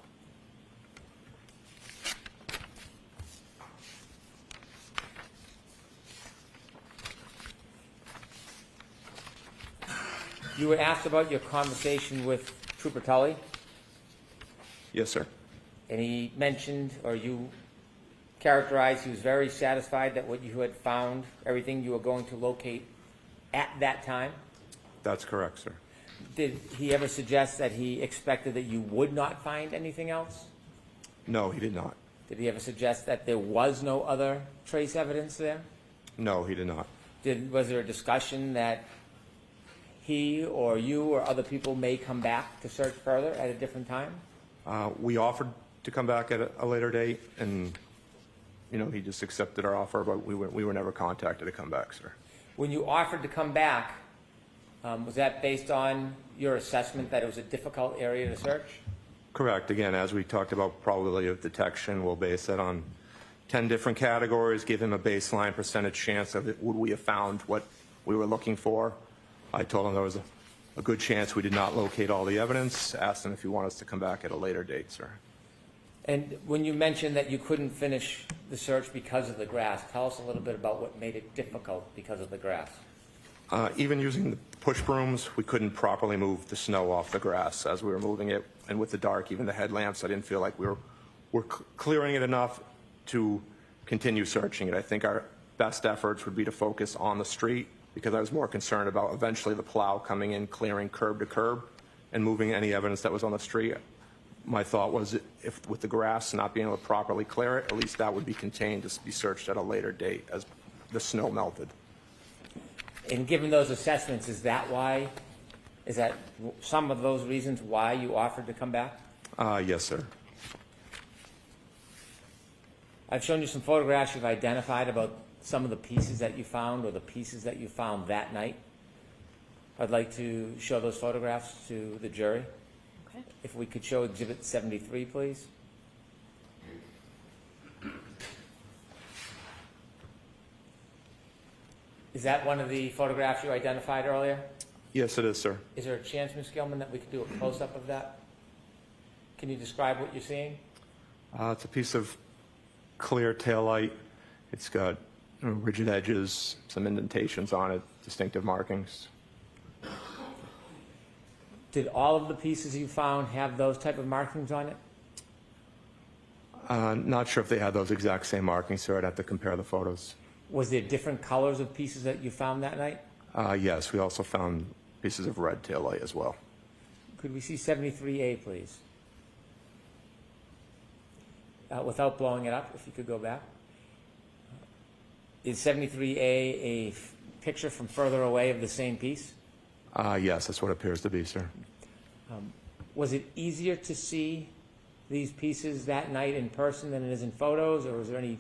You were asked about your conversation with Trooper Tully, Yes, sir. and he mentioned, or you characterized, he was very satisfied that what you had found, everything you were going to locate at that time. That's correct, sir. Did he ever suggest that he expected that you would not find anything else? No, he did not. Did he ever suggest that there was no other trace evidence there? No, he did not. Was there a discussion that he or you or other people may come back to search further at a different time? We offered to come back at a later date, and, he just accepted our offer, but we were never contacted to come back, sir. When you offered to come back, was that based on your assessment that it was a difficult area to search? Correct. Again, as we talked about probability of detection, we'll base that on 10 different categories, give him a baseline percentage chance of it. Would we have found what we were looking for? I told him there was a good chance we did not locate all the evidence, asked him if he wanted us to come back at a later date, sir. And when you mentioned that you couldn't finish the search because of the grass, tell us a little bit about what made it difficult because of the grass. Even using the push brooms, we couldn't properly move the snow off the grass as we were moving it. And with the dark, even the headlamps, I didn't feel like we were clearing it enough to continue searching it. I think our best efforts would be to focus on the street, because I was more concerned about eventually the plow coming in, clearing curb to curb, and moving any evidence that was on the street. My thought was, if with the grass not being able to properly clear it, at least that would be contained to be searched at a later date as the snow melted. And given those assessments, is that some of those reasons why you offered to come back? Yes, sir. I've shown you some photographs you've identified about some of the pieces that you found or the pieces that you found that night. I'd like to show those photographs to the jury. Okay. If we could show Exhibit 73, please. Is that one of the photographs you identified earlier? Yes, it is, sir. Is there a chance, Ms. Gilman, that we could do a close-up of that? Can you describe what you're seeing? It's a piece of clear taillight. It's got rigid edges, some indentations on it, distinctive markings. Did all of the pieces you found have those type of markings on it? Not sure if they had those exact same markings, sir. I'd have to compare the photos. Was there different colors of pieces that you found that night? Yes, we also found pieces of red taillight as well. Could we see 73A, please? Without blowing it up, if you could go back. Is 73A a picture from further away of the same piece? Yes, that's what it appears to be, sir. Was it easier to see these pieces that night in person than it is in photos, or was there any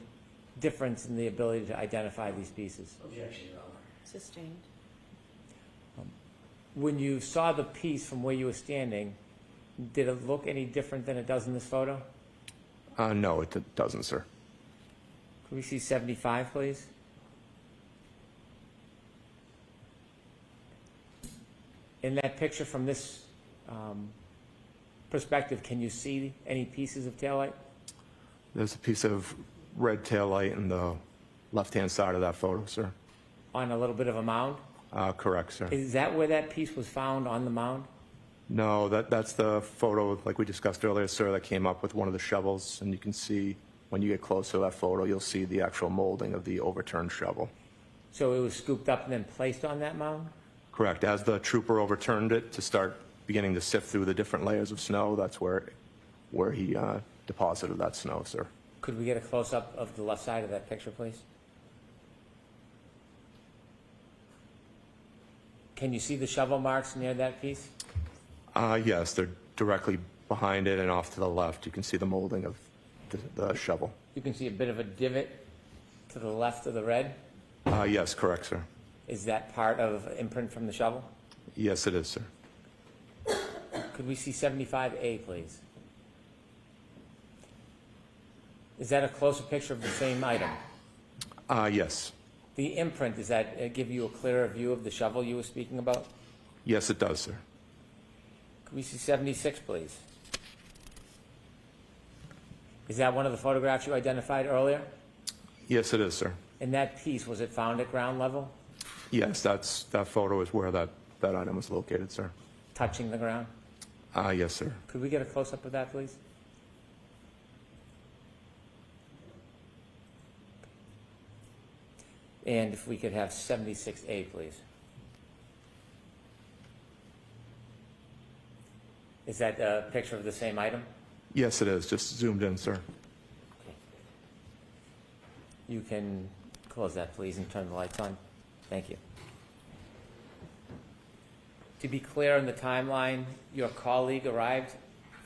difference in the ability to identify these pieces? Sustained. When you saw the piece from where you were standing, did it look any different than it does in this photo? No, it doesn't, sir. Can we see 75, please? In that picture from this perspective, can you see any pieces of taillight? There's a piece of red taillight in the left-hand side of that photo, sir. On a little bit of a mound? Correct, sir. Is that where that piece was found, on the mound? No, that's the photo, like we discussed earlier, sir, that came up with one of the shovels. And you can see, when you get close to that photo, you'll see the actual molding of the overturned shovel. So it was scooped up and then placed on that mound? Correct. As the trooper overturned it to start beginning to sift through the different layers of snow, that's where he deposited that snow, sir. Could we get a close-up of the left side of that picture, please? Can you see the shovel marks near that piece? Yes, they're directly behind it and off to the left. You can see the molding of the shovel. You can see a bit of a divot to the left of the red. Yes, correct, sir. Is that part of imprint from the shovel? Yes, it is, sir. Could we see 75A, please? Is that a closer picture of the same item? Yes. The imprint, does that give you a clearer view of the shovel you were speaking about? Yes, it does, sir. Could we see 76, please? Is that one of the photographs you identified earlier? Yes, it is, sir. And that piece, was it found at ground level, Yes, that photo is where that item was located, sir. touching the ground? Yes, sir. Could we get a close-up of that, please? And if we could have 76A, please. Is that a picture of the same item? Yes, it is. Just zoomed in, sir. Okay. You can close that, please, and turn the lights on. Thank you. To be clear on the timeline, your colleague arrived,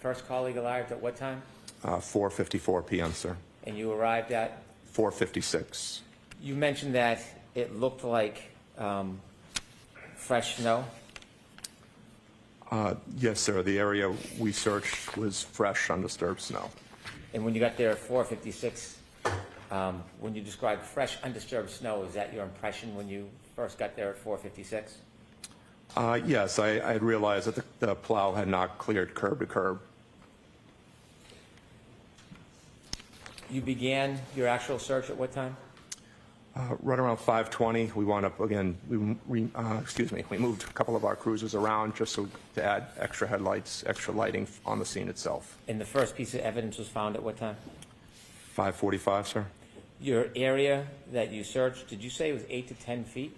first colleague arrived at what time? 4:54 p.m., sir. And you arrived at? 4:56. You mentioned that it looked like fresh snow. Yes, sir. The area we searched was fresh, undisturbed snow. And when you got there at 4:56, when you described fresh, undisturbed snow, is that your impression when you first got there at 4:56? Yes, I had realized that the plow had not cleared curb to curb. You began your actual search at what time? Right around 5:20, we wound up again. We moved a couple of our cruisers around just to add extra headlights, extra lighting on the scene itself. And the first piece of evidence was found at what time? 5:45, sir. Your area that you searched, did you say it was 8 to 10 feet?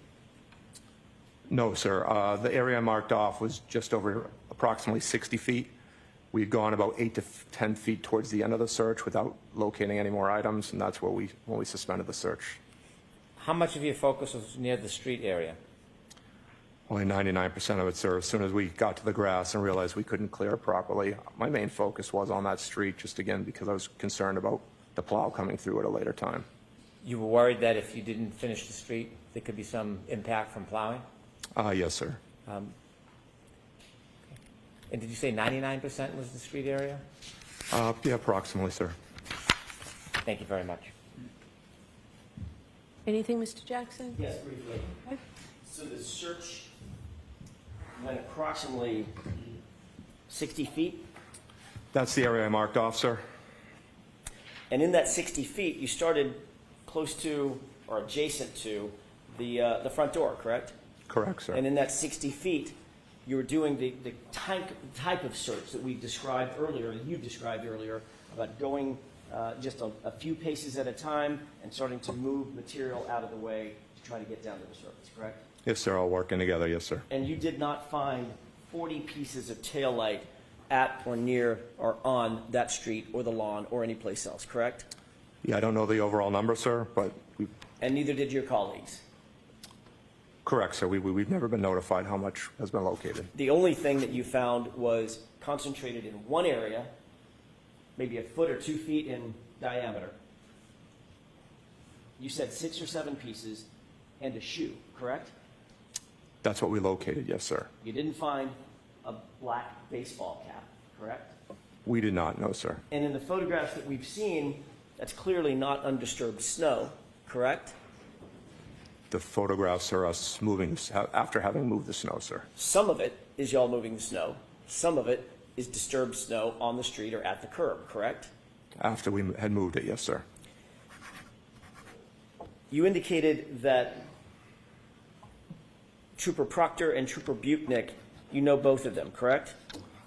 No, sir. The area marked off was just over approximately 60 feet. We had gone about 8 to 10 feet towards the end of the search without locating any more items, and that's where when we suspended the search. How much of your focus was near the street area? Only 99% of it, sir. As soon as we got to the grass and realized we couldn't clear it properly, my main focus was on that street, just again because I was concerned about the plow coming through at a later time. You were worried that if you didn't finish the street, there could be some impact from plowing? Yes, sir. And did you say 99% was the street area? Yeah, approximately, sir. Thank you very much. Anything, Mr. Jackson? Yes, briefly. Okay. So the search went approximately 60 feet, That's the area I marked off, sir. and in that 60 feet, you started close to or adjacent to the front door, correct? Correct, sir. And in that 60 feet, you were doing the type of search that we described earlier, that you described earlier, about going just a few paces at a time and starting to move material out of the way to try to get down to the surface, correct? Yes, sir. All working together. Yes, sir. And you did not find 40 pieces of taillight at or near or on that street or the lawn or any place else, correct? Yeah, I don't know the overall number, sir, but And neither did your colleagues. correct, sir. We've never been notified how much has been located. The only thing that you found was concentrated in one area, maybe a foot or 2 feet in diameter. You said 6 or 7 pieces and a shoe, correct? That's what we located. Yes, sir. You didn't find a black baseball cap, correct? We did not know, sir. And in the photographs that we've seen, that's clearly not undisturbed snow, correct? The photographs are us moving after having moved the snow, sir. Some of it is y'all moving the snow. Some of it is disturbed snow on the street or at the curb, correct? After we had moved it, yes, sir. You indicated that Trooper Proctor and Trooper Buchnick, you know both of them, correct?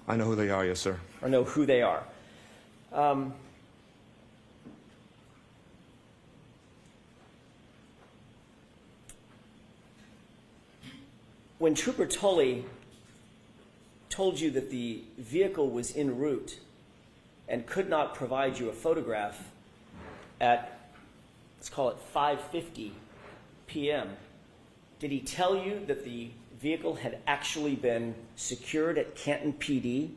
I know who they are, yes, sir. Or know who they are. When Trooper Tully told you that the vehicle was en route and could not provide you a photograph at, let's call it 5:50 p.m., did he tell you that the vehicle had actually been secured at Canton PD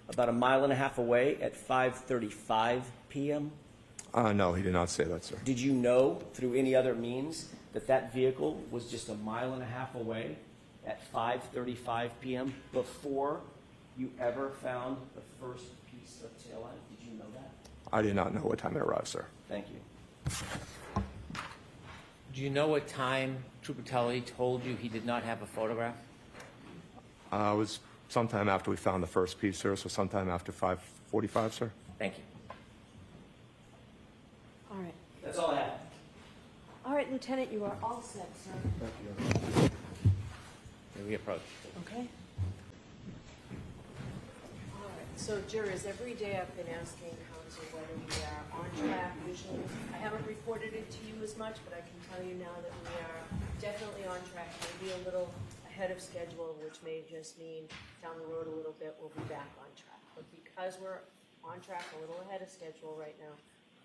about 1.5 miles away at 5:35 p.m.? No, he did not say that, sir. Did you know through any other means that that vehicle was just 1.5 miles away at 5:35 p.m. before you ever found the first piece of taillight? Did you know that? I did not know what time it arrived, sir. Thank you. Do you know what time Trooper Tully told you he did not have a photograph? It was sometime after we found the first piece, sir, so sometime after 5:45, sir. Thank you. All right. That's all I have. All right, Lieutenant, you are all set, sir. May we approach? Okay. All right, so jurors, every day I've been asking counsel whether we are on track visually. I haven't reported it to you as much, but I can tell you now that we are definitely on track, maybe a little ahead of schedule, which may just mean down the road a little bit, we'll be back on track. But because we're on track a little ahead of schedule right now,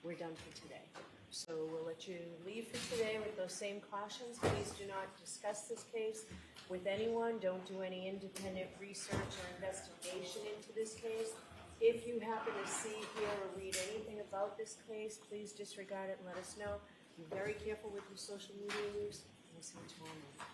we're done for today. So we'll let you leave for today with those same cautions. Please do not discuss this case with anyone. Don't do any independent research or investigation into this case. If you happen to see, hear, or read anything about this case, please disregard it and let us know. Be very careful with your social media use. We'll see you tomorrow morning.